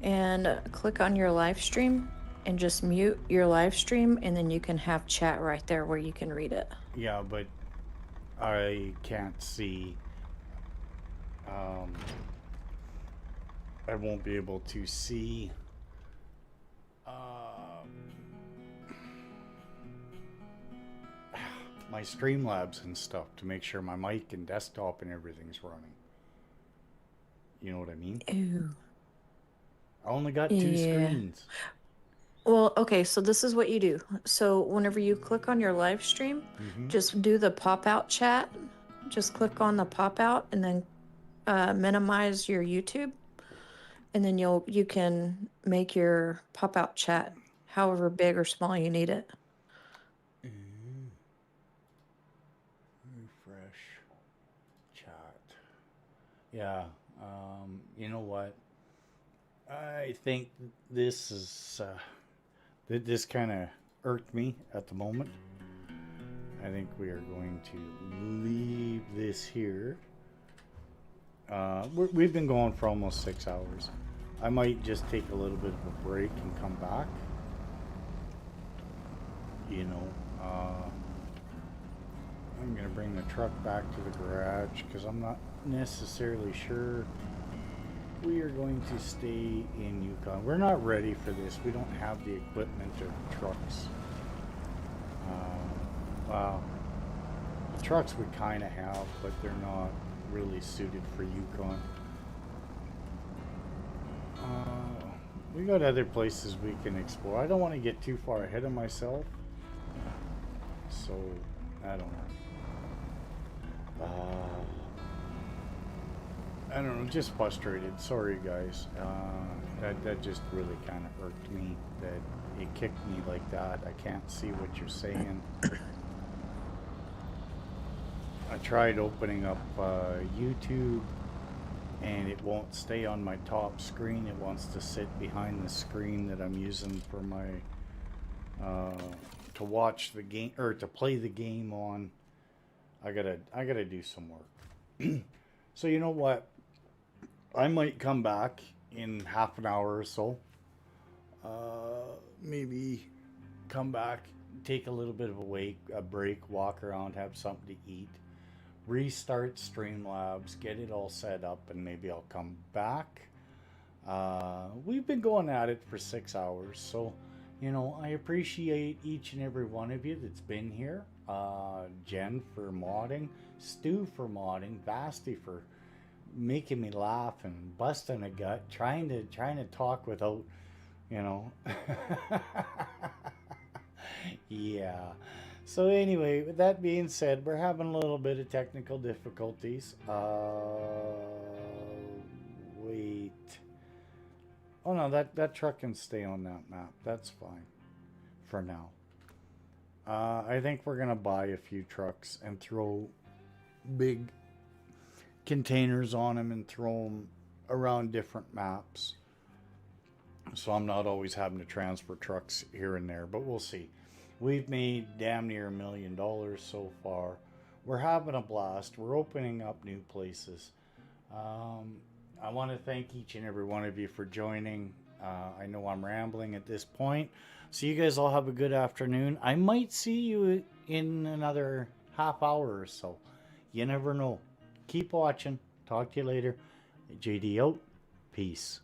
and click on your live stream and just mute your live stream, and then you can have chat right there where you can read it. Yeah, but I can't see. I won't be able to see my Streamlabs and stuff to make sure my mic and desktop and everything's running. You know what I mean? Ew. I only got 2 screens. Well, okay, so this is what you do. So whenever you click on your live stream, just do the pop-out chat. Just click on the pop-out and then minimize your YouTube. And then you can make your pop-out chat however big or small you need it. Refresh chat. Yeah, you know what? I think this is this kind of irked me at the moment. I think we are going to leave this here. We've been going for almost 6 hours. I might just take a little bit of a break and come back. You know, I'm gonna bring the truck back to the garage because I'm not necessarily sure we are going to stay in Yukon. We're not ready for this. We don't have the equipment or trucks. Well, the trucks we kind of have, but they're not really suited for Yukon. We got other places we can explore. I don't want to get too far ahead of myself. So, I don't know. I don't know, just frustrated. Sorry, guys. That just really kind of irked me that it kicked me like that. I can't see what you're saying. I tried opening up YouTube, and it won't stay on my top screen. It wants to sit behind the screen that I'm using for my to watch the game or to play the game on. I gotta do some work. So you know what? I might come back in half an hour or so. Maybe come back, take a little bit of a break, walk around, have something to eat, restart Streamlabs, get it all set up, and maybe I'll come back. We've been going at it for 6 hours, so I appreciate each and every one of you that's been here. Jen for modding, Stu for modding, Basti for making me laugh and busting a gut, trying to talk without, you know. Yeah. So anyway, with that being said, we're having a little bit of technical difficulties. Wait. Oh no, that truck can stay on that map. That's fine for now. I think we're gonna buy a few trucks and throw big containers on them and throw them around different maps. So I'm not always having to transfer trucks here and there, but we'll see. We've made damn near $1 million so far. We're having a blast. We're opening up new places. I want to thank each and every one of you for joining. I know I'm rambling at this point. So you guys all have a good afternoon. I might see you in another half hour or so. You never know. Keep watching. Talk to you later. JD out. Peace.